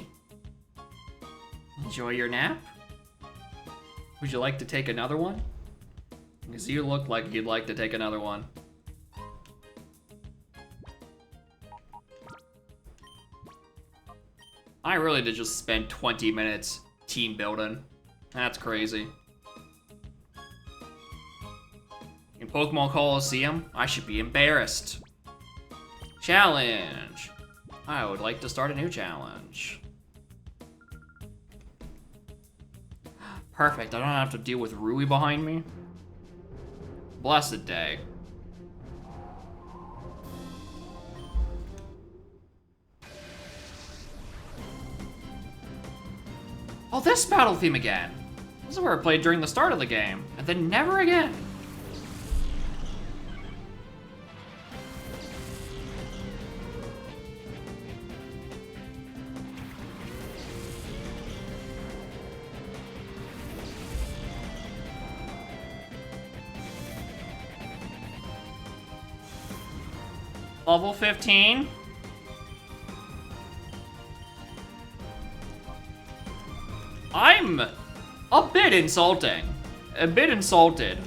Speaker 1: Enjoy your nap? Would you like to take another one? Because you look like you'd like to take another one. I really did just spend 20 minutes team building. That's crazy. In Pokemon Coliseum, I should be embarrassed. Challenge. I would like to start a new challenge. Perfect, I don't have to deal with Rui behind me. Blessed day. Oh, this battle theme again. This is where I played during the start of the game, and then never again. Level 15. I'm a bit insulting. A bit insulted.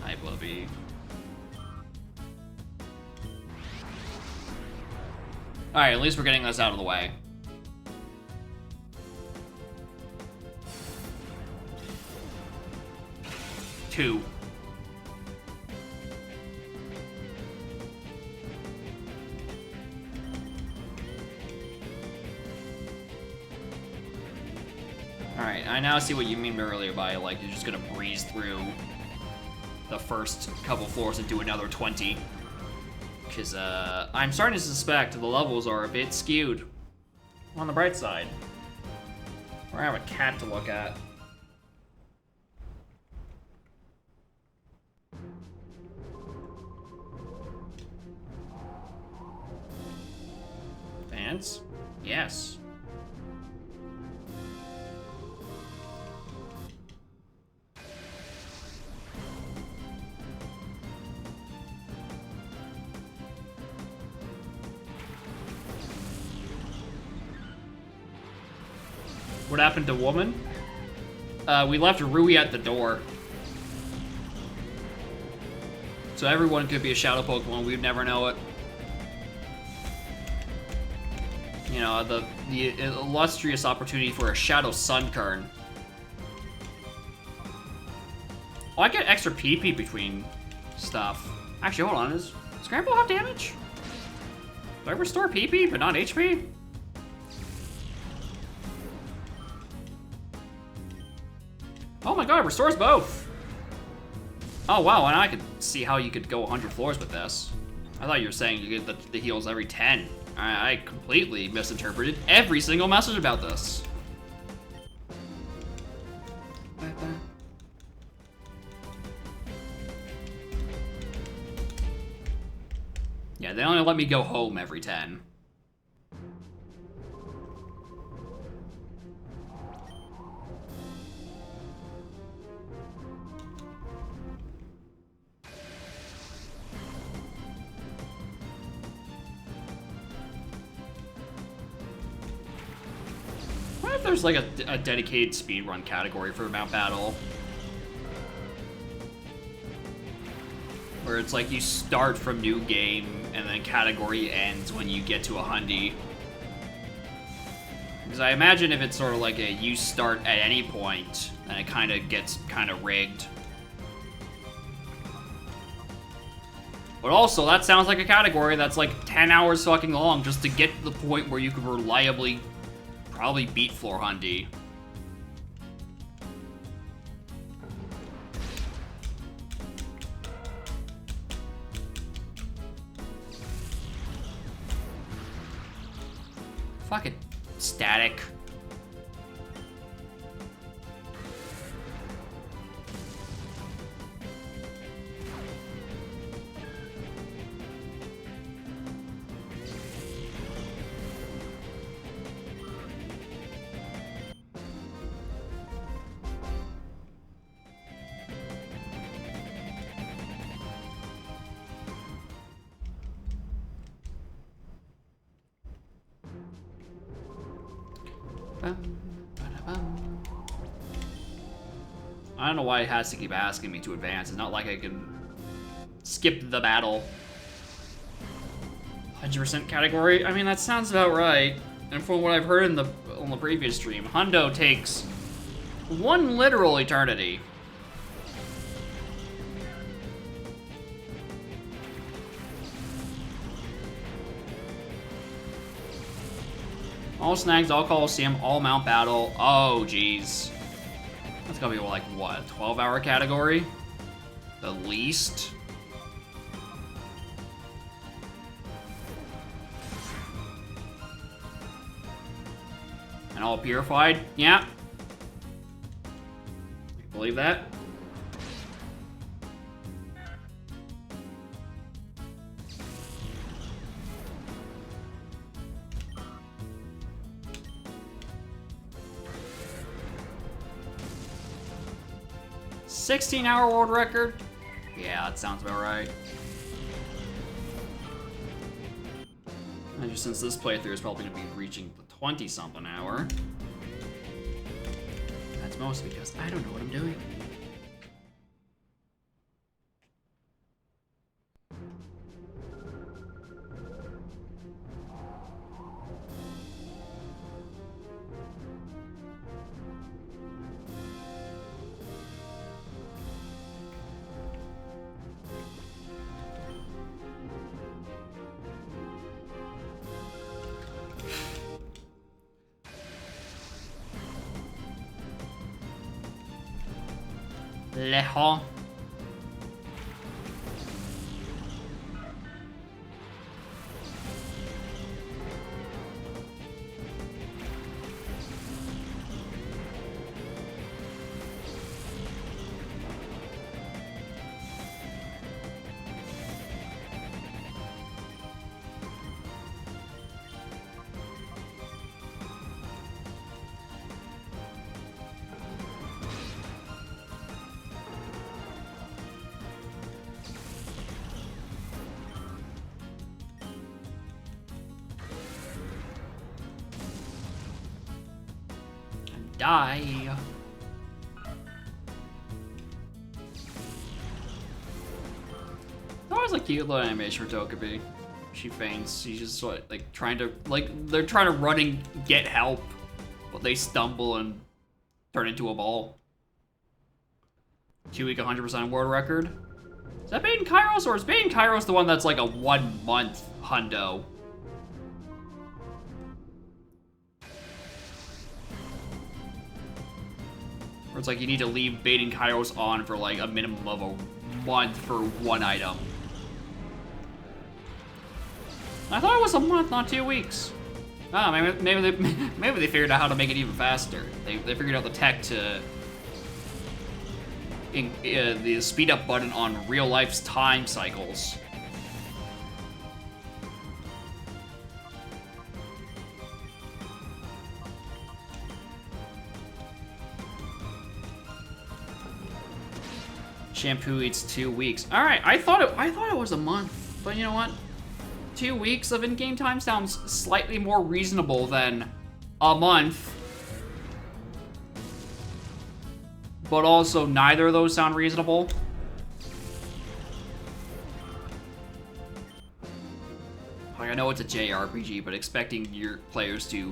Speaker 1: Hi, Blubby. Alright, at least we're getting this out of the way. Two. Alright, I now see what you mean earlier by, like, you're just gonna breeze through the first couple floors and do another 20. Because, I'm starting to suspect the levels are a bit skewed. On the bright side. Or I have a cat to look at. Advance? Yes. What happened to woman? We left Rui at the door. So everyone could be a shadow Pokemon, we'd never know it. You know, the illustrious opportunity for a Shadow Sunkern. Oh, I get extra PP between stuff. Actually, hold on, does Scramble have damage? Do I restore PP, but not HP? Oh my god, it restores both! Oh wow, and I could see how you could go 100 floors with this. I thought you were saying you get the heals every 10. I completely misinterpreted every single message about this. Yeah, they only let me go home every 10. What if there's like a dedicated speedrun category for Mount Battle? Where it's like you start from new game and then category ends when you get to a Hundy. Because I imagine if it's sort of like a you start at any point, then it kind of gets kind of rigged. But also, that sounds like a category that's like 10 hours fucking long just to get to the point where you could reliably probably beat Floor Hundy. Fucking static. I don't know why it has to keep asking me to advance. It's not like I can skip the battle. 100% category? I mean, that sounds about right. And from what I've heard on the previous stream, Hundo takes one literal eternity. All snags, all Coliseum, all Mount Battle. Oh, jeez. That's gonna be like, what, a 12-hour category? The least? And all purified? Yeah. You believe that? $16-hour world record? Yeah, that sounds about right. And just since this playthrough is probably going to be reaching the 20-something hour. That's mostly because I don't know what I'm doing. Lejos. Die. was a cute little animation for Togepi. She faints. She's just like trying to they're trying to run and get help, but they stumble and turn into a ball. 2 week 100% world record. Is that Baden Kairos, or is Baden Kairos the one that's like a 1 month hundo? Where it's like you need to leave Baden Kairos on for like a minimum of a month for one item. I thought it was a month, not 2 weeks. Oh, maybe they figured out how to make it even faster. They figured out the tech to the speed up button on real life's time cycles. Shampoo eats 2 weeks. All right, I thought it was a month, but you know what? 2 weeks of in-game time sounds slightly more reasonable than a month. But also, neither of those sound reasonable. Like, I know it's a JRPG, but expecting your players to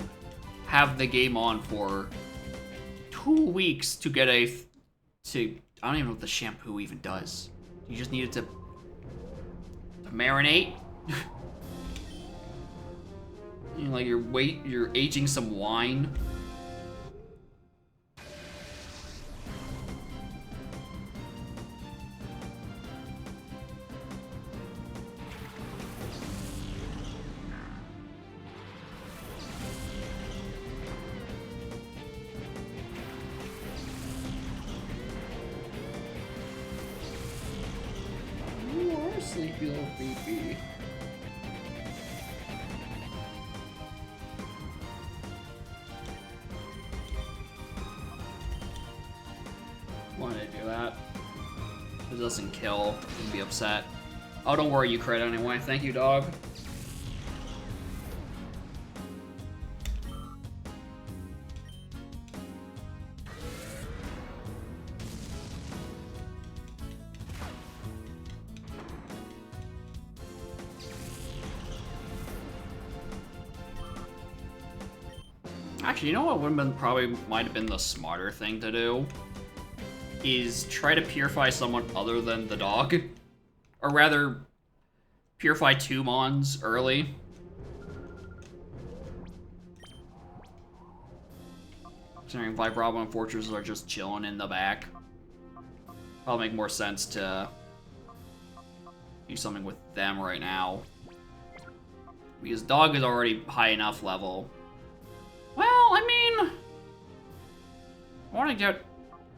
Speaker 1: have the game on for 2 weeks to get I don't even know what the shampoo even does. You just need it to marinate. You know, like you're aging some wine. You are a sleepy little baby. Why did I do that? If it doesn't kill, you'd be upset. Oh, don't worry, you crit anyway. Thank you, dog. Actually, you know what would have been might have been the smarter thing to do? Is try to purify someone other than the dog. Or rather, purify 2 Mons early. Considering Vibrava and Fortress are just chilling in the back. Probably make more sense to do something with them right now. Because dog is already high enough level. Well, I mean, I want to get,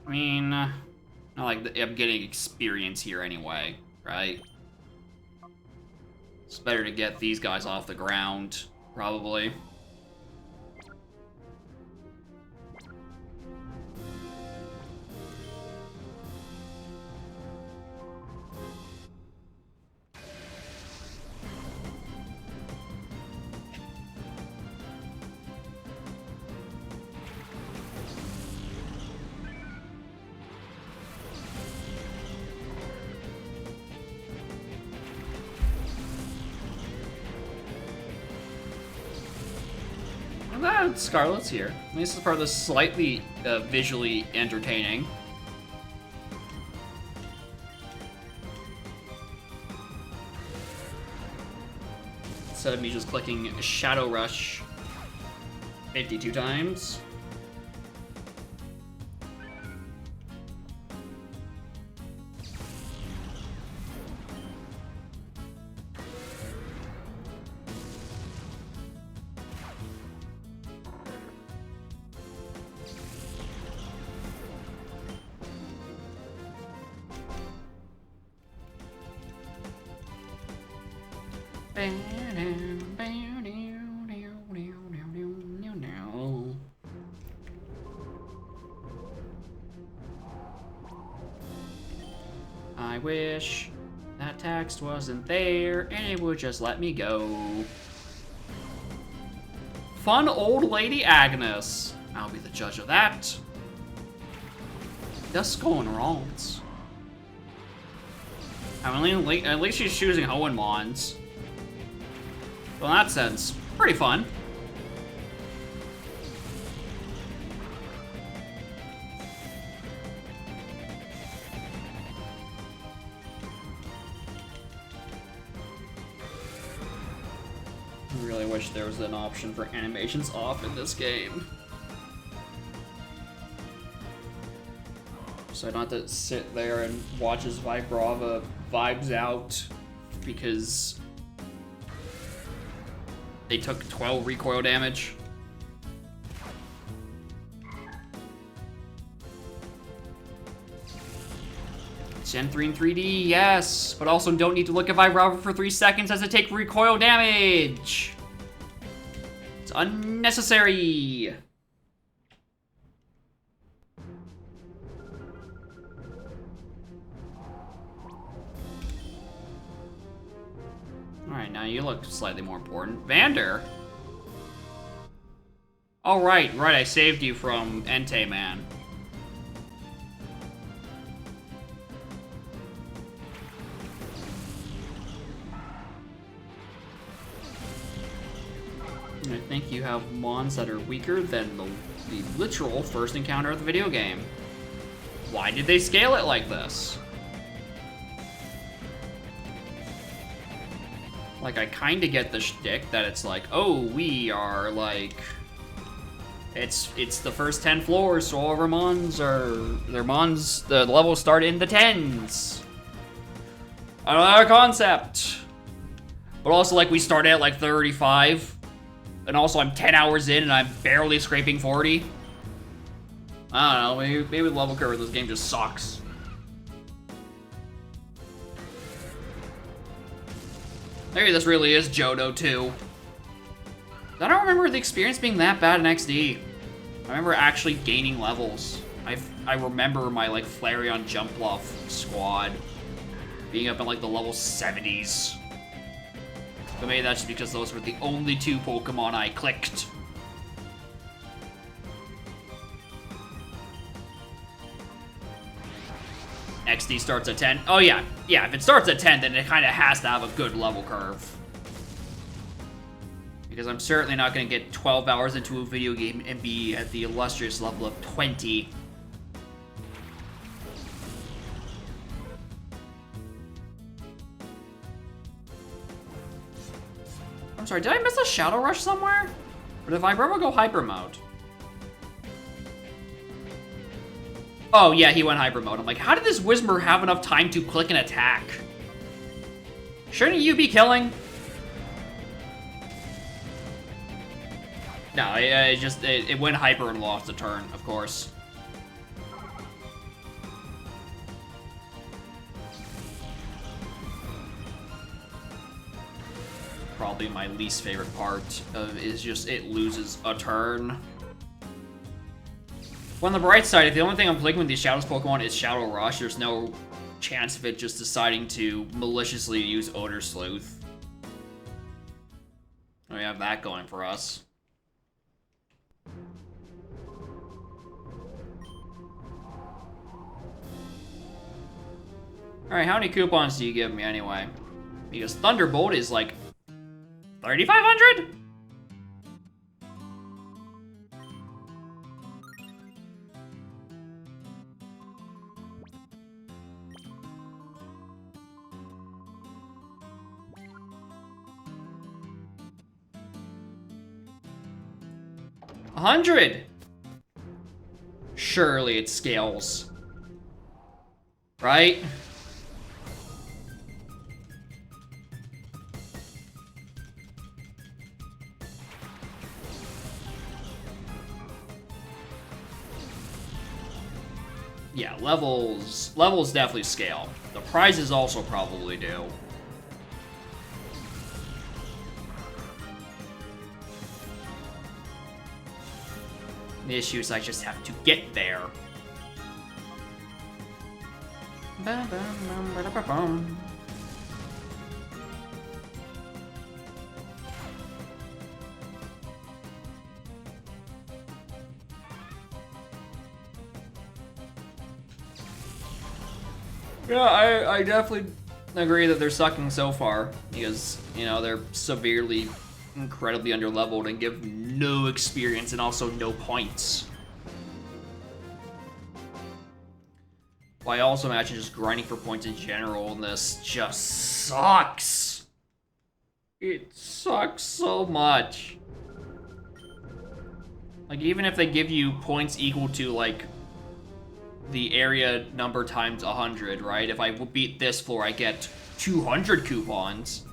Speaker 1: not like I'm getting experience here anyway, right? It's better to get these guys off the ground, probably. Scarlet's here. This is part of the slightly visually entertaining. Instead of me just clicking Shadow Rush 52 times. I wish that text wasn't there and it would just let me go. Fun old lady Agnes. I'll be the judge of that. Just going wrongs. I mean, at least she's choosing Hoenn Mons. So in that sense, pretty fun. I really wish there was an option for animations off in this game. So I don't have to sit there and watch as Vibrava vibes out because they took 12 recoil damage. Gen 3 and 3D, yes, but also don't need to look at Vibrava for 3 seconds as it take recoil damage. It's unnecessary. Alright, now you look slightly more important. Vander? Oh, right, I saved you from Entei Man. I think you have Mons that are weaker than the literal first encounter of the video game. Why did they scale it like this? Like, I kinda get the shtick that it's like, oh, we are, like... It's the first 10 floors, so all of our Mons are... Their Mons, the levels start in the 10s. Another concept. But also, like, we started at, like, 35. And also, I'm 10 hours in, and I'm barely scraping 40. I don't know, maybe the level curve in this game just sucks. Maybe this really is Johto, too. I don't remember the experience being that bad in XD. I remember actually gaining levels. I remember my, like, Flareon Jumpluff squad being up in, like, the level 70s. But maybe that's just because those were the only 2 Pokemon I clicked. XD starts at 10. Oh yeah, if it starts at 10, then it kind of has to have a good level curve. Because I'm certainly not going to get 12 hours into a video game and be at the illustrious level of 20. I'm sorry, did I miss a Shadow Rush somewhere? Or did Vibrava go Hyper Mode? Oh, yeah, he went Hyper Mode. I'm like, how did this Whismur have enough time to click an attack? Shouldn't you be killing? No, it went Hyper and lost a turn, of course. Probably my least favorite part is just it loses a turn. Well, on the bright side, if the only thing I'm clicking with these Shadows Pokemon is Shadow Rush, there's no chance of it just deciding to maliciously use Odor Sleuth. We have that going for us. Alright, how many coupons do you give me anyway? Because Thunderbolt is like 3,500? $100. Surely it scales. Right? Yeah, levels definitely scale. The prizes also probably do. The issue is I just have to get there. Yeah, I definitely agree that they're sucking so far because, you know, they're severely, incredibly underleveled and give no experience and also no points. But I also imagine just grinding for points in general in this just sucks. It sucks so much. Like, even if they give you points equal to, like, the area number times 100, right? If I beat this floor, I get 200 coupons.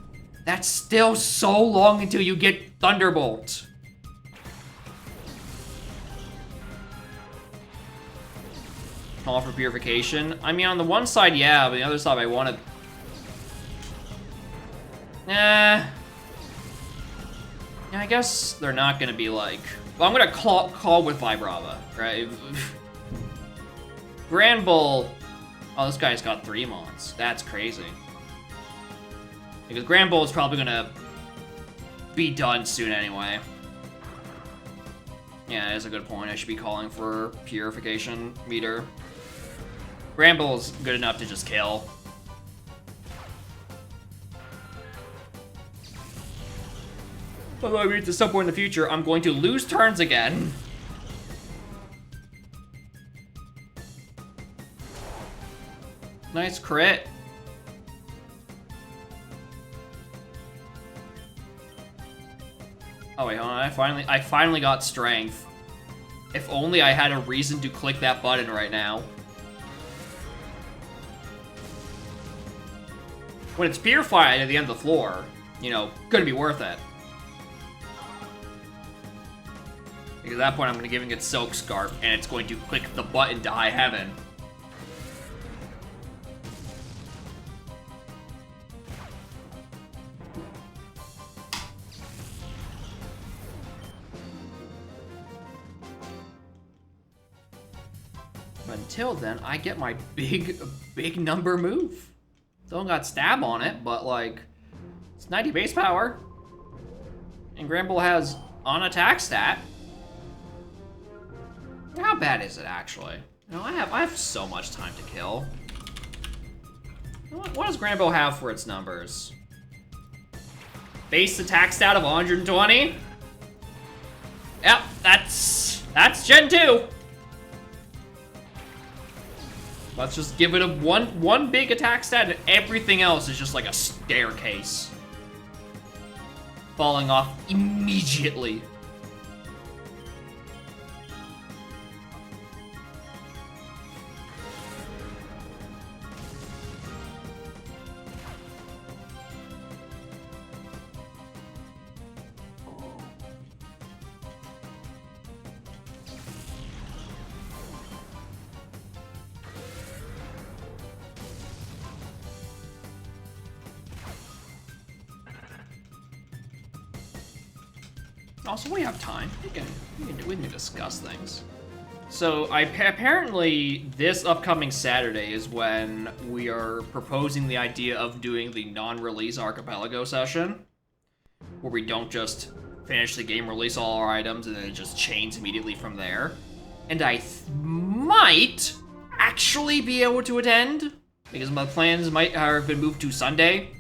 Speaker 1: That's still so long until you get Thunderbolt. Call for purification. I mean, on the one side, yeah, but the other side, I want to... Yeah, I guess they're not going to be like... Well, I'm going to call with Vibrava, right? Grand Bull... Oh, this guy's got 3 mons. That's crazy. Because Grand Bull is probably going to be done soon anyway. Yeah, that's a good point. I should be calling for purification meter. Grand Bull's good enough to just kill. Although I reach at some point in the future, I'm going to lose turns again. Nice crit. Oh wait, hold on. I finally got strength. If only I had a reason to click that button right now. When it's purified at the end of the floor, you know, gonna be worth it. Because at that point, I'm gonna giving it Silk Scarf, and it's going to click the button to High Heaven. Until then, I get my big number move. Don't got stab on it, but like, it's 90 base power. And Grand Bull has on attack stat. How bad is it actually? You know, I have so much time to kill. What does Grand Bull have for its numbers? Base attack stat of 120? Yep, that's Gen 2. Let's just give it a one big attack stat and everything else is just like a staircase. Falling off immediately. Also, we have time. We can discuss things. So, apparently, this upcoming Saturday is when we are proposing the idea of doing the non-release Archipelago session, where we don't just finish the game, release all our items, and then it just chains immediately from there. And I might actually be able to attend, because my plans might have been moved to Sunday,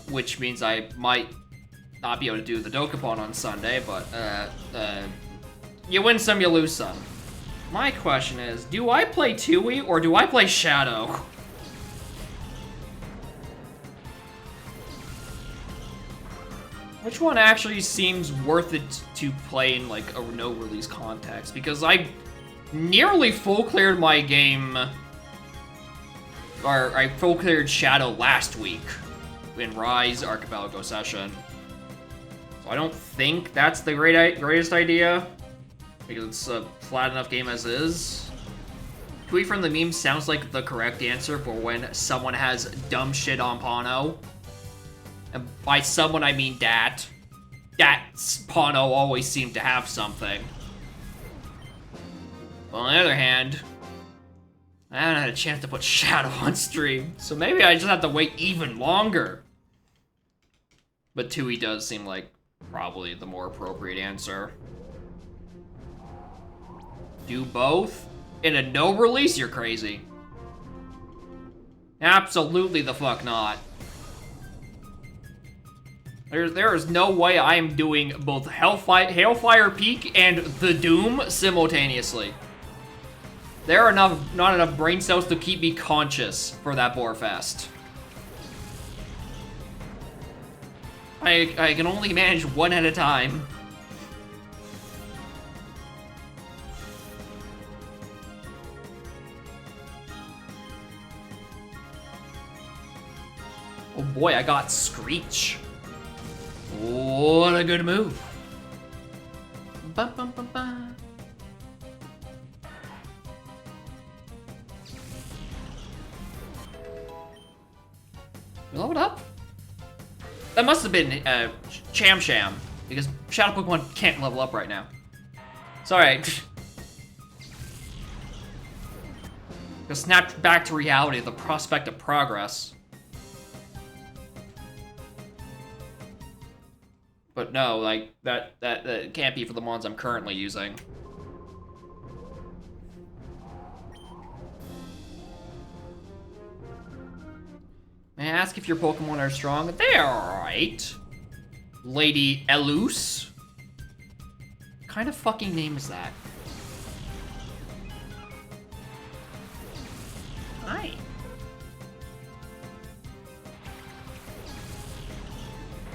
Speaker 1: which means I might not be able to do the Dokapon on Sunday, but you win some, you lose some. My question is, do I play Tui or do I play Shadow? Which one actually seems worth it to play in like a no release context? Because I nearly full cleared my game, or I full cleared Shadow last week in Rise Archipelago session. I don't think that's the greatest idea, because it's a flat enough game as is. Tweet from the meme sounds like the correct answer for when someone has dumb shit on Pano. And by someone, I mean Dat. Dat's Pano always seemed to have something. Well, on the other hand, I haven't had a chance to put Shadow on stream, so maybe I just have to wait even longer. But Tui does seem like probably the more appropriate answer. Do both? In a no release? You're crazy. Absolutely the fuck not. There is no way I am doing both Hailfire Peak and the Doom simultaneously. There are not enough brain cells to keep me conscious for that Borefest. I can only manage one at a time. Oh boy, I got Screech. What a good move. Bum, bum, bum, bum. You leveled up? That must have been Cham Cham, because Shadow Pokemon can't level up right now. Sorry. Just snapped back to reality, the prospect of progress. But no, like, that can't be for the mons I'm currently using. May I ask if your Pokemon are strong? They're alright. Lady Eluse? What kind of fucking name is that? Hi.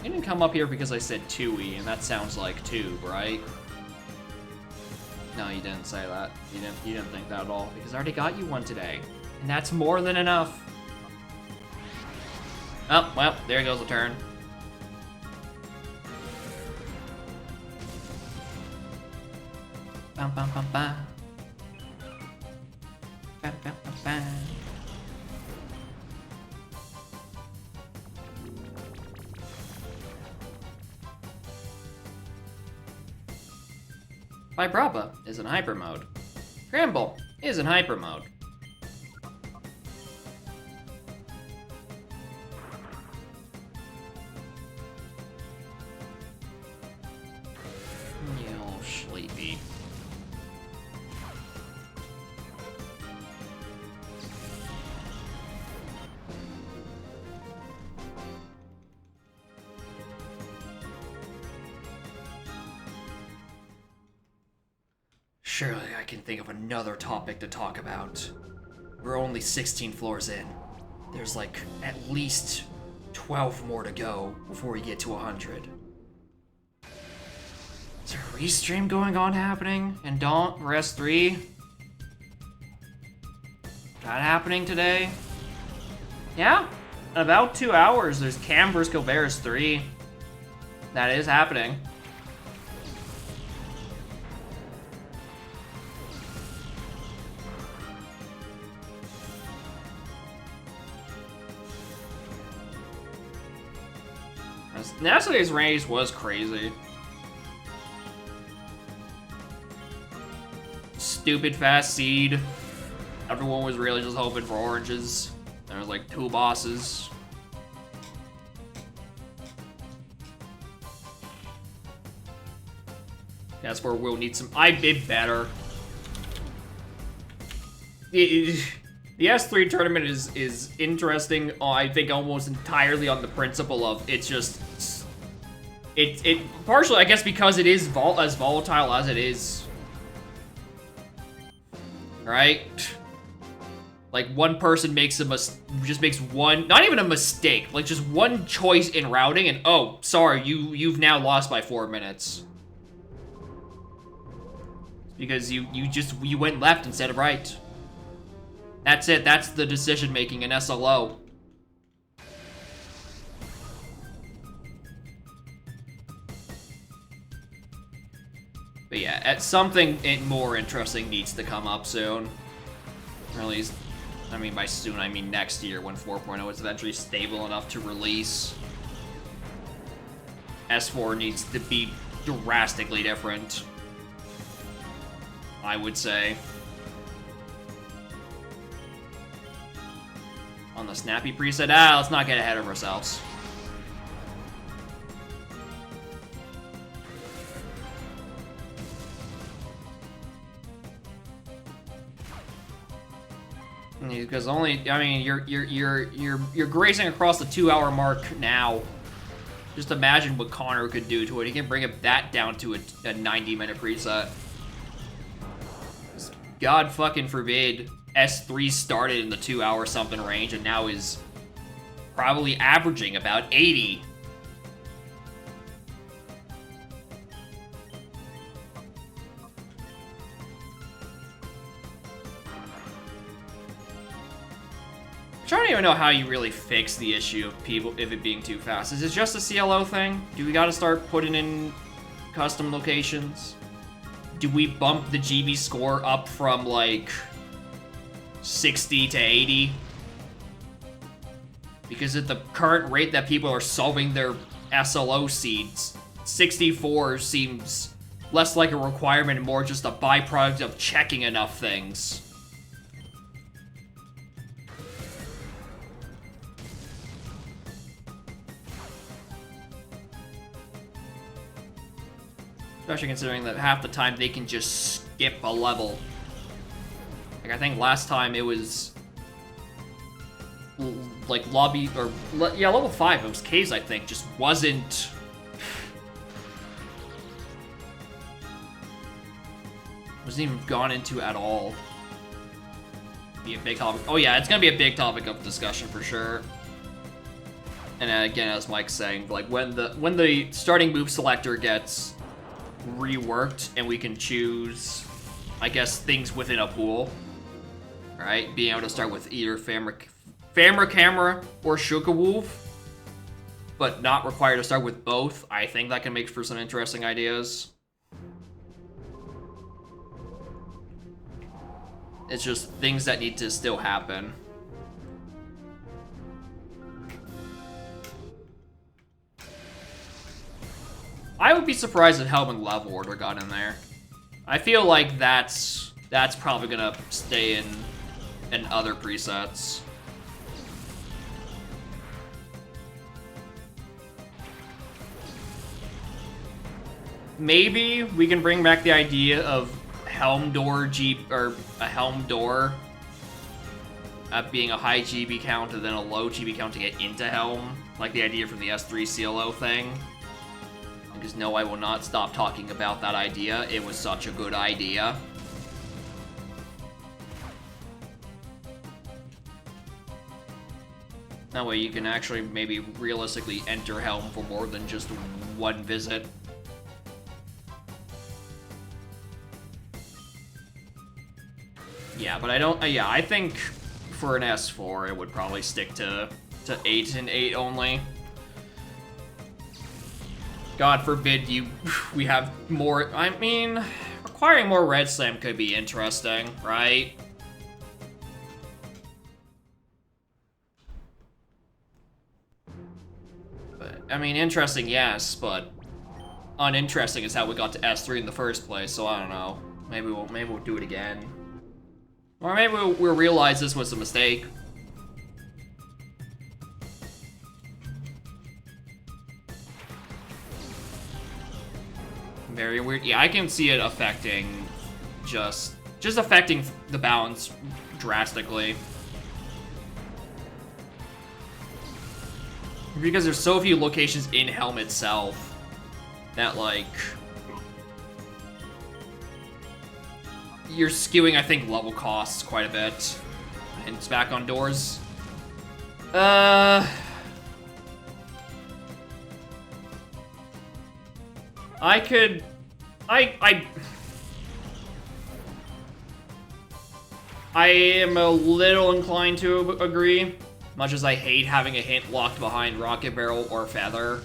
Speaker 1: You didn't come up here because I said Tui, and that sounds like tube, right? No, you didn't say that. You didn't think that at all, because I already got you one today. And that's more than enough. Oh, well, there goes the turn. Bum, bum, bum, bum. Bum, bum, bum, bum. Vibrava is in hyper mode. Gramble is in hyper mode. You sleepy. Surely I can think of another topic to talk about. We're only 16 floors in. There's like at least 12 more to go before we get to 100. Is there a restream going on happening in Daunt Rest 3? That happening today? Yeah, in about 2 hours there's Cam vs. Gilbert's 3. That is happening. Yesterday's race was crazy. Stupid fast seed. Everyone was really just hoping for oranges. There was like 2 bosses. That's where we'll need some. I did better. The S3 tournament is interesting. I think almost entirely on the principle of it's just it partially, I guess, because it is as volatile as it is, right? Like one person makes just makes one, not even a mistake, like just one choice in routing, and oh, sorry, you've now lost by 4 minutes because you went left instead of right. That's it. That's the decision making in SLO. But yeah, something more interesting needs to come up soon. Or at least, I mean by soon, I mean next year when 4.0 is eventually stable enough to release. S4 needs to be drastically different, I would say. On the snappy preset, let's not get ahead of ourselves. Because only, I mean, you're grazing across the 2-hour mark now. Just imagine what Connor could do to it. He can bring it that down to a 90-minute preset. God fucking forbid S3 started in the 2-hour something range and now is probably averaging about 80. I don't even know how you really fix the issue of people if it being too fast. Is it just a CLO thing? Do we gotta start putting in custom locations? Do we bump the GB score up from like 60 to 80? Because at the current rate that people are solving their SLO seeds, 64 seems less like a requirement and more just a byproduct of checking enough things. Especially considering that half the time they can just skip a level. Like, I think last time it was like lobby, or yeah, level 5, it was K's, I think, just wasn't even gone into at all. Be a big topic. Oh yeah, it's gonna be a big topic of discussion for sure. And again, as Mike's saying, like when the starting move selector gets reworked and we can choose, I guess, things within a pool, right? Being able to start with either Famra Camera or Shuka Wolf, but not required to start with both. I think that can make for some interesting ideas. It's just things that need to still happen. I would be surprised if Helm and Level Order got in there. I feel like that's probably gonna stay in other presets. Maybe we can bring back the idea of Helm Door or a Helm Door being a high GB count and then a low GB count to get into Helm, like the idea from the S3 CLO thing. Because no, I will not stop talking about that idea. It was such a good idea. That way you can actually maybe realistically enter Helm for more than just one visit. Yeah, but I don't, yeah, I think for an S4 it would probably stick to 8 and 8 only. God forbid we have more, I mean, acquiring more Red Slam could be interesting, right? But, I mean, interesting, yes, but uninteresting is how we got to S3 in the first place, so I don't know. Maybe we'll do it again. Or maybe we'll realize this was a mistake. Very weird. Yeah, I can see it affecting just affecting the balance drastically. Because there's so few locations in Helm itself that, like, you're skewing, I think, level costs quite a bit. And it's back on doors. I am a little inclined to agree, much as I hate having a hint locked behind Rocket Barrel or Feather.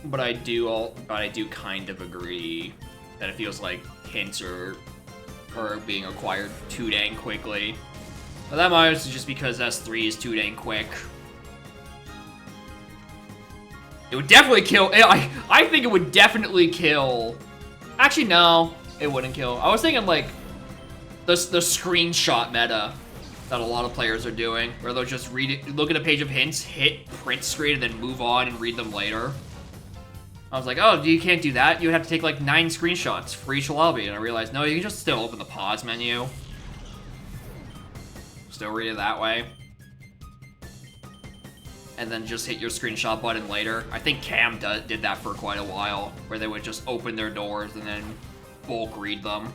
Speaker 1: But I do kind of agree that it feels like hints are being acquired too dang quickly. But that might be just because S3 is too dang quick. It would definitely kill. I think it would definitely kill. Actually, no, it wouldn't kill. I was thinking like the screenshot meta. that a lot of players are doing, where they'll just read it, look at a page of hints, hit print screen, and then move on and read them later. I was like, oh, you can't do that. You would have to take like 9 screenshots for each lobby, and I realized, no, you can just still open the pause menu. Still read it that way. And then just hit your screenshot button later. I think Cam did that for quite a while, where they would just open their doors and then bulk read them.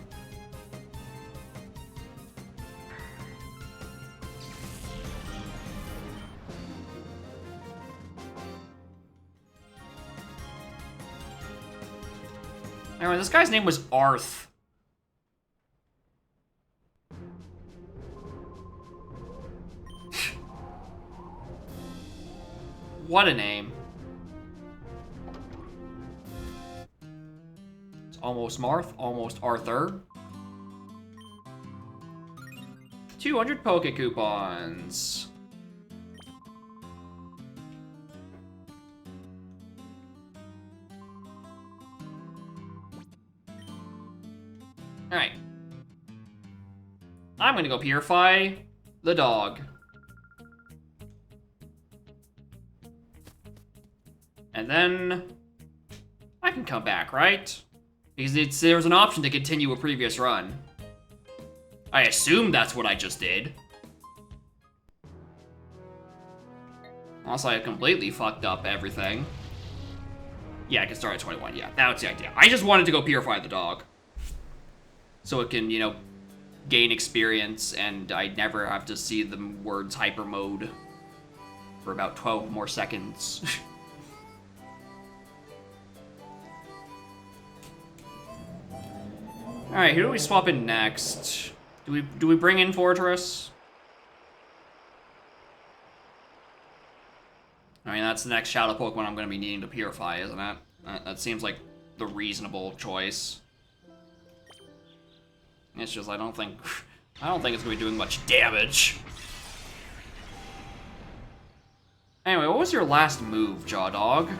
Speaker 1: Anyway, this guy's name was Arth. What a name. It's almost Marth, almost Arthur. 200 Poke Coupons. Alright. I'm gonna go purify the dog. And then I can come back, right? Because there's an option to continue a previous run. I assume that's what I just did. Unless I completely fucked up everything. Yeah, I can start at 21, yeah, that was the idea. I just wanted to go purify the dog. So it can, you know, gain experience and I never have to see the words hyper mode for about 12 more seconds. Alright, who do we swap in next? Do we bring in Fortress? I mean, that's the next Shadow Pokemon I'm going to be needing to purify, isn't it? That seems like the reasonable choice. It's just, I don't think it's going to be doing much damage. Anyway, what was your last move, Jaw Dog?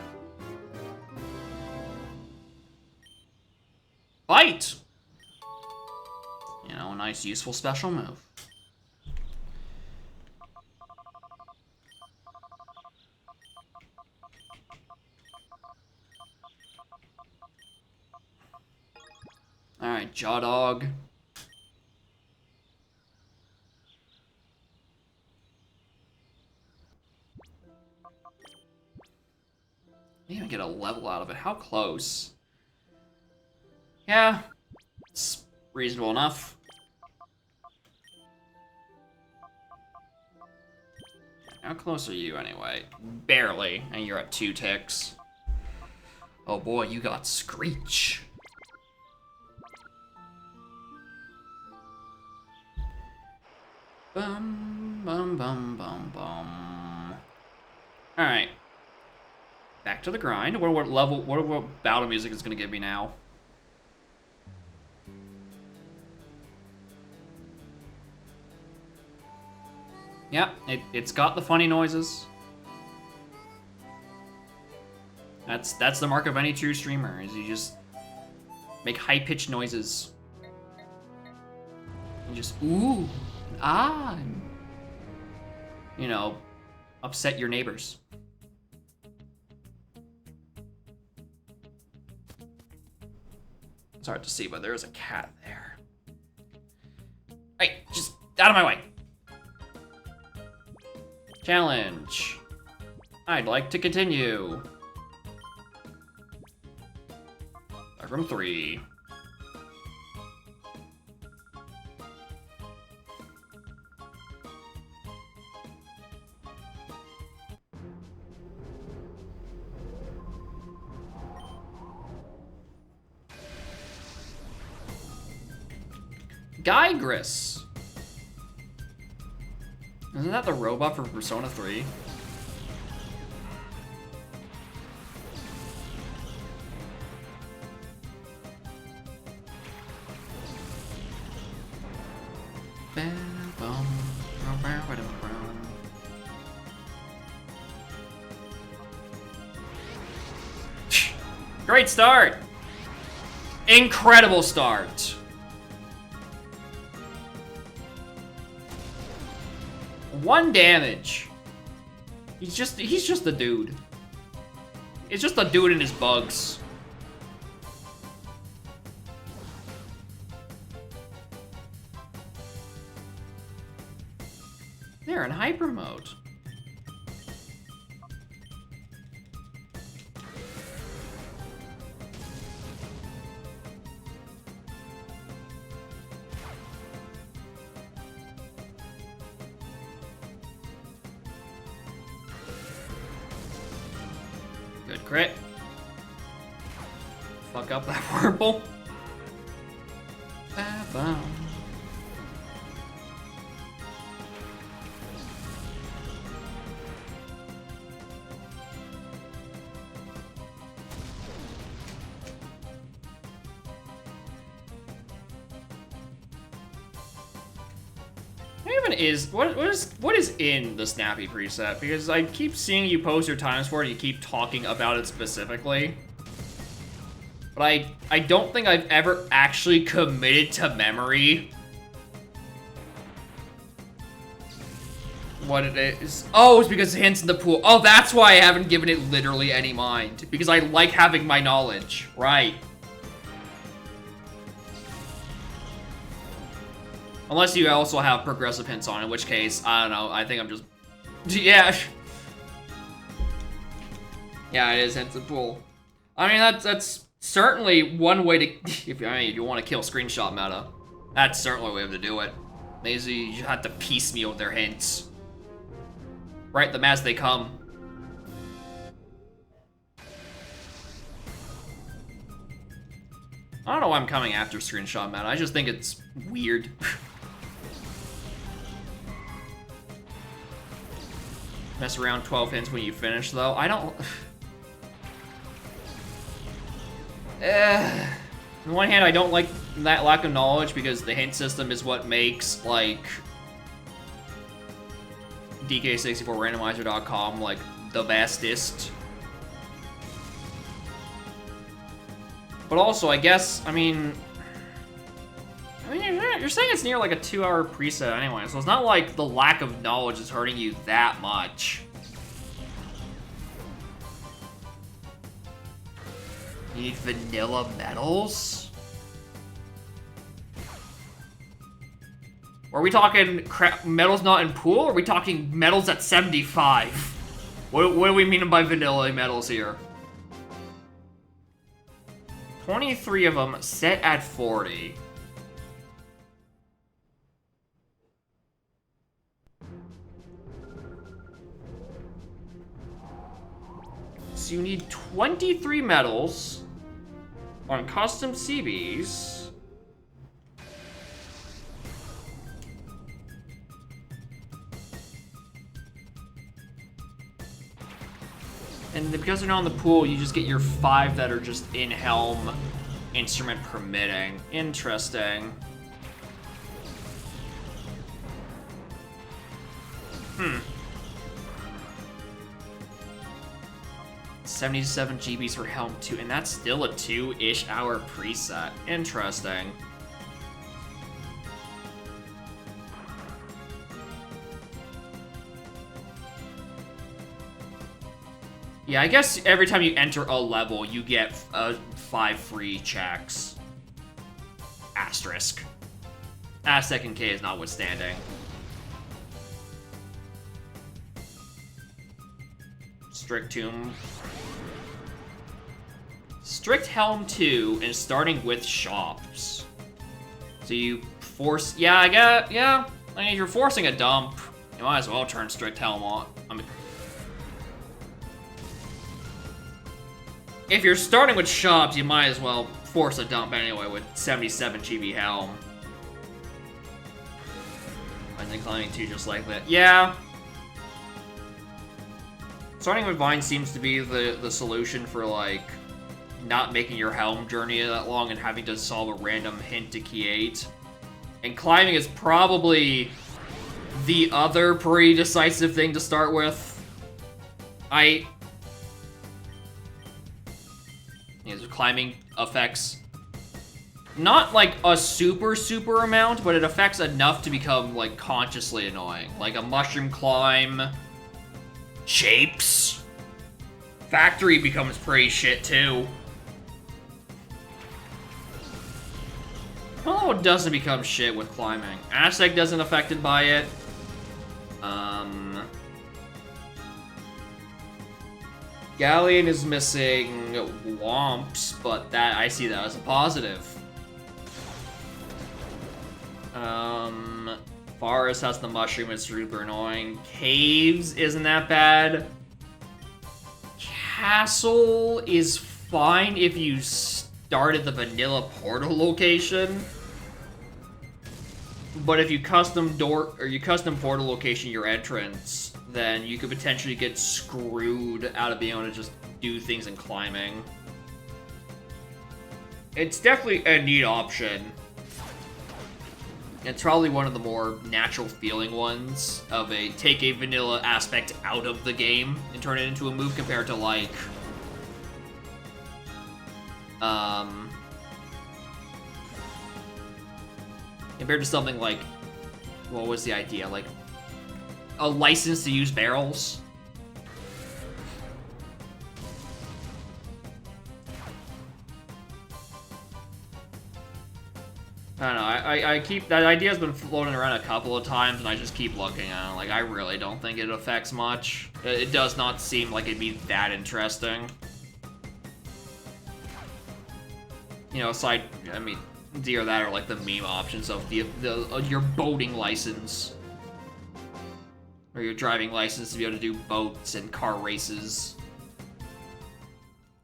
Speaker 1: Bite! You know, a nice, useful special move. Alright, Jaw Dog. Didn't even get a level out of it. How close? Yeah, it's reasonable enough. How close are you anyway? Barely, and you're at 2 ticks. Oh boy, you got Screech. Bum, bum, bum, bum, bum. Alright. Back to the grind. What level, what battle music is gonna give me now? Yep, it's got the funny noises. That's the mark of any true streamer, is you just make high-pitched noises. You just, ooh, ah, and, you know, upset your neighbors. It's hard to see, but there is a cat there. Hey, just out of my way. Challenge. I'd like to continue. Start from 3. Gygris. Isn't that the robot for Persona 3? Great start! Incredible start! 1 damage. He's just a dude. It's just a dude and his bugs. They're in hyper mode. Good crit. Fuck up that purple. Ba-bum. What is in the Snappy preset? Because I keep seeing you post your times for it and you keep talking about it specifically. But I don't think I've ever actually committed to memory what it is. Oh, it's because it hints in the pool. Oh, that's why I haven't given it literally any mind. Because I like having my knowledge. Right. Unless you also have progressive hints on, in which case, I don't know, I think I'm just... Yeah. Yeah, it is hints and pool. I mean, that's certainly one way to... if you want to kill screenshot meta, that's certainly a way to do it. Maybe you have to piecemeal their hints. Write them as they come. I don't know why I'm coming after screenshot meta, I just think it's weird. Mess around 12 hints when you finish, though. I don't... On the one hand, I don't like that lack of knowledge because the hint system is what makes, like, DK64randomizer.com, like, the bestest. But also, I guess, I mean, you're saying it's near like a 2-hour preset anyway, so it's not like the lack of knowledge is hurting you that much. You need vanilla medals? Are we talking medals not in pool, or are we talking medals at 75? What do we mean by vanilla medals here? 23 of them set at 40. So you need 23 medals on custom CBs. And because they're not in the pool, you just get your 5 that are just in helm, instrument permitting. Interesting. 77 GBs for Helm 2, and that's still a 2-ish hour preset. Interesting. Yeah, I guess every time you enter a level, you get 5 free checks. Asterisk. Aztec and K is notwithstanding. Strict Tomb. Strict Helm 2 and starting with shops. So you force... Yeah, I get... Yeah. I mean, if you're forcing a dump, you might as well turn Strict Helm on. I mean... If you're starting with shops, you might as well force a dump anyway with 77 GB Helm. I think climbing 2 just like that. Yeah. Starting with Vine seems to be the solution for, like, not making your Helm journey that long and having to solve a random hint to key 8. And climbing is probably the other pretty decisive thing to start with. Climbing affects Not like a super amount, but it affects enough to become like consciously annoying. Like a mushroom climb, shapes. Factory becomes pretty shit too. Oh, it doesn't become shit with climbing. Aztec doesn't affected by it. Galleon is missing Womps, but that I see that as a positive. Forest has the mushroom, it's super annoying. Caves isn't that bad. Castle is fine if you start at the vanilla portal location. But if you custom portal location your entrance, then you could potentially get screwed out of being able to just do things in climbing. It's definitely a neat option. It's probably one of the more natural feeling ones of take a vanilla aspect out of the game and turn it into a move compared to like compared to something like, what was the idea? Like a license to use barrels. I don't know, I keep, that idea's been floating around a couple of times, and I just keep looking at it. Like, I really don't think it affects much. It does not seem like it'd be that interesting. You know, aside, I mean, either that or like the meme options of your boating license. Or your driving license to be able to do boats and car races.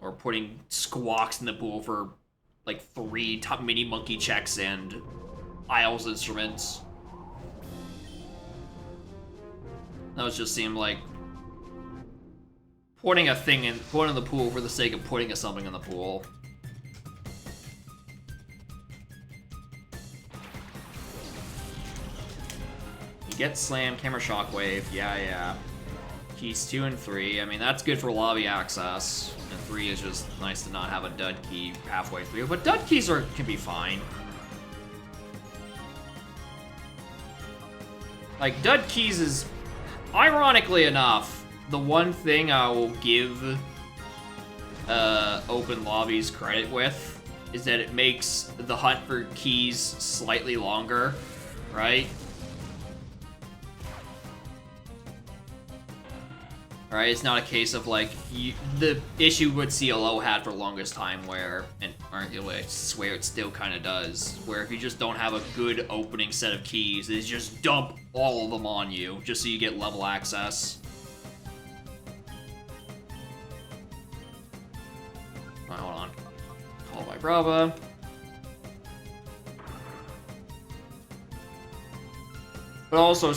Speaker 1: Or putting squawks in the pool for like 3 top mini monkey checks and Isles instruments. Those just seem like putting a thing in the pool for the sake of putting something in the pool. You get slam, camera shockwave, yeah. Keys 2 and 3, I mean that's good for lobby access. And 3 is just nice to not have a dud key halfway through, but dud keys can be fine. Like, dud keys is, ironically enough, the one thing I will give open lobbies credit with is that it makes the hunt for keys slightly longer, right? Right, it's not a case of like the issue what CLO had for the longest time, where, and arguably I swear it still kind of does, where if you just don't have a good opening set of keys, is just dump all of them on you just so you get level access. Right, hold on. Call by Brava. But also,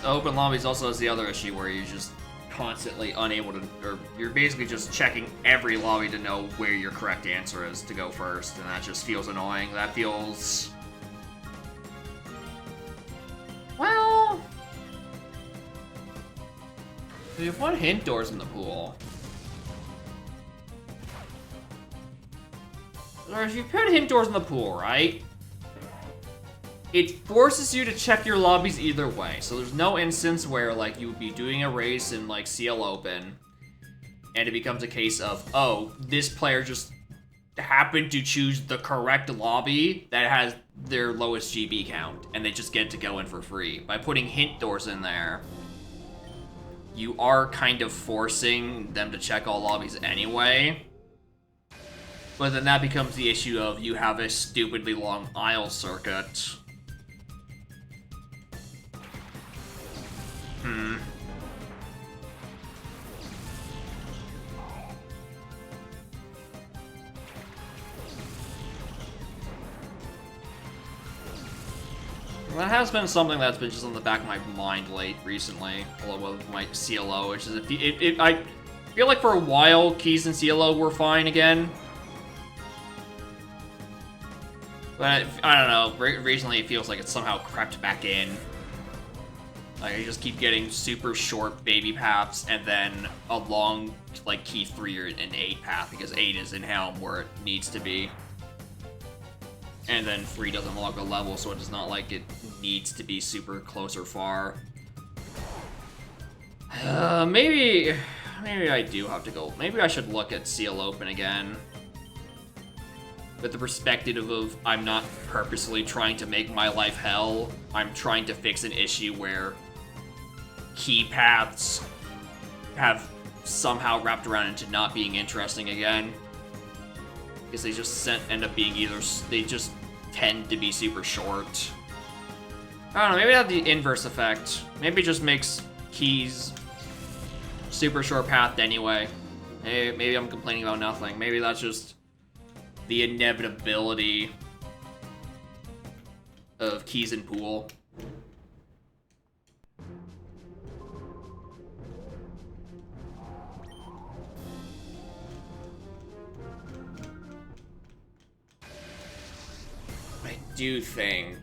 Speaker 1: open lobbies also has the other issue where you just constantly unable to, or you're basically just checking every lobby to know where your correct answer is to go first, and that just feels annoying. That feels... well... you have 1 hint doors in the pool. Or if you put hint doors in the pool, right? It forces you to check your lobbies either way, so there's no instance where, like, you would be doing a race in, like, CL Open, and it becomes a case of, oh, this player just happened to choose the correct lobby that has their lowest GB count, and they just get to go in for free. By putting hint doors in there, you are kind of forcing them to check all lobbies anyway, but then that becomes the issue of you have a stupidly long aisle circuit. That has been something that's been just on the back of my mind recently, along with my CLO, which is I feel like for a while keys and CLO were fine again. But I don't know, recently it feels like it's somehow crept back in. Like, I just keep getting super short baby paths and then a long, like, key 3 or an 8 path, because 8 is in Helm where it needs to be. And then free doesn't unlock a level, so it's not like it needs to be super close or far. Maybe I do have to go. Maybe I should look at Seal Open again. With the perspective of I'm not purposely trying to make my life hell. I'm trying to fix an issue where key paths have somehow wrapped around into not being interesting again. Because they just end up being they just tend to be super short. I don't know, maybe they have the inverse effect. Maybe it just makes keys super short pathed anyway. Maybe I'm complaining about nothing. Maybe that's just the inevitability of keys in pool. I do think...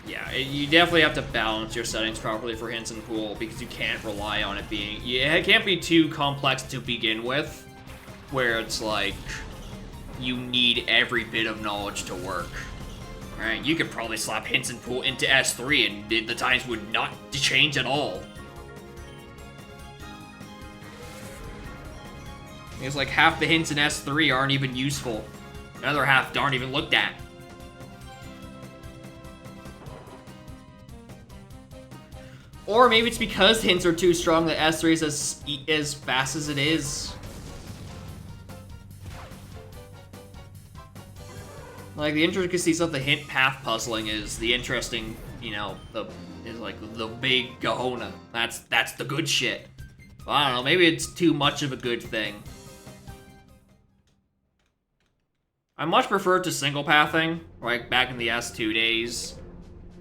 Speaker 1: Yeah, you definitely have to balance your settings properly for hints and pool because you can't rely on it being... Yeah, it can't be too complex to begin with, where it's like you need every bit of knowledge to work. Right? You could probably slap hints and pool into S3 and the times would not change at all. It's like half the hints in S3 aren't even useful. The other half aren't even looked at. Or maybe it's because hints are too strong that S3 is as fast as it is. Like, the intricacies of the hint path puzzling is the interesting, you know, is like the big kahuna. That's the good shit. Well, I don't know, maybe it's too much of a good thing. I much prefer to single pathing, like back in the S2 days,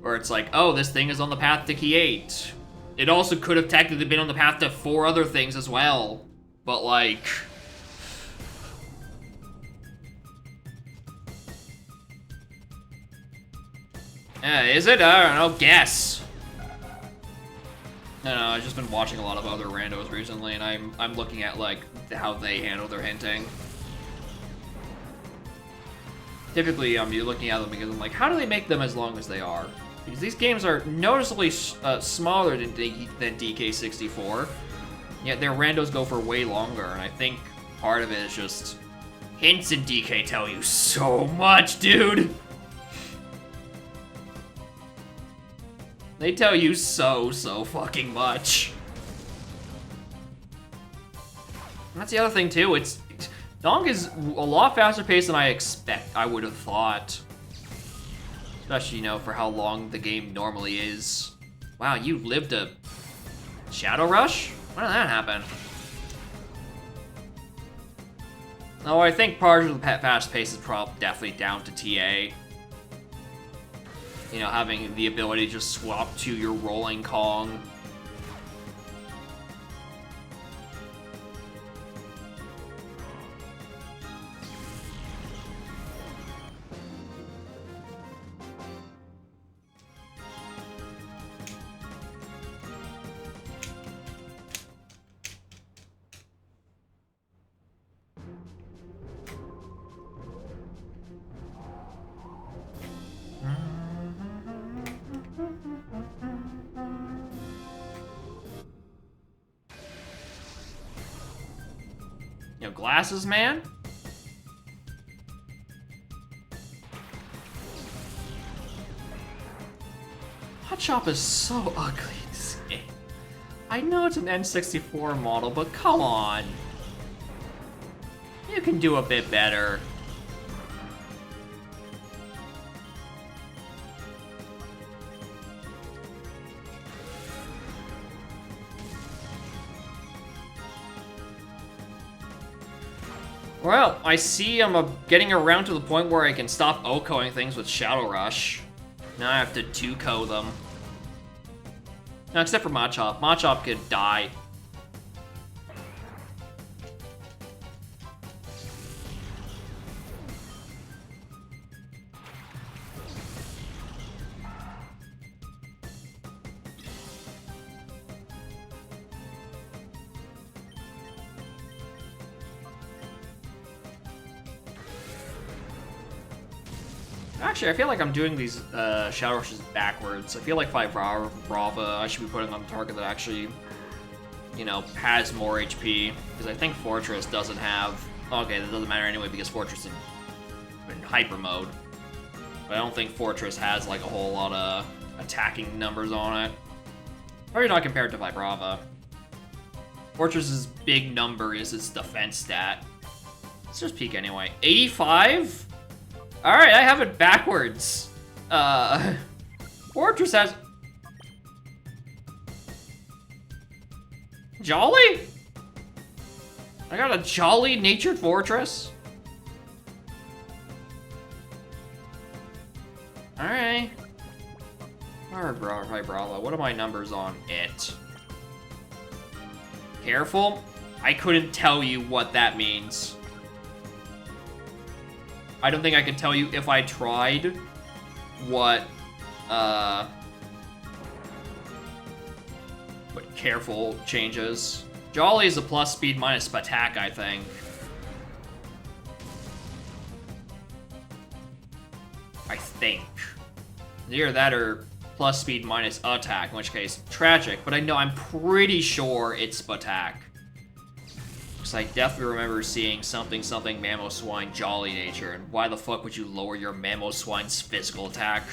Speaker 1: where it's like, oh, this thing is on the path to key 8. It also could have technically been on the path to 4 other things as well, but like... is it? I don't know, guess. No, I've just been watching a lot of other randos recently, and I'm looking at, like, how they handle their hinting. Typically, you're looking at them because I'm like, how do they make them as long as they are? Because these games are noticeably smaller than DK64, yet their randos go for way longer, and I think part of it is just hints in DK tell you so much, dude! They tell you so fucking much. And that's the other thing, too. Donk is a lot faster paced than I would have thought. Especially, you know, for how long the game normally is. Wow, you lived a Shadow Rush? When did that happen? Oh, I think part of the fast pace is definitely down to TA. You know, having the ability to just swap to your rolling Kong. You know, glasses, man? Hot Shop is so ugly in this game. I know it's an N64 model, but come on. You can do a bit better. Well, I see I'm getting around to the point where I can stop OHKOing things with Shadow Rush. Now I have to 2-KO them. No, except for Machop. Machop could die. Actually, I feel like I'm doing these Shadow Rushes backwards. I feel like Vibrava I should be putting on the target that actually, you know, has more HP. Because I think Fortress doesn't have... Okay, that doesn't matter anyway because Fortress is in hyper mode. But I don't think Fortress has like a whole lot of attacking numbers on it. Probably not compared to Vibrava. Fortress's big number is its defense stat. Let's just peek anyway. 85? Alright, I have it backwards. Fortress has... Jolly? I got a jolly natured fortress? Alright. Alright, Vibrava, what are my numbers on it? Careful. I couldn't tell you what that means. I don't think I could tell you if I tried what careful changes. Jolly is a plus speed minus attack, I think. I think. Either that or plus speed minus attack, in which case, tragic. But I know, I'm pretty sure it's attack. Because I definitely remember seeing something Mamoswine Jolly nature, and why the fuck would you lower your Mamoswine's physical attack?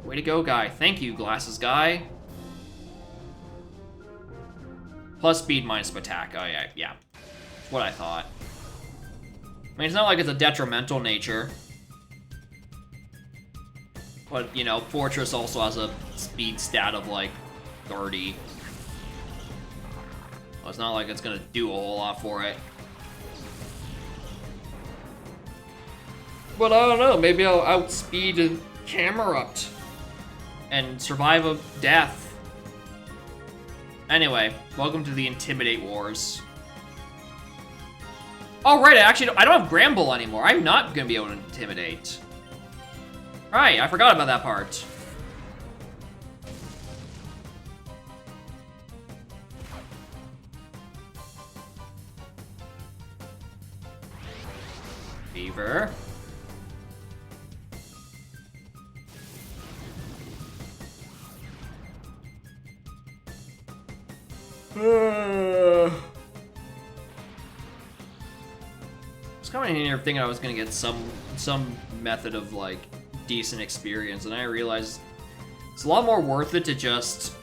Speaker 1: Way to go, guy. Thank you, glasses guy. Plus speed minus attack. Oh, yeah. That's what I thought. I mean, it's not like it's a detrimental nature. But, you know, Fortress also has a speed stat of, like, 30. Well, it's not like it's gonna do a whole lot for it. But I don't know, maybe I'll outspeed Camerupt and survive a death. Anyway, welcome to the Intimidate Wars. Oh, right, I don't have Gramble anymore. I'm not gonna be able to Intimidate. Right, I forgot about that part. Fever. I was coming in here thinking I was gonna get some method of like decent experience, and I realized it's a lot more worth it to just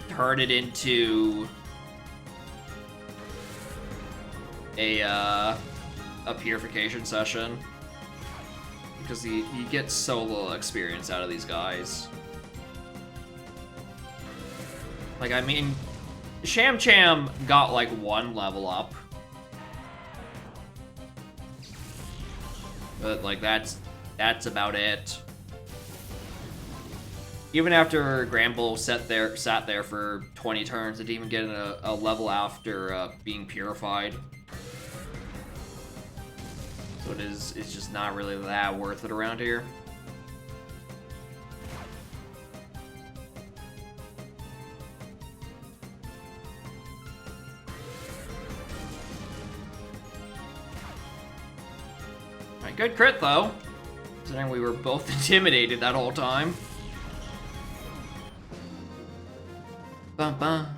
Speaker 1: turn it into a purification session, because you get so little experience out of these guys. Like, I mean, Sham Cham got like 1 level up, but like that's about it. Even after Gramble sat there for 20 turns, it didn't even get a level after being purified. So it's just not really that worth it around here. Alright, good crit though. Considering we were both intimidated that whole time. Bum bum.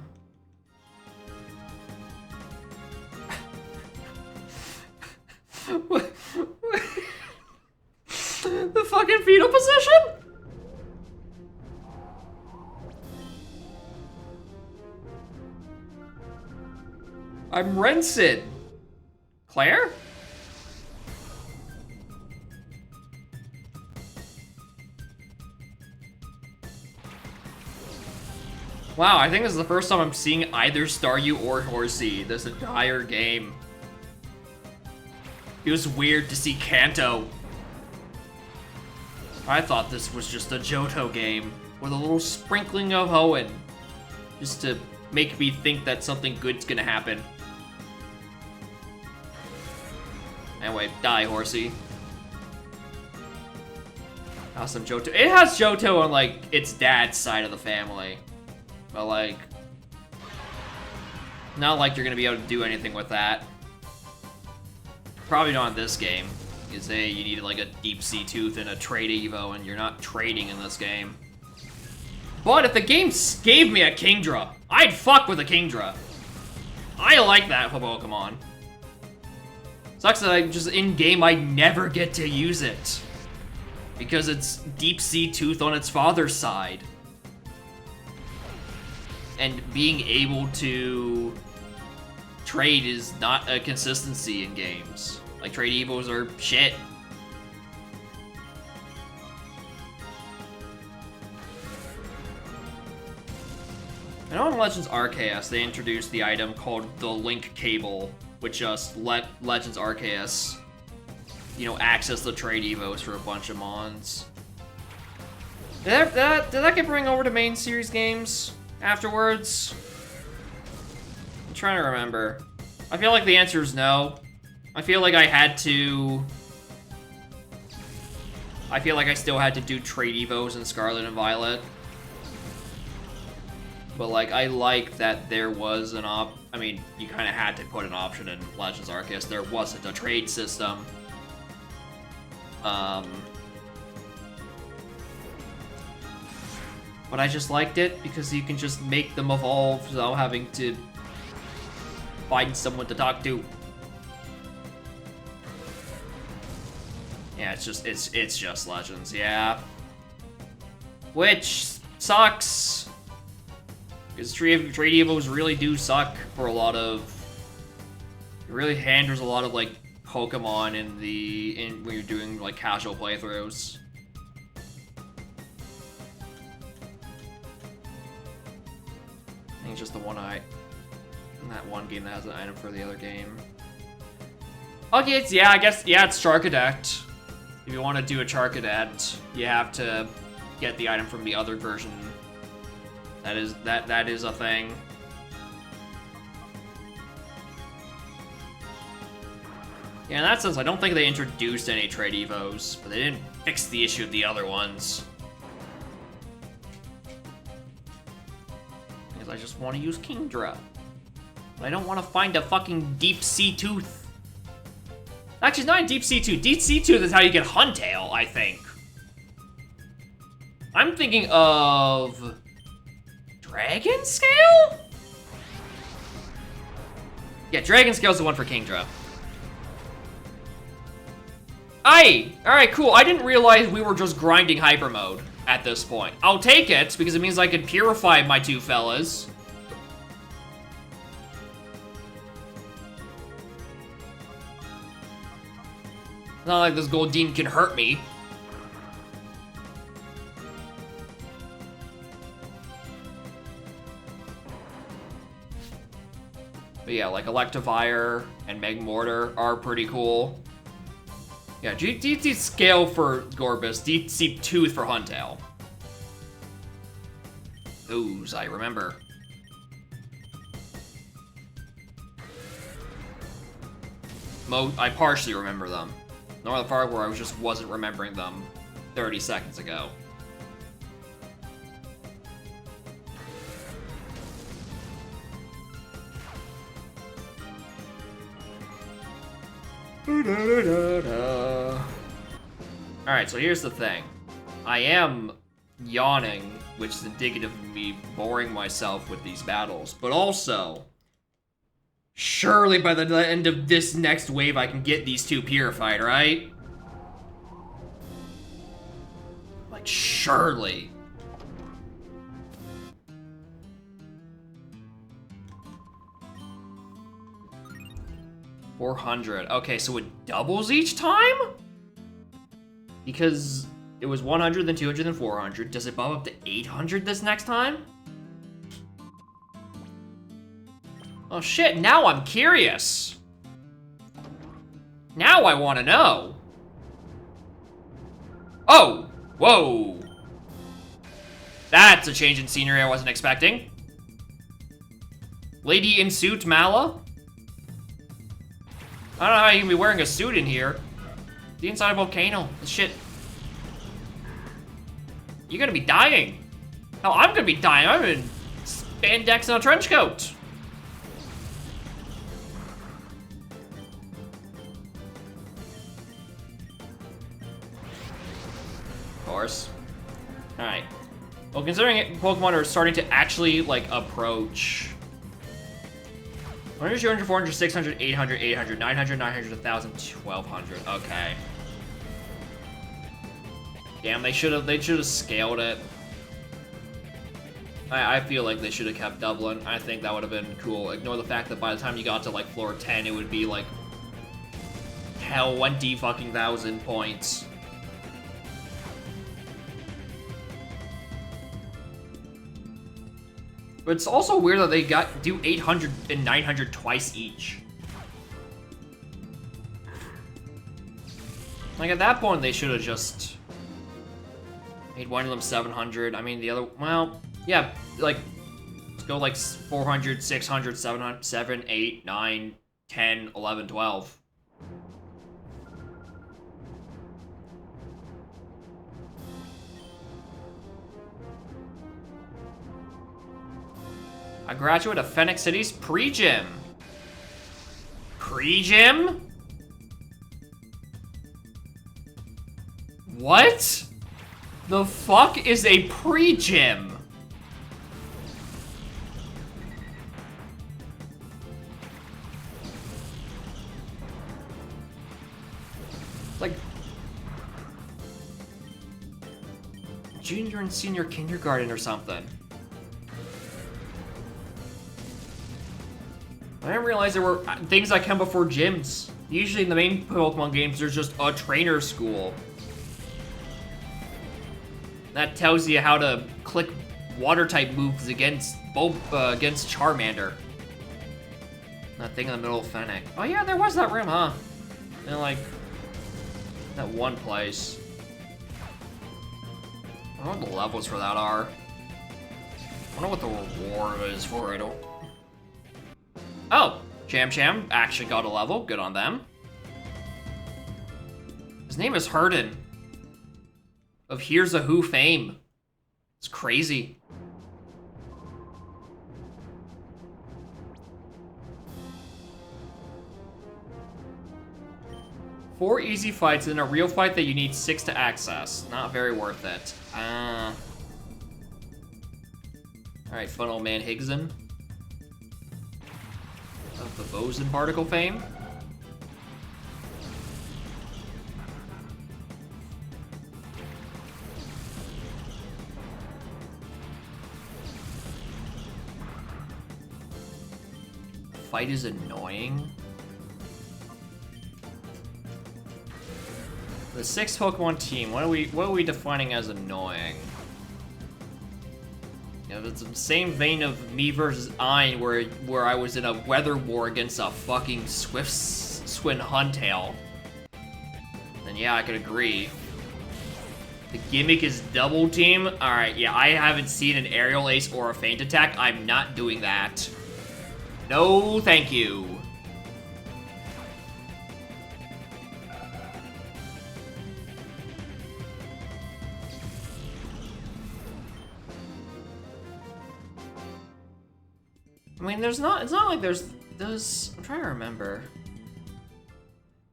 Speaker 1: The fucking fetal position? I'm Rancid. Claire? Wow, I think this is the first time I'm seeing either Staryu or Horsey this entire game. It was weird to see Kanto. I thought this was just a Johto game with a little sprinkling of Hoenn, just to make me think that something good's gonna happen. Anyway, die, Horsey. Awesome Johto. It has Johto on, like, its dad's side of the family. But, like... Not like you're gonna be able to do anything with that. Probably not in this game. Because you need like a deep sea tooth and a trade evo, and you're not trading in this game. But if the game gave me a Kingdra, I'd fuck with a Kingdra. I like that for Pokemon. Sucks that I just in-game I never get to use it. Because it's Deep Sea Tooth on its father's side. And being able to trade is not a consistency in games. Like, trade evos are shit. I know in Legends Arceus, they introduced the item called the Link Cable, which just let Legends Arceus, you know, access the trade evos for a bunch of mons. Did that get bring over to main series games afterwards? I'm trying to remember. I feel like the answer is no. I feel like I had to... I feel like I still had to do trade evos in Scarlet and Violet. But, like, I like that there was an I mean, you kind of had to put an option in Legends Arceus. There wasn't a trade system. But I just liked it because you can just make them evolve without having to find someone to talk to. Yeah, it's just Legends, yeah. Which sucks. Because trade evos really do suck for a lot of... It really hinders a lot of, like, Pokemon when you're doing, like, casual playthroughs. I think it's just the one in that one game that has an item for the other game. Okay, it's, yeah, I guess, yeah, it's Charcadet. If you want to do a Charcadet, you have to get the item from the other version. That is a thing. Yeah, in that sense, I don't think they introduced any trade evos, but they didn't fix the issue of the other ones. Because I just want to use Kingdra. But I don't want to find a fucking Deep Sea Tooth. Actually, it's not a Deep Sea Tooth. Deep Sea Tooth is how you get Huntail, I think. I'm thinking of... Dragon Scale? Yeah, Dragon Scale's the one for Kingdra. Alright, cool. I didn't realize we were just grinding Hyper Mode at this point. I'll take it, because it means I can purify my two fellas. Not like this Goldeen can hurt me. But yeah, like Electivire and Megmortar are pretty cool. Yeah, Deep Sea Scale for Gorbis, Deep Sea Tooth for Huntail. Those I remember. I partially remember them. Nor the part where I just wasn't remembering them 30 seconds ago. Alright, so here's the thing. I am yawning, which is indicative of me boring myself with these battles, but also, surely by the end of this next wave I can get these two purified, right? Like, surely. $400. Okay, so it doubles each time? Because it was 100, then 200, then 400. Does it bump up to 800 this next time? Oh shit, now I'm curious. Now I want to know. Oh, whoa. That's a change in scenery I wasn't expecting. Lady in suit Mala? I don't know how you can be wearing a suit in here. The inside of a volcano. This shit. You're gonna be dying. Hell, I'm gonna be dying. I'm in spandex and a trench coat. course. Alright. Well, considering Pokemon are starting to actually, like, approach 100, 200, 400, 600, 800, 800, 900, 900, 1,000, 1,200. Okay. Damn, they should have scaled it. I feel like they should have kept doubling. I think that would have been cool. Ignore the fact that by the time you got to, like, floor 10, it would be, like, hell, 20 fucking thousand points. But it's also weird that they do 800 and 900 twice each. Like, at that point, they should have just made one of them 700. I mean, the other, well, yeah, like, let's go like 400, 600, 700, 7, 8, 9, 10, 11, 12. I graduate of Phoenix City's pre-gym. Pre-gym? What? The fuck is a pre-gym? Like junior and senior kindergarten or something. I didn't realize there were things that come before gyms. Usually in the main Pokemon games, there's just a trainer school. That tells you how to click water-type moves against Charmander. That thing in the middle of Fennec. Oh yeah, there was that room, huh? In like that one place. I don't know what the levels for that are. I wonder what the reward is for it. Oh, Cham Cham actually got a level. Good on them. His name is Herden. Of Here's a Who fame. It's crazy. Four easy fights and a real fight that you need 6 to access. Not very worth it. Alright, fun old man Higson. Of the Boson particle fame. Fight is annoying. The 6th Pokemon team, what are we defining as annoying? You know, it's the same vein of me versus Ein, where I was in a weather war against a fucking Swin Huntail. Then yeah, I could agree. The gimmick is double team. Alright, yeah, I haven't seen an aerial ace or a feint attack. I'm not doing that. No, thank you. I mean, it's not like there's, I'm trying to remember.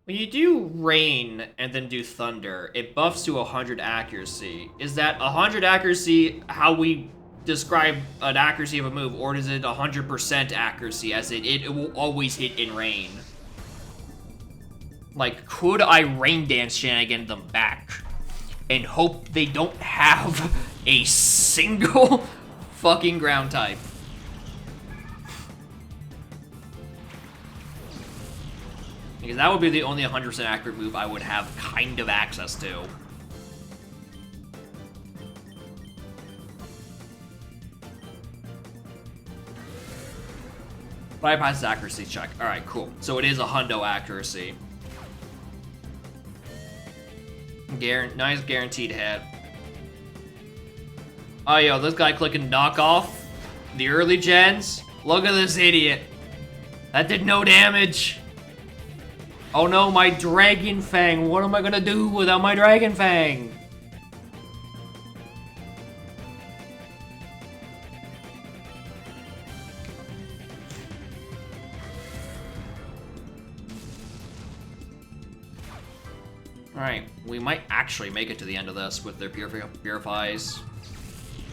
Speaker 1: When you do rain and then do thunder, it buffs to 100 accuracy. Is that 100 accuracy how we describe an accuracy of a move, or is it 100% accuracy as it will always hit in rain? Like, could I rain dance shenanigan them back and hope they don't have a single fucking ground type? Because that would be the only 100% accurate move I would have kind of access to. Bypasses accuracy check. Alright, cool. So it is a hundo accuracy. Nice guaranteed hit. Oh, yo, this guy clicking knockoff the early gens. Look at this idiot. That did no damage. Oh no, my Dragon Fang. What am I gonna do without my Dragon Fang? Alright, we might actually make it to the end of this with their purifies.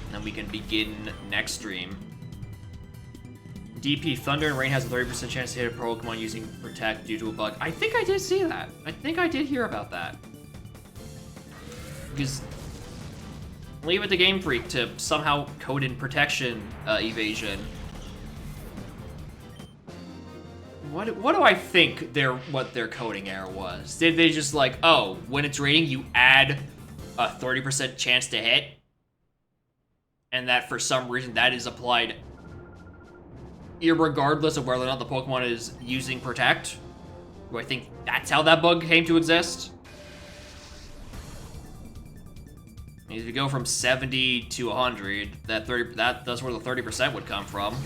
Speaker 1: And then we can begin next stream. DP Thunder and Rain has a 30% chance to hit a Pokemon using Protect due to a bug. I think I did see that. I think I did hear about that. Because leave it to Game Freak to somehow code in protection evasion. What do I think what their coding error was? Did they just like, oh, when it's raining, you add a 30% chance to hit? And that for some reason that is applied irregardless of whether or not the Pokemon is using Protect? Do I think that's how that bug came to exist? If you go from 70 to 100, that's where the 30% would come from.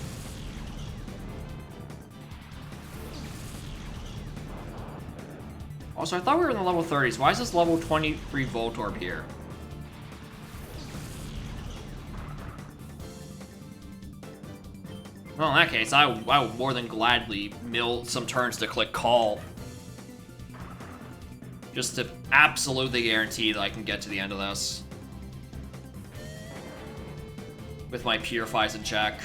Speaker 1: Also, I thought we were in the level 30s. Why is this level 23 Voltorb here? Well, in that case, I would more than gladly mill some turns to click Call. Just to absolutely guarantee that I can get to the end of this. With my Purifies in check.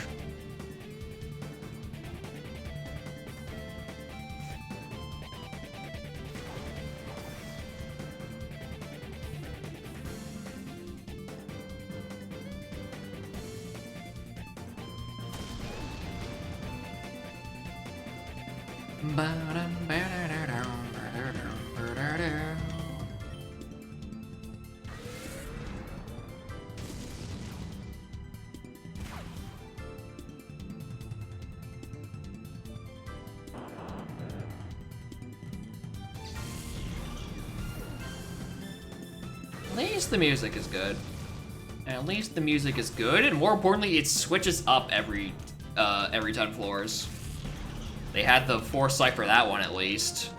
Speaker 1: At least the music is good. At least the music is good, and more importantly, it switches up every 10 floors. They had the foresight for that one, at least.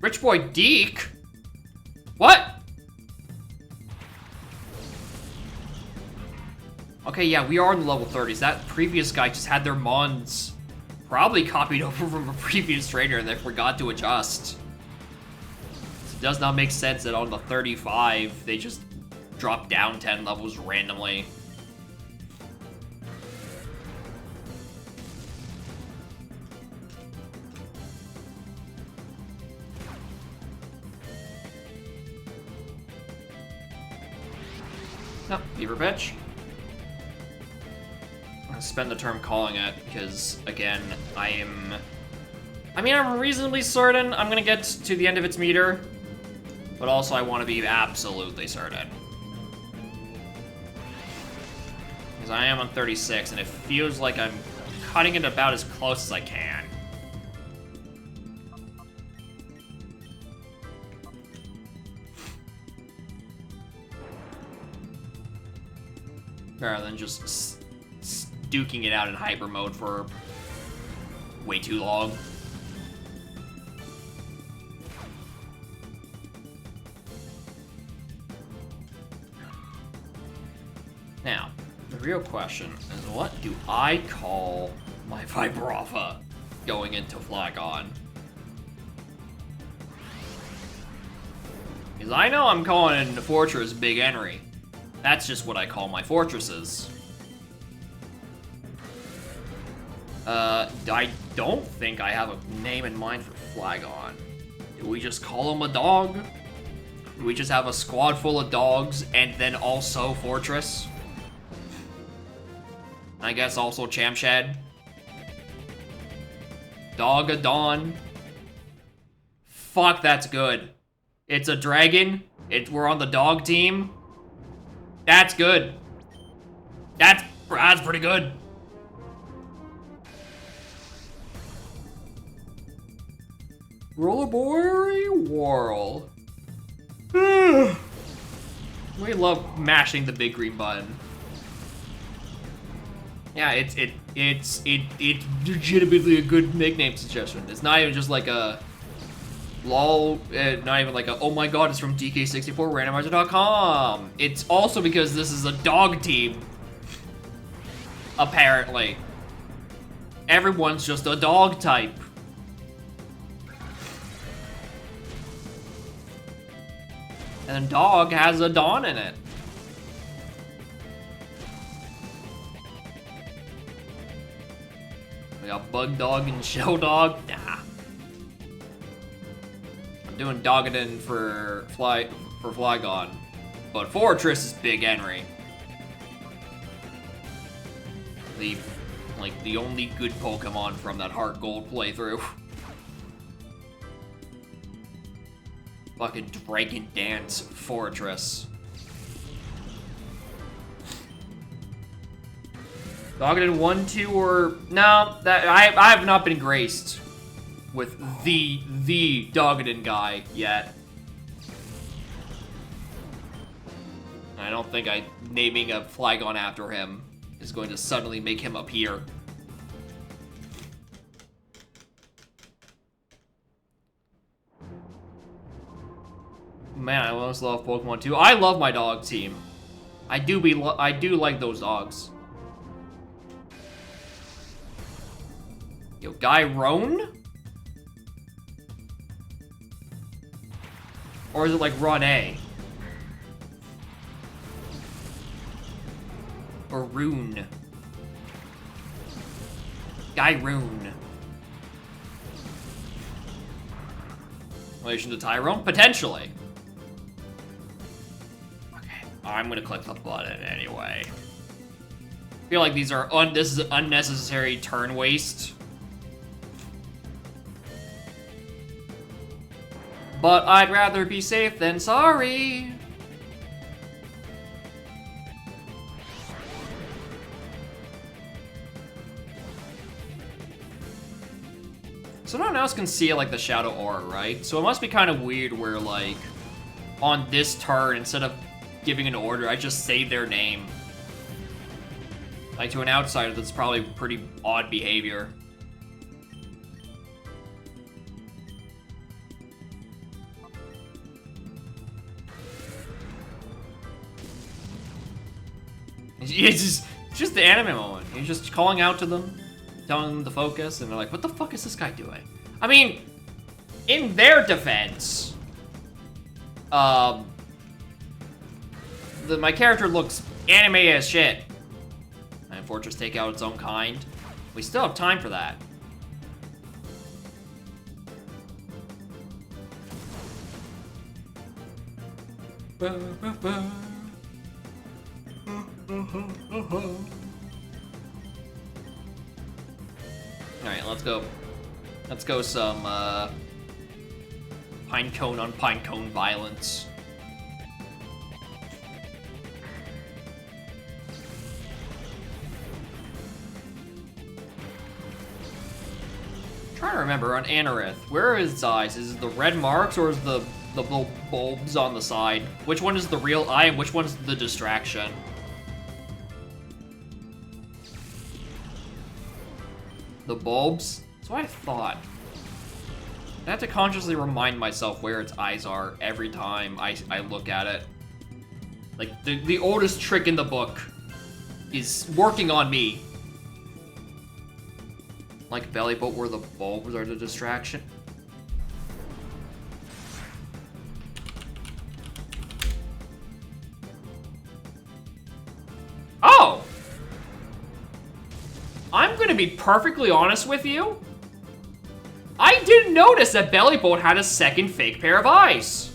Speaker 1: Rich Boy Deke? What? Okay, yeah, we are in the level 30s. That previous guy just had their mons probably copied over from a previous trainer and they forgot to adjust. It does not make sense that on the 35, they just dropped down 10 levels randomly. No, Beaver Pitch. I'm gonna spend the turn calling it because, again, I'm reasonably certain I'm gonna get to the end of its meter, but also I want to be absolutely certain. Because I am on 36, and it feels like I'm cutting it about as close as I can. Rather than just duking it out in hyper mode for way too long. Now, the real question is, what do I call my Vibrava going into Flygon? Because I know I'm calling Fortress Big Henry. That's just what I call my fortresses. I don't think I have a name in mind for Flygon. Do we just call him a dog? Do we just have a squad full of dogs and then also Fortress? I guess also Chamshad. Dog-a-Dawn. Fuck, that's good. It's a dragon. We're on the dog team. That's good. That's pretty good. Rollerboy Whirl. We love mashing the big green button. Yeah, it's legitimately a good nickname suggestion. It's not even just like a lol, not even like a oh my god, it's from DK64randomizer.com. It's also because this is a dog team. Apparently. Everyone's just a dog type. And then dog has a Dawn in it. We got Bug Dog and Shell Dog. Nah. I'm doing Dogadin for Flygon. But Fortress is Big Henry. The only good Pokemon from that Heart Gold playthrough. Fucking Dragon Dance Fortress. Dogadin 1, 2, or no? That I have not been graced with the Dogadin guy yet. I don't think naming a Flygon after him is going to suddenly make him appear. Man, I almost love Pokemon too. I love my dog team. I do like those dogs. Yo, Guy Roan? Or is it like Ron A? Or Rune? Guy Rune. Relation to Tyrone? Potentially. Okay, I'm gonna click the button anyway. I feel like these are this is unnecessary turn waste. But I'd rather be safe than sorry. So no one else can see like the Shadow Aura, right? So it must be kind of weird where like on this turn, instead of giving an order, I just say their name. Like to an outsider, that's probably pretty odd behavior. It's just the anime moment. He's just calling out to them, telling them to focus, and they're like, what the fuck is this guy doing? I mean, in their defense, my character looks anime as shit. And Fortress take out its own kind. We still have time for that. Alright, let's go. Let's go some, Pinecone on Pinecone violence. I'm trying to remember, on Anorith, where are his eyes? Is it the red marks, or is the little bulbs on the side? Which one is the real eye, and which one's the distraction? The bulbs? That's what I thought. I have to consciously remind myself where its eyes are every time I look at it. Like, the oldest trick in the book is working on me. Like Bellyboat, where the bulbs are the distraction. Oh! I'm gonna be perfectly honest with you. I didn't notice that Bellyboat had a second fake pair of eyes.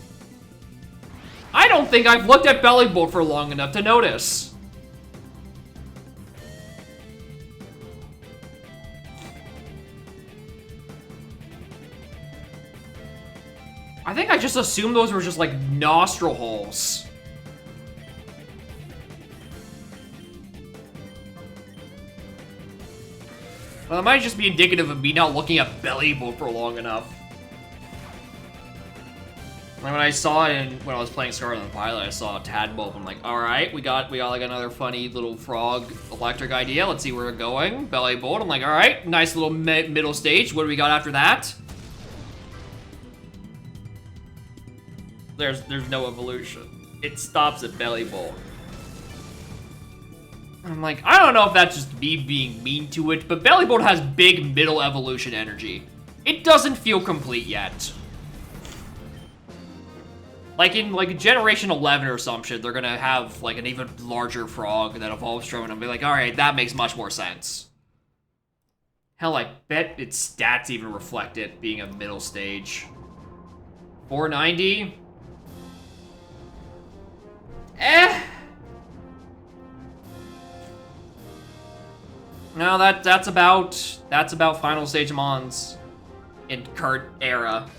Speaker 1: I don't think I've looked at Bellyboat for long enough to notice. I think I just assumed those were just like nostril holes. Well, it might just be indicative of me not looking at Bellyboat for long enough. And when I saw it when I was playing Scarlet and Violet, I saw Tadpole. I'm like, all right, we got like another funny little frog electric idea. Let's see where we're going. Belly Bolt. I'm like, all right, nice little middle stage. What do we got after that? There's no evolution. It stops at Belly Bolt. I'm like, I don't know if that's just me being mean to it, but Belly Bolt has big middle evolution energy. It doesn't feel complete yet. Like in like Generation 11 or some shit, they're gonna have like an even larger frog that evolves from it and be like, alright, that makes much more sense. Hell, I bet its stats even reflect it being a middle stage. 490? No, that's about final stage Mons in current era.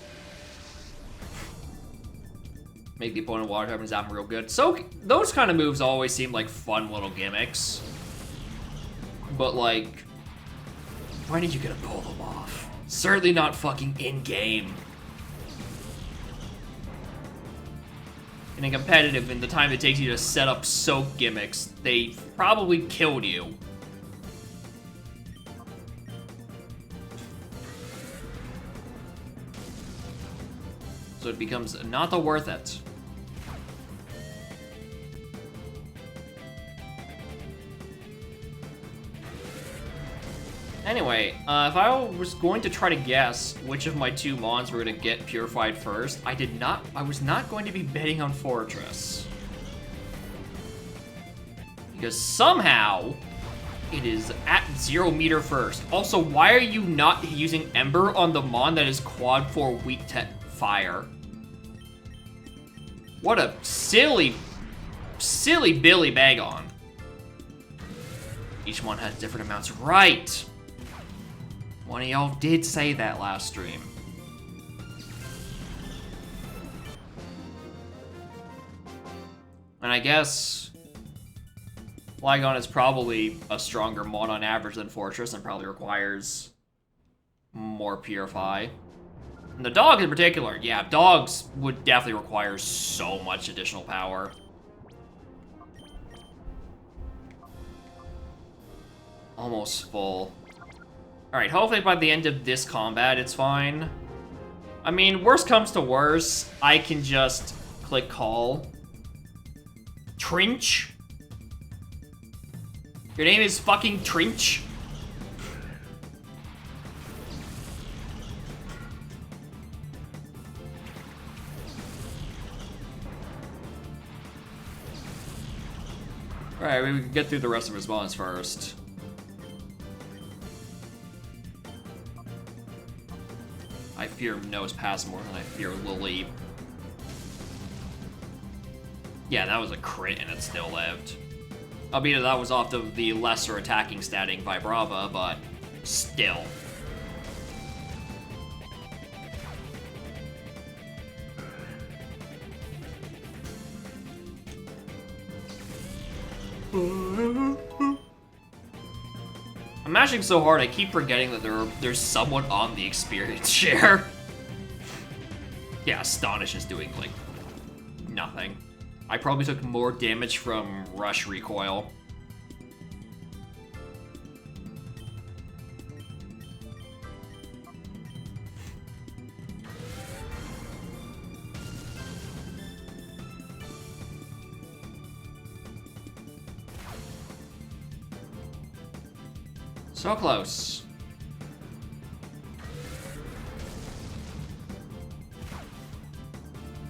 Speaker 1: Make the opponent water type and zap them real good. So those kind of moves always seem like fun little gimmicks. But like, why did you get to pull them off? Certainly not fucking in-game. And in competitive, in the time it takes you to set up soak gimmicks, they probably killed you. So it becomes not the worth it. Anyway, if I was going to try to guess which of my two Mons were gonna get purified first, I was not going to be betting on Fortress. Because somehow, it is at 0 meter first. Also, why are you not using Ember on the Mon that is quad 4 weak to fire? What a silly Billy bag on. Each one has different amounts. Right. One of y'all did say that last stream. And I guess Flygon is probably a stronger Mon on average than Fortress and probably requires more Purify. And the dog in particular, yeah, dogs would definitely require so much additional power. Almost full. Alright, hopefully by the end of this combat, it's fine. I mean, worst comes to worst, I can just click call. Trinch? Your name is fucking Trinch? Alright, we can get through the rest of his Mons first. I fear Nose Pass more than I fear Lily. Yeah, that was a crit and it still lived. Albeit that was off of the lesser attacking statting Vibrava, but still. I'm mashing so hard, I keep forgetting that there's someone on the experience share. Yeah, Astonish is doing, like, nothing. I probably took more damage from Rush Recoil. So close.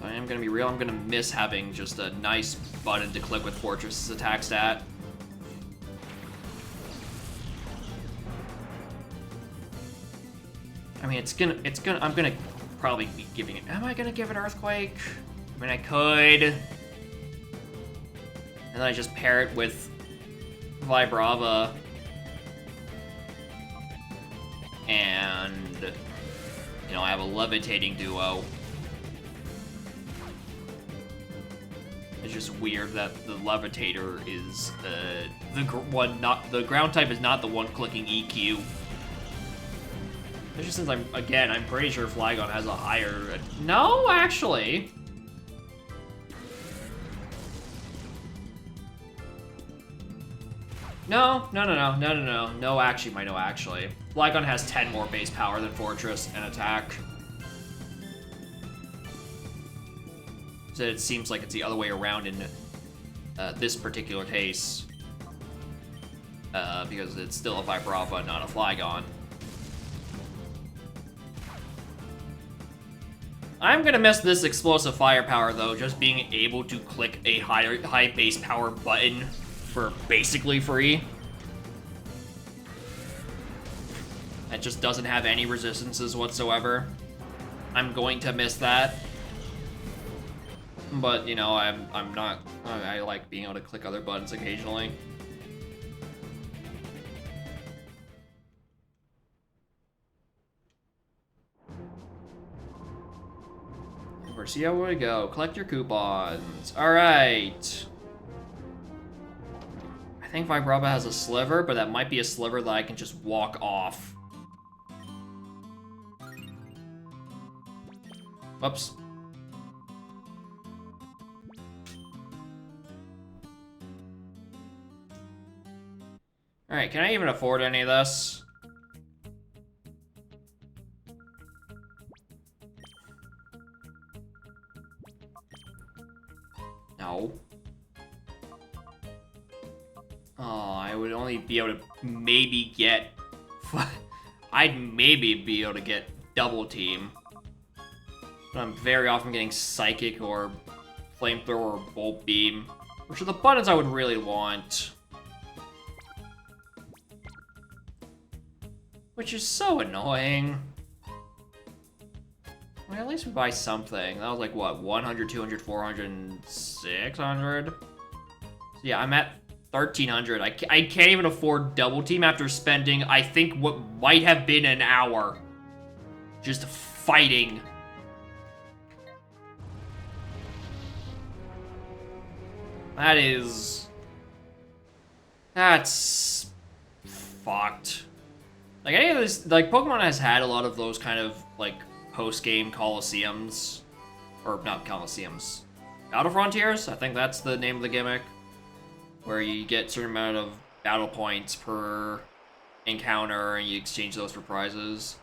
Speaker 1: I am gonna be real, I'm gonna miss having just a nice button to click with Fortress's attack stat. I mean, I'm gonna probably be giving it, am I gonna give it Earthquake? I mean, I could. And then I just pair it with Vibrava. And, you know, I have a Levitating Duo. It's just weird that the Levitator is the ground type is not the one clicking EQ. Especially since I'm pretty sure Flygon has a higher... No, actually. No, actually, no, actually. Flygon has 10 more base power than Fortress and attack. So it seems like it's the other way around in this particular case. Because it's still a Vibrava, not a Flygon. I'm gonna miss this explosive firepower though, just being able to click a high base power button for basically free. It just doesn't have any resistances whatsoever. I'm going to miss that. But, you know, I'm not... I like being able to click other buttons occasionally. See how we go. Collect your coupons. Alright. I think Vibrava has a sliver, but that might be a sliver that I can just walk off. Whoops. Alright, can I even afford any of this? No. Oh, I would only be able to maybe get... I'd maybe be able to get double team. But I'm very often getting Psychic or Flamethrower or Bolt Beam, which are the buttons I would really want. Which is so annoying. Well, at least we buy something. That was like, what, 100, 200, 400, and 600? So yeah, I'm at 1,300. I can't even afford double team after spending, I think, what might have been an hour just fighting. That's fucked. Like, any of this, like, Pokemon has had a lot of those kind of, like, post-game Coliseums. Or, not Coliseums. Battle Frontiers? I think that's the name of the gimmick. Where you get a certain amount of battle points per encounter, and you exchange those for prizes.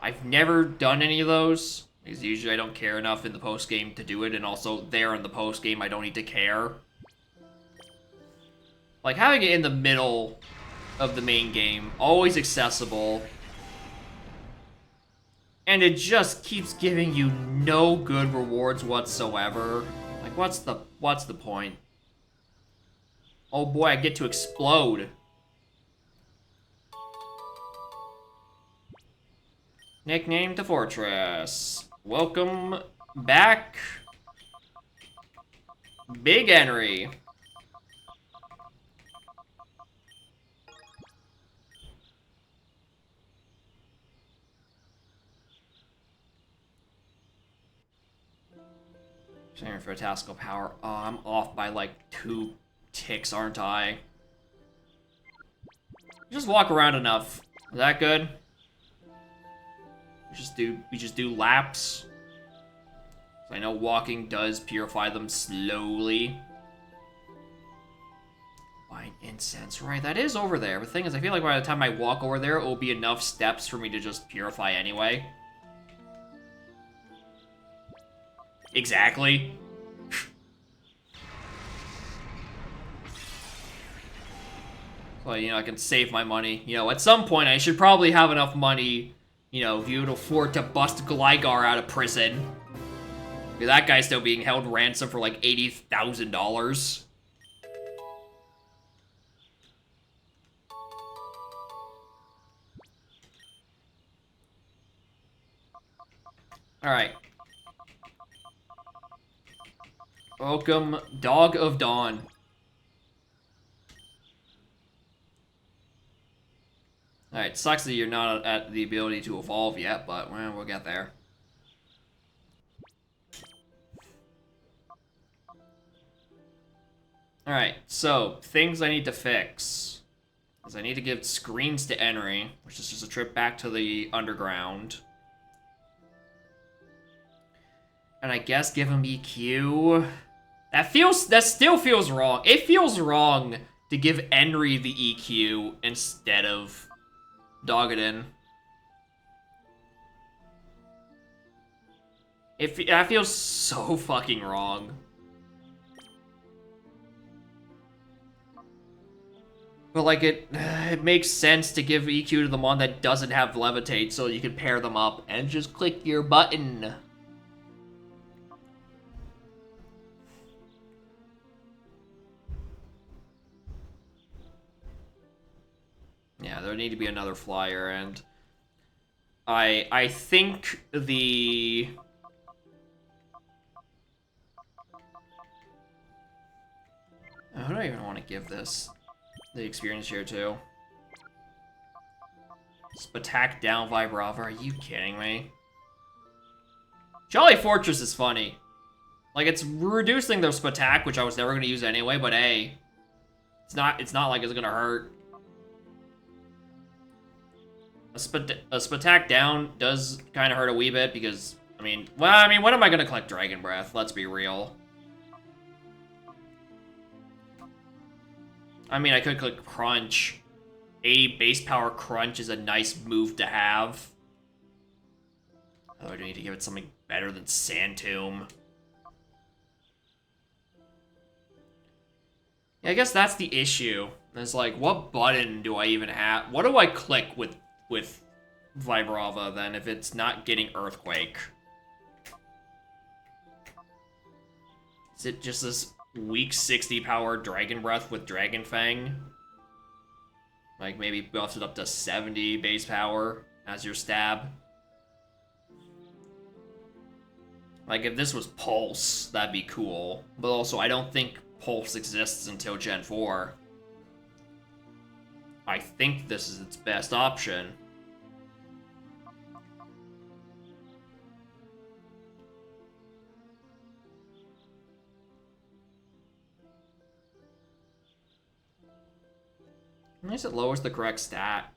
Speaker 1: I've never done any of those, because usually I don't care enough in the post-game to do it, and also there in the post-game I don't need to care. Like, having it in the middle of the main game, always accessible, and it just keeps giving you no good rewards whatsoever. Like, what's the point? Oh boy, I get to explode. Nickname to Fortress. Welcome back, Big Henry. Sharing for a Taskal Power. Oh, I'm off by like 2 ticks, aren't I? Just walk around enough. Is that good? We just do laps. I know walking does purify them slowly. Wine incense, right? That is over there. But the thing is, I feel like by the time I walk over there, it will be enough steps for me to just purify anyway. Exactly. So, you know, I can save my money. You know, at some point, I should probably have enough money, you know, if you would afford to bust Gligar out of prison. Because that guy's still being held ransom for like $80,000. Alright. Welcome, Dog of Dawn. Alright, sucks that you're not at the ability to evolve yet, but well, we'll get there. Alright, so, things I need to fix. Is I need to give screens to Henry, which is just a trip back to the underground. And I guess give him EQ. That still feels wrong. It feels wrong to give Henry the EQ instead of Dogadin. That feels so fucking wrong. But, like, it makes sense to give EQ to the one that doesn't have Levitate so you can pair them up and just click your button. Yeah, there need to be another flyer, and I think the... Who do I even want to give this? The experience here, too. Spatak down Vibrava, are you kidding me? Jolly Fortress is funny. Like, it's reducing their Spatak, which I was never going to use anyway, but hey. It's not like it's going to hurt. A Spatak down does kind of hurt a wee bit because, when am I going to collect Dragon Breath? Let's be real. I could click Crunch. 80 base power Crunch is a nice move to have. Oh, I do need to give it something better than Sand Tomb. Yeah, I guess that's the issue. It's like, what button do I even have? What do I click with Vibrava then if it's not getting Earthquake? Is it just this weak 60 power Dragon Breath with Dragon Fang? Like, maybe buffs it up to 70 base power as your stab. Like, if this was Pulse, that'd be cool. But also, I don't think Pulse exists until Gen 4. I think this is its best option. At least it lowers the correct stat.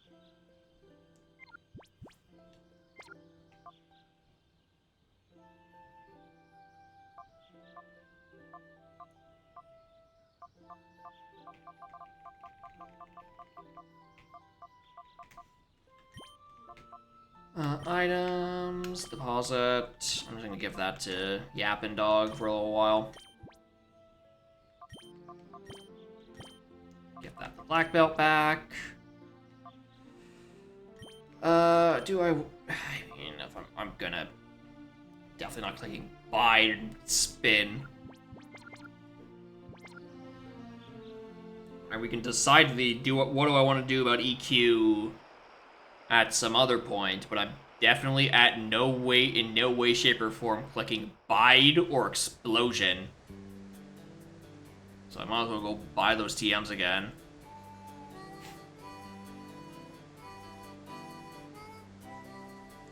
Speaker 1: Items, deposit. I'm just gonna give that to Yappin' Dog for a little while. Get that black belt back. Do I mean, if I'm gonna definitely not clicking buy and spin. And we can decide what do I want to do about EQ at some other point, but I'm definitely in no way, shape, or form clicking Bide or Explosion. So I might as well go buy those TMs again.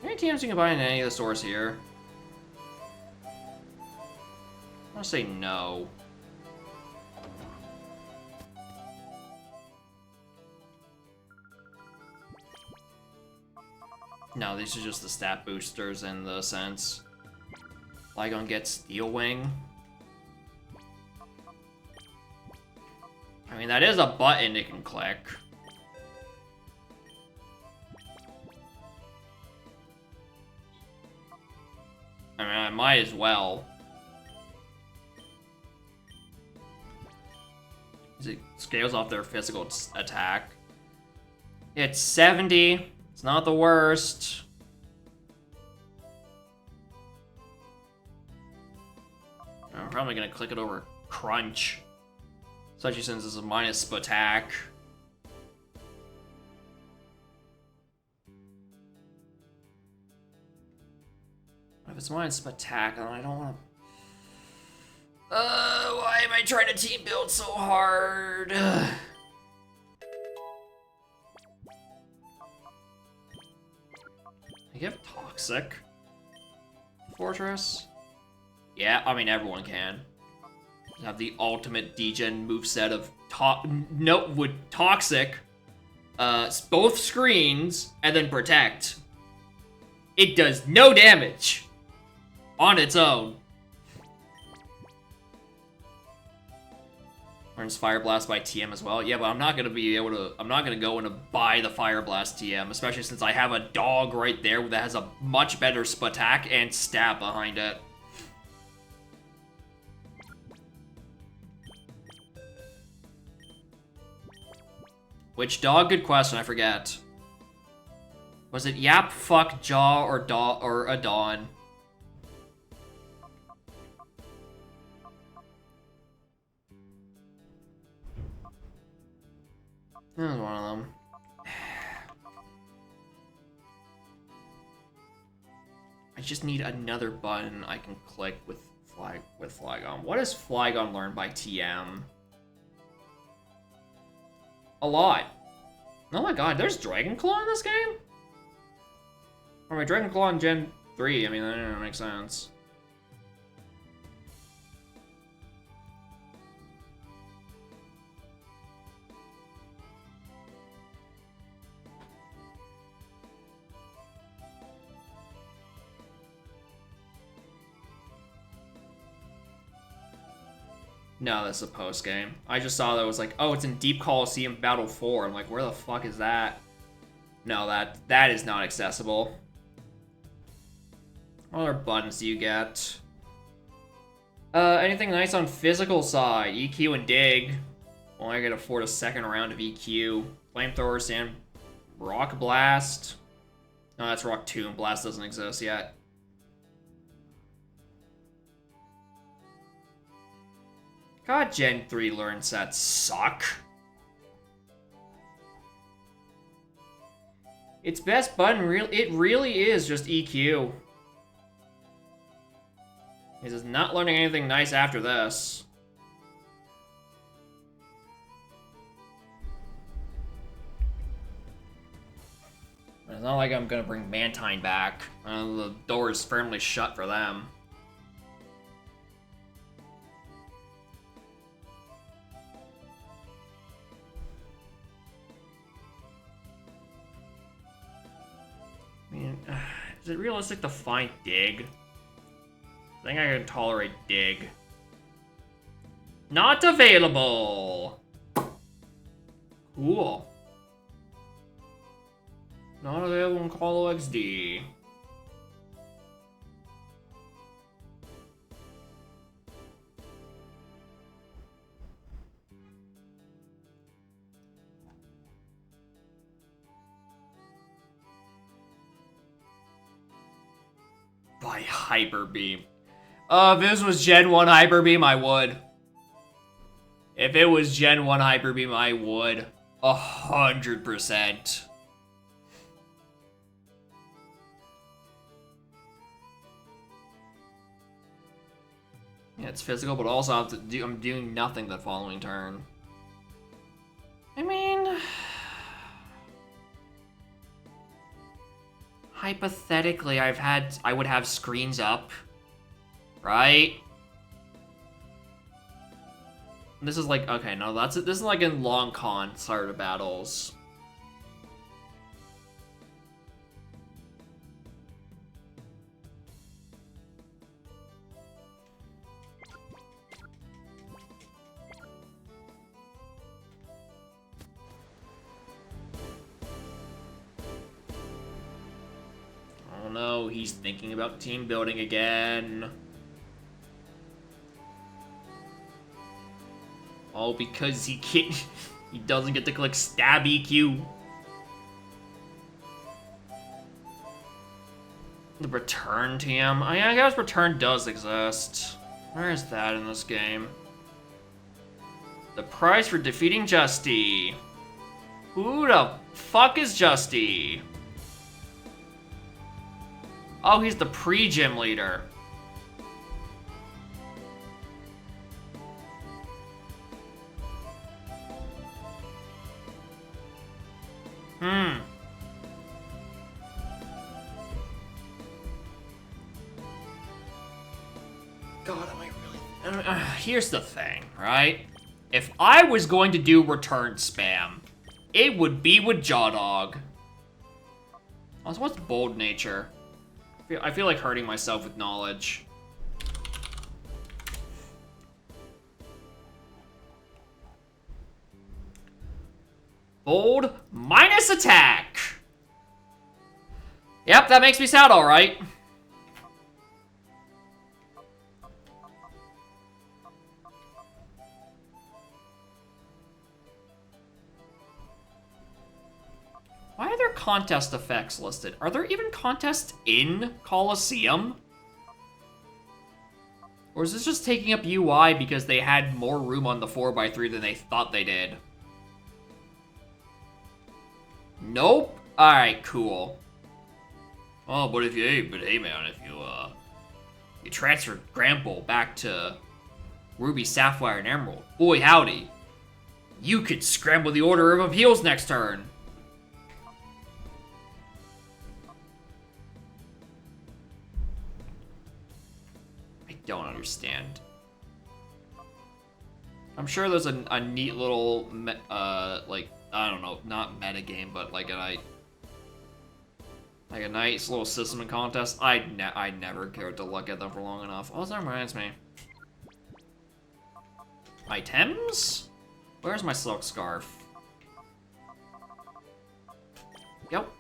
Speaker 1: Any TMs you can buy in any of the stores here? I'm gonna say no. No, these are just the stat boosters in the sense. Lygon gets Steel Wing. I mean, that is a button it can click. I mean, I might as well. It scales off their physical attack. It's 70. It's not the worst. I'm probably gonna click it over Crunch. Especially since it's a minus attack. If it's minus attack, I don't want to. Why am I trying to team build so hard? I give Toxic Fortress? Yeah, I mean, everyone can. Have the ultimate degen moveset of with Toxic, both screens, and then Protect. It does no damage on its own. Learns Fire Blast by TM as well. Yeah, but I'm not gonna be able to. I'm not gonna go in and buy the Fire Blast TM, especially since I have a dog right there that has a much better attack and stab behind it. Which dog? Good question. I forget. Was it Yap, Fuck, Jaw, or a Dawn? That was one of them. I just need another button I can click with Flygon. What does Flygon learn by TM? A lot. Oh my god, there's Dragon Claw in this game? Or my Dragon Claw in Gen 3, I mean, that doesn't make sense. No, that's a post game. I just saw that it was like, oh, it's in Deep Coliseum Battle 4. I'm like, where the fuck is that? No, that is not accessible. What other buttons do you get? Anything nice on physical side? EQ and dig. Well, I can afford a second round of EQ. Flamethrower, Sand, Rock Blast. No, that's Rock Tomb. Blast doesn't exist yet. God, Gen 3 learn sets suck. Its best button, it really is just EQ. He's just not learning anything nice after this. It's not like I'm gonna bring Mantine back. The door is firmly shut for them. I mean, is it realistic to find dig? I think I can tolerate dig. Not available! Cool. Not available in Call XD. By Hyper Beam. If this was Gen 1 Hyper Beam, I would. If it was Gen 1 Hyper Beam, I would. 100%. Yeah, it's physical, but also I'm doing nothing the following turn. I mean... Hypothetically, I would have screens up, right? This is like, okay, no, this is like in long con start of battles. Oh no, he's thinking about team building again. Oh, because he doesn't get to click stab EQ. The return TM. I guess return does exist. Where is that in this game? The prize for defeating Justy. Who the fuck is Justy? Oh, he's the pre-gym leader. God, am I really... here's the thing, right? If I was going to do return spam, it would be with Jawdog. Also, what's bold nature? I feel like hurting myself with knowledge. Bold minus attack. Yep, that makes me sound alright. Why are there contest effects listed? Are there even contests in Colosseum? Or is this just taking up UI because they had more room on the 4x3 than they thought they did? Nope. Alright, cool. Oh, but hey man, if you transfer Gramble back to Ruby, Sapphire, and Emerald, boy howdy, you could scramble the order of appeals next turn. I don't understand. I'm sure there's a neat little, like, I don't know, not metagame, but like a nice little system and contest. I never cared to look at them for long enough. Oh, that reminds me. Items? Where's my silk scarf? Yep.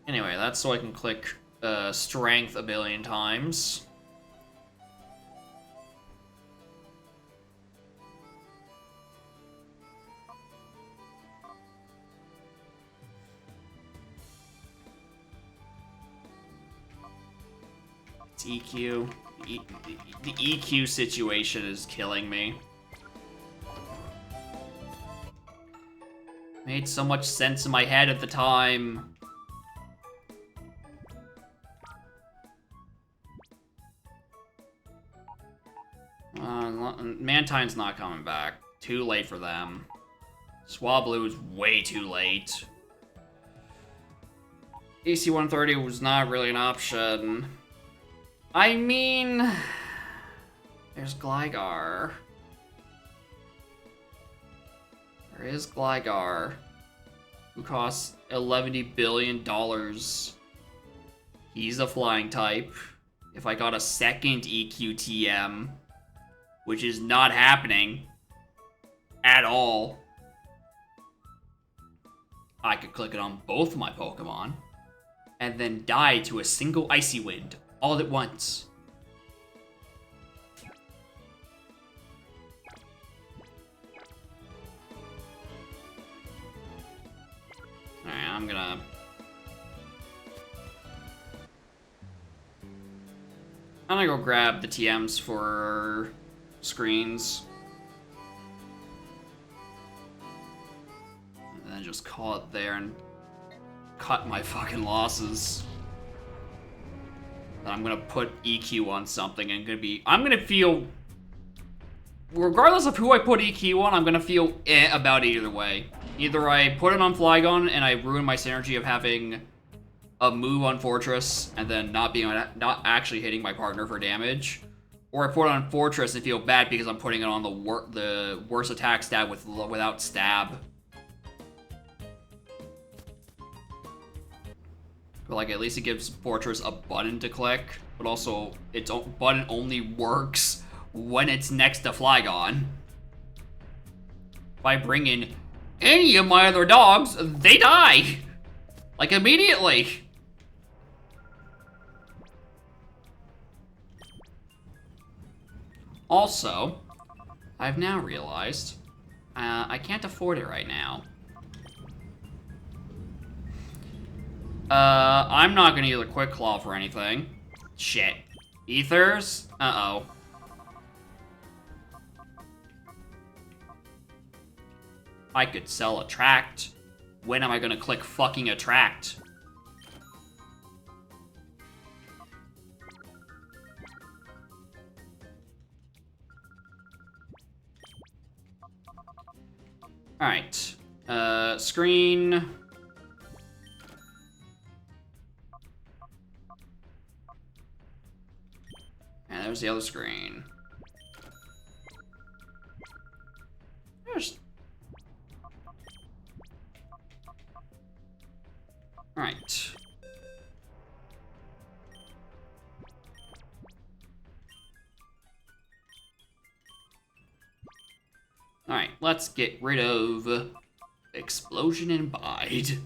Speaker 1: Anyway, that's so I can click strength a billion times. It's EQ. The EQ situation is killing me. Made so much sense in my head at the time. Mantine's not coming back. Too late for them. Swablu is way too late. AC 130 was not really an option. I mean, there's Gligar. There is Gligar, who costs $11 billion. He's a flying type. If I got a second EQTM, which is not happening at all, I could click it on both my Pokemon and then die to a single Icy Wind all at once. Alright, I'm gonna go grab the TMs for screens. And then just call it there and cut my fucking losses. Then I'm gonna put EQ on something and I'm gonna feel, regardless of who I put EQ on, I'm gonna feel about it either way. Either I put it on Flygon and I ruin my synergy of having a move on Fortress and then not actually hitting my partner for damage, or I put it on Fortress and feel bad because I'm putting it on the worst attack stat without stab. But like, at least it gives Fortress a button to click, but also its button only works when it's next to Flygon. If I bring in any of my other dogs, they die! Like, immediately! Also, I've now realized I can't afford it right now. I'm not gonna either Quick Claw for anything. Shit. Ethers? Uh-oh. I could sell Attract. When am I gonna click fucking Attract? Alright. Screen. And there's the other screen. There's... Alright. Alright, let's get rid of Explosion and Bide.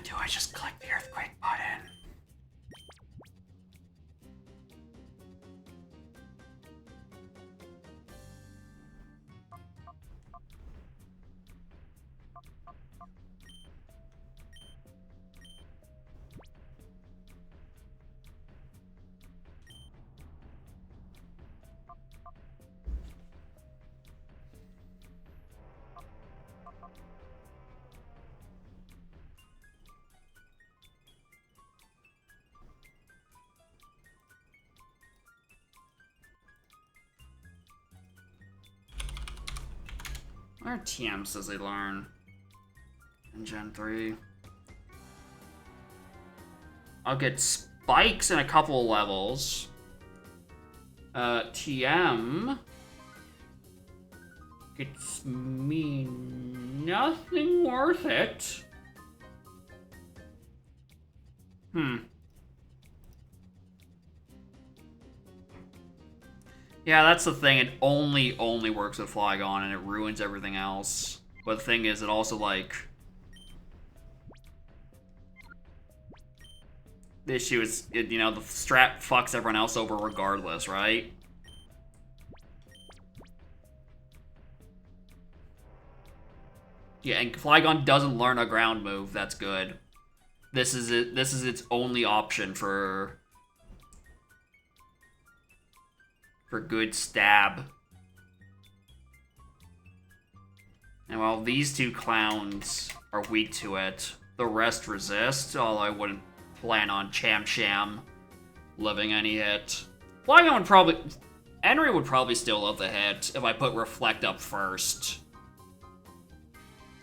Speaker 1: Do I just click the earthquake button? Our TM says they learn in Gen 3. I'll get spikes in a couple of levels. TM gets me nothing worth it. Yeah, that's the thing. It only works with Flygon, and it ruins everything else. But the thing is, it also, like... The issue is, you know, the strat fucks everyone else over regardless, right? Yeah, and Flygon doesn't learn a ground move. That's good. This is it. This is its only option for good stab. And while these two clowns are weak to it, the rest resist, although I wouldn't plan on Cham Cham living any hit. Flygon would probably... Henry would probably still love the hit if I put Reflect up first.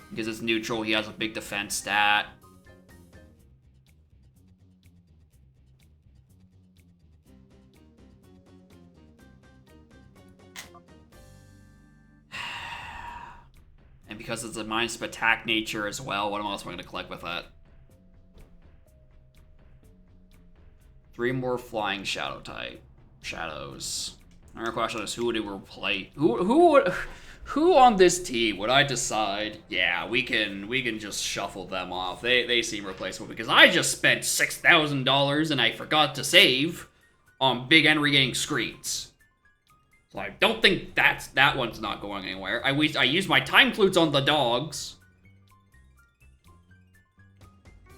Speaker 1: Because it's neutral, he has a big defense stat. And because it's a minus attack nature as well, what else am I going to collect with that? 3 more flying shadow type shadows. Our question is, who would it replace? Who on this team would I decide? Yeah, we can just shuffle them off. They seem replaceable because I just spent $6,000 and I forgot to save on Big Henry getting screens. So I don't think that one's not going anywhere. I used my time flutes on the dogs.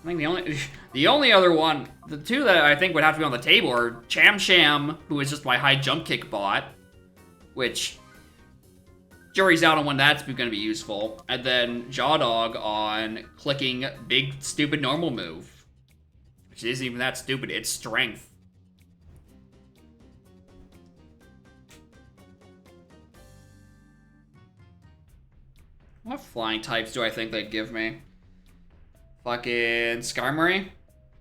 Speaker 1: I think the only other one, the two that I think would have to be on the table are Cham Cham, who is just my high jump kick bot, which jury's out on when that's going to be useful, and then Jawdog on clicking big stupid normal move, which isn't even that stupid. It's strength. What flying types do I think they'd give me? Fucking Skarmory.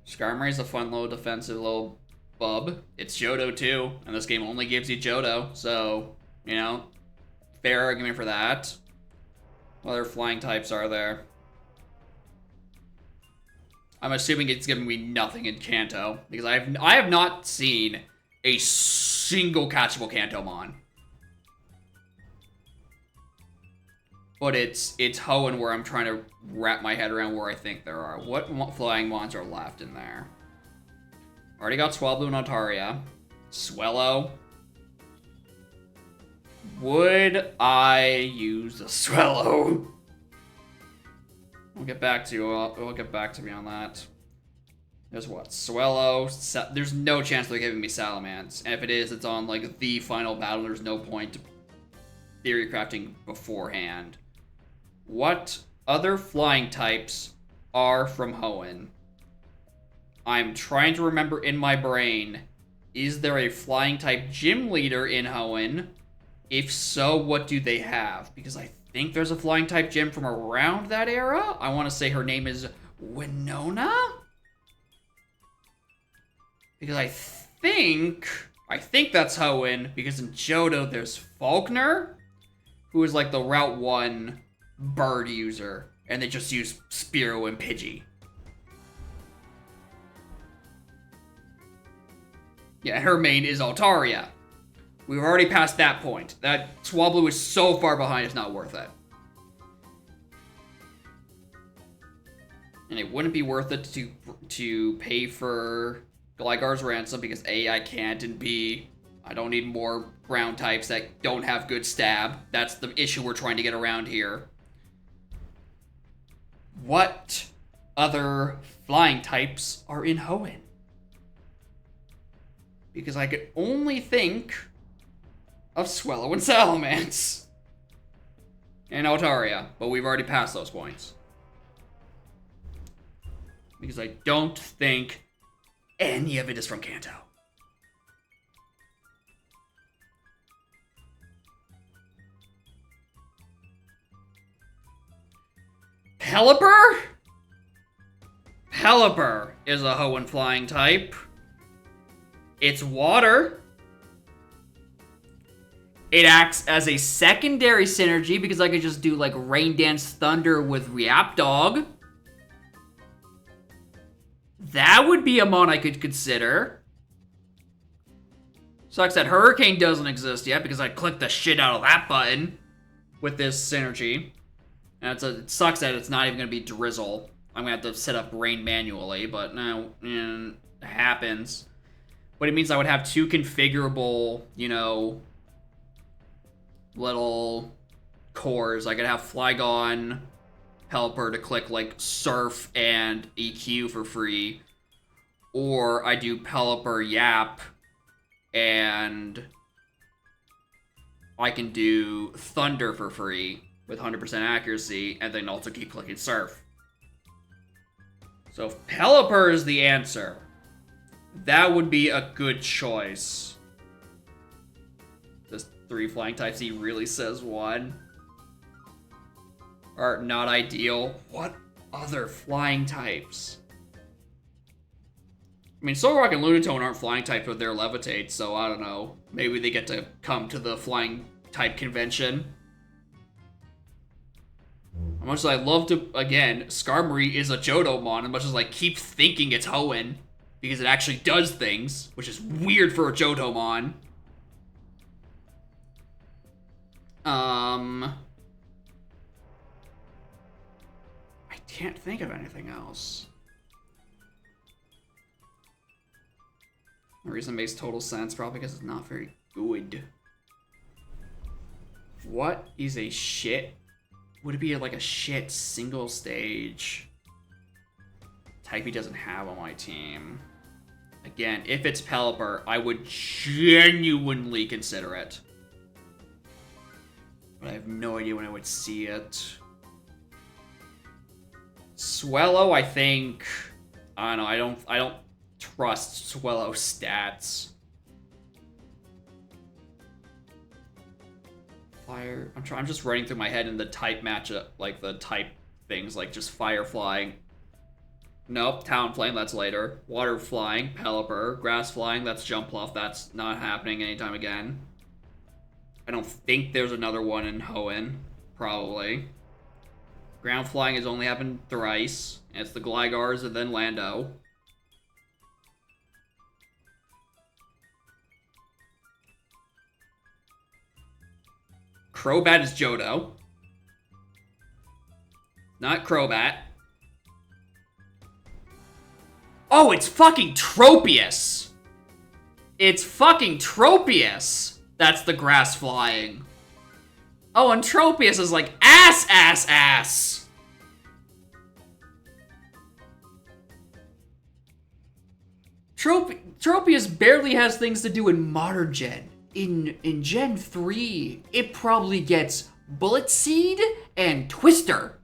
Speaker 1: Skarmory's a fun little defensive little bub. It's Johto too, and this game only gives you Johto, so, you know, fair argument for that. What other flying types are there? I'm assuming it's giving me nothing in Kanto, because I have not seen a single catchable Kantomon. But it's Hoenn where I'm trying to wrap my head around where I think there are. What flying mons are left in there? Already got Swablu and Altaria. Swellow. Would I use the Swellow? We'll get back to you. We'll get back to me on that. There's what? Swellow. There's no chance they're giving me Salamence. And if it is, it's on like the final battle. There's no point to theory crafting beforehand. What other flying types are from Hoenn? I'm trying to remember in my brain. Is there a flying type gym leader in Hoenn? If so, what do they have? Because I think there's a flying type gym from around that era. I want to say her name is Winona? Because I think that's Hoenn, because in Johto there's Faulkner, who is like the Route 1 bird user, and they just use Spearow and Pidgey. Yeah, her main is Altaria. We've already passed that point. That Swablu is so far behind, it's not worth it. And it wouldn't be worth it to pay for Gligar's ransom, because A, I can't, and B, I don't need more ground types that don't have good stab. That's the issue we're trying to get around here. What other flying types are in Hoenn? Because I could only think of Swellow and Salamence. And Altaria, but we've already passed those points. Because I don't think any of it is from Kanto. Pelipper? Pelipper is a Hoenn flying type. It's water. It acts as a secondary synergy because I could just do like Rain Dance Thunder with Reapdog. That would be a mon I could consider. Sucks that Hurricane doesn't exist yet because I clicked the shit out of that button with this synergy. And it sucks that it's not even going to be Drizzle. I'm going to have to set up Rain manually, but no, it happens. But it means I would have two configurable, you know, little cores. I could have Flygon, Pelipper to click like Surf and EQ for free. Or I do Pelipper, Yap, and I can do Thunder for free with 100% accuracy, and then also keep clicking Surf. So if Pelipper is the answer, that would be a good choice. Does 3 flying types, he really says 1. Are not ideal. What other flying types? I mean, Solrock and Lunatone aren't flying types, but they're Levitate, so I don't know. Maybe they get to come to the flying type convention. As much as I love to, again, Skarmory is a Johtomon, as much as I keep thinking it's Hoenn, because it actually does things, which is weird for a Johtomon. I can't think of anything else. The reason it makes total sense, probably because it's not very good. What is a shit? Would it be like a shit single stage type he doesn't have on my team? Again, if it's Pelipper, I would genuinely consider it. But I have no idea when I would see it. Swellow, I think... I don't know, I don't trust Swellow stats. Fire... I'm just running through my head in the type matchup, like the type things, like just Fire Flying. Nope, Talonflame, that's later. Water Flying, Pelipper. Grass Flying, that's Jumpluff, that's not happening anytime again. I don't think there's another one in Hoenn, probably. Ground Flying has only happened thrice, and it's the Glygars and then Lando. Crobat is Johto. Not Crobat. Oh, it's fucking Tropius! It's fucking Tropius! That's the grass flying. Oh, and Tropius is like ass! Tropius barely has things to do in modern gen. In Gen 3, it probably gets Bullet Seed and Twister.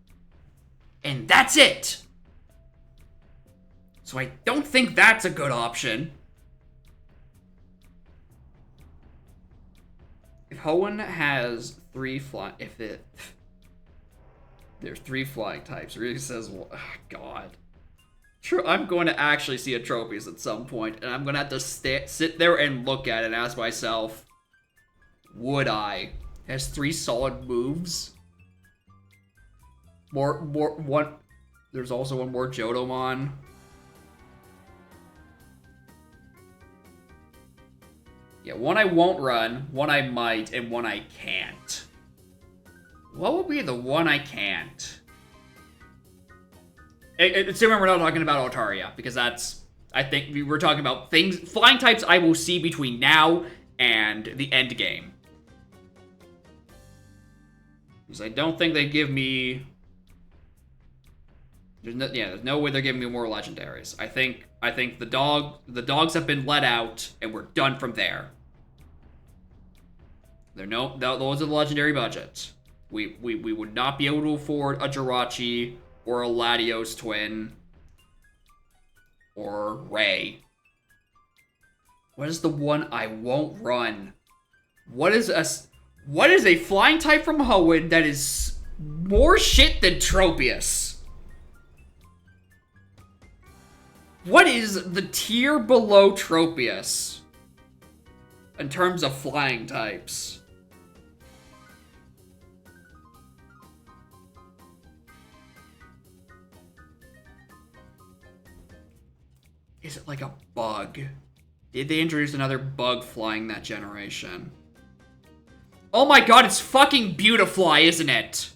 Speaker 1: And that's it. So I don't think that's a good option. If Hoenn has 3 flying... There's 3 flying types. It really says... Oh, God. I'm going to actually see a Tropius at some point, and I'm going to have to sit there and look at it and ask myself, would I? It has 3 solid moves. One. There's also one more Jodomon. Yeah, one I won't run, one I might, and one I can't. What would be the one I can't? Assuming we're not talking about Altaria, because that's, I think we're talking about things, flying types I will see between now and the end game. Because I don't think they give me, there's no way they're giving me more legendaries. I think the dogs have been let out, and we're done from there. Those are the legendary budgets. We would not be able to afford a Jirachi or a Latios twin or Ray. What is the one I won't run? What is a flying type from Hoenn that is more shit than Tropius? What is the tier below Tropius in terms of flying types? Is it like a bug? Did they introduce another bug flying that generation? Oh my god, it's fucking Beautifly, isn't it?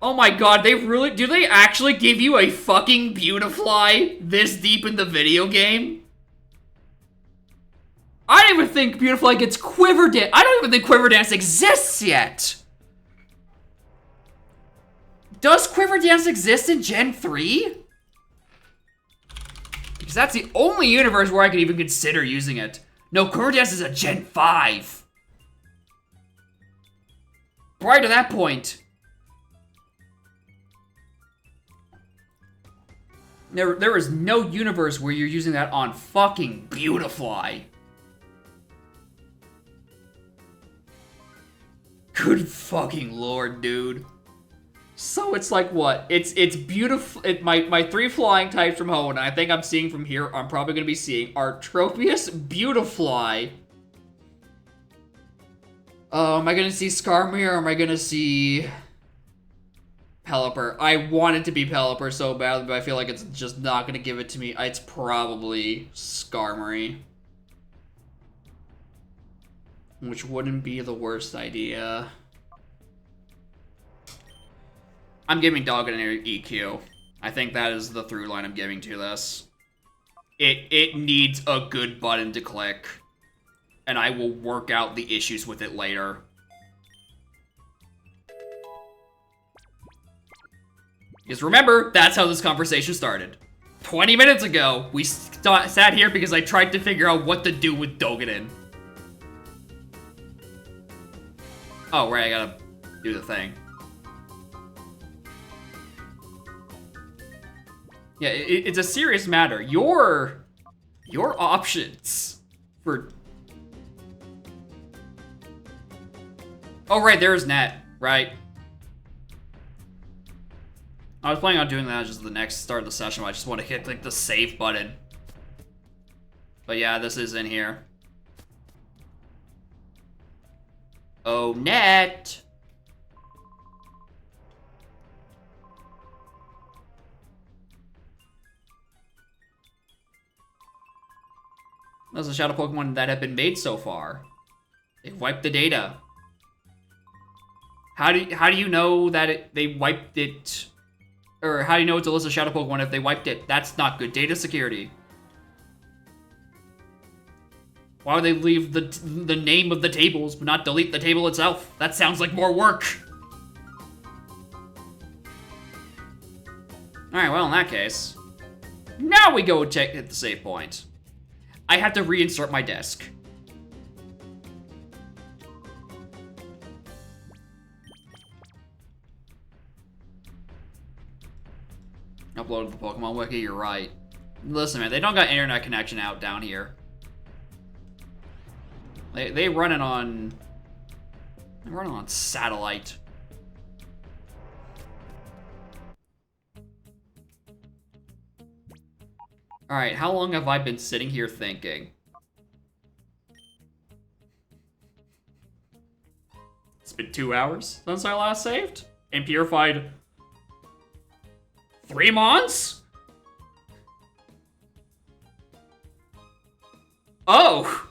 Speaker 1: Oh my god, do they actually give you a fucking Beautifly this deep in the video game? I don't even think Beautifly gets Quiver Dance. I don't even think Quiver Dance exists yet. Does Quiver Dance exist in Gen 3? Because that's the only universe where I could even consider using it. No, Quiver Dance is a Gen 5. Prior to that point, there is no universe where you're using that on fucking Beautifly. Good fucking lord, dude. So it's like what? It's beautiful. My 3 flying types from Hoenn, I think I'm seeing from here, I'm probably gonna be seeing are Tropius, Beautifly. Am I gonna see Skarmory or am I gonna see Pelipper? I want it to be Pelipper so badly, but I feel like it's just not gonna give it to me. It's probably Skarmory. Which wouldn't be the worst idea. I'm giving Doggett an EQ. I think that is the through line I'm giving to this. It needs a good button to click. And I will work out the issues with it later. Because remember, that's how this conversation started. 20 minutes ago, we sat here because I tried to figure out what to do with Doggett. Oh, right, I gotta do the thing. Yeah, it's a serious matter. Your options for... Oh, right, there's Net, right? I was planning on doing that just the next start of the session, but I just want to hit, like, the save button. But yeah, this is in here. Oh, Net! Those are the shadow Pokemon that have been made so far. They've wiped the data. How do you know that they wiped it? Or how do you know it's a list of shadow Pokemon if they wiped it? That's not good data security. Why would they leave the name of the tables but not delete the table itself? That sounds like more work. Alright, well in that case. Now we go hit the save point. I have to reinsert my disk. Uploaded the Pokemon Wiki, you're right. Listen, man, they don't got internet connection out down here. They run it on... They run it on satellite. Alright, how long have I been sitting here thinking? It's been 2 hours since I last saved and purified 3 months? Oh!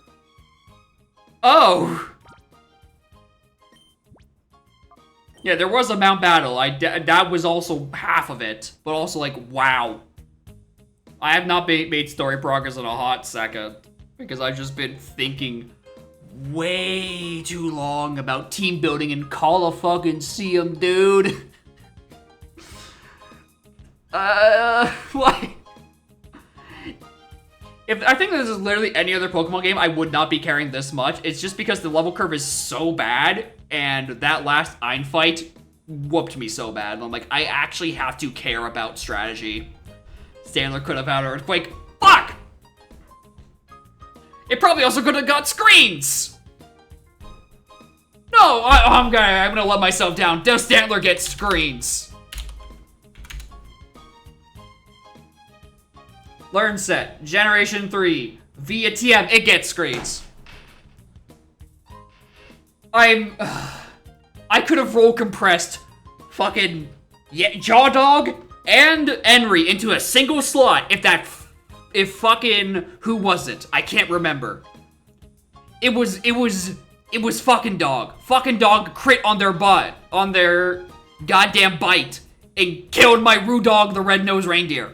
Speaker 1: Oh! Yeah, there was a Mount Battle. That was also half of it. But also, like, wow. I have not made story progress in a hot second. Because I've just been thinking way too long about team building and Coliseum, dude. Why? If I think this is literally any other Pokemon game, I would not be caring this much. It's just because the level curve is so bad, and that last Ein fight whooped me so bad. I'm like, I actually have to care about strategy. Sandler could have had an Earthquake. Fuck! It probably also could have got screens! No, I'm gonna let myself down. Does Stantler get screens? Learn set, Generation 3, via TM, it gets screens. I could have roll compressed fucking Jaw Dog and Enry into a single slot if fucking, who was it? I can't remember. It was fucking Dog. Fucking Dog crit on their butt, on their goddamn bite, and killed my Rudog the red-nosed reindeer.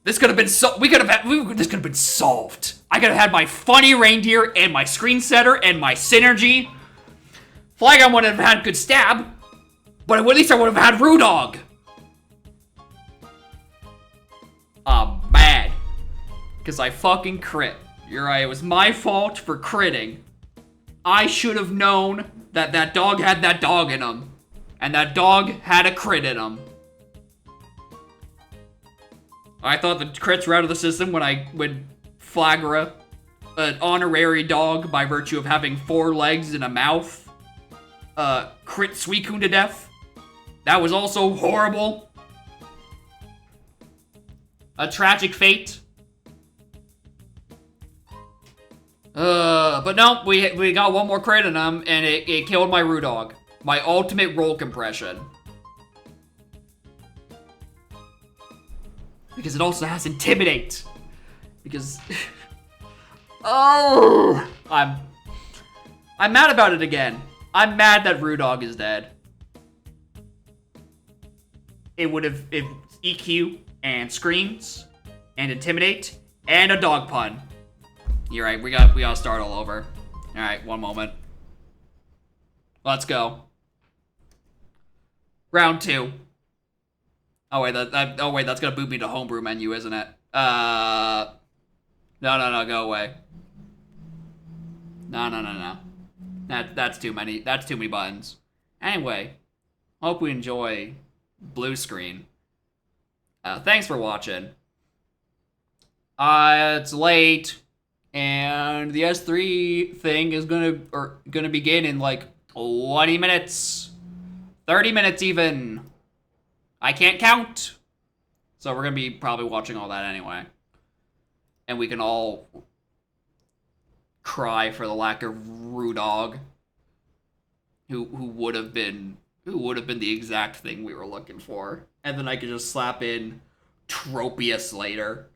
Speaker 1: This could have been this could have been solved. I could have had my funny reindeer and my screen setter and my synergy. Flygon wouldn't have had good stab, but at least I would have had Rudog. I'm mad because I fucking crit. You're right, it was my fault for critting. I should have known that that dog had that dog in him, and that dog had a crit in him. I thought the crits were out of the system when Flagra, an honorary dog by virtue of having 4 legs and a mouth, crit Suicune to death. That was also horrible. A tragic fate. But no, we got one more crit in him, and it killed my Rudog. My ultimate roll compression. Because it also has Intimidate. Because... oh! I'm mad about it again. I'm mad that Rudog is dead. It would have... EQ and Screams and Intimidate and a Dog Pun. You're right, we gotta start all over. Alright, one moment. Let's go. Round 2. Oh wait, that's gonna boot me to homebrew menu, isn't it? No, go away. No. That's too many buttons. Anyway, hope we enjoy blue screen. Thanks for watching. It's late, and the S3 thing is gonna begin in like 20 minutes, 30 minutes even. I can't count. So we're gonna be probably watching all that anyway. And we can all cry for the lack of Rudog. Who would have been the exact thing we were looking for. And then I could just slap in Tropius later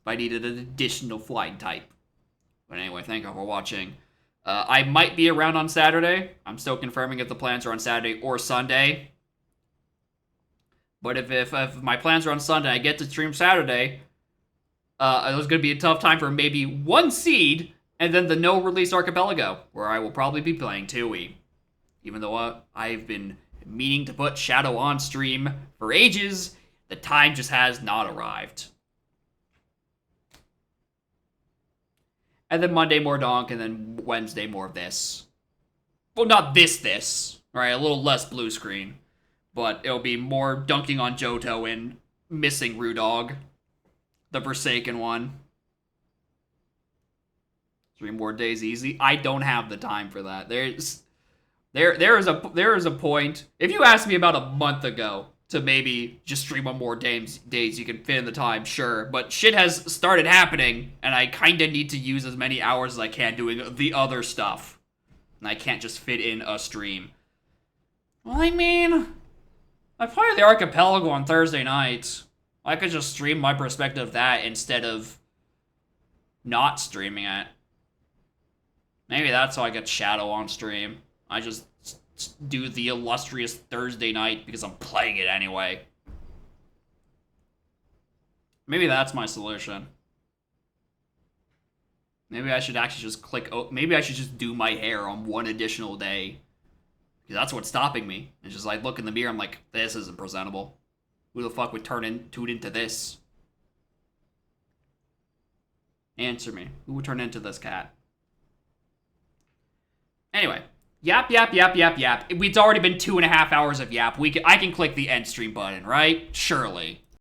Speaker 1: if I needed an additional flying type. But anyway, thank you for watching. I might be around on Saturday. I'm still confirming if the plans are on Saturday or Sunday. But if my plans are on Sunday, I get to stream Saturday. It was going to be a tough time for maybe 1 seed, and then the no-release Archipelago, where I will probably be playing 2E. Even though I've been meaning to put Shadow on stream for ages, the time just has not arrived. And then Monday more Donk, and then Wednesday more of this. Well, not this. Right, a little less blue screen. But it'll be more dunking on Johto and missing Rudog. The Forsaken one. 3 more days easy. I don't have the time for that. There is a point. If you asked me about a month ago, to maybe just stream on more days you can fit in the time, sure. But shit has started happening, and I kind of need to use as many hours as I can doing the other stuff. And I can't just fit in a stream. Well, I mean, I play the Archipelago on Thursday nights. I could just stream my perspective of that instead of not streaming it. Maybe that's how I get Shadow on stream. I just do the illustrious Thursday night because I'm playing it anyway. Maybe that's my solution. Maybe I should actually just click... maybe I should just do my hair on one additional day. Because that's what's stopping me. It's just like, look in the mirror, I'm like, this isn't presentable. Who the fuck would tune into this? Answer me. Who would turn into this cat? Anyway. Yap. It's already been 2.5 hours of yap. I can click the end stream button, right? Surely.